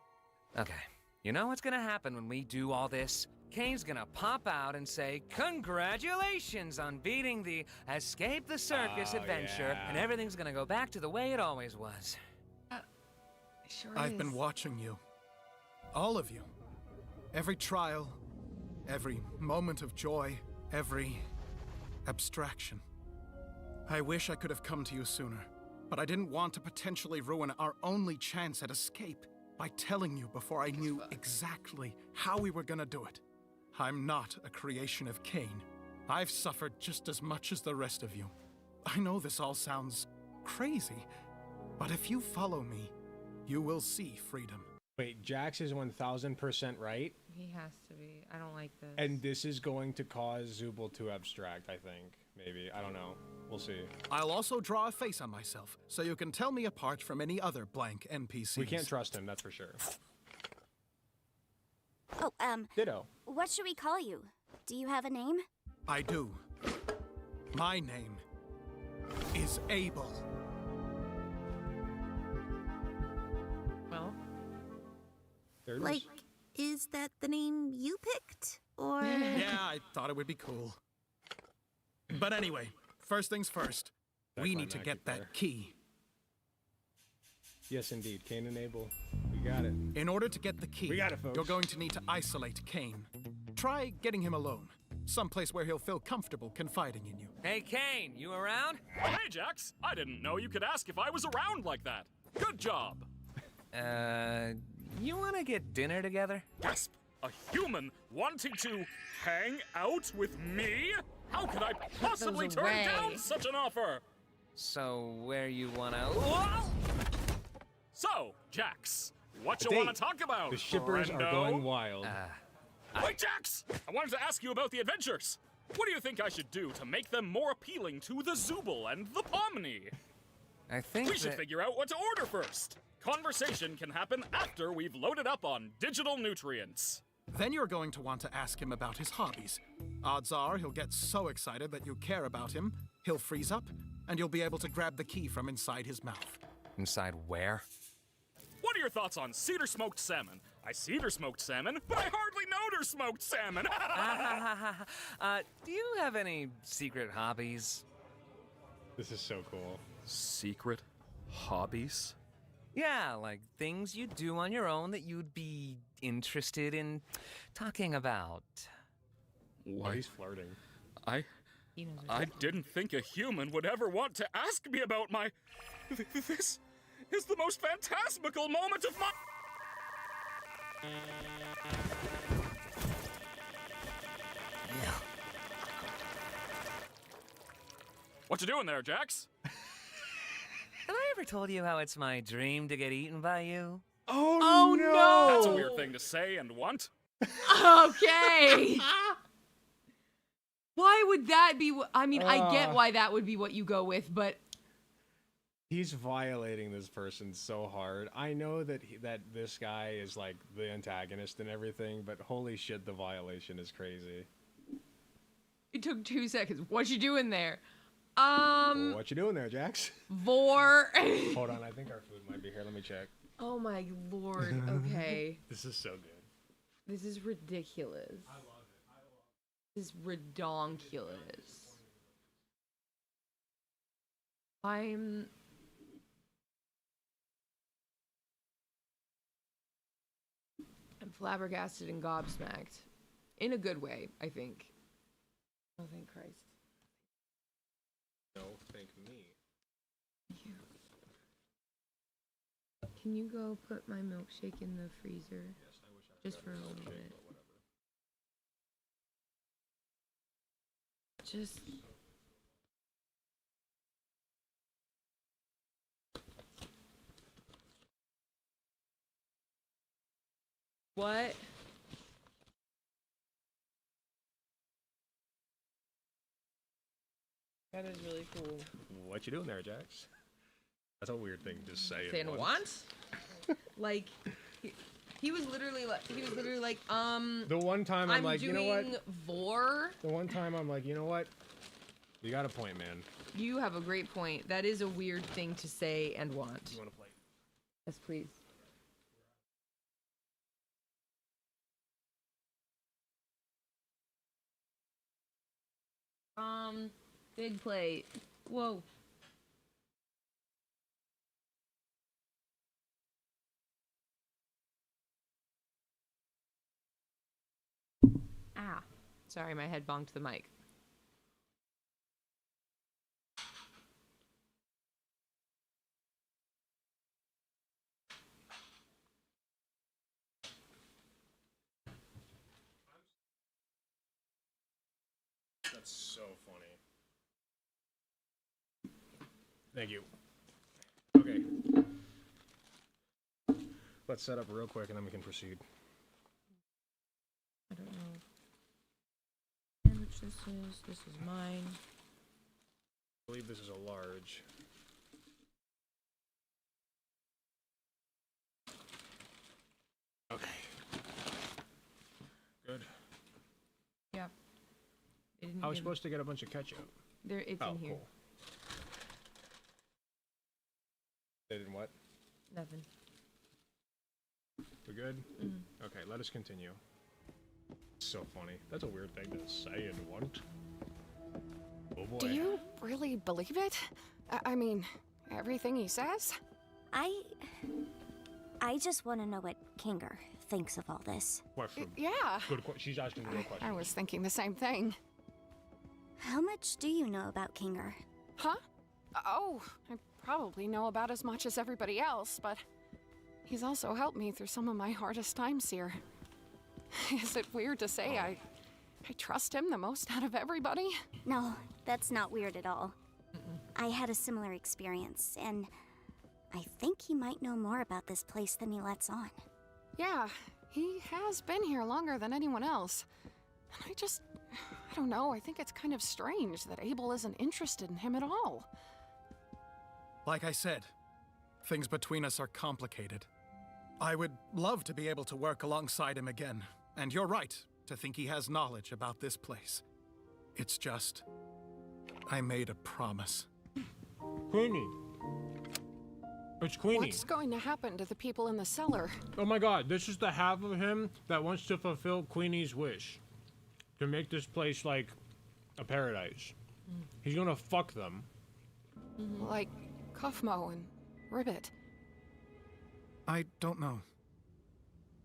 Okay, you know what's gonna happen when we do all this? Kane's gonna pop out and say, "Congratulations on beating the Escape the Circus adventure," and everything's gonna go back to the way it always was. Sure I've been watching you. All of you. Every trial, every moment of joy, every abstraction. I wish I could have come to you sooner, but I didn't want to potentially ruin our only chance at escape by telling you before I knew exactly how we were gonna do it. I'm not a creation of Kane. I've suffered just as much as the rest of you. I know this all sounds crazy, but if you follow me, you will see freedom. Wait, Jax is 1000% right. He has to be. I don't like this. And this is going to cause Zooble to abstract, I think. Maybe. I don't know. We'll see. I'll also draw a face on myself, so you can tell me apart from any other blank NPCs. We can't trust him, that's for sure. Oh, Ditto. what should we call you? Do you have a name? I do. My name is Abel. Well, Like, is that the name you picked? Or... Yeah, I thought it would be cool. But anyway, first things first. We need to get that key. Yes, indeed. Kane and Abel. We got it. In order to get the key, We got it, folks. you're going to need to isolate Kane. Try getting him alone. Someplace where he'll feel comfortable confiding in you. Hey, Kane, you around? Hey, Jax. I didn't know you could ask if I was around like that. Good job. You wanna get dinner together? Gasp! A human wanting to hang out with me? How could I possibly those turn away. down such an offer? So, where you wanna... Whoa! So, Jax, what The you want date. to talk about? The shippers are friendo? going wild. Wait, Jax! I wanted to ask you about the adventures. What do you think I should do to make them more appealing to the Zooble and the Pomni? I think We should figure out what to order first. Conversation can happen after we've loaded up on digital nutrients. Then you're going to want to ask him about his hobbies. Odds are he'll get so excited that you care about him, he'll freeze up, and you'll be able to grab the key from inside his mouth. Inside where? What are your thoughts on cedar smoked salmon? I cedar smoked salmon, but I hardly know there's smoked salmon. Do you have any secret hobbies? This is so cool. Secret hobbies? Yeah, like things you do on your own that you'd be interested in talking about. Why? He's flirting. I didn't think a human would ever want to ask me about my... This is the most phantasmical moment of my... What you doing there, Jax? Have I ever told you how it's my dream to get eaten by you? Oh no! That's a weird thing to say and want. Okay. Why would that be? I mean, I get why that would be what you go with, but He's violating this person so hard. I know that this guy is like the antagonist and everything, but holy shit, the violation is crazy. it took 2 seconds. What you doing there? What you doing there, Jax? Vor. Hold on, I think our food might be here. Let me check. Oh my lord. Okay. This is so good. This is ridiculous. I love it. This is redonkulous. I'm flabbergasted and gobsmacked. In a good way, I think. Oh, thank Christ. No, thank me. Thank you. Can you go put my milkshake in the freezer? Yes, I wish I Just for a little bit. Just What? That is really cool. What you doing there, Jax? That's a weird thing to say. Saying what? Like, he was literally like, The one time I'm like, you know what? Vor. The one time I'm like, you know what? You got a point, man. You have a great point. That is a weird thing to say and want. You want to play? Yes, please. Big plate. Whoa. Ah. Sorry, my head bonked the mic. That's so funny. Thank you. Okay. Let's set up real quick and then we can proceed. I don't know how much this is. This is mine. I believe this is a large. Okay. Good. Yeah. I was supposed to get a bunch of ketchup. It's in here. Cool. They didn't what? Nothing. We good? Mm-hmm. Okay, let us continue. So funny. That's a weird thing to say and want. Oh boy. Do you really believe it? I mean, everything he says? I just want to know what Kinger thinks of all this. Question. Yeah. Good question. She's asking a real question. I was thinking the same thing. How much do you know about Kinger? Huh? Oh, I probably know about as much as everybody else, but he's also helped me through some of my hardest times here. Is it weird to say I trust him the most out of everybody? No, that's not weird at all. I had a similar experience, and I think he might know more about this place than he lets on. Yeah, he has been here longer than anyone else. And I don't know, I think it's kind of strange that Abel isn't interested in him at all. Like I said, things between us are complicated. I would love to be able to work alongside him again. And you're right to think he has knowledge about this place. It's just, I made a promise. Queenie. It's Queenie. What's going to happen to the people in the cellar? Oh my god, this is the half of him that wants to fulfill Queenie's wish. To make this place like a paradise. He's gonna fuck them. Like Kufmo and Ribbit. I don't know.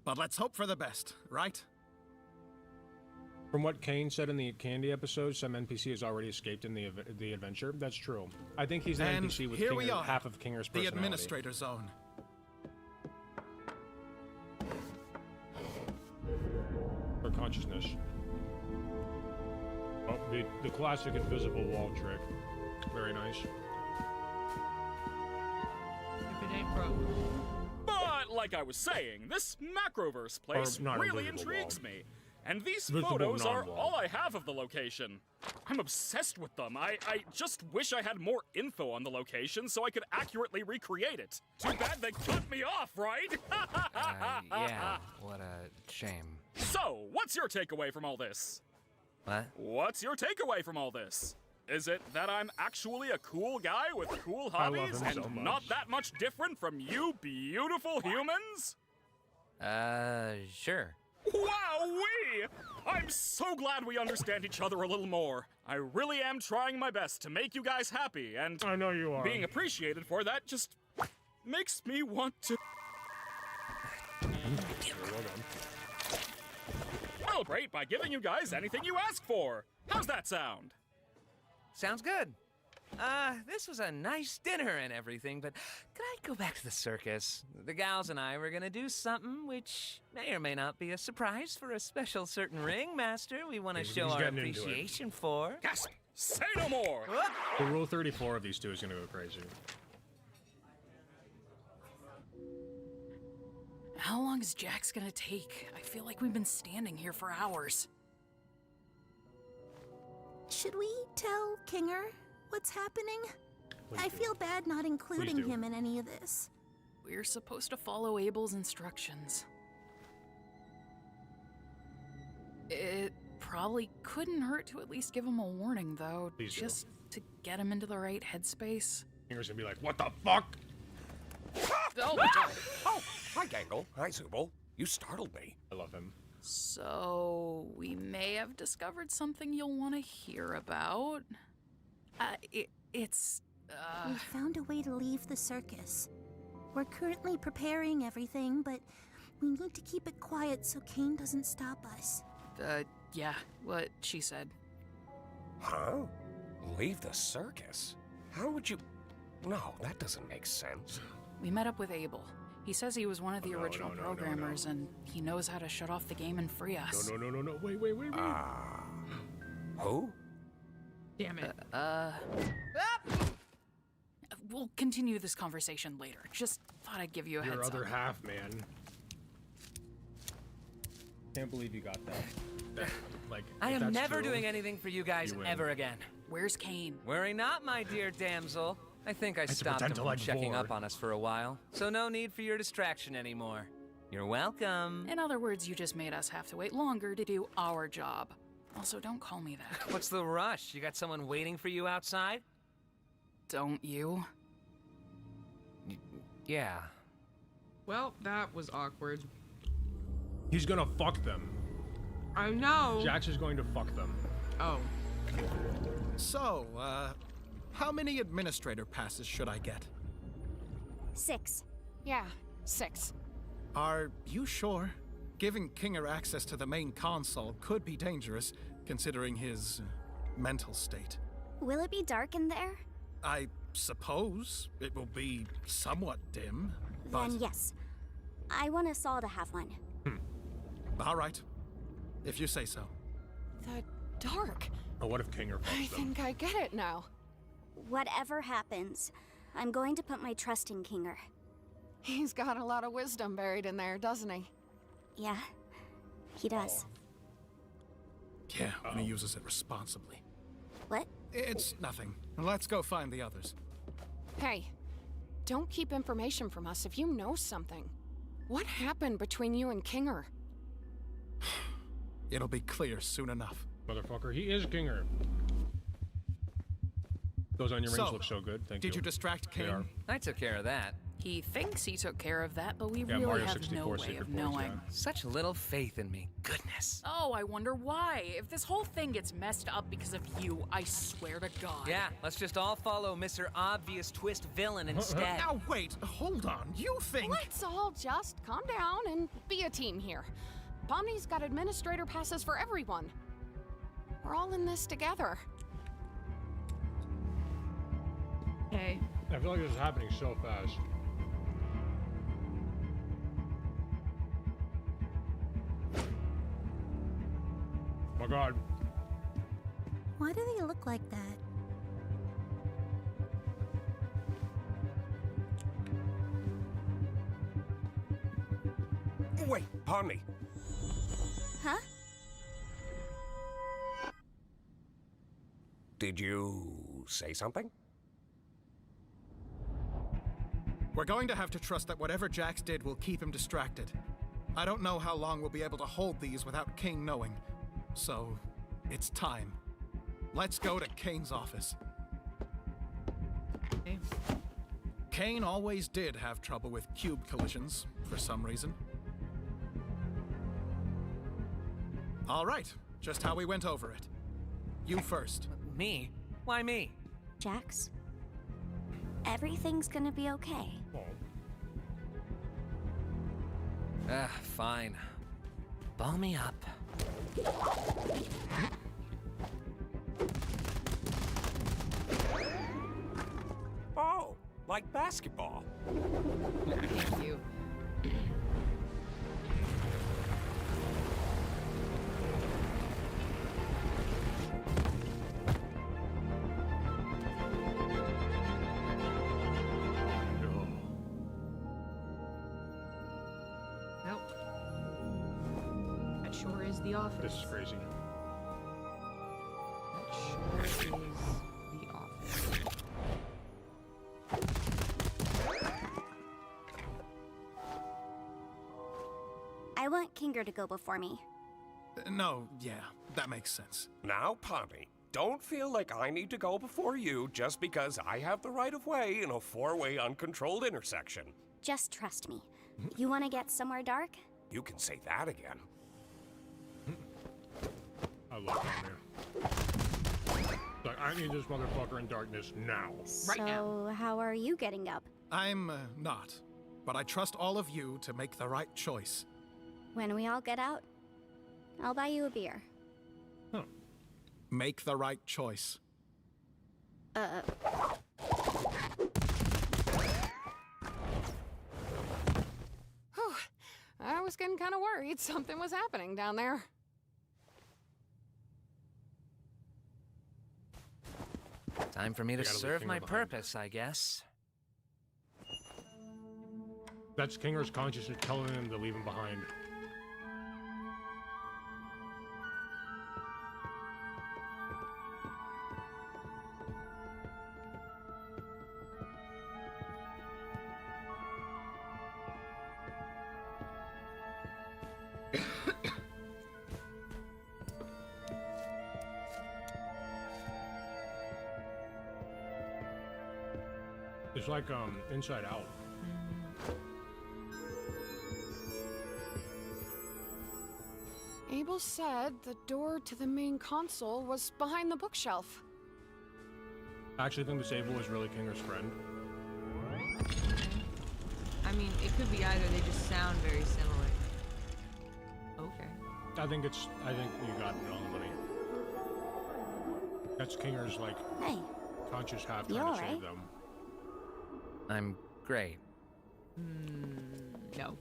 But let's hope for the best, right? From what Kane said in the Candy episode, some NPC has already escaped in the adventure. That's true. I think he's an And NPC with here we are, half of Kinger's the personality. administrator zone. For consciousness. Oh, the classic invisible wall trick. Very nice. If it ain't broke. But like I was saying, this Macroverse place not really invisible intrigues wall. me. And these Visible photos are non-wall. all I have of the location. I'm obsessed with them. I just wish I had more info on the location so I could accurately recreate it. Too bad they cut me off, right? Yeah, what a shame. So, what's your takeaway from all this? What? What's your takeaway from all this? Is it that I'm actually a cool guy with cool I love hobbies him and so much. not that much different from you beautiful humans? Sure. Wowee! I'm so glad we understand each other a little more. I really am trying my best to make you guys happy, and I know you are. being appreciated for that just makes me want to celebrate by giving you guys anything you ask for. How's that sound? Sounds good. This was a nice dinner and everything, but could I go back to the circus? The gals and I were gonna do something which may or may not be a surprise for a special certain ringmaster we want to He's show our getting into it. appreciation for. Gasp! Say no more! The rule 34 of these two is gonna go crazy. How long is Jax gonna take? I feel like we've been standing here for hours. Should we tell Kinger what's happening? I feel bad not including him in any of this. We're supposed to follow Abel's instructions. It probably couldn't hurt to at least give him a warning, though, just to get him into the right headspace. Kinger's gonna be like, what the fuck? Oh, oh, hi, Gangle. Hi, Zubul. You startled me. I love him. So, we may have discovered something you'll want to hear about. It's We found a way to leave the circus. We're currently preparing everything, but we need to keep it quiet so Kane doesn't stop us. Yeah, what she said. Huh? Leave the circus? How would you... No, that doesn't make sense. We met up with Abel. He says he was one of the original programmers, and he knows how to shut off the game and free us. No. Wait. Who? Damn it. We'll continue this conversation later. Just thought I'd give you a heads up. Your other half, man. Can't believe you got that. Like, I if am that's never true, doing anything for you guys you win. ever again. Where's Kane? Worry not, my dear damsel. I think I to stopped him pretend to, from like, checking bored. up on us for a while, so no need for your distraction anymore. You're welcome. In other words, you just made us have to wait longer to do our job. Also, don't call me that. What's the rush? You got someone waiting for you outside? Don't you? Yeah. Well, that was awkward. He's gonna fuck them. I know. Jax is going to fuck them. Oh. So, how many administrator passes should I get? 6. Yeah, 6. Are you sure? Giving Kinger access to the main console could be dangerous, considering his mental state. Will it be dark in there? I suppose it will be somewhat dim, but... Then yes. I want us all to have one. All right. If you say so. The dark. Or what if Kinger fucks I them? think I get it now. Whatever happens, I'm going to put my trust in Kinger. He's got a lot of wisdom buried in there, doesn't he? Yeah, he does. Yeah, when he uses it responsibly. What? It's nothing. Let's go find the others. Hey, don't keep information from us if you know something. What happened between you and Kinger? It'll be clear soon enough. Motherfucker, he is Kinger. Those onion rings look so good. Thank you. Did you distract They are. Kane? I took care of that. He thinks he took care of that, but we Yeah, really Mario have 64 no way secret of boards, knowing. yeah. Such little faith in me. Goodness. Oh, I wonder why. If this whole thing gets messed up because of you, I swear to God. Yeah, let's just all follow Mr. Obvious Twist Villain instead. Now wait, hold on. You think... Let's all just calm down and be a team here. Pomni's got administrator passes for everyone. We're all in this together. Hey. I feel like this is happening so fast. Oh my God. Why do they look like that? Wait, Pomni. Huh? Did you say something? We're going to have to trust that whatever Jax did will keep him distracted. I don't know how long we'll be able to hold these without King knowing. So, it's time. Let's go to Kane's office. Okay. Kane always did have trouble with cube collisions, for some reason. All right, just how we went over it. You first. Me? Why me? Jax? Everything's gonna be okay. Fine. Ball me up. Oh, like basketball. Thank you. sure is the office. This is crazy. That sure is the office. I want Kinger to go before me. No, yeah, that makes sense. Now, Poppy, don't feel like I need to go before you just because I have the right of way in a four-way uncontrolled intersection. Just trust me. You want to get somewhere dark? You can say that again. I love down there. Like, I need this motherfucker in darkness now. Right now. So, how are you getting up? I'm not, but I trust all of you to make the right choice. When we all get out, I'll buy you a beer. Make the right choice. Whew. I was getting kind of worried something was happening down there. Time for me to gotta leave serve Kinger my behind. purpose, I guess. That's Kinger's consciousness telling him to leave him behind. It's like Inside Out. Abel said the door to the main console was behind the bookshelf. I actually think this Abel is really Kinger's friend. I mean, it could be either. They just sound very similar. Okay. I think you got it on the money. That's Kinger's like Hey, conscious half you trying to alright? save them. I'm great. No.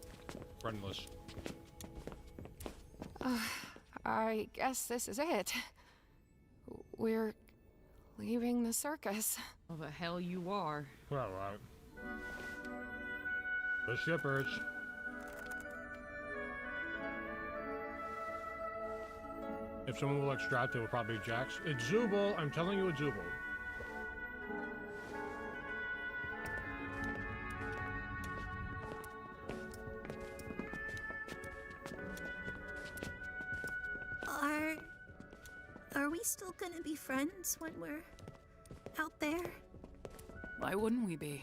Friendless. I guess this is it. We're leaving the circus. Well, the hell you are. Well, right. The shippers. If someone will extract it, will probably be Jax. It's Zubul. I'm telling you, it's Zubul. Are we still gonna be friends when we're out there? Why wouldn't we be?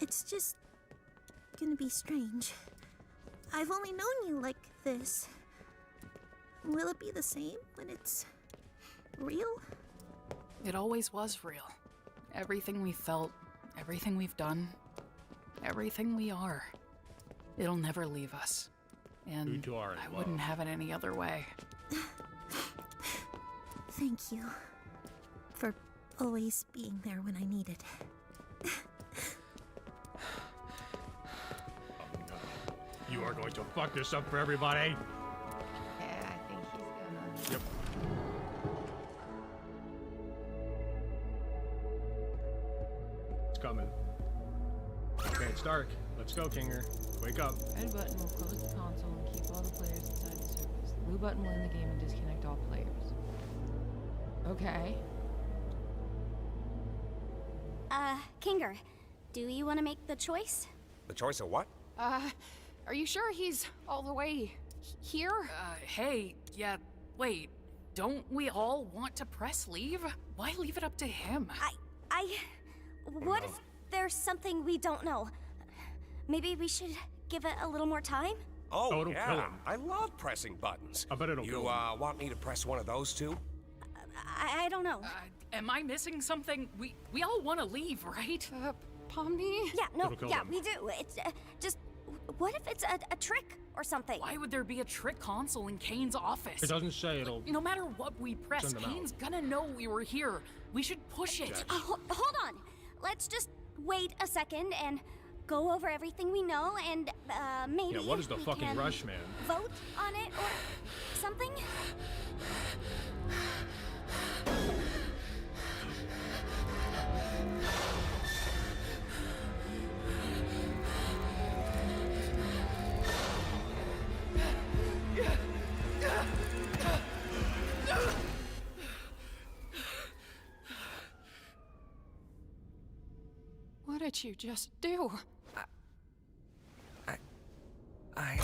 It's just gonna be strange. I've only known you like this. Will it be the same when it's real? It always was real. Everything we felt, everything we've done, everything we are. It'll never leave us. And I wouldn't have it any other way. Thank you for always being there when I needed. You are going to fuck this up for everybody. Yeah, I think he's gonna. Yep. It's coming. Okay, it's dark. Let's go, Kinger. Wake up. Red button will close the console and keep all the players inside the circus. The blue button will end the game and disconnect all players. Okay. Kinger, do you want to make the choice? The choice of what? Are you sure he's all the way here? Hey, yeah, wait. Don't we all want to press leave? Why leave it up to him? What if there's something we don't know? Maybe we should give it a little more time? Oh, it'll yeah. kill him. I love pressing buttons. I bet it'll You kill him. want me to press one of those too? I don't know. Am I missing something? We all want to leave, right? Pomni? Yeah, no, It'll kill yeah, them. we do. It's just, what if it's a trick or something? Why would there be a trick console in Kane's office? It doesn't say it'll. No matter what we press, Send them out. Kane's gonna know we were here. We should push it. Hold on. Let's just wait a second and go over everything we know and maybe. Yeah, what is the we fucking can rush, man? Vote on it or something? did you just do? I...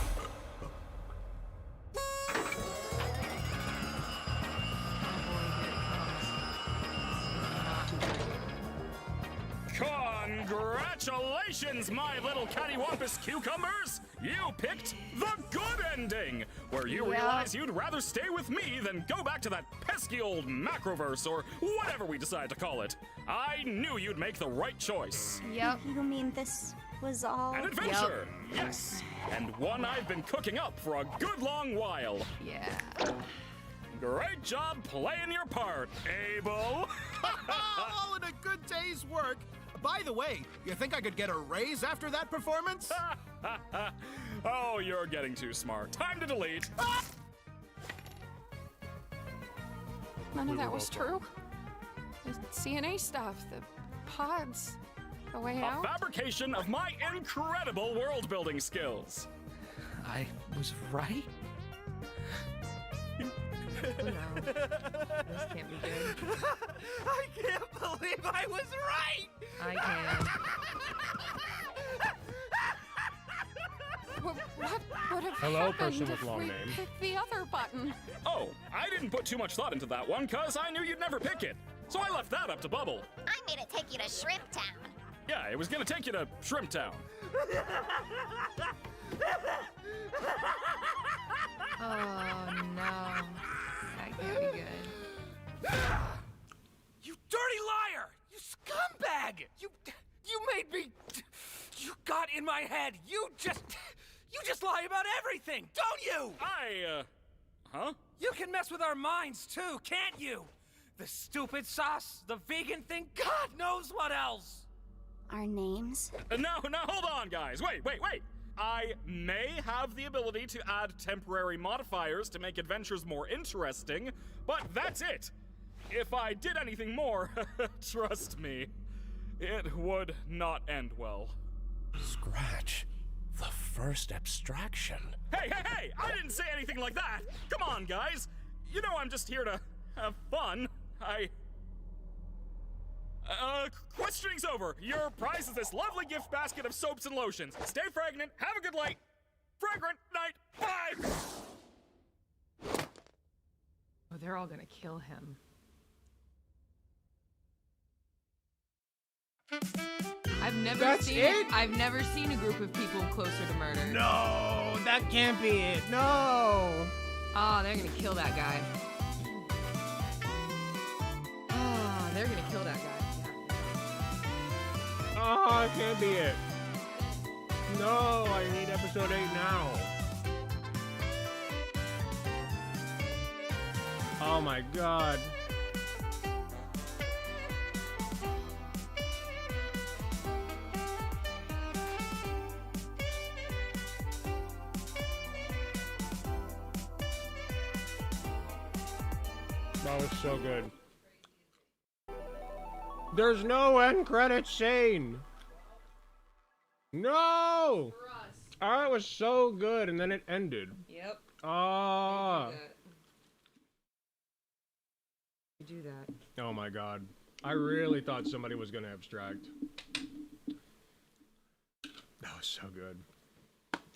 Congratulations, my little cattywampus cucumbers! You picked the good ending, where you realize you'd rather stay with me than go back to that pesky old macroverse or whatever we decide to call it. I knew you'd make the right choice. Yep. You mean this was all... An adventure! Yes! And one I've been cooking up for a good long while. Yeah. Great job playing your part, Abel! All in a good day's work. By the way, you think I could get a raise after that performance? Oh, you're getting too smart. Time to delete. None of that was true. The CNA stuff, the pods, the way out. A fabrication of my incredible world-building skills. I was right? No. This can't be good. I can't believe I was right! I can. What would have Hello, happened person with if long we name. picked the other button? Oh, I didn't put too much thought into that one, cause I knew you'd never pick it. So I left that up to Bubble. I made it take you to Shrimp Town. Yeah, it was gonna take you to Shrimp Town. Oh no. That can't be good. You dirty liar! You scumbag! You made me... You got in my head! You just lie about everything, don't you? Huh? You can mess with our minds too, can't you? The stupid sauce, the vegan thing, God knows what else! Our names? No, hold on, guys. Wait. I may have the ability to add temporary modifiers to make adventures more interesting, but that's it. If I did anything more, trust me, it would not end well. Scratch. The first abstraction. Hey! I didn't say anything like that! Come on, guys! You know I'm just here to have fun. Questioning's over. Your prize is this lovely gift basket of soaps and lotions. Stay fragrant, have a good night. Fragrant night, bye! Oh, they're all gonna kill him. I've never seen a group of people closer to murder. No, that can't be it. No. Oh, they're gonna kill that guy. Oh, they're gonna kill that guy. Oh, it can't be it. No, I need episode 8 now. Oh my god. That was so good. There's no end credit scene. No. Oh, it was so good, and then it ended. Yep. Ah. You do that. Oh my god. I really thought somebody was gonna abstract. That was so good.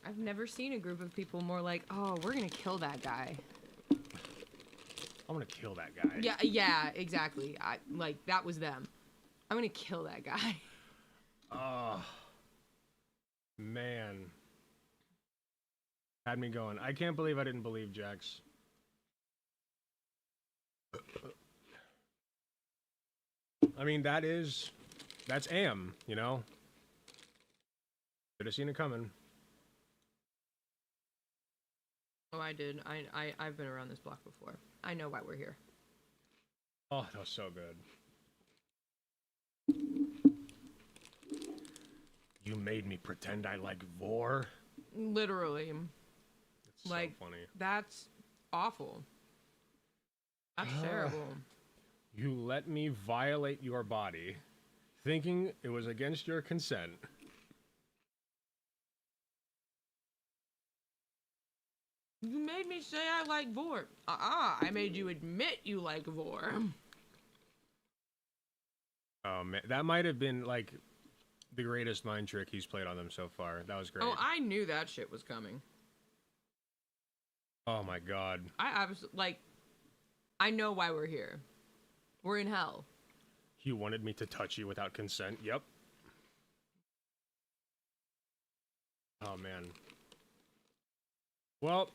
I've never seen a group of people more like, oh, we're gonna kill that guy. I'm gonna kill that guy. Yeah, exactly. That was them. I'm gonna kill that guy. Oh. Man. Had me going. I can't believe I didn't believe Jax. I mean, that's Am, you know? Should have seen it coming. Oh, I did. I've been around this block before. I know why we're here. Oh, that was so good. You made me pretend I like Vor. Literally. It's so funny. That's awful. That's terrible. You let me violate your body, thinking it was against your consent. You made me say I like Vor. I made you admit you like Vor. Oh man, that might have been like the greatest mind trick he's played on them so far. That was great. Oh, I knew that shit was coming. Oh my god. I was like, I know why we're here. We're in hell. You wanted me to touch you without consent? Yep. Oh man. Well,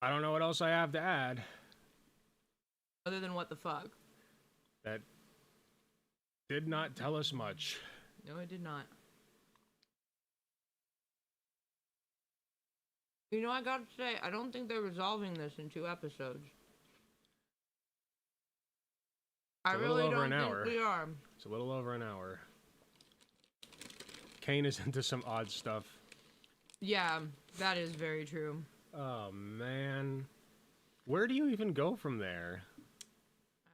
I don't know what else I have to add. Other than what the fuck? That did not tell us much. No, it did not. You know, I gotta say, I don't think they're resolving this in 2 episodes. I really don't think we are. It's a little over an hour. Kane is into some odd stuff. Yeah, that is very true. Oh man. Where do you even go from there?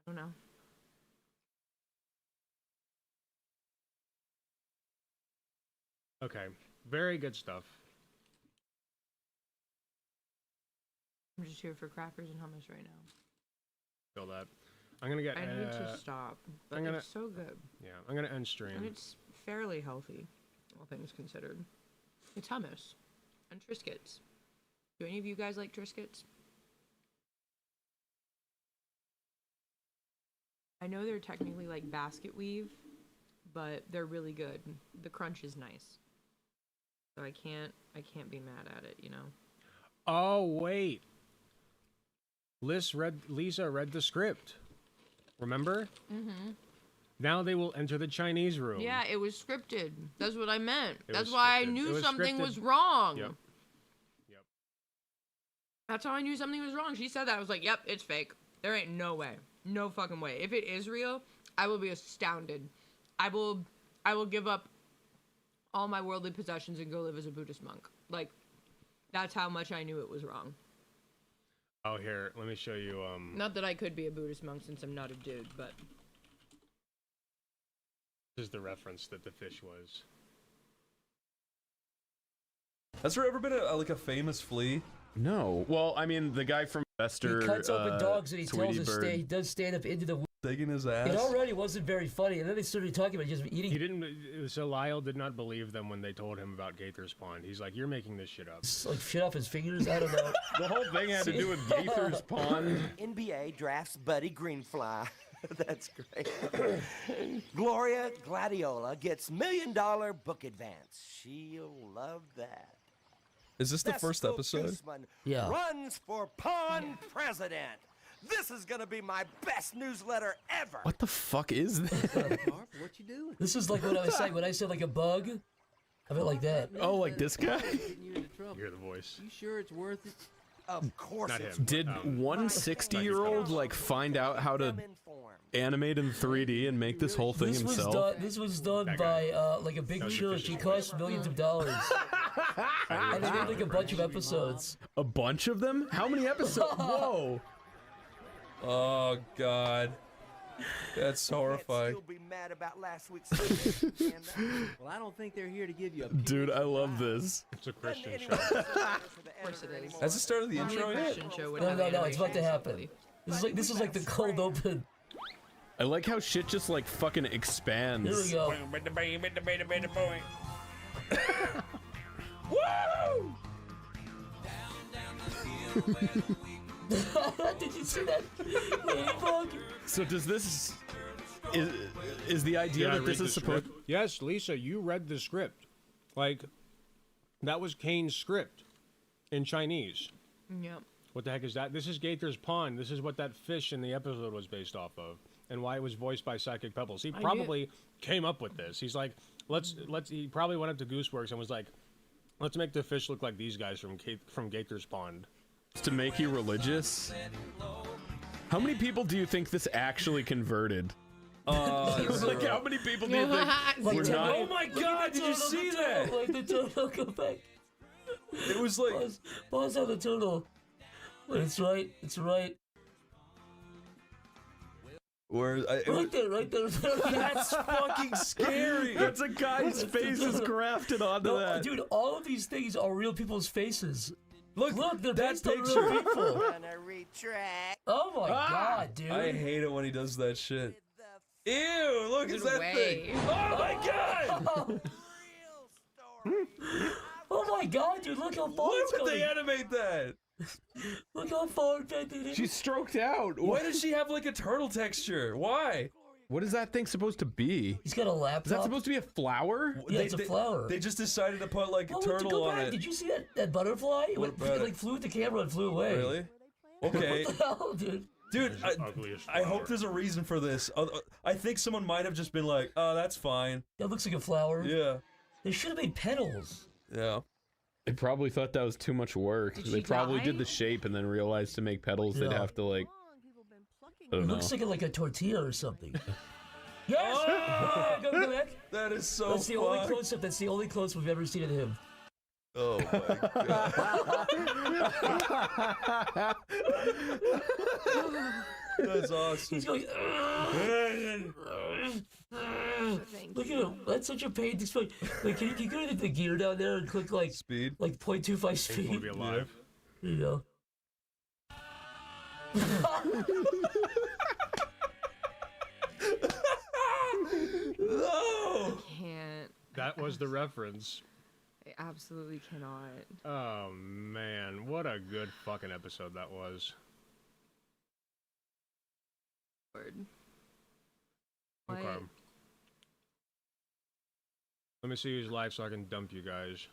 I don't know. Okay, very good stuff. I'm just here for crackers and hummus right now. Feel that. I'm gonna get. I need to stop, but it's so good. Yeah, I'm gonna end stream. And it's fairly healthy, all things considered. It's hummus and Triscuits. Do any of you guys like Triscuits? I know they're technically like basket weave, but they're really good. The crunch is nice. So I can't be mad at it, you know. Oh wait. Lisa read the script. Remember? Mm-hmm. Now they will enter the Chinese room. Yeah, it was scripted. That's what I meant. That's was why I scripted. knew It was something scripted. was wrong. Yep. That's how I knew something was wrong. She said that. I was like, yep, it's fake. There ain't no way. No fucking way. If it is real, I will be astounded. I will give up all my worldly possessions and go live as a Buddhist monk. Like, that's how much I knew it was wrong. Oh, here, let me show you. Not that I could be a Buddhist monk since I'm not a dude, but This is the reference that the fish was. Has there ever been a famous flea? No. Well, I mean, the guy from Bester. He cuts open dogs and he Tweety tells us Bird he does stand up into the. Digging his ass. It already wasn't very funny, and then they started talking about just eating. He didn't. So Lyle did not believe them when they told him about Gaither's Pond. He's like, "You're making this shit up." Like shit off his fingers. I don't know. The whole thing had to do with Gaither's Pond. NBA drafts Buddy Greenfly. That's great. Gloria Gladiola gets $1 million book advance. She'll love that. Is this the first episode? Yeah. Runs for pond president. This is gonna be my best newsletter ever. What the fuck is this? What you doing? This is like what I was saying when I said like a bug. I meant like that. Oh, like this guy? You're the voice. You sure it's worth it? Of course Not it's him. Did one 60-year-old like find out how to animate in 3D and make this whole thing himself? This was done by like a big church. It cost millions of dollars. And they made like a bunch of episodes. A bunch of them? How many episodes? Whoa! Oh god, that's horrifying. You'll be mad about last week's segment. Well, I don't think they're here to give you a Dude, I love this. It's a Christian show. of course it is. Has it started the intro yet? Christian show would No, have no, no, it's animation, about to happen. probably. This is like the cold open. I like how shit just like fucking expands. Here we go. Woo! Did you see that? Ladybug? So does this is the idea Did I that this read is the supposed? script? Yes, Lisa, you read the script. Like, that was Kane's script in Chinese. Yep. What the heck is that? This is Gaither's Pond. This is what that fish in the episode was based off of, and why it was voiced by Psychic Pebbles. He I probably came up with this. He's like, let's. He probably went up to Gooseworks and was like, let's make the fish look like these guys from Gaither's Pond. To make you religious? How many people do you think this actually converted? Like how many people do you think were not? Oh my god, did you see that? Like the turtle, go back. It was like pause on the turtle. It's right. It's right. Right there. That's fucking scary. That's a guy's face is grafted onto that. Dude, all of these things are real people's faces. Look, they're that based on picture. real people. Gonna retract. Oh my god, dude. I hate it when he does that shit. The Ew, look, it's that thing. Oh my god! Oh my god, dude, look how far Why it's would going. they animate that? Look how far it's going. She's stroked out. Why does she have like a turtle texture? Why? What is that thing supposed to be? He's got a laptop. Is that supposed to be a flower? Yeah, it's a flower. They just decided to put like a turtle go on back. it. Did you see that butterfly? It, What went, about it like flew at the camera and flew away. Really? Okay. What the hell, dude? Dude, I hope there's a reason for this. I think someone might have just been like, oh, that's fine. That looks like a flower. Yeah. They should have made petals. Yeah. They probably thought that was too much work. Did They she probably die? did the shape and then realized to make petals they'd Yeah. have to like. I It don't know. looks like a tortilla or something. Yes! Oh! Go back. That is so That's the only close-up. That's the only close we've ever seen of him. Oh my god. That's awesome. He's going. Look at him. That's such a pain to explain. Like, can you go to the gear down there and click like speed, like 0.25 speed? Will be alive. There you go. No! Can't. That was the reference. I absolutely cannot. Oh man, what a good fucking episode that was. Word. Okay. What? Let me see who's live so I can dump you guys.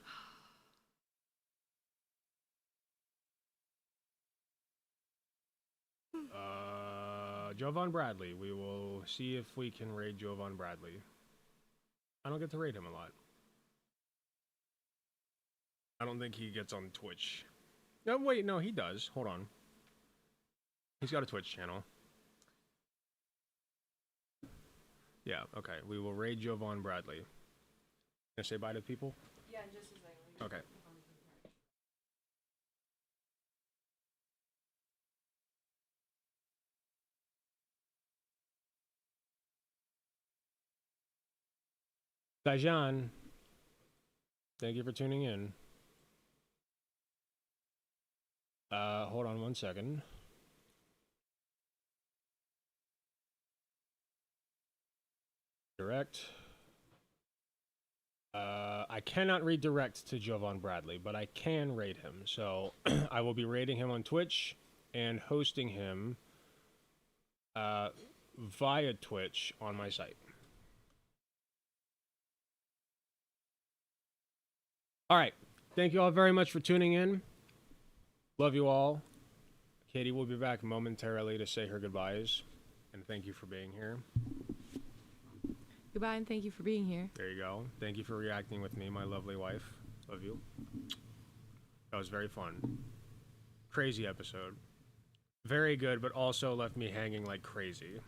Jovan Bradley. We will see if we can raid Jovan Bradley. I don't get to raid him a lot. I don't think he gets on Twitch. No, wait, no, he does. Hold on. He's got a Twitch channel. Yeah, okay. We will raid Jovan Bradley. Can I say bye to people? Yeah, just a second. Okay. Dajan, thank you for tuning in. Hold on one second. Direct. I cannot redirect to Jovan Bradley, but I can raid him. So I will be raiding him on Twitch and hosting him via Twitch on my site. All right. Thank you all very much for tuning in. Love you all. Katie will be back momentarily to say her goodbyes. And thank you for being here. Goodbye and thank you for being here. There you go. Thank you for reacting with me, my lovely wife. Love you. That was very fun. Crazy episode. Very good, but also left me hanging like crazy.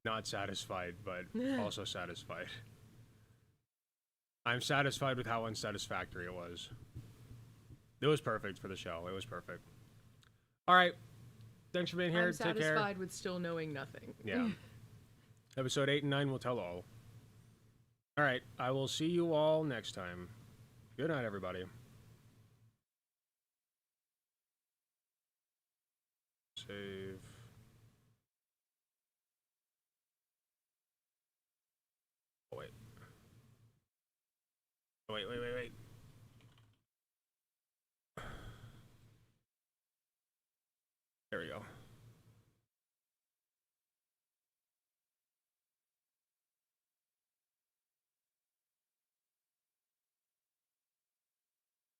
Not satisfied, but also satisfied. I'm satisfied with how unsatisfactory it was. It was perfect for the show. It was perfect. All right. Thanks for being here. I'm Take care. satisfied with still knowing nothing. Yeah. Episode 8 and 9 will tell all. All right. I will see you all next time. Good night, everybody. Save. Oh, wait. Oh, wait. There we go.